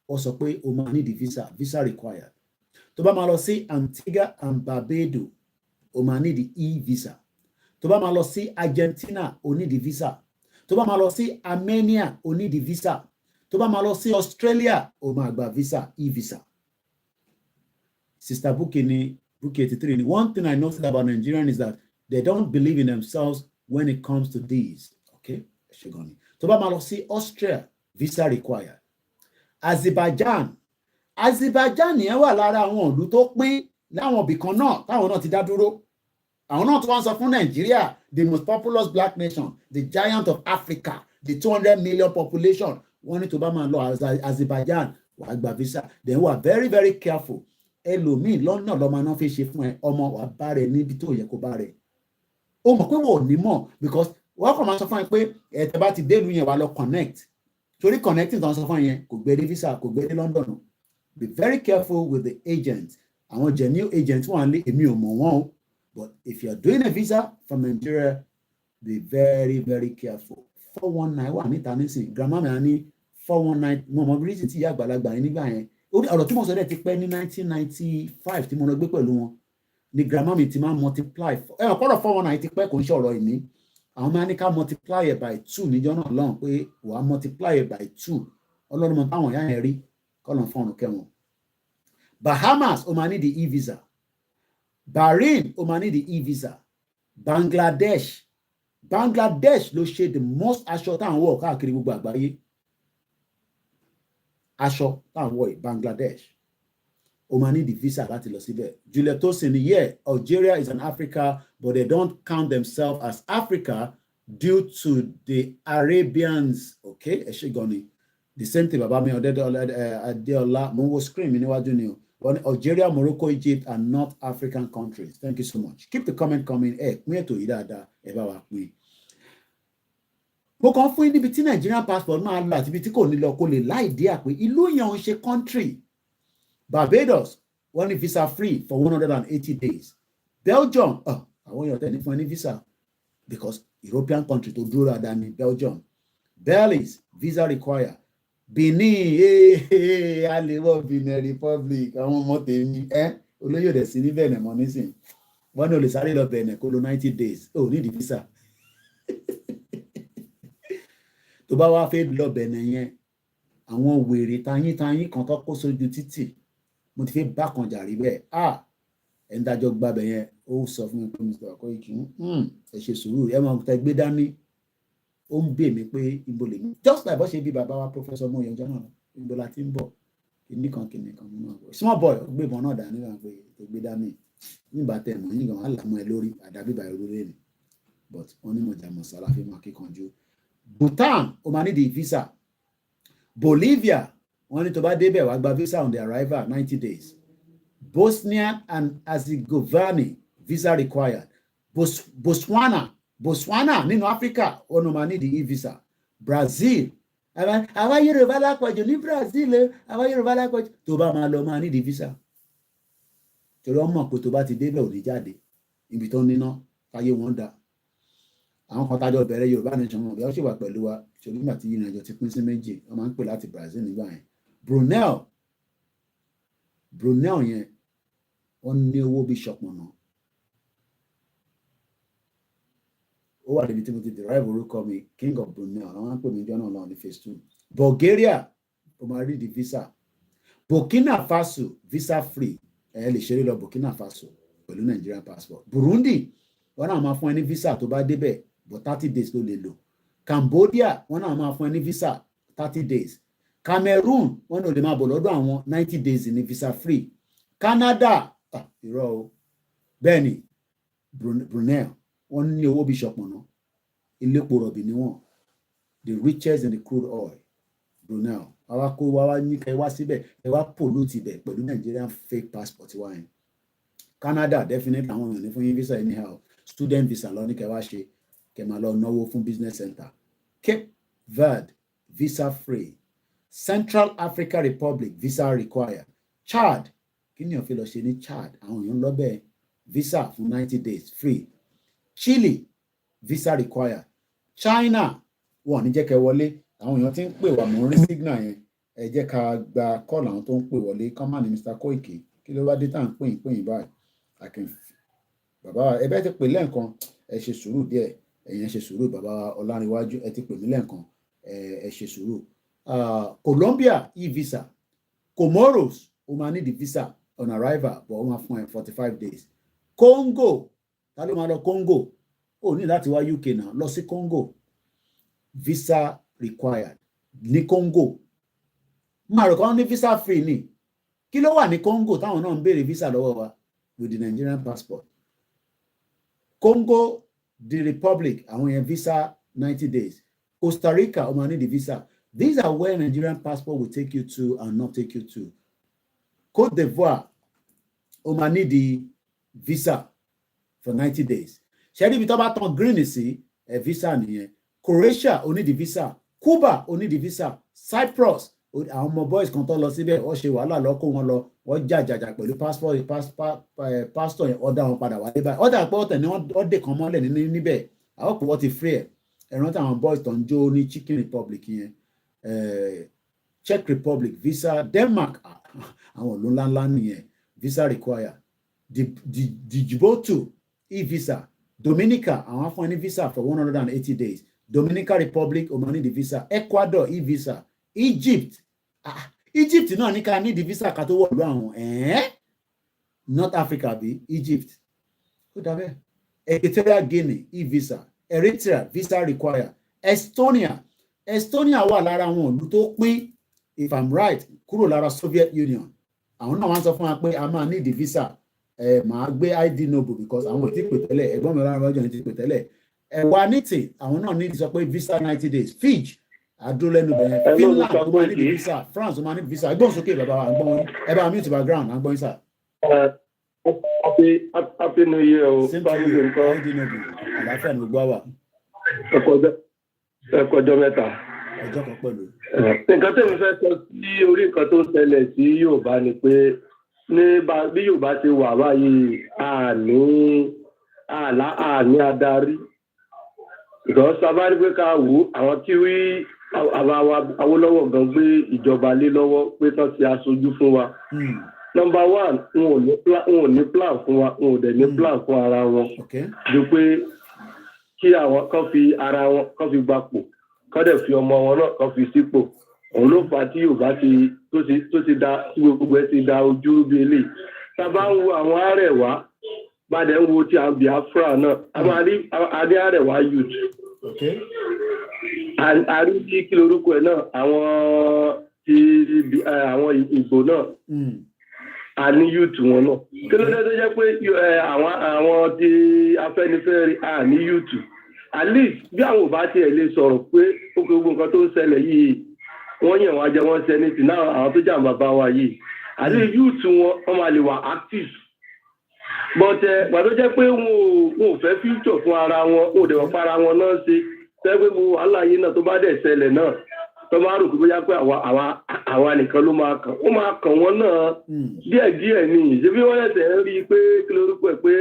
ó sọ pé o máa ní di visa required. Tó bá máa lọ sí Antigua and Barbados o máa ní di e-visa. Tó bá máa lọ sí Argentina o ní di visa. Tó bá máa lọ sí Armenia o ní di visa. Tó bá máa lọ sí Australia o máa gba visa e-visa. Sister Buki 83 one thing I noticed about Nigerians is that they don't believe in themselves when it comes to these. Okay? Tó bá máa lọ sí Austria visa required. Azerbaijan yẹn wà lára àwọn ìlú tó pín láwọn ibìkan náà táwọn náà ti dá dúró. Àwọn náà tó wá ń sọ fún Nigeria, the most populous black nation, the giant of Africa, the 200 million population. Wọ́n ní tó bá máa lọ Azerbaijan wàá gba visa. Then we are very very careful. Ẹlòmíì lọ́nà lọ́mọ náà fi ṣe fún ẹ ọmọ wàá bá rẹ níbi tó yẹ kó bá rẹ. Ó mọ̀ pé wọ́n ò ní mọ̀ because wọ́n kàn máa sọ fún ẹ pé ẹ̀tẹ̀ bá ti dé ìlú yẹn wàá lọ connect. Torí connecting tó ń sọ fún ẹ yẹn kò gbé dé visa kò gbé dé London. Be very careful with the agents. Àwọn genuine agents wọ́n lé èmi ò mọ̀ wọ́n o. But if you're doing a visa from Nigeria, be very, very careful. 419 wà níta nísìn. Grandma mi á ní 419. Mo mọ bí tí ìyá àgbàlagbà yẹn nígbà yẹn. Ọ̀rọ̀ tí mo sọ dẹ̀ ti pẹ́ ní 1995 tí mo lọ gbé pẹ̀lú wọn. Ni grandma mi ti máa multiply. Ọ̀pọ̀lọpọ̀ 419 ti pẹ́ kò ń ṣọ̀rọ̀ ìní. Àwọn máa ní ká multiply it by 2 níjọ́ náà lọ́hùn pé wàá multiply it by 2. Ọlọ́run mọ táwọn ìyá yẹn rí kọ́lọ̀ fọ́ọ̀nù kẹwọn. Bahamas ó máa ní the e-visa. Bahrain ó máa ní the e-visa. Bangladesh ló ṣe the most aṣọ táwọn wọ̀ káàkiri gbogbo àgbáyé. Aṣọ táwọn wọ̀ yìí Bangladesh ó máa ní the visa láti lọ síbẹ̀. Juliet Tosin ni Algeria is an Africa but they don't count themselves as Africa due to the Arabians. Okay, ẹ ṣe gan ni. The same thing bàbá mi Adeola mo wo screen mi níwájú ni o. Algeria, Morocco, Egypt are not African countries. Thank you so much. Keep the comment coming. Pín ètò yìí dáadáa ẹ bá wa pín. Mo kàn fún yín níbi tí Nigerian passport máa lọ àti ibi tí kò ní lọ kó lè láì dí àpé ìlú yẹn ò ń ṣe country. Barbados wọ́n ní visa free for 180 days. Belgium àwọn èèyàn tẹ̀ ní fún ẹ ní visa because European country tó dúró dáadáa ní Belgium. Belize visa required. Benin a lè wọ Benin Republic àwọn ọmọ tèmi olóyè rẹ̀ sí ní Benin mọ́ nísìn wọ́n ní o lè sáré lọ Benin kó lo 90 days ó ní di visa. Tó bá wá fẹ́ lọ Benin yẹn àwọn wèrè tayín kan tó kó sójú títì mo ti fẹ́ bá kan jàrí bẹ́ẹ̀ ẹ̀ ń dájọ́ gbàbẹ̀ yẹn ó sọ fún mi pé Mr. Koiki ẹ ṣe sùúrù ẹ máa tẹ gbé dání ó ń bè mí pé ibo lè mí just like bó ṣe bí bàbá wa Professor Moyo jọ náà ibo la ti ń bọ̀ kìnnìkan nínú àgbọ̀ small boy gbé ìbọn náà dání náà pé gbé dání nígbà tẹ̀ mọ́ yín gan alámọ́ ẹ lórí àdàbí bàyẹ̀ lórí ni but wọ́n ní mọ̀jà mọ̀sálà fi máa kíkanjú. Bhutan ó máa nídìí visa. Bolivia wọ́n ní tó bá débẹ̀ wá gba visa on the arrival 90 days. Bosnia and Herzegovina visa required. Botswana nínú Africa wọ́n máa nídìí e-visa. Brazil àwa Yorùbá lápọ̀jù ní Brazil àwa Yorùbá lápọ̀jù tó bá máa lọ máa nídìí visa. Torí wọ́n mọ̀ pé tó bá ti débẹ̀ ò ní jáde ibi tó níná káyé wọn dá. Àwọn kan tájọ bẹ̀rẹ̀ Yorùbá nation wọn bí wọ́n ṣe wà pẹ̀lú wa ṣòro nígbà tí ìrìn àjò ti pín sí méjì wọ́n máa ń pè láti Brazil nígbà yẹn. Brunei yẹn wọ́n ní owó bí ṣọpọ̀nà. Ó wà níbi tí mo ti derive orúkọ mi King of Brunei àwọn máa ń pè mí jọ́nà lọ ní phase 2. Bulgaria ó máa rí di visa. Burkina Faso visa free ẹ lè ṣeré lọ Burkina Faso pẹ̀lú Nigerian passport. Burundi wọ́n náà máa fún ẹ ní visa tó bá débẹ̀ but 30 days ló lè lò. Cambodia wọ́n náà máa fún ẹ ní visa 30 days. Cameroon wọ́n náà lè máa bọ̀ lọ́dọ̀ àwọn 90 days ní visa free. Canada irọ́ o bẹ́ẹ̀ ni Brunei wọ́n ní owó bí ṣọpọ̀nà iléepo rọ̀bì ni wọ́n the richest in the crude oil Brunei àwa kó wa ní kẹ́ wá síbẹ̀ ẹ wá pollute ibẹ̀ pẹ̀lú Nigerian fake passport wa yẹn. Canada definitely àwọn èèyàn ní fún yín visa anyhow student visa lọ ní kẹ́ wá ṣe kẹ́ máa lọ náwó fún business center. Cape Verde visa free. Central Africa Republic visa required. Chad kí ni ó fi lọ ṣe ní Chad àwọn èèyàn lọ bẹ́ẹ̀ visa fún 90 days free. Chile visa required. China wọ́n ní jẹ́ kẹ́ wọlé àwọn èèyàn tí ń pè wá mọ́ rí signal yẹn ẹ jẹ́ ká gba call àwọn tó ń pè wọlé kán má ní Mr. Koiki kí ló wá dé tá à ń pè yín báyìí bàbá ẹ bẹ́ẹ̀ ti pè lẹ́ẹ̀kan ẹ ṣe sùúrù díẹ̀ ẹ̀yin ẹ ṣe sùúrù bàbá Ọlárìnwájú ẹ ti pè mí lẹ́ẹ̀kan ẹ ṣe sùúrù. Colombia e-visa. Comoros ó máa ní the visa on arrival but ó máa fún ẹ 45 days. Congo ta ló máa lọ Congo ó ní láti wá UK náà lọ sí Congo visa required ní Congo máa rò kán ní visa free ni kí ló wà ní Congo táwọn náà ń béèrè visa lọ́wọ́ wa with the Nigerian passport. Congo the Republic àwọn yẹn visa 90 days. Costa Rica ó máa ní the visa. These are where Nigerian passport will take you to and not take you to. Côte d'Ivoire ó máa ní the visa for 90 days. Ṣé níbi tó bá tán green sí visa nìyẹn. Croatia ó ní the visa. Cuba ó ní the visa. Cyprus àwọn ọmọ boys kan tó lọ síbẹ̀ wọ́n ṣe wàhálà lọ kó wọn lọ wọ́n jàjàjà pẹ̀lú passport yẹn ọ̀dà wọn padà wálé báyìí ọ̀dà pé ọ̀tẹ̀ ni wọ́n dè kan mọ́lẹ̀ níbẹ̀ àwọn kò wọ́n ti free ẹ̀ ẹ̀rọ táwọn boys tó ń jó ní Chicken Republic yẹn Czech Republic visa. Denmark àwọn ìlú ńláńlá nìyẹn visa required. Djibouti e-visa. Dominica àwọn afọ ní visa for 180 days. Dominican Republic ó máa ní the visa. Ecuador e-visa. Egypt Egypt náà ní ká ní the visa ká tó wọ̀lú àwọn North Africa bí Egypt ó dàbẹ́. Equatorial Guinea e-visa. Eritrea visa required. Estonia wà lára àwọn ìlú tó pín if I'm right kúrò lára Soviet Union àwọn náà wọ́n sọ fún wa pé a máa ní the visa màá gbé ID noble because àwọn ò tí pè tẹ́lẹ̀ ẹ̀gbọ́n mi ọlọ́run ọjọ́ ní ti pè tẹ́lẹ̀ Waniti àwọn náà ní sọ pé visa 90 days. Fiji adúlẹ́nu bẹ̀rẹ̀ Finland ó máa ní the visa. France ó máa ní the visa. Ẹgbọ́n sókè bàbá wa àgbọ̀n ẹ bá mute background àgbọ̀n sà. Happy New Year o. ID noble àlàáfíà ní gbogbo àwà. Ẹ̀kọ́jọ́ mẹ́ta. Ọjọ́ kan pẹ̀lú. Nǹkan tẹ̀mí fẹ́ sọ sí orí nǹkan tó ṣẹlẹ̀ sí Yorùbá ni pé bí Yorùbá ti wà báyìí àní adarí. Ìgbọ́n sábà ní pé ká wò àwọn tí wí Awólọ́wọ̀ gan gbé ìjọba lé lọ́wọ́ pé tán ti aṣojú fún wa. Number one, wọn ò ní plan fún wa, wọn ò dẹ̀ ní plan fún ara wọn. Ju pé kí àwọn kan fi ara wọn kan fi gbapò kán dẹ̀ fi ọmọ wọn náà kan fi sípò. Òun ló fà á tí Yorùbá tó ti da tí gbogbo ẹ ti da ojú bí eléyìí. Sábà ń wo àwọn Arẹwà bàdẹ̀ ń wo ti àwọn Biafra náà a máa rí adé Arẹwà youth. A rí bí kí lorúkọ ẹ̀ náà àwọn Ìgbò náà. àní youth wọn náà kí ló dé tó jẹ́ pé àwọn tí Afẹ́nifẹ́re àní youth at least bí àwọn ò bá tiẹ̀ lè sọ̀rọ̀ pé ó kó gbogbo nǹkan tó ń ṣẹlẹ̀ yìí wọ́n yàn wá jẹ́ wọ́n sẹ́nìtì náà àwọn tó jàǹbá bá wa yìí at least youth wọn máa lè wà active but gbàdó jẹ́ pé wọn ò fẹ́ future fún ara wọn wọn ò dẹ̀ wọ́n para wọn náà ṣe fẹ́ pé gbogbo wàhálà yìí náà tó bá dẹ̀ ṣẹlẹ̀ náà tó máa rò pé bóyá pé àwa nìkan ló máa kàn ó máa kàn wọ́n náà díẹ̀díẹ̀ ni ṣébí wọ́n yẹ̀sẹ̀ ń rí i pé kí lórúkọ ẹ̀ pé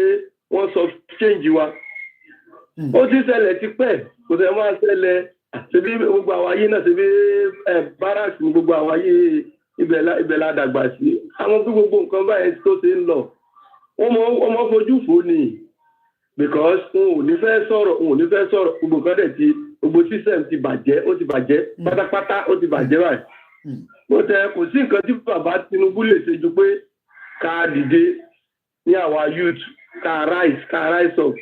wọ́n sọ change wa ó ti ṣẹlẹ̀ tipẹ́ kò sẹ́ máa ṣẹlẹ̀ ṣebí gbogbo àwọn ayé náà ṣebí barracks ní gbogbo àwọn ayé ibẹ̀ la dàgbà sí àwọn bí gbogbo nǹkan báyìí tó ṣe ń lọ wọ́n mọ fojú fò ní because wọn ò ní fẹ́ sọ̀rọ̀ gbogbo nǹkan dẹ̀ ti gbogbo system ti bàjẹ́ ó ti bàjẹ́ pátápátá ó ti bàjẹ́ báyìí ó tẹ kò sí nǹkan tí bàbá Tinubu lè ṣe ju pé ká dìde ní àwa youth ká rise up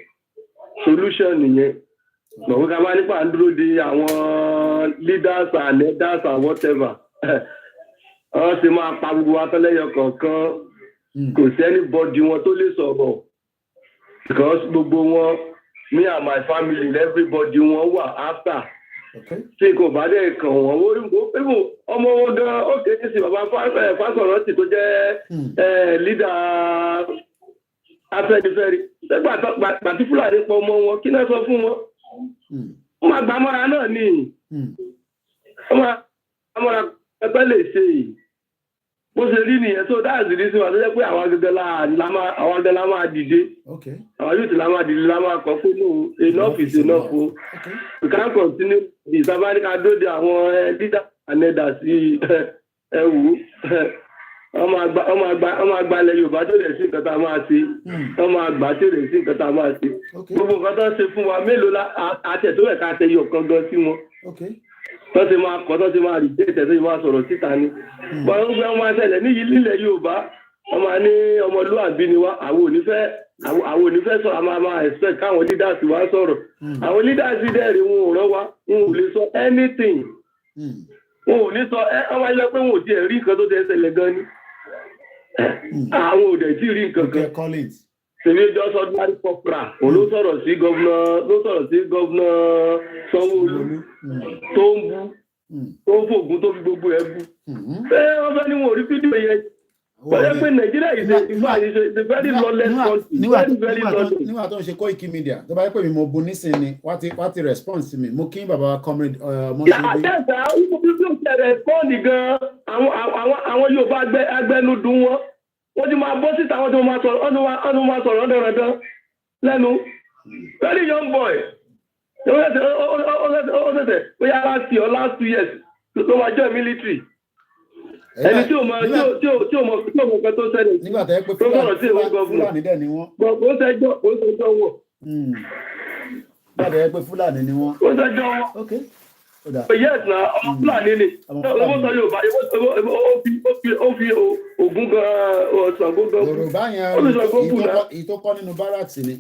solution nìyẹn gbọ̀ngàn ká máa nípa ń dúró de àwọn leaders and elders and whatever wọ́n sì máa pa gbogbo atọ́lẹ́yọ kọ̀ọ̀kan kò sí anybody wọn tó lè sọ̀rọ̀ because gbogbo wọn me and my family everybody wọn wà after tí kò bá dẹ̀ kàn wọ́n wọ́n ọmọ wọn gan ó kéde sí bàbá Fásọ̀rántì tó jẹ́ leader Afẹ́nifẹ́re gbàtí Fúlàní pọ̀ ọmọ wọn kí náà sọ fún wọn wọ́n máa gbà mọ́ra náà ni wọ́n máa mọ́ra ẹgbẹ́ lè ṣe yìí bó ṣe rí nìyẹn so that's the reason why tó jẹ́ pé àwọn agẹgẹ la máa dìde àwọn youth la máa dìde la máa kọ́ fún enough is enough o we can't continue the sabanika dóde àwọn leader and elders sí ẹ̀wù ọmọ àgbàlẹ̀ Yorùbá tó lè sí nǹkan tá a máa ṣe ọmọ àgbà tó lè sí nǹkan tá a máa ṣe gbogbo nǹkan tó ń ṣe fún wa mélòó àtẹ̀tọ́ ẹ̀ka àtẹ̀yọ̀ kan gan sí wọn tó ti máa kọ́ tó ti máa rí déètẹ̀ tó ti máa sọ̀rọ̀ síta ni wọ́n ń gbé ọmọ àṣẹlẹ̀ nílẹ̀ Yorùbá ọmọ ní ọmọlúwàbí ni wá àwọn onífẹ́ sọ àmọ́ máa expect káwọn leaders wá sọ̀rọ̀ àwọn leaders dẹ́rì wọn ò rán wa wọn ò lè sọ anything wọn ò ní sọ ọmọ ayé pé wọn ò tiẹ̀ rí nǹkan tó ti ṣẹlẹ̀ gan ni àwọn ò dẹ̀ tí rí nǹkan kan tèmi jọ sọdún láti pọpra òun ló sọ̀rọ̀ sí gọ́vnà Sanwó-Olú tó ń bú tó ń fògùn tó fi gbogbo ẹ̀ bú ṣé wọ́n fẹ́ ní wọn ò rí fídíò yẹn wọ́n yẹ pé Nàìjíríà is a very lawless country very lawless. nígbà tó ń ṣe Koikimedia tó bá yẹ pé mi mo bu nísìnyí wá ti response mi mo kí bàbá wa comrade mọ́ṣẹ́bí. àtẹ̀sà ìfúnfún tó ń ṣe respond gan àwọn Yorùbá agbẹnudùn wọn wọ́n ti máa bọ́ síta wọ́n ti máa sọ̀rọ̀ ọ̀dọ̀rọ̀dọ̀ lẹ́nu very young boy ó ṣẹ̀ṣẹ̀ bóyá last 2 years tó máa join military ẹni tí o mọ nǹkan tó ṣẹlẹ̀ nígbà tó yẹ pé Fúlàní dẹ̀ ni wọ́n. ó ṣẹjọ́ wọ̀. nígbà tó yẹ pé Fúlàní ni wọ́n. ó ṣẹjọ́ wọ̀. yes na ọmọ Fúlàní ni ọmọ sọ Yorùbá ó fi Ògún gan Ṣàngó gan. Yorùbá yẹn ìtọ́kọ́ nínú báràkì ni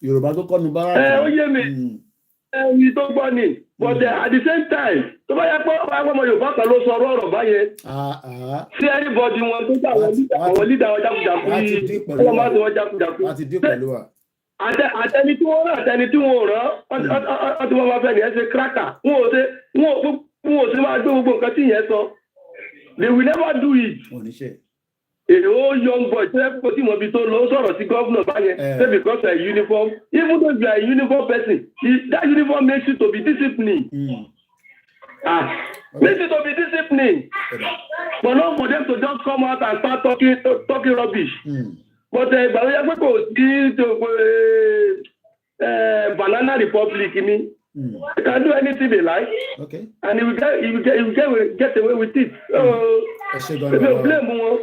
Yorùbá tó kọ́ nínú báràkì. ó yé mi ẹni tó gbọ́ ni but at the same time tó bá yẹ pé ọmọ Yorùbá kan ló sọ ọ̀rọ̀ báyẹn sí anybody wọn tó gbà àwọn leader wọn jákujàku yìí wọ́n máa ń sọ wọn jákujàku. àtẹni tí wọ́n rán àtẹni tí wọ́n rán ọtí wọ́n máa fẹ́ nìyẹn ṣe cracker wọn ò sí máa gbé gbogbo nǹkan tí yẹn sọ they will never do it. A whole young boy tell people tí mo bi tó lọ sọ̀rọ̀ sí governor báyẹn say because you are uniform even though you are a uniform person that uniform makes you to be disciplined makes you to be disciplined but not for them to just come out and start talking rubbish but ìgbà wo yẹ pé kò sí banana republic ni they can do anything they like and you will get away with it so they will blame wọn.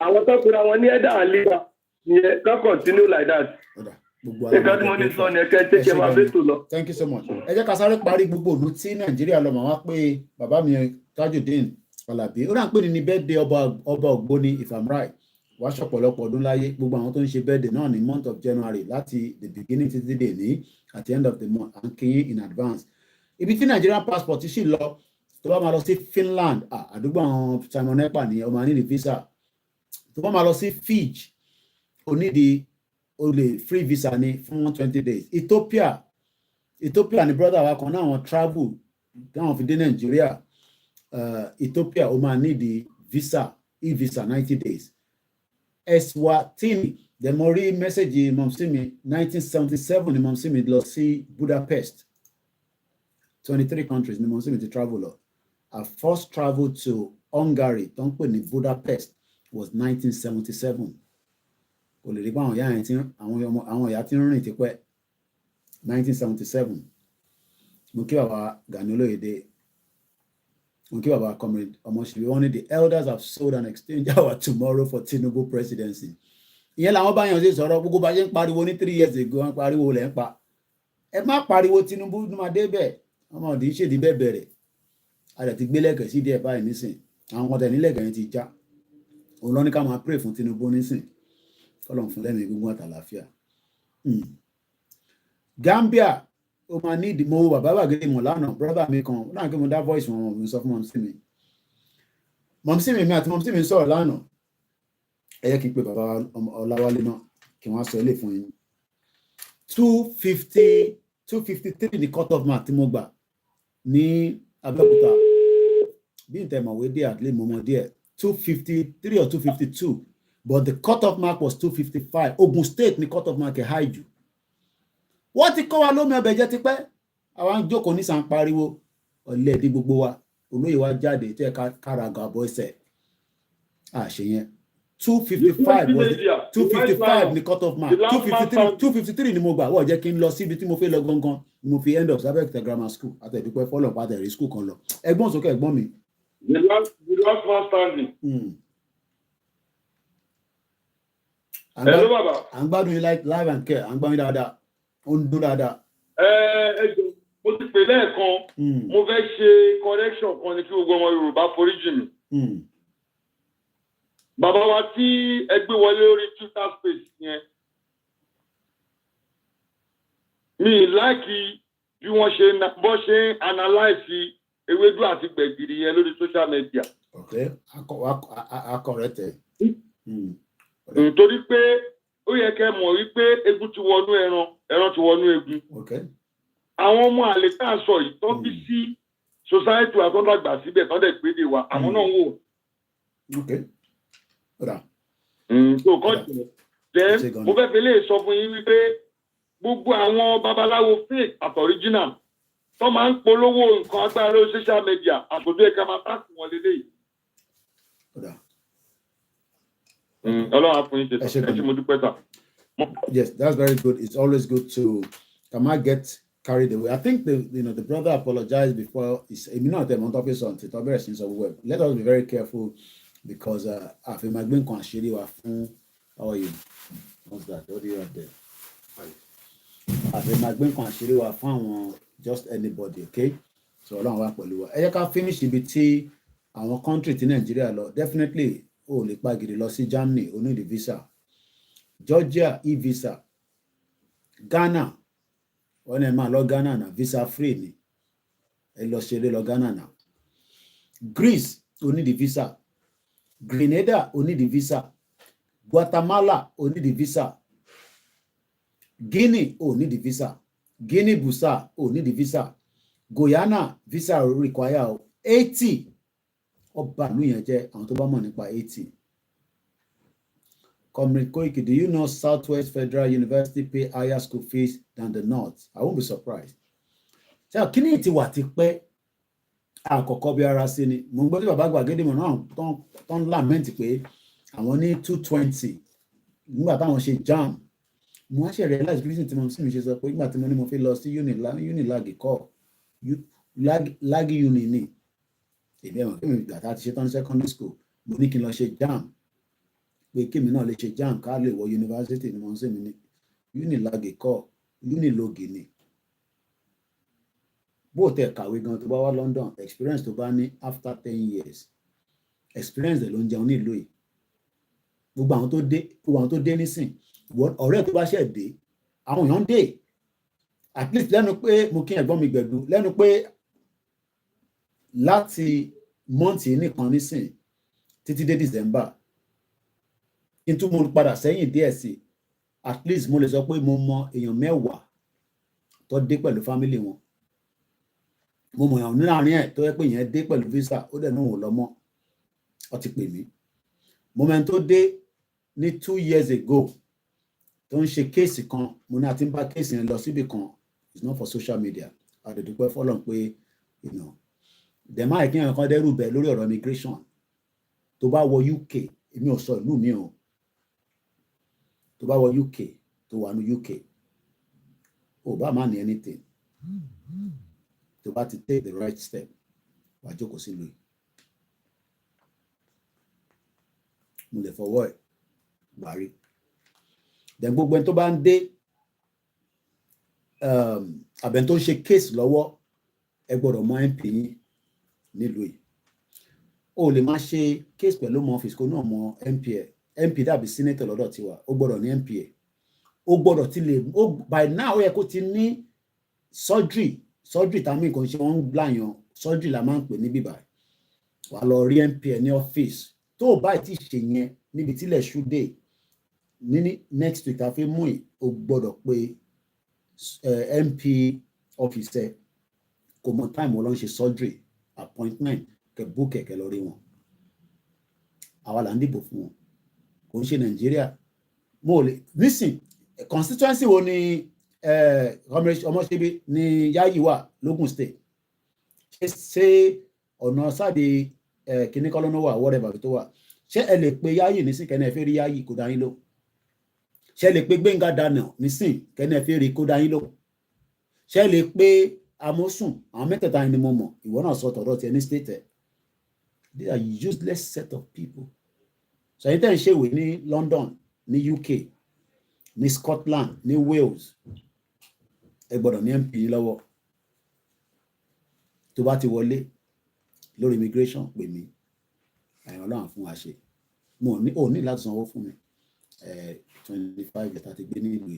Àwọn tó kura wọn ní ẹ̀dá àlíyà yẹn kan continue like that. Nǹkan tí mo ní sọ ni ẹ̀kẹ́ tẹ́kẹ́ máa bẹ́ tó lọ. Thank you so much. Ẹ jẹ́ ká sáré parí gbogbo òlu tí Nàìjíríà lọ màá wá pé bàbá mi Tajudeen Alabi ó rà ń pè ní birthday ọba Ògbóni if I'm right. Wá ṣọ̀pọ̀lọpọ̀ ọdún láyé gbogbo àwọn tó ń ṣe birthday náà ní month of January láti the beginning títí dé ní at the end of the month and kí in advance. Ibi tí Nigerian passport ṣì lọ tó bá máa lọ sí Finland àdúgbò àwọn Simon Ekpa ní ọmọ ní visa tó bá máa lọ sí Fiji o lè free visa ní fún 120 days. Ethiopia ni brother wa kan náà wọn travel táwọn fi dé Nàìjíríà Ethiopia o máa need visa e-visa 90 days. Eswatini the mo rí message mọ̀mísí mi 1977 ni mọ̀mísí mi lọ sí Budapest 23 countries ni mọ̀mísí mi ti travel lọ. I first traveled to Hungary tó ń pè ní Budapest was 1977. Kò lè rí pé àwọn ìyá tí ń rìn ti pẹ́ 1977. Mo kí bàbá Gani Olóyèdè, mo kí bàbá Comrade Ọmọṣèlú, wọ́n ní the elders have sold and exchanged our tomorrow for Tinubu presidency. Ìyẹn làwọn bá yàn sí sọ̀rọ̀ gbogbo bá ṣe ń pariwo ní 3 years ago wọ́n pariwo lẹ́ ń pa. Ẹ má pariwo Tinubu ní máa dé bẹ́ẹ̀ ọmọ òdì ṣèdí bẹ́ẹ̀ bẹ̀rẹ̀. A rẹ̀ ti gbé lẹ́kẹ̀ẹ́ sí díẹ̀ báyìí nísìn. Àwọn kan tẹ̀ nílẹ̀kẹ̀ẹ́ yẹn ti já. Òun lọ ní ká máa pray fún Tinubu nísìn. Kọ́lọ́run fún lẹ́mìí gbogbo àtàlàáfíà. Gambia ó máa ní ìdìmọ̀ bàbá Gbàgede mọ̀ lánàá brother mi kan láàrín kí mo dá voice wọn mo sọ fún mọ̀mísí mi àti mọ̀mísí mi sọ̀rọ̀ lánàá. Ẹ yẹ kí n pe bàbá Ọláwálé náà kí wọ́n sọ ilé fún yín. 253 ní cut off mark tí mo gbà ní Abẹ́òkúta bí n tẹ̀ mọ̀wé díẹ̀ àdílé mọ́mọ́ díẹ̀ 253 or 252 but the cut off mark was 255. Ogun State ní cut off mark ẹ̀ high jù. Wọ́n ti kọ́ wa lómi ọbẹ̀ jẹ́ tipẹ́ àwọn jókòó ní sàn pariwo ọ̀lẹ́ẹ̀dí gbogbo wa olóyè wa jáde tí ẹ kára àgọ́ àbọ̀ ẹsẹ̀ àṣeyẹn 255 was 255 ní cut off mark 253 ni mo gbà wọ́n jẹ́ kí n lọ síbi tí mo fẹ́ lọ gangan ni mo fi end up Abẹ́òkúta grammar school àtẹ̀dúpẹ́ fọ́lọ̀ pàtẹ́rì school kan lọ ẹgbọ́n sókè ẹgbọ́n mi. the last man standing. Hello baba. À ń gbádùn yín live and care à ń gbádùn yín dáadáa ó ń dún dáadáa. Mo ti pè lẹ́ẹ̀kan mo fẹ́ ṣe correction kan ní kí gbogbo ọmọ Yorùbá foríjì mi. Bàbá wa tí ẹ gbé wọlé lórí Twitter space yẹn mi láìkí bí wọ́n ṣe analyse ewédú àti gbẹ̀gìrì yẹn lórí social media. Okay, akọrẹtẹ. Nítorí pé ó yẹ kẹ́ mọ̀ wípé egun ti wọnú ẹran ti wọnú egun. Okay. Àwọn ọmọ àlè tá à ń sọ yìí tó bí sí society àtọ́dàgbà síbẹ̀ tó dẹ̀ gbédè wa àwọn náà wò. Okay. So then mo fẹ́ fi lè sọ fún yín wípé gbogbo àwọn babaláwo fake àti original tó máa ń polówó nǹkan agbára lórí social media àtòdó ẹ̀ka máa tàkùn wọn lélẹ́yìí. Ọlọ́run á fún yín ṣe sọ ẹ ṣé mo dúpẹ́ sà. Yes, that's very good. It's always good to get carried away. I think the brother apologized before. Let us be very careful because after my being considered how are you? What's that? What do you have there? After my being considered just anybody, okay? So long work pẹ̀lú. Ẹ jẹ́ ká finish ibi tí àwọn country tí Nigeria lọ. Definitely o lè pa gidi lọ sí Germany o need visa. Georgia e-visa. Ghana wọ́n ní ẹ máa lọ Ghana na visa free ni ẹ lọ ṣeré lọ Ghana na. Greece o need visa. Grenada o need visa. Guatemala o need visa. Guinea o need visa. Guinea Bissau o need visa. Guyana visa require 80 ọba ìlú yẹn jẹ́ àwọn tó bá mọ̀ nípa 80. Comrade Koiki, do you know Southwest Federal University pay higher school fees than the North? I won't be surprised. Ṣé kí ni ti wà ti pẹ́ àkọ́kọ́ bí ara sí ni? Mo gbọ́ tí bàbá Gbàgede mọ̀ náà tó ń lament pé àwọn ní 220 nígbà táwọn ṣe JAMB. Mo wá ṣe realize reason tí mo sì mi ṣe sọ pé nígbà tí mo ní mo fi lọ sí Unilag kọ́ Lagi Uni ni. Èmi ẹ̀wọ̀n kí mi gbà tá a ti ṣe tán secondary school mo ní kí n lọ ṣe JAMB. Pé kémi náà lè ṣe JAMB ká lè wọ yunifásitì ni mo ń sèmi ní Unilag kọ́ Unilogi ni. Bó tẹ̀ kàwé gan tó bá wá London experience tó bá ní after 10 years experience dẹ̀ ló ń jẹun nílùú yìí. Gbogbo àwọn tó dé nísìn ọ̀rẹ́ tó bá ṣẹ̀ dé àwọn èèyàn dé at least lẹ́nu pé mo kí ẹ̀gbọ́n mi Gbẹ̀du lẹ́nu pé láti mọ́ǹtì nìkan nísìn títí dé December n tún mo padà sẹ́yìn díẹ̀ sí at least mo lè sọ pé mo mọ èèyàn 10 tó dé pẹ̀lú family wọn mo mọ̀ èèyàn láàrin ẹ̀ tó yẹ pé èèyàn dé pẹ̀lú visa ó dẹ̀ náà wò lọ́mọ ó ti pè mí mo mẹ́ni tó dé ní 2 years ago tó ń ṣe kéèsì kan mo ní àti ń bá kéèsì yẹn lọ síbì kan it's not for social media àdèdúpẹ́ fọlọ́n pé dẹ̀má ìkíyàn kan dẹ́rù bẹ̀ lórí ọ̀rọ̀ immigration tó bá wọ UK èmi ò sọ ìlú mi o tó bá wọ UK tó wà ní UK ò bá má ní anything tó bá ti take the right step wà jókòó sí lóyè mo lè fọwọ́ ẹ̀ gbàrí then gbogbo ẹni tó bá ń dé àbẹ̀ tó ń ṣe case lọ́wọ́ ẹ gbọ́dọ̀ mọ MP yín nílùú yìí o lè máa ṣe case pẹ̀lú ọmọ ọ́fíìsì kó náà mọ MP ẹ̀ MP dàbí senator lọ́dọ̀ tiwa ó gbọ́dọ̀ ní MP ẹ̀ ó gbọ́dọ̀ ti lè by now ó yẹ kó ti ní surgery tàbí nǹkan ṣe wọ́n ń gbàyàn surgery la máa ń pè ní bíbá wà lọ rí MP ẹ̀ ní ọ́fíìsì tó o bá ti ṣe yẹn níbi tílẹ̀ ṣúdé ní next week àfi mú ì o gbọ́dọ̀ pé MP ọ́fíìsì ẹ̀ kò mọ time wọ́n lọ ń ṣe surgery appointment kẹ book kẹ̀kẹ́ lọ rí wọn àwa là ń dìbò fún wọn kò ń ṣe Nàìjíríà mo lè nísìn constituency wo ni ọmọṣẹ́bí ní Yayi wà lógùn state ṣé ọ̀nà sáde kìnní kọ́lọ́nà wà whatever tó wà ṣé ẹ lè pe Yayi nísìn kẹ́ni ẹ fẹ́ rí Yayi kó dá yín lò ṣé ẹ lè pe Gbénga Daniel nísìn kẹ́ni ẹ fẹ́ rí kó dá yín lò ṣé ẹ lè pe Amosun àwọn mẹ́tẹ̀ẹ̀ta ni mo mọ̀ ìwọ náà sọ tọ̀dọ̀ tiẹ̀ ní state ẹ̀ they are useless set of people so yìí tẹ̀ ń ṣèwé ní London ní UK ní Scotland ní Wales ẹ gbọ́dọ̀ ní MP lọ́wọ́ tó bá ti wọlé lórí immigration pè mí ẹ̀yìn ọlọ́run fún wa ṣe mo ní láti sanwó fún mi 25 years àti gbé nílùú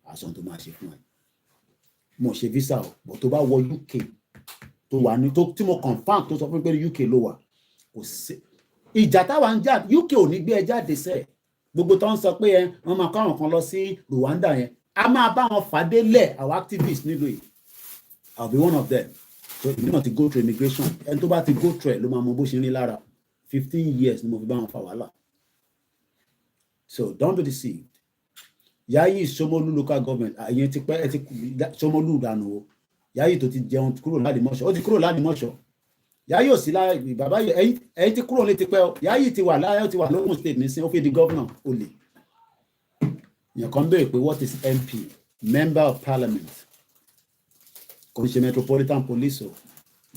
àsàn tó máa ṣe fún ẹ mo ṣe visa o but tó bá wọ UK tó wà ní tí mo confam tó sọ fún mi pé UK ló wà kò sí ìjà táwa ń jà UK ò ní gbé ẹ jáde sẹ gbogbo tó ń sọ pé wọn máa kọ àwọn kan lọ sí Rwanda yẹn a máa bá wọn fàdé lẹ àwọn activists nílùú yìí I'll be one of them so èmi náà ti go through immigration ẹni tó bá ti go through ẹ ló máa mọ bó ṣe ń rí lára 15 years ni mo fi bá wọn fa wàhálà so don't be deceived Yayi Somolu local government àyẹn ti pẹ́ ẹ ti Somolu dànù o Yayi tó ti jẹun kúrò ládìmọ́ṣọ́ ó ti kúrò ládìmọ́ṣọ́ Yayi ò sí láì bàbá ẹ̀yin ti kúrò létí pẹ́ o Yayi ti wà láyé ó ti wà lókun state nísìnyí ó fi di governor olè èèyàn kan béèrè pé what is MP member of parliament kò ń ṣe metropolitan police o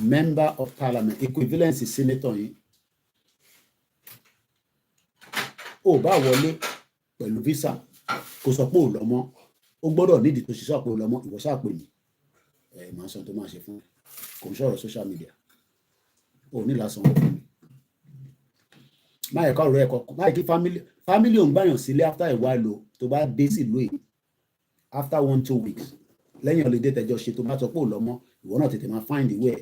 member of parliament equivalence senator yìí ó bá wọlé pẹ̀lú visa kò sọ pé ò lọ́mọ ó gbọ́dọ̀ nídìí tó ṣiṣẹ́ pé ò lọ́mọ ìwọ ṣáà pè mí màá sọ tó máa ṣe fún kò ń sọ̀rọ̀ social media ò ní lásán wọ́n fún mi máa ẹ̀kọ́ ọ̀rọ̀ ẹ̀kọ́ máa kí family ò ń gbàyàn sílé after a while o tó bá dé sílùú yìí after 1-2 weeks lẹ́yìn holiday tẹjọ ṣe tó bá sọ pé ò lọ́mọ ìwọ náà tètè máa find the way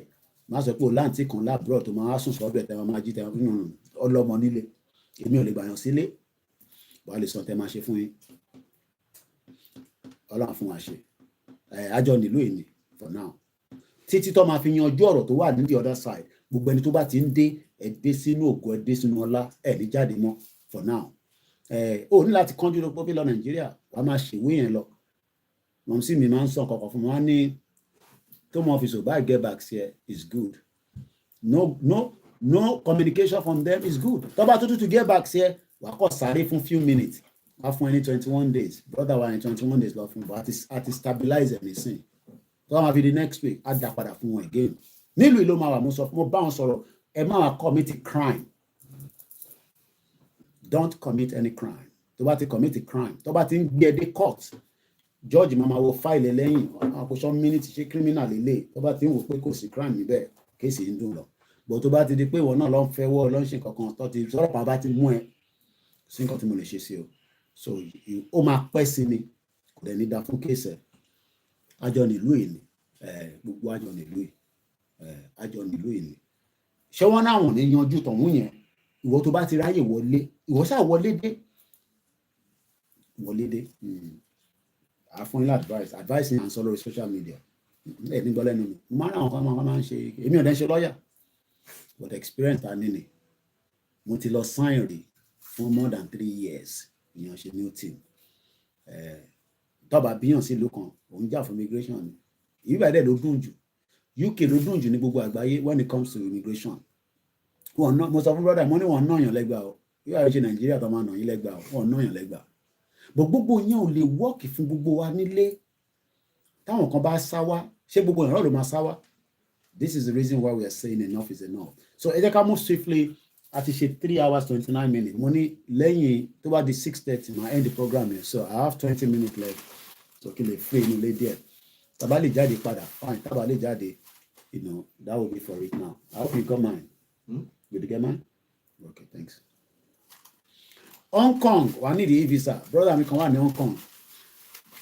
máa sọ pé ò láǹtí kan láàbúrò tó máa sùn sọ́dọ̀ ẹ̀ tẹ́ máa jí tẹ́ ọlọ́mọ nílé èmi ò lè gbàyàn sílé wàá lè sọ tẹ́ máa ṣe fún yín ọlọ́run fún wa ṣe àjọ nílùú èmi for now títí tó máa fi yanjú ọ̀rọ̀ tó wà ní the other side gbogbo ẹni tó bá ti ń dé ẹ dé sínú ògo ẹ dé sínú ọlá ẹ ní jáde mọ́ for now ó ní láti kánjú lọ pé lọ Nàìjíríà wà á máa ṣèwé yẹn lọ mọ̀ sí mi máa ń sọ kọ̀ọ̀kan fún mi wọ́n á ní tó mọ ọ́fíìsì ò bá get back here is good no communication from them is good tó bá tó to get back here wà á kọ́ sáré fún few minutes wà á fún ẹni 21 days brother wa ní 21 days lọ fún but àti stabilize ẹni sìn tó máa fi di next week á dá padà fún wọn again nílùú ìlú máa wà mo bá wọn sọ̀rọ̀ ẹ máa commit a crime don't commit any crime tó bá ti commit a crime tó bá ti ń gbé dé court George máa wo fáìlì lẹ́yìn àkóso mínítì ṣe criminal lélẹ̀ tó bá ti ń wò pé kò sí crime níbẹ̀ kéèsì ń dùn lọ bó tó bá ti di pé ìwọ náà lọ ń fẹ́ wọ́ lọ ń ṣe kankan tó ti sọ̀rọ̀ pa bá ti mú ẹ sí nǹkan tí mo lè ṣe sí o so ó máa pẹ́ sí ni kò dẹ̀ ní da fún kéèsì ẹ̀ àjọ nílùú yìí ni gbogbo àjọ nílùú yìí àjọ nílùú yìí ni ṣé wọ́n náà wọ̀n ní yanjú tọ̀hún yẹn ìwọ tó bá ti ráyè wọlé ìwọ ṣáà wọlé dé wọlé dé a fún yín advice yín à ń sọ lórí social media ẹ ní gbọ́ lẹ́nu mi mo máa ń ràn wọ́n máa ń ṣe èmi ò dẹ́ ṣe lọ́ọ̀yà but experience ta ní ni mo ti lọ sign rí fún more than 3 years ìyàn ṣe new team tọ́ba bíyàn sí ìlú kan òun jà fún immigration ni ìbá dẹ̀ ló dùn jù UK ló dùn jù ní gbogbo àgbáyé when it comes to immigration mo sọ fún brother mo ní wọn náà yàn lẹ́gbàá o yóò ṣe Nàìjíríà tó máa nà yín lẹ́gbàá o wọn náà yàn lẹ́gbàá but gbogbo yẹn ò lè wọ́ọ̀kì fún gbogbo wa nílé táwọn kan bá sá wá ṣé gbogbo ìrànlọ́ ló máa sá wá. This is the reason why we are saying enough is enough. So ẹ jẹ́ ká move swiftly àti ṣe 3 hours 29 minutes mo ní lẹ́yìn tó bá di 6:30 ma end the program here so I have 20 minutes left so kí lè free inú lé díẹ̀ tàbá lè jáde padà fine tàbá lè jáde that will be for it now. I hope you got mine. Did you get mine? Okay, thanks. Hong Kong wà ní the e-visa brother mi kan wà ní Hong Kong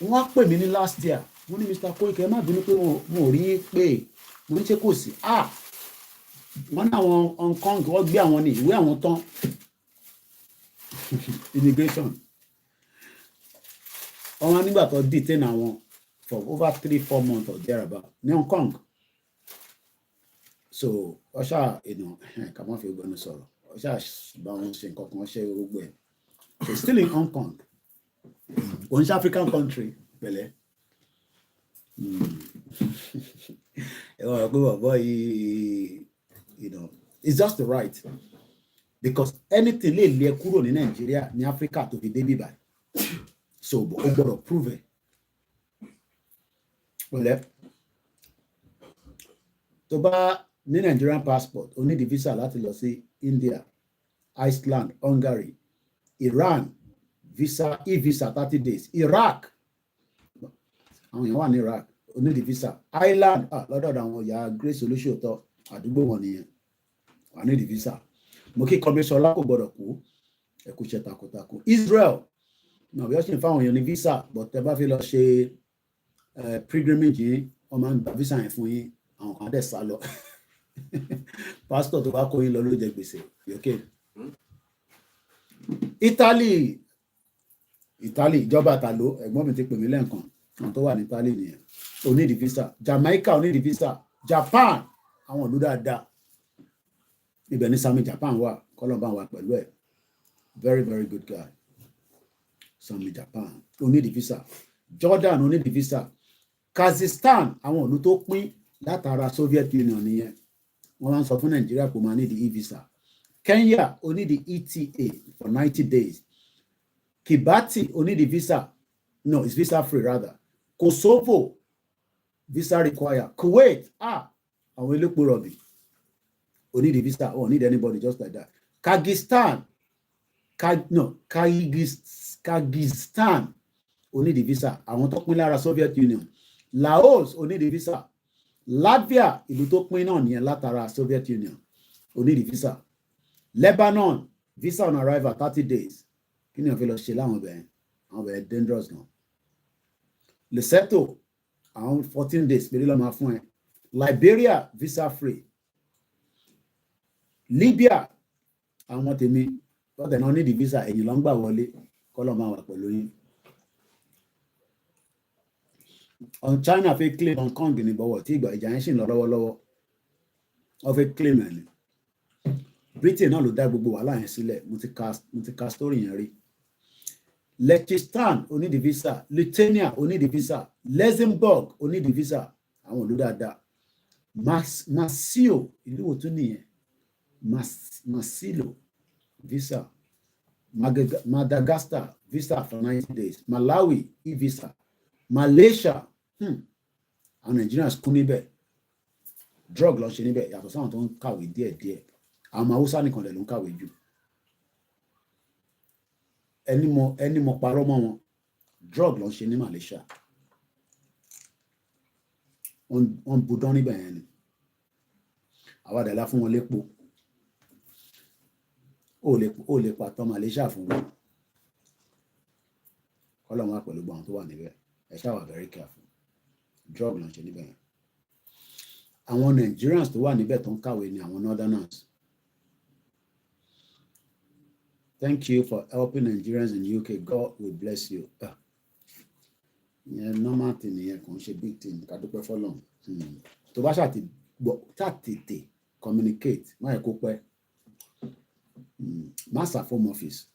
wọ́n pè mí ní last year wọ́n ní Mr. Koiki ẹ má bínú pé mo ò rí pé mo ní ṣe kò sí wọ́n ní àwọn Hong Kong wọ́n gbé àwọn ní ìwé àwọn tán immigration wọ́n nígbà tó detain àwọn for over 3-4 months or thereabout ní Hong Kong so ọṣà kà má fi gbẹnu sọ̀rọ̀ ọṣà bá wọn ṣe nǹkan kan ṣe gbogbo ẹ̀ so still in Hong Kong òun ṣe African country pẹ̀lẹ́ ẹ wọ́n rọ̀ pé bàbá yìí it's just the right because anything lè lé kúrò ní Nàìjíríà ní Africa tó fi dé bíbá so o gbọ́dọ̀ prove it pẹ̀lẹ́ tó bá ní Nigerian passport o ní di visa láti lọ sí India, Iceland, Hungary, Iran visa e-visa 30 days, Iraq àwọn èèyàn wà ní Iraq o ní di visa, Ireland lọ́dọ̀ àwọn ìyá Grace olóṣòótọ́ àdúgbò wọn nìyẹn wà ní di visa mo kí Kọ́mísọ́lá kò gbọ́dọ̀ kú ẹ̀kú ṣe takuntakun. Israel náà bí wọ́n ṣe ń fáwọn èèyàn ní visa but tẹ́ bá fi lọ ṣe pilgrimage yìí wọ́n máa ń gba visa yẹn fún yín àwọn kan dẹ̀ sá lọ pastor tó bá kó yín lọ ló jẹ gbèsè okay. Italy ìjọba àtàló ẹ̀gbọ́n mi ti pè mí lẹ́ẹ̀kan àwọn tó wà ní Italy nìyẹn ó ní di visa. Jamaica ó ní di visa. Japan àwọn ìlú dáadáa ibẹ̀ ní Sami Japan wà kọ́lọ́mbà wà pẹ̀lú ẹ̀ very very good guy Sami Japan ó ní di visa. Jordan ó ní di visa. Kazakhstan àwọn ìlú tó pín látara Soviet Union nìyẹn wọ́n máa ń sọ fún Nàìjíríà kò máa ní di e-visa. Kenya ó ní di ETA for 90 days. Kiribati ó ní di visa no it's visa free rather. Kosovo visa require. Kuwait àwọn elépo rọ̀bì ó ní di visa or need anybody just like that. Kyrgyzstan ó ní di visa àwọn tó pín lára Soviet Union. Laos ó ní di visa. Latvia ìlú tó pín náà nìyẹn látara Soviet Union ó ní di visa. Lebanon visa on arrival 30 days kí ni wọ́n fi lọ ṣe láwọn ọbẹ̀ dangerous gan. Lesotho àwọn 14 days pẹ̀lú lọ́ọ́ máa fún ẹ. Liberia visa free. Libya àwọn tèmi lọ́tẹ̀ náà ní di visa ẹ̀yìn ló ń gbà wọlé kọ́lọ́ máa wà pẹ̀lú yín. China fẹ́ claim Hong Kong ní bọ̀wọ̀ tí ìgbà ìjà yẹn ṣì ń lọ lọ́wọ́lọ́wọ́ wọ́n fẹ́ claim ẹ̀ ní. Britain náà ló dá gbogbo wàhálà yẹn sílẹ̀ mo ti ka story yẹn rí. Liechtenstein ó ní di visa. Lithuania ó ní di visa. Luxembourg ó ní di visa àwọn ìlú dáadáa. Masio ìlú wo tún nìyẹn Masilo visa. Madagascar visa for 90 days. Malawi e-visa. Malaysia àwọn Nigerians kún níbẹ̀ drug ló ń ṣe níbẹ̀ yàtọ̀ sáwọn tó ń kàwé díẹ̀díẹ̀ àwọn Haúsá nìkan lẹ̀ ló ń kàwé jù ẹni mọ̀ parọ́ mọ́ wọn drug ló ń ṣe ní Malaysia wọ́n budán níbẹ̀ yẹn ni àwa dàlá fún wọn lépo ó lè pàtó Malaysia fún wọn kọ́lọ̀ wọn pẹ̀lú gbọ́n tó wà níbẹ̀ ẹ ṣáà wà very careful drug ló ń ṣe níbẹ̀ yẹn àwọn Nigerians tó wà níbẹ̀ tó ń kàwé ní àwọn northerners Thank you for helping Nigerians in UK. God will bless you. Yeah, normal thing here, big thing. Kadupe for long. To bá ṣàtètè communicate, má yẹ kó pẹ́. Master form office.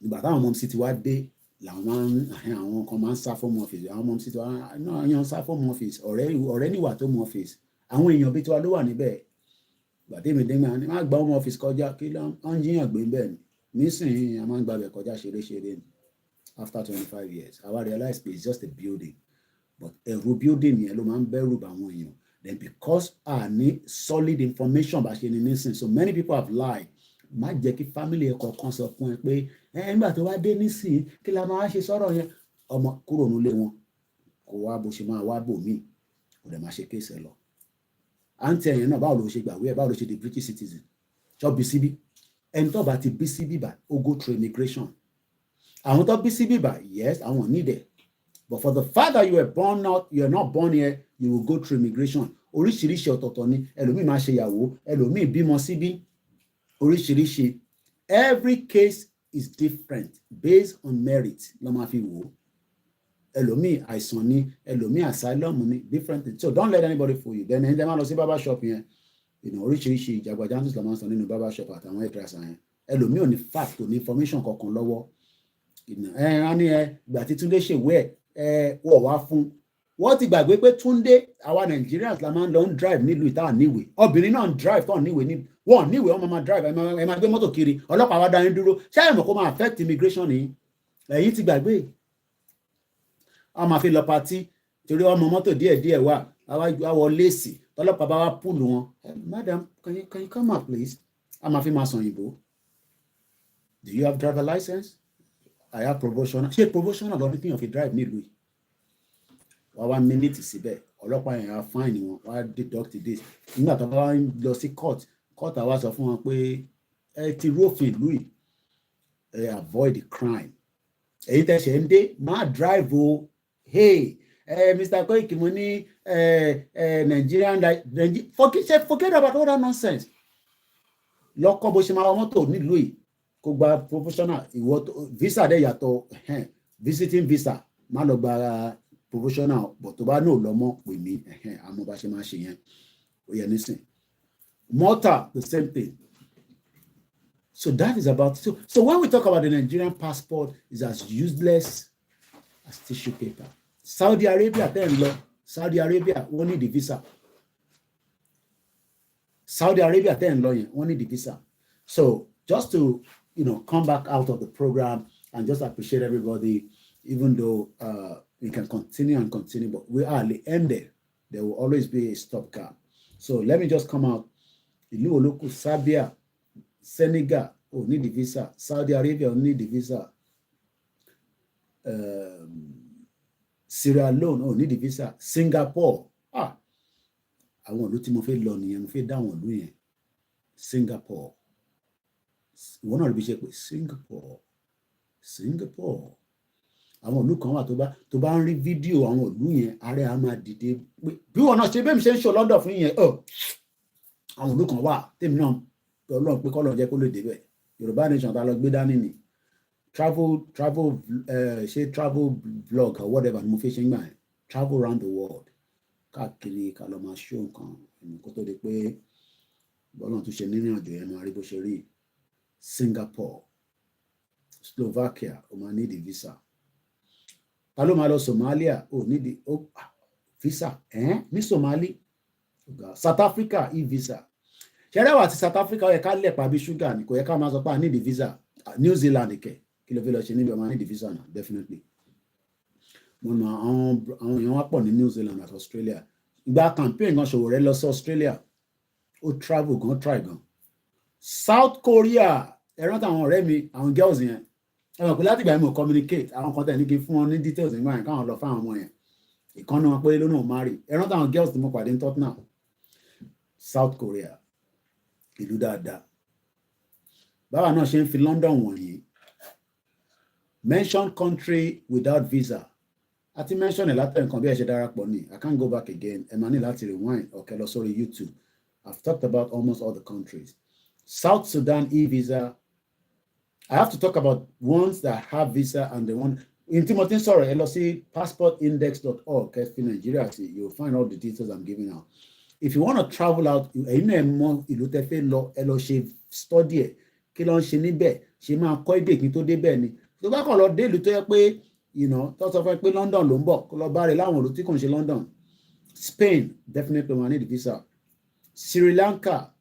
Ìgbà táwọn ọmọ sí ti wá dé, làwọn àwọn kan máa ń sá form office. Àwọn ọmọ sí ti wá náà yan sá form office. Ọ̀rẹ́ níwà tó mọ office. Àwọn èèyàn bí tiwa ló wà níbẹ̀. Gbàdémi démi má gba home office kọjá kí ló ń jiyàn gbé bẹ́ẹ̀ ni. Nísìnyí a máa ń gbàgbẹ́ kọjá ṣeré ni. After 25 years, I realized it's just a building. But a building yẹn ló máa ń bẹ̀rù bá àwọn èèyàn. Then because I need solid information bá ṣe ni nísìnyí, so many people have lied. Má jẹ́ kí family ẹ̀kọ́ kan sọ fún ẹ pé nígbà tó wá dé nísìnyí kí la máa ṣe sọ̀rọ̀ yẹn. Ọmọ kúrò nílé wọn kò wá bó ṣe máa wá bò míì kò dẹ̀ máa ṣe kéèsì ẹ lọ. Àǹtí ẹ̀yẹn náà báwo ló ṣe gbàwé ẹ̀ báwo ló ṣe di British citizen ṣọ́ bí síbí ẹni tó bá ti bí síbí bá ó go through immigration. Àwọn tó bí síbí bá yes àwọn need it, but for the fact that you are not born here, you will go through immigration. Oríṣiríṣi ọ̀tọ̀ọ̀tọ̀ ni ẹlòmíì máa ṣe ìyàwó ẹlòmíì bímọ síbí oríṣiríṣi. Every case is different based on merit ló máa fi wò. Ẹlòmíì àìsàn ni ẹlòmíì asylum ni different things. So don't let anybody fool you. Then ẹni tẹ́ máa lọ sí barber shop yẹn oríṣiríṣi ìjàgbájáńtì ló máa ń sọ nínú barber shop àtàwọn hairdresser yẹn. Ẹlòmíì ò ní fact ò ní information kankan lọ́wọ́. Wọ́n ní ìgbà tí Túndé ṣèwé wọ̀ wá fún. Wọ́n ti gbàgbé pé Túndé àwa Nigerians la máa ń lọ ń drive nílùú ìta níwèé. Obìnrin náà ń drive tó níwèé ní wọ́n níwèé wọ́n máa drive ẹ máa gbé mọ́tò kiri ọlọ́pàá wá dá yín dúró. Ṣé ẹ mọ̀ kó máa affect immigration ni? Ẹ̀yin ti gbàgbé. Wọ́n máa fi lọ patí torí ọmọ mọ́tò díẹ̀díẹ̀ wà wá wọ léèsì tọ́lọ́pàá bá wá púùlù wọn. Madam, can you come out please? A máa fi máa sàn òyìnbó. Do you have driver license? I have promotional. Ṣé promotional lọ ní kíyàn fi drive nílùú yìí? Wá mínítì síbẹ̀ ọlọ́pàá yẹn á fáìnì wọn wá deduct this. Nígbà tó bá lọ sí court àwa sọ fún wọn pé ẹ ti rófin ìlú yìí avoid the crime. Èyí tẹ̀sẹ̀ ń dé má drive o. Hey, Mr. Koiki mo ní Nigerian forget about all that nonsense. Lọ́kọ́ bó ṣe máa wọ mọ́tò nílùú yìí kó gba professional visa dẹ̀ yàtọ̀ visiting visa má lọ gba professional but tó bá ní ò lọ́mọ pè mí àmọ́ bá ṣe máa ṣe yẹn ó yẹ nísìn. Malta the same thing. So that is about so when we talk about the Nigerian passport is as useless as tissue paper. Saudi Arabia tẹ́ ń lọ Saudi Arabia wọ́n ní the visa. Saudi Arabia tẹ́ ń lọ yẹn wọ́n ní the visa. So just to come back out of the program and just appreciate everybody, even though we can continue, but we are ended. There will always be a stopgap. So let me just come out. Ìlú olóko Serbia, Senegal ò ní the visa. Saudi Arabia ò ní the visa. Sierra Leone ò ní the visa. Singapore àwọn ìlú tí mo fẹ́ lọ nìyẹn mo fẹ́ dá àwọn ìlú yẹn. Singapore ìwọ náà ló fi ṣe pé Singapore àwọn ìlú kan wà tó bá ń rí fídíò àwọn ìlú yẹn ààrẹ á máa dìde pé bí wọn náà ṣe bẹ́ẹ̀ mi ṣe ń ṣe London fún yẹn àwọn ìlú kan wà tèmi náà Ọlọ́run pé kọ́lọ̀ jẹ́ kó lè débẹ̀. Yorùbá nation ta lọ gbé dání ni travel blog or whatever ni mo fi ṣe ń gbà yẹn travel around the world káàkiri ká lọ máa ṣó nǹkan kó tó di pé bọ́lá tún ṣe nínú àjò yẹn máa rí bó ṣe rí. Singapore, Slovakia ó máa need visa. Ta ló máa lọ Somalia ó need visa ní Somali. South Africa e-visa. Ṣẹ́rẹ́wà àti South Africa ó yẹ ká lẹ̀pa bí ṣúgà ni kò yẹ ká máa sọ pé I need the visa. New Zealand kẹ̀ kí ló fi lọ ṣe níbi ọmọ need the visa náà definitely. Mo mọ àwọn èèyàn wá pọ̀ ní New Zealand àti Australia. Ìgbà campaign gan Ṣòwòrẹ́ lọ sí Australia ó travel gan try gan. South Korea ẹ̀rọ táwọn ọ̀rẹ́ mi àwọn girls yẹn ẹ̀rọ pé láti ìgbà yẹn mo communicate àwọn kan tẹ̀ ní kí n fún wọn ní details nígbà yẹn káwọn lọ fáwọn ọmọ yẹn ìkànnì wọn pé lónà marry ẹ̀rọ táwọn girls tí mo pàdé ní Tottenham. South Korea ìlú dáadáa báwa náà ṣe ń fi London wọ̀nyí mention country without visa àti mention ẹ̀ látẹ̀ nǹkan bí ẹ ṣe darapọ̀ ní I can't go back again ẹ máa ní láti rewind ọ̀kẹ́ lọ sórí YouTube. I've talked about almost all the countries. South Sudan e-visa I have to talk about ones that have visa and the one in Timothy, sorry, LLC passportindex.org, Nigeria, you'll find all the details I'm giving out. If you want to travel out, study kí ló ń ṣe níbẹ̀ ṣe máa kọ́ èdè kí tó débẹ̀ ni tó bá kàn lọ dé ìlú tó yẹ pé tó sọ fún ẹ pé London ló ń bọ̀ kó lọ bá rẹ láwọn ìlú tí kò ń ṣe London. Spain definitely will need visa. Sri Lanka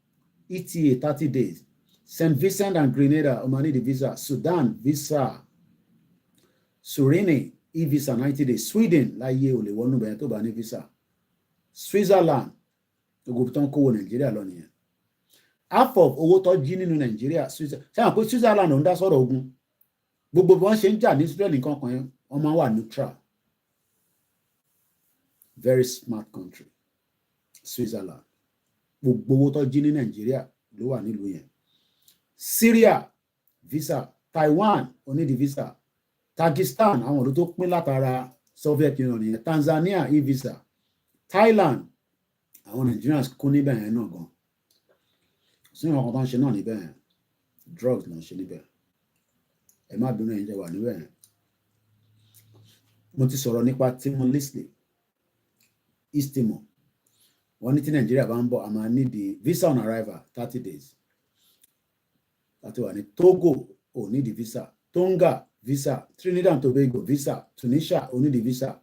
ETA 30 days. St. Vincent and Grenada will need visa. Sudan visa. Suriname e-visa 90 days. Sweden láyé ò lè wọnú bẹ̀rẹ̀ tó bá ní visa. Switzerland gbogbo tó ń kówó Nàìjíríà lọ nìyẹn. Half of owó tó jí nínú Nàìjíríà ṣáà pé Switzerland ò ń dá sọ̀rọ̀ ogun gbogbo bí wọ́n ṣe ń jà ní Israel nǹkan kan yẹn wọ́n máa wà neutral. Very smart country Switzerland. Gbogbo owó tó jí ní Nàìjíríà ló wà nílùú yẹn. Syria visa. Taiwan ò ní di visa. Pakistan àwọn ìlú tó pín látara Soviet Union yẹn. Tanzania e-visa. Thailand àwọn Nigerians kún níbẹ̀ yẹn náà gan. Sí ọkàn tó ń ṣe náà níbẹ̀ yẹn. Drugs ló ń ṣe níbẹ̀. Ẹ má bínú ẹ̀yin jẹ́ wà níbẹ̀ yẹn. Mo ti sọ̀rọ̀ nípa Timor Leste, East Timor. Wọ́n ní tí Nàìjíríà bá ń bọ̀ a máa ní di visa on arrival 30 days. Láti wà ní Togo ò ní di visa. Tonga visa. Trinidad and Tobago visa. Tunisia ò ní di visa.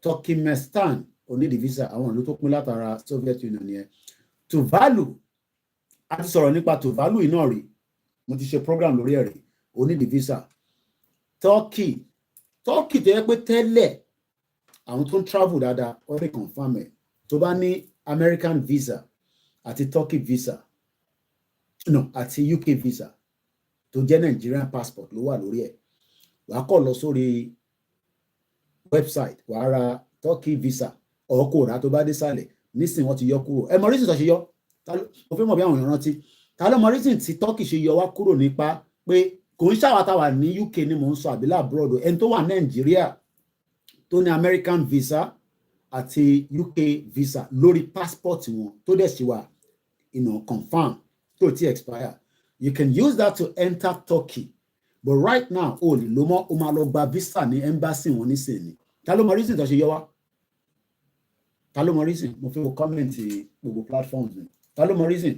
Turkmenistan ò ní di visa. Àwọn ìlú tó pín látara Soviet Union yẹn. Tuvalu a ti sọ̀rọ̀ nípa Tuvalu iná rí. Mo ti ṣe program lórí ẹ̀rí. Ò ní di visa. Turkey tó yẹ pé tẹ́lẹ̀ àwọn tó ń travel dáadáa wọ́n lè confirm ẹ̀. Tó bá ní American visa àti Turkey visa àti UK visa tó jẹ́ Nigerian passport ló wà lórí ẹ̀. Wàá kọ̀ lọ sórí website wàá ra Turkey visa ọkọ̀ rà tó bá dé sàlẹ̀ nísìnyí wọ́n ti yọ kúrò. Ẹ mọ reason tó ṣe yọ mo fẹ́ mọ̀ bí àwọn èèyàn rántí ta ló mọ reason tí Turkey ṣe yọ wá kúrò nípa pé kò ń ṣàwátà ní UK ni mò ń sọ àbí labroad ẹni tó wà Nàìjíríà tó ní American visa àti UK visa lórí passport wọn tó dẹ̀ ṣe wà confirm tó ti expire. You can use that to enter Turkey but right now o lè lo mọ́ o máa lọ gba visa ní embassy wọn nísìnyí. Ta ló mọ reason tó ṣe yọ wá? Ta ló mọ reason? Mo fẹ́ wo comment gbogbo platforms mi. Ta ló mọ reason?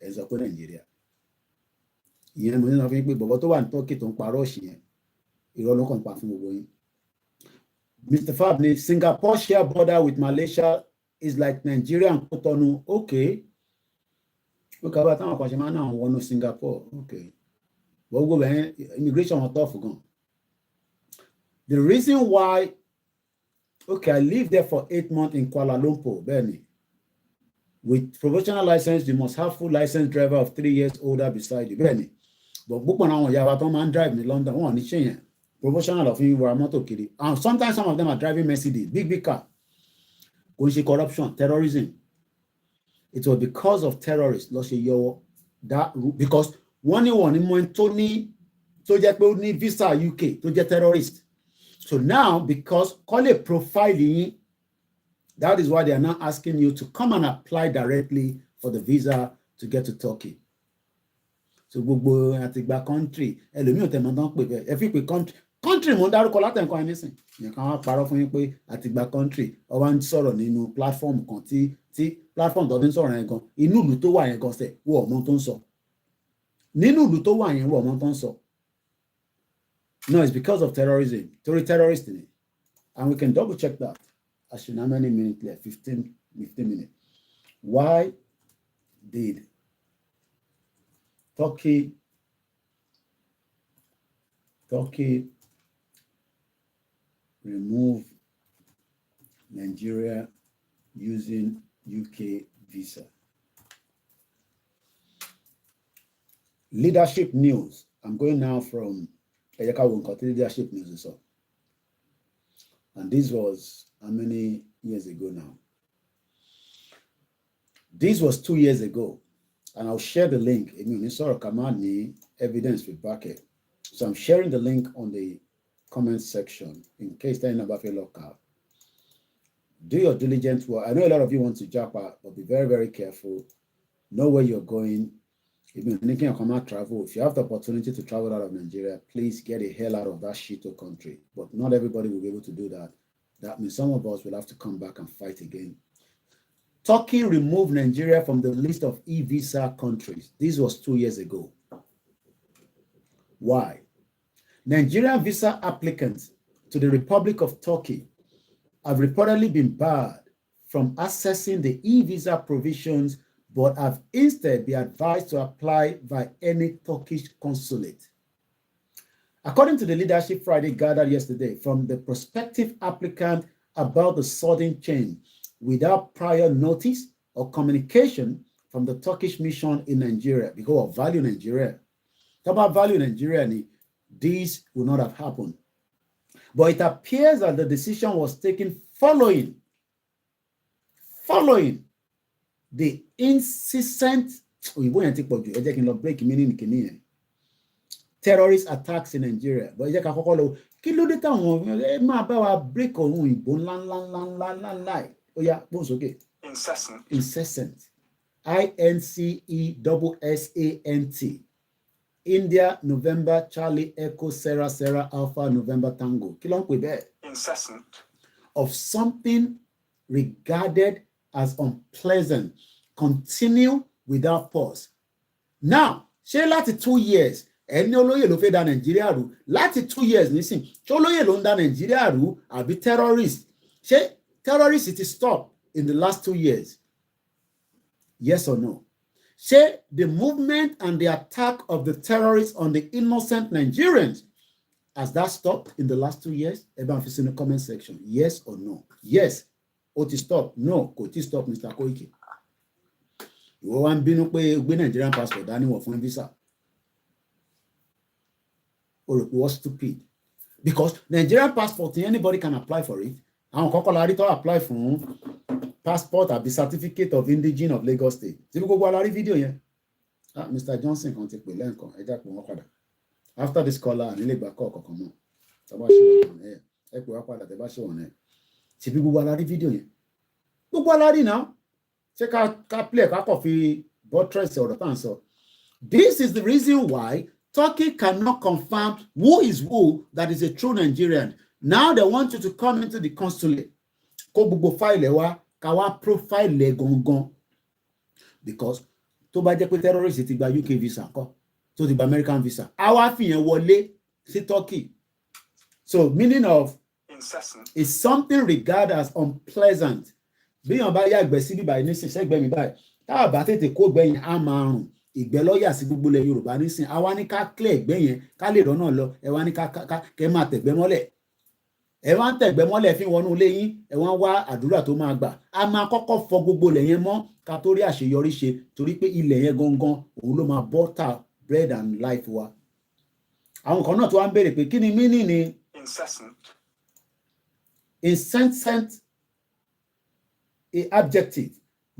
Ẹ sọ pé Nàìjíríà. Ìyẹn mo ní lọ fi pé bọ̀bọ̀ tó wà ní Turkey tó ń parọ́ ọ̀ṣì yẹn irọ́ ló kàn pa fún gbogbo yín. Mr. Fab ni Singapore share border with Malaysia is like Nigeria and Cotonou. Okay. Ó kà bá táwọn kan ṣe máa ń náà wọnú Singapore. Okay. Gbogbo bẹ̀rẹ̀ immigration wọn tough gan. The reason why I lived there for 8 months in Kuala Lumpur, Benny. With professional license, you must have full licensed driver of 3 years older beside you, Benny. But book on our Yavaton man drive in London, one is professional of him were motor kiri. And sometimes some of them are driving Mercedes, big car. Going corruption, terrorism. It was because of terrorists, because one in Tony to get visa UK to get terrorists. So now, because call it profiling, that is why they are now asking you to come and apply directly for the visa to get to Turkey. So gbogbo àtìgbà country ẹlòmíì ò tẹ̀mọ́ tán pè bẹ́ẹ̀ ẹ fi pé country mo ń dárúkọ látẹ̀kọ́ ẹni sìn yẹn kan wá parọ́ fún yín pé àtìgbà country ọba ń sọ̀rọ̀ nínú platform kan tí platform tó fi ń sọ̀rọ̀ yẹn gan inú ìlú tó wà yẹn gan sẹ̀ wọ ọmọ tó ń sọ nínú ìlú tó wà yẹn wọ ọmọ tó ń sọ. No, it's because of terrorism. Terrorist in it. And we can double check that. I should know how many minutes left. 15 minutes. Why did Turkey remove Nigeria using UK visa? Leadership news. I'm going now from leadership news. And this was how many years ago now? This was 2 years ago. And I'll share the link. Evidence with Bucket. So I'm sharing the link on the comment section in case they're not local. Do your diligent work. I know a lot of you want to jump out, but be very, very careful. Know where you're going. Even if you cannot travel, if you have the opportunity to travel out of Nigeria, please get the hell out of that shito country. But not everybody will be able to do that. That means some of us will have to come back and fight again. Turkey removed Nigeria from the list of e-visa countries. This was 2 years ago. Why? Nigerian visa applicants to the Republic of Turkey have reportedly been barred from accessing the e-visa provisions, but have instead been advised to apply by any Turkish consulate. According to the leadership Friday gathered yesterday from the prospective applicant about the sudden change, without prior notice or communication from the Turkish mission in Nigeria, because of value Nigeria. Talk about value Nigeria, this would not have happened. But it appears that the decision was taken following the incessant terrorist attacks in Nigeria. But incessant. INCESSANT. India, November, Charlie, Echo, Sarah, Sarah, Alpha, November, Tango. Incessant. Of something regarded as unpleasant. Continue without pause. Now, ṣé láti 2 years, ẹni olóyè ló fẹ́ dá Nàìjíríà rú. Láti 2 years nísìn, ṣé olóyè ló ń dá Nàìjíríà rú àbí terrorist? Ṣé terrorist it stop in the last 2 years? Yes or no? Say the movement and the attack of the terrorists on the innocent Nigerians, has that stopped in the last 2 years? Everyone is in the comment section. Yes or no? Yes. Oti stop. No. Koti stop, Mr. Koiki. You want to be Nigerian passport, dání wọ̀ fún visa. Or it was stupid. Because Nigerian passport, anybody can apply for it. Àwọn kọ́kọ́ la rí tó apply fún passport àbí certificate of indigene of Lagos State. Tí gbogbo alárí fídíò yẹn. Mr. Johnson kan ti pè lẹ́ǹkan, ẹ jẹ́ pé wọ́n padà. After this caller, nílé ìgbà kọ́ ọ̀kọ̀ọ̀kan náà. Tọ́ba ṣe wọ̀n ẹ̀ ẹ pè wá padà tẹ́ bá ṣe wọ̀n ẹ̀. Tí bí gbogbo alárí fídíò yẹn. Gbogbo alárí náà. Ṣé ká play ká kọ̀ fi buttress ọ̀rọ̀ tá à ń sọ. This is the reason why Turkey cannot confirm who is who that is a true Nigerian. Now they want you to come into the consulate. Kó gbogbo file wa ká wá profile gangan. Because tó bá jẹ́ pé terrorist ti gba UK visa kọ́, tó ti gba American visa, a wá fi yẹn wọlé sí Turkey. So meaning of incessant is something regarded as unpleasant. Bí yàn bá yàgbẹ́ sí bíbá nísìn sẹ́gbẹ́ mi báyìí, tá a bá tètè kó gbẹ́ yẹn á máa rùn. Ìgbẹ́ lọ́yà sí gbogbo ilẹ̀ Yorùbá nísìn, a wá ní ká clear ìgbẹ́ yẹn ká lè rọ́nà lọ, ẹ wá ní kẹ́ máa tẹ̀gbẹ́ mọ́lẹ̀. Ẹ wá ń tẹ̀gbẹ́ mọ́lẹ̀ fi wọnú ilé yín, ẹ wá ń wá àdúrà tó máa gbà. A máa kọ́kọ́ fọ gbogbo ilẹ̀ yẹn mọ́ ká tó rí àṣeyọrí ṣe, torí pé ilẹ̀ yẹn gangan òun ló máa butter bread and life wa. Àwọn kan náà tó wá ń béèrè pé kí ni meaning ni incessant adjective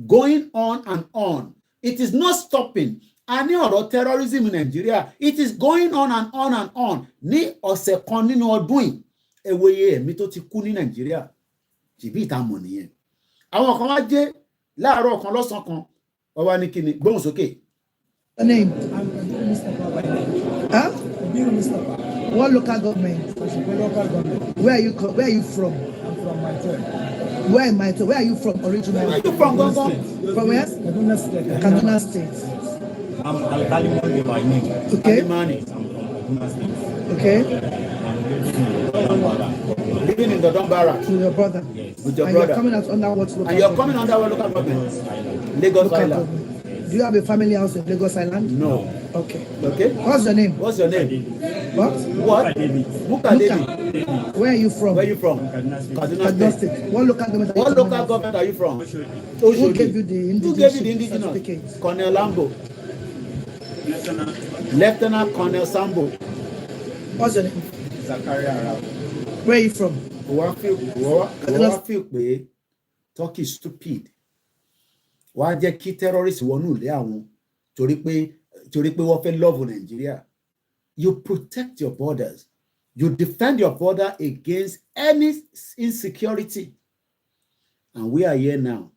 going on and on. It is not stopping. A ní ọ̀rọ̀ terrorism in Nigeria. It is going on and on and on. Ní ọ̀sẹ̀ kan nínú ọdún yìí, eweye ẹ̀mí tó ti kú ní Nàìjíríà. Jìbí ìta mọ̀ nìyẹn. Àwọn kan wá jẹ́ láàárọ̀ kan lọ́sàn kan. Wọ́n wá ní kíni gbóhùn sókè. Your name? Huh? What local government? Where are you from? I'm from Maito. Where in Maito? Where are you from originally? Where are you from, Gongo? From where? Kaduna State. Kaduna State. I'm Al-Kalimani by name. Okay. I'm from Kaduna State. Okay. Living in the Donbara. With your brother. Yes. With your and brother. You're coming out under what local? And you're coming under what local government? Lagos Island. Do you have a family house in Lagos Island? No. Okay. Okay. What's your name? What's your name? What? What? Muka Devi. Where are you from? Where are you from? Kaduna State. What local government are you What from? local government are you from? Who gave you the indigenous? Who gave you the indigenous? Certificate? Colonel Lambo. Lieutenant Colonel Sambo. What's your name? Zakaria Arab. Where are you from? Wọ́n feel pé Turkey is stupid. Wọ́n á jẹ́ kí terrorists wọnú ilé àwọn torí pé wọ́n fẹ́ love Nigeria. You protect your borders. You defend your border against any insecurity. And we are here now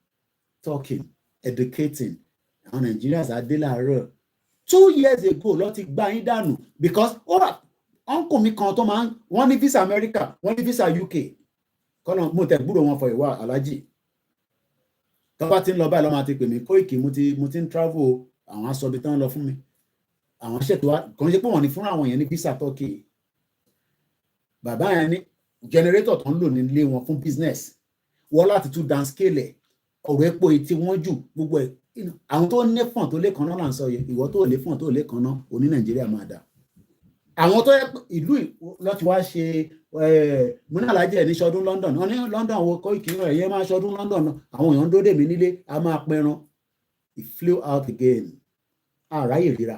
talking, educating. And Nigerians are there 2 years ago ló ti gbá yín dànù because uncle mi kan tó máa wọ́n ní visa America wọ́n ní visa UK kọ́nà mo tẹ̀ gbúrò wọn fọ ìwà alájì tó bá ti ń lọ báyìí lọ́ máa ti pè mí Koiki mo ti ń travel àwọn aṣọ ibi tán lọ fún mi àwọn ṣètò wa kò ń ṣe pé wọ́n ní fún àwọn yẹn ní visa Turkey bàbá yẹn ní generator tó ń lò nílé wọn fún business wọ́n láti tún downscale ọ̀rọ̀ epo tí wọ́n jù gbogbo ẹ̀ àwọn tó ní fọ̀n tó lé kan náà là ń sọ yẹn ìwọ tó lè fọ̀n tó lé kan náà òní Nàìjíríà máa dà àwọn tó yẹ ìlú láti wá ṣe múnàlájẹ ní ṣọdún London wọn ní London wo Koiki náà ẹ̀yẹ máa ṣọdún London náà àwọn èèyàn ń dóde mi nílé a máa pẹran he flew out again àráyè ríra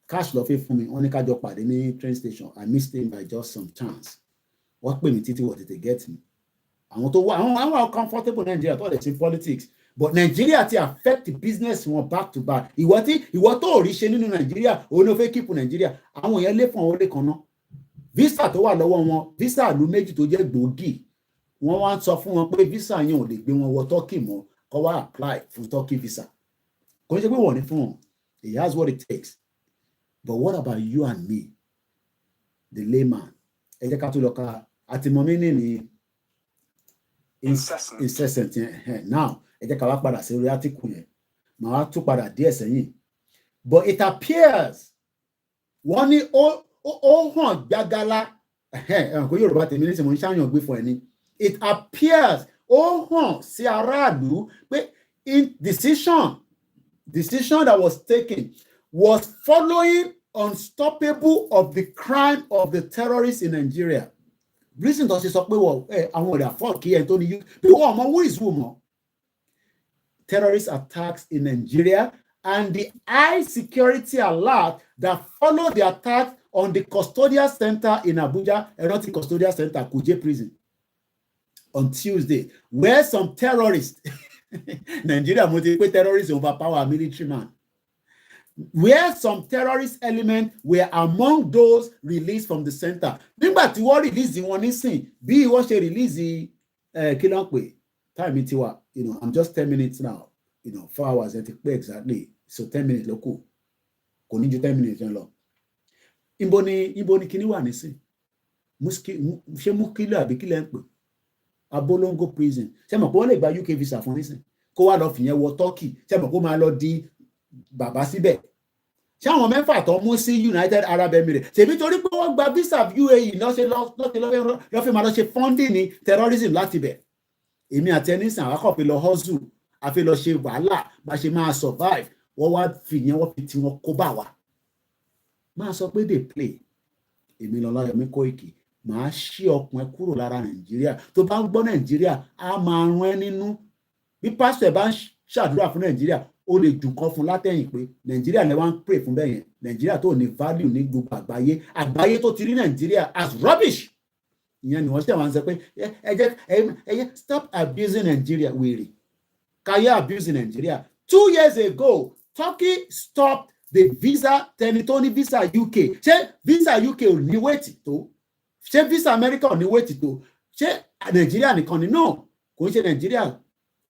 cash lọ fi fún mi wọn ní kájọ pàdé ní train station I missed him by just some chance wọ́n pè mí títí wọ́n tètè get me àwọn tó wá àwọn comfortable Nigeria tó lè ṣe politics but Nigeria ti affect the business wọn back to back ìwọ tó rí ṣe nínú Nigeria òun ló fẹ́ keep Nigeria àwọn yẹn lé fún àwọn olè kan náà visa tó wà lọ́wọ́ wọn visa ìlú méjì tó jẹ́ gbòógì wọ́n wá ń sọ fún wọn pé visa yẹn ò lè gbé wọn wọ Turkey mọ́ kó wá apply fún Turkey visa kò ń ṣe pé wọ́n ní fún wọn he has what it takes but what about you and me the layman ẹ jẹ́ ká tó lọ ka àtìmọ́mí ní incessant now ẹ jẹ́ ká wá padà sí orí átíkù yẹn màá wá tún padà díẹ̀ sẹ́yìn but it appears wọ́n ní ó hàn gbágálá kò Yorùbá tèmi ní sè mo ń ṣàyàn gbé fún ẹ ní it appears ó hàn sí aráàlú pé decision that was taken was following unstoppable of the crime of the terrorists in Nigeria. Reason tó ṣe sọ pé àwọn ọ̀rẹ́ àfọ́ọ̀kì ẹ̀ tó ní yú pé wọ́n ọmọ who is who mọ́. Terrorist attacks in Nigeria and the high security alert that followed the attack on the custodial center in Abuja, Erotic Custodial Center, Kuje Prison, on Tuesday, where some terrorists, Nigeria motivated terrorists overpower a military man, where some terrorist elements were among those released from the center. Nígbà tí wọ́n release wọn nísìn, bí wọ́n ṣe release kí ló ń pè time ti wà, I'm just 10 minutes now, 4 hours ẹ ti pé exactly, so 10 minutes ló kù, kò ní ju 10 minutes lọ. Ibo ni kíní wà nísìn? Ṣé Mukilo àbí kí lẹ́ ń pè? Abolongo prison. Ṣé mọ̀ pé wọ́n lè gba UK visa fún nísìn? Kó wá lọ fìyẹn wọ Turkey. Ṣé mọ̀ pé ó máa lọ di bàbá síbẹ̀? Ṣé àwọn mẹ́fà tó mú sí United Arab Emirates ṣèbí torí pé wọ́n gba visa UAE lọ́fẹ́ máa lọ ṣe funding ní terrorism láti bẹ̀? Èmi àti ẹni sàn àwákọ̀ fi lọ hustle àfi lọ ṣe wàhálà bá ṣe máa survive wọ́n wá fìyẹn wọ́n fi tiwọn kó bá wa. Máa sọ pé they play. Èmi Ọláyọmí Kóìkì máa ṣí ọkùn ẹ kúrò lára Nàìjíríà. Tó bá ń gbọ́ Nàìjíríà á máa rún ẹ nínú. Bí pásítọ̀ ẹ bá ń ṣàdúrà fún Nàìjíríà ó lè jù kan fún látẹ̀yìn pé Nàìjíríà lè wá ń pray fún bẹ́yẹn. Nàìjíríà tó ní value ní gbogbo àgbáyé tó ti rí Nàìjíríà as rubbish. Ìyẹn ni wọ́n ṣe wọ́n sọ pé ẹ jẹ́ stop abusing Nigeria wèrè. Kayé abusing Nigeria. 2 years ago, Turkey stopped the visa tẹnitó ní visa UK. Ṣé visa UK ò ní wéètì tó? Ṣé visa America ò ní wéètì tó? Ṣé Nàìjíríà nìkan ni náà? Kò ń ṣe Nàìjíríà.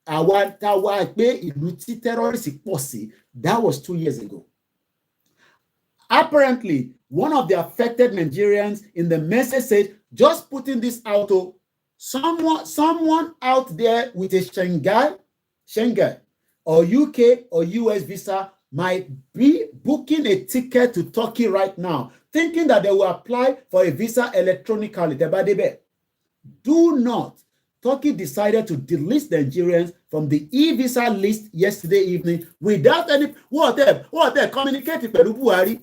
Àwa pé ìlú tí terrorists pọ̀ sí, that was 2 years ago. Apparently, one of the affected Nigerians in the message said, just putting this out, someone out there with a Schengen or UK or US visa might be booking a ticket to Turkey right now, thinking that they will apply for a visa electronically. Do not. Turkey decided to delist Nigerians from the e-visa list yesterday evening without any what they communicated pẹ̀lú Buhari.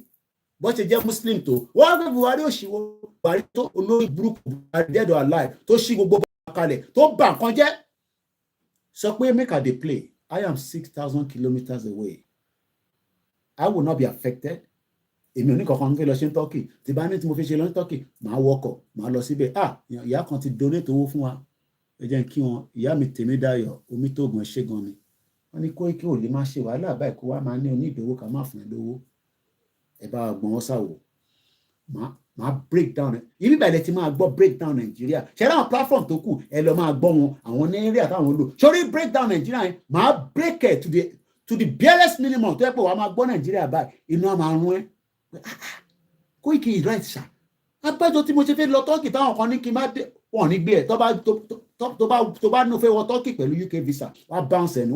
Bó ṣe jẹ́ Muslim tó. Wọ́n gbé Buhari òṣìwò Buhari tó olórí burúkú Buhari dead or alive tó ṣí gbogbo kalẹ̀ tó bà nǹkan jẹ́. Sọ pé make I dey play. I am 6,000 kilometers away. I will not be affected. Èmi ò ní kankan fẹ́ lọ ṣe Turkey. Tí bá ní tí mo fi ṣe lọ ní Turkey, màá wọkọ̀, màá lọ síbẹ̀. Ìyá kan ti donate owó fún wa. Ẹ jẹ́ kí wọn, ìyá mi Tèmídáyọ̀, omi tó gùn ṣe gan ni. Wọ́n ní Kóìkì ò lè máa ṣe wàhálà báyìí kó wá máa ní onídòwó ká má fún ẹ lówó. Ẹ bá gbọ́n wọn sáwò. Màá break down. Ibi ìbàdàn ti máa gbọ́ break down Nàìjíríà. Ṣé láwọn platform tó kù ẹ lọ máa gbọ́ wọn àwọn náírà táwọn lò. Sórí break down Nàìjíríà yẹn, màá break it to the barest minimum tó yẹ pé wàá máa gbọ́ Nàìjíríà báyìí inú á máa rún ẹ́ Koiki is right ṣá abájọ tí mo ṣe fẹ́ lọ Turkey táwọn kan ní kí n má dé wọn ní gbé ẹ̀ tó bá ní o fẹ́ wọ Turkey pẹ̀lú UK visa wá bounce ẹ̀ ní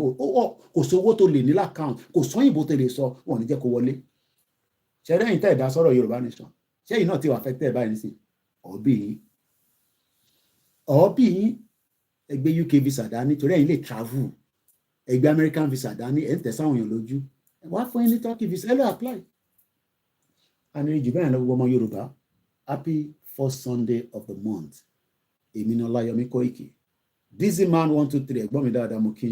kò sówó tó lè ní l'account kò sóyìnbó tó lè sọ wọn ní jẹ́ kó wọlé ṣẹ́rẹ́ yìí tẹ́ ẹ̀dá sọ̀rọ̀ Yorùbá nation ṣẹ́yìn náà ti wà fẹ́ tẹ́ ẹ̀ báyìí nísìn ọ̀bí ẹgbẹ́ UK visa dání torí ẹ̀yin lè travel ẹgbẹ́ American visa dání ẹ̀ ń tẹ̀ sáwọn èèyàn lójú wá fún yín ní Turkey visa ẹ lọ apply and jù bẹ́ẹ̀ lọ́wọ́ ọmọ Yorùbá happy first Sunday of the month èmi ni Ọláyọmí Koiki busy man 123 ẹ̀gbọ́n mi dáadáa mo kí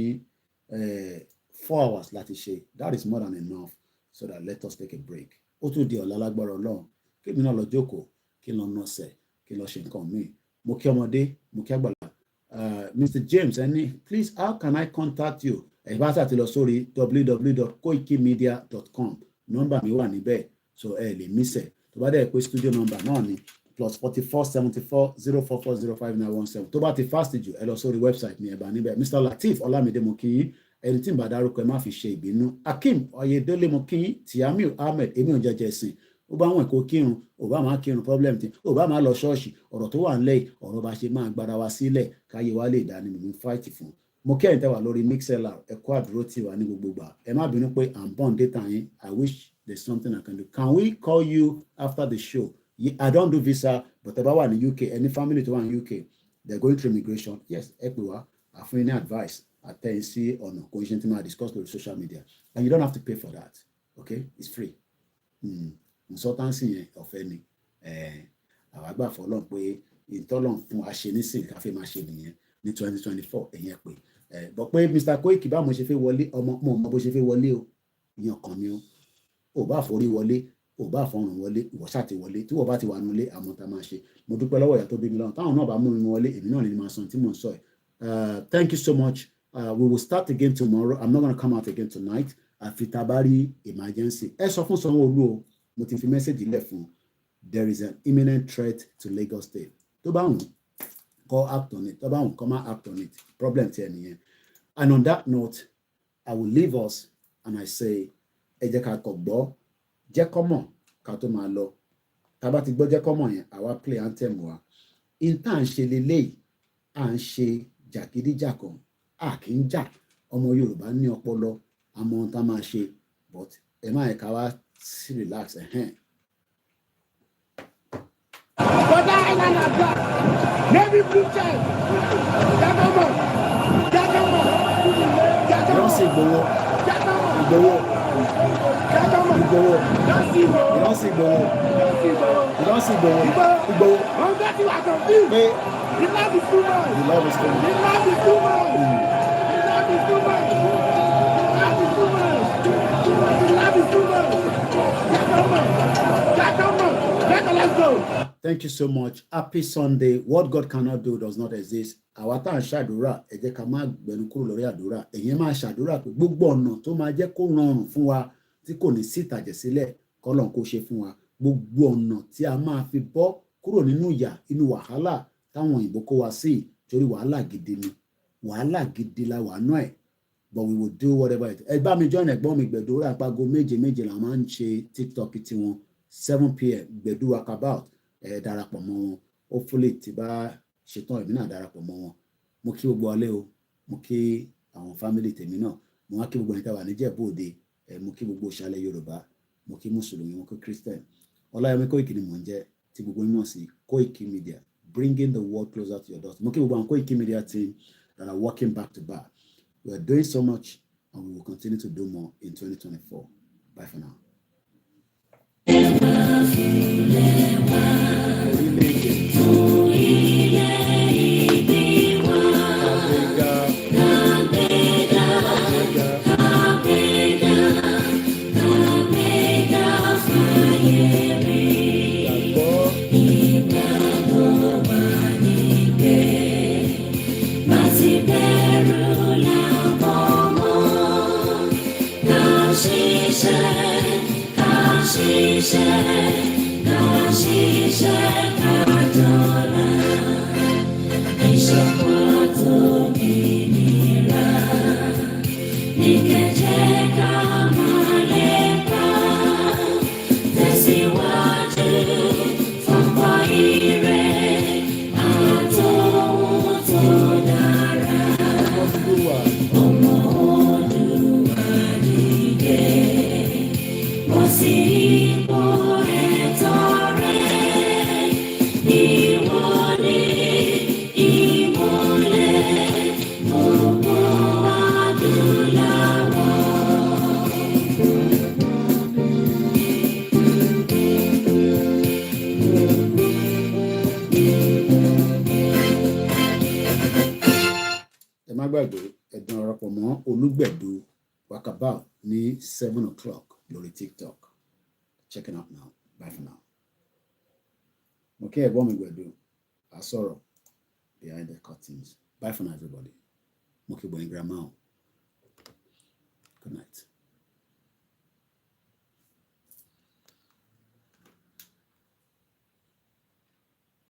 4 hours láti ṣe that is more than enough so that let us take a break ó tún di ọ̀la lágbára Ọlọ́run kí èmi náà lọ jókòó kí n lọ nọ̀sẹ̀ kí n lọ ṣe nǹkan míì mo kí ọmọdé mo kí àgbàlá Mr. James ẹni please how can I contact you ẹ bá sàti lọ sórí www.koikimedia.com nọ́mbà mi wà níbẹ̀ so ẹ lè miss ẹ tó bá dẹ̀ pé studio number náà ni +447404405917 tó bá ti fast jù ẹ lọ sórí website mi ẹ bá níbẹ̀ Mr. Lateef Ọlámídé mo kí yín ẹni tí n bá dárúkọ ẹ má fi ṣe ìbínú Akeem Oyèdélé mo kí yín Tiamiu Ahmed èmi ò jẹjẹ ẹ̀sìn ó bá wọn kó kírun ó bá máa kírun problem tí ó bá máa lọ ṣọ́ọ̀ṣì ọ̀rọ̀ tó wà nílẹ̀ ọ̀rọ̀ bá ṣe máa gbára wa sílẹ̀ káyé wa lè dání nínú fight fún mo kí ẹ̀yin tẹ́ wà lórí mixlr ẹ kú àdúró tì wá ní gbogbo gbà ẹ má bínú pé à ń bọ̀n data yín I wish there's something I can do can we call you after the show I don't do visa but ẹ bá wà ní UK any family tó wà ní UK they're going through immigration yes ẹ pè wá àfún yín ní advice àtẹ̀yìn sí ọ̀nà kò ń ṣe tí máa discuss lórí social media and you don't have to pay for that okay it's free. Consultancy yẹn ọ̀fẹ́ ni àwọn àgbà fọlọ́n pé ìtọ́lọ́n fún aṣenísìn káfí máa ṣe nìyẹn ní 2024 ẹ̀yẹn pé bọ̀ pé Mr. Koiki bá mo ṣe fẹ́ wọlé ọmọ mo mọ bó ṣe fẹ́ wọlé o ìyẹn kan mi o ò bá forí wọlé ò bá fọrùn wọlé ìwọ ṣáà ti wọlé tí wọ́n bá ti wà nulẹ̀ àmọ́ tá a máa ṣe mo dúpẹ́ lọ́wọ́ ìyá tó bí mi lọ́wọ́ táwọn náà bá mú mi wọlé èmi náà lè máa san tí mò ń sọ ẹ̀ thank you so much we will start again tomorrow I'm not gonna come out again tonight àfi tá a bá rí emergency ẹ sọ fún Sanwó-Olú o mo ti fi message lẹ̀ fún there is an imminent threat to Lagos State tó bá wùn kó act on it tó bá wùn kó má act on it problem ti ẹ nìyẹn and on that note I will leave us and I say ẹ jẹ́ ká kọ̀ gbọ́ jẹ́ kọ́ mọ̀ ká tó máa lọ tá a bá ti gbọ́ jẹ́ kọ́ mọ̀ yẹn àwa play anthem wa in tá à ń ṣe leléyìí à ń ṣe jàgídíjàkan à kì í jà ọmọ Yorùbá ní ọpọlọ àmọ́ ohun tá a máa ṣe but ẹ má ẹ̀ka wá relax Bọ́dá Island àgbà, Navy blue check, Jákàmọ̀, Jákàmọ̀, Jákàmọ̀. Ìrọ́n sì gbowó. Jákàmọ̀. Ìgbowó. Jákàmọ̀. Ìgbowó. Lọ́sí ìgbowó. Ìrọ́n sì gbowó. Ìrọ́n sì gbowó. Ìgbowó. Wọ́n fẹ́ ti wà confused. Pé the love is too much. The love is too much. The love is too much. The love is too much. The love is too much. Jákàmọ̀. Let's go. Thank you so much. Happy Sunday. What God cannot do does not exist. Àwa tá à ń ṣàdúrà ẹ jẹ́ ká má gbẹnu kúrò lórí àdúrà. Ẹ̀yin máa ṣàdúrà pé gbogbo ọ̀nà tó máa jẹ́ kó rọrùn fún wa tí kò ní sí ìtàjẹ̀ sílẹ̀ kọ́lọ́n kó ṣe fún wa. Gbogbo ọ̀nà tí a máa fi bọ́ kúrò nínú ìyà inú wàhálà táwọn òyìnbó kó wa sí torí wàhálà gidi ni. Wàhálà gidi la wà náà ẹ̀. But we will do whatever it is. Ẹ bá mi join ẹ̀gbọ́n mi Gbẹ̀du àpago méje la máa ń ṣe TikTok tiwọn 7 p.m. Gbẹ̀du walkabout darapọ̀ mọ́ wọn hopefully tí bá ṣetán èmi náà darapọ̀ mọ́ wọn mo kí gbogbo alẹ́ o mo kí àwọn family tèmi náà mo wá kí gbogbo ẹni tá wà níjẹ̀bú òde mo kí gbogbo ìṣàlẹ̀ Yorùbá mo kí mùsùlùmí mo kí Christian Ọláyọmí Koiki ni mò ń jẹ́ tí gbogbo yín mọ̀ sí Koikimedia bringing the world closer to your doorstep mo kí gbogbo àwọn Koikimedia team that are working back to back we are doing so much and we will continue to do more in 2024 bye for now. Nikeje ẹ má gbàgbé ẹ̀gbọ́n ọ̀rọ̀pọ̀ mọ́ Olúgbẹ̀dù Wakabao ní 7 o'clock lórí TikTok. Check it out now. Bye for now. Okay, ẹ̀gbọ́n mi Gbẹ̀dù àsọ̀rọ̀ behind the curtains. Bye for now, everybody. Mo kí gbọ̀nyìn grandma.